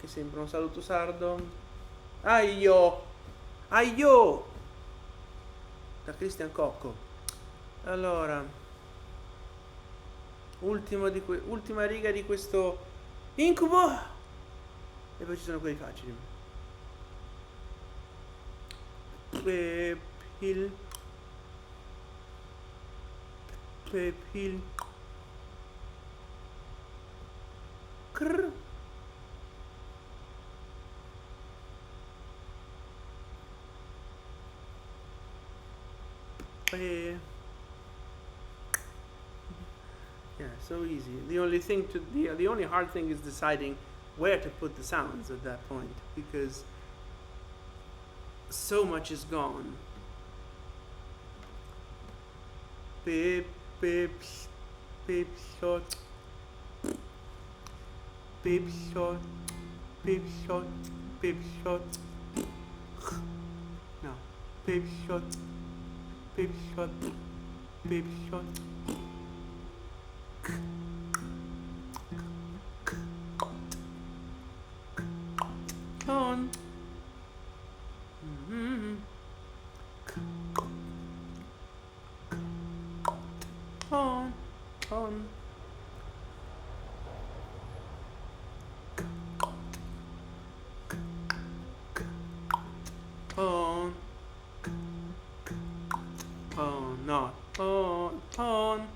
Che sembra un saluto sardo. Aio! Da Christian Cocco. Allora, ultima riga di questo incubo. E poi ci sono quelli facili. Pepil. Pepil. Crr. Yeah, so easy. The only hard thing is deciding where to put the sounds at that point, because so much is gone. Beep, beep, beep, short. Beep, short. Beep, short. Beep, short. No. Beep, short. Beep, short. Beep, short. On. Mm-hmm. On. On. On. On. Not. On. On.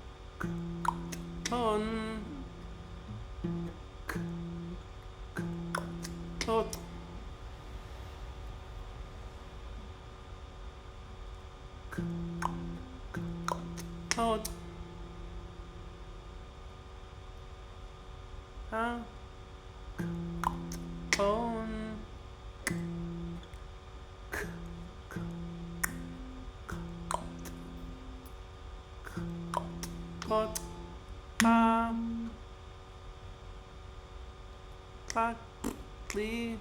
On. Tot. Tot. Huh? On. Tot. Pa. Pa. Lee.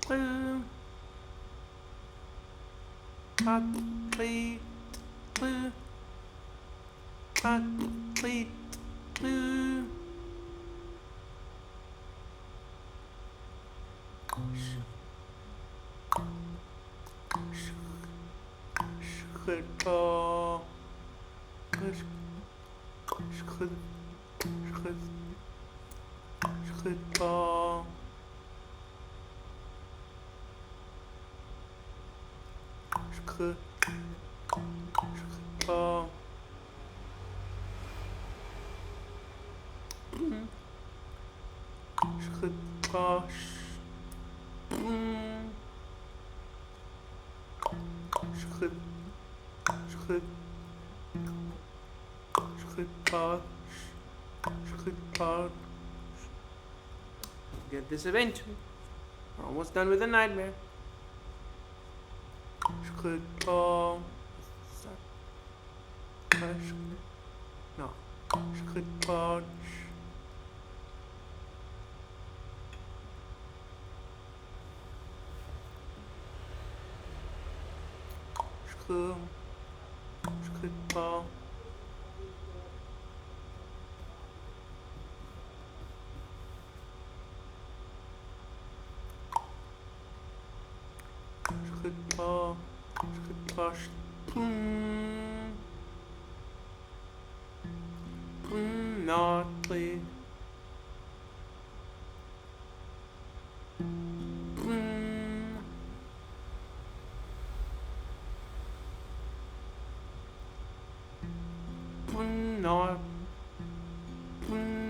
Blue. Hot plate blue. Hot plate blue. Schudball. Schudball. Schudball. Schudball. Get this eventually. We're almost done with the nightmare. No. Ball. Ball. Not please.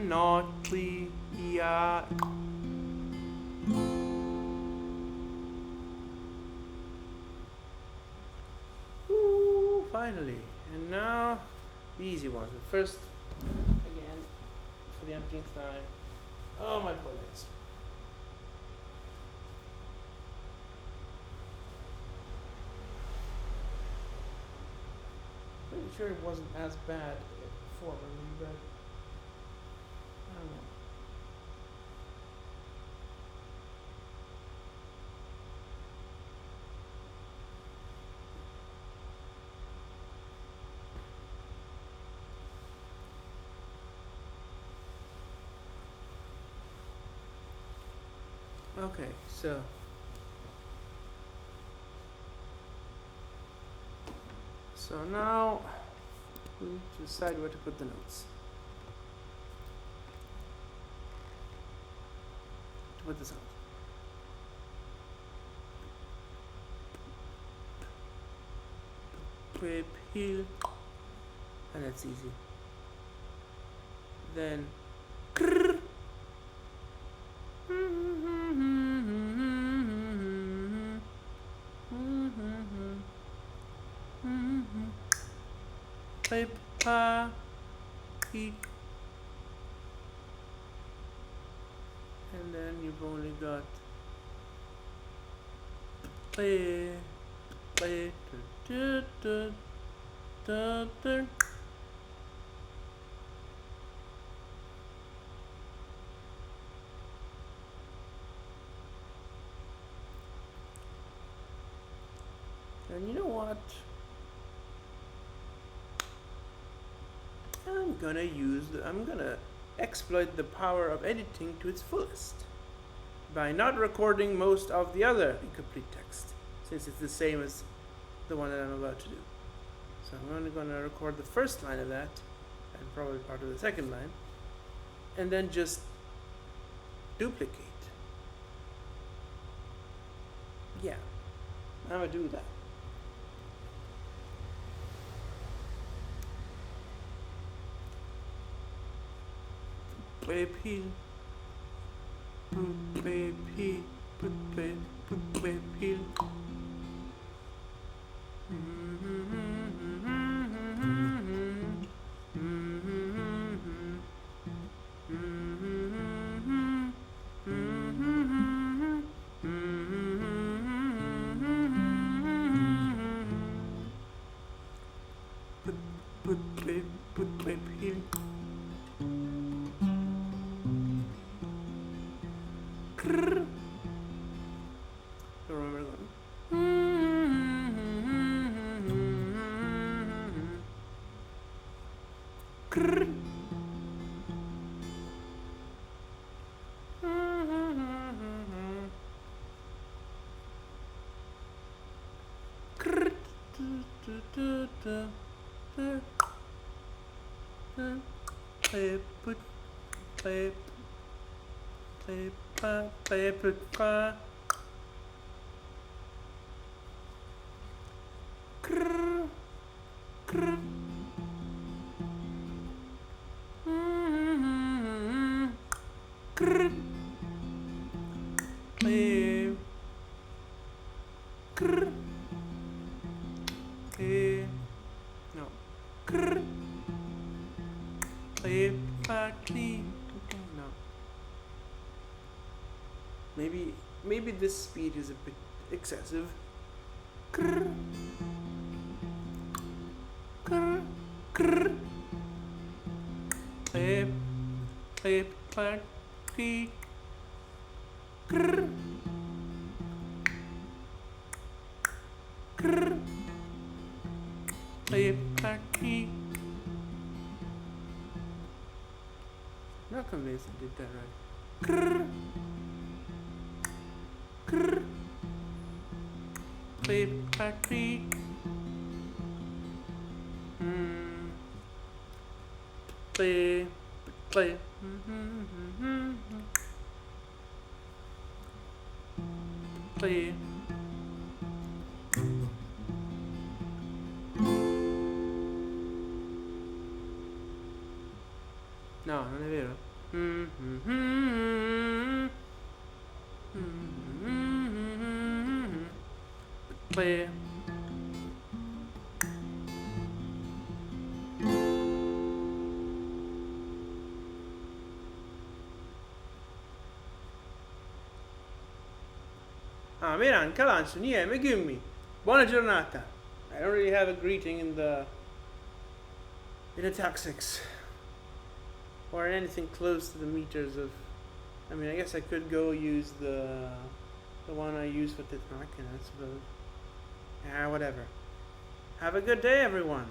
Not please. Yeah. Ooh, finally. And now the easy ones. But first, again, for the umpteenth time. Oh, my poor legs. Pretty sure it wasn't as bad formerly, but I don't know. Okay, so So now we need to decide where to put the notes. To put this out. Whip heel, and that's easy. Then krrr. Whip pa eat. And then you've only got play play da, da, da, da. And you know what? I'm gonna exploit the power of editing to its fullest by not recording most of the other incomplete text, since it's the same as the one that I'm about to do. So I'm only gonna record the first line of that, and probably part of the second line, and then just duplicate. Yeah, I'm gonna do that. Play peel, play peel, play peel. Play peel. Krrr. Don't remember that. Krrr. Krrr. Play put play play pa play put pa. Krrr. Krrr. Krrr. Play. Krrr. Play. No. Krrr. Play party. No. Maybe this speed is a bit excessive. Krrr. Krrr. Krrr. Play party. Krrr. Krrr. Play party. Not convinced I did that right. Krrr. Krrr. Play party. Play. Play. Play. No, non è vero. Play. Miran, Kalansu, Nie, Megumi. Buona giornata. I don't really have a greeting in the Taxics. Or anything close to the meters of. I mean, I guess I could go use the one I use for Titmarkin, I suppose. Whatever. Have a good day, everyone.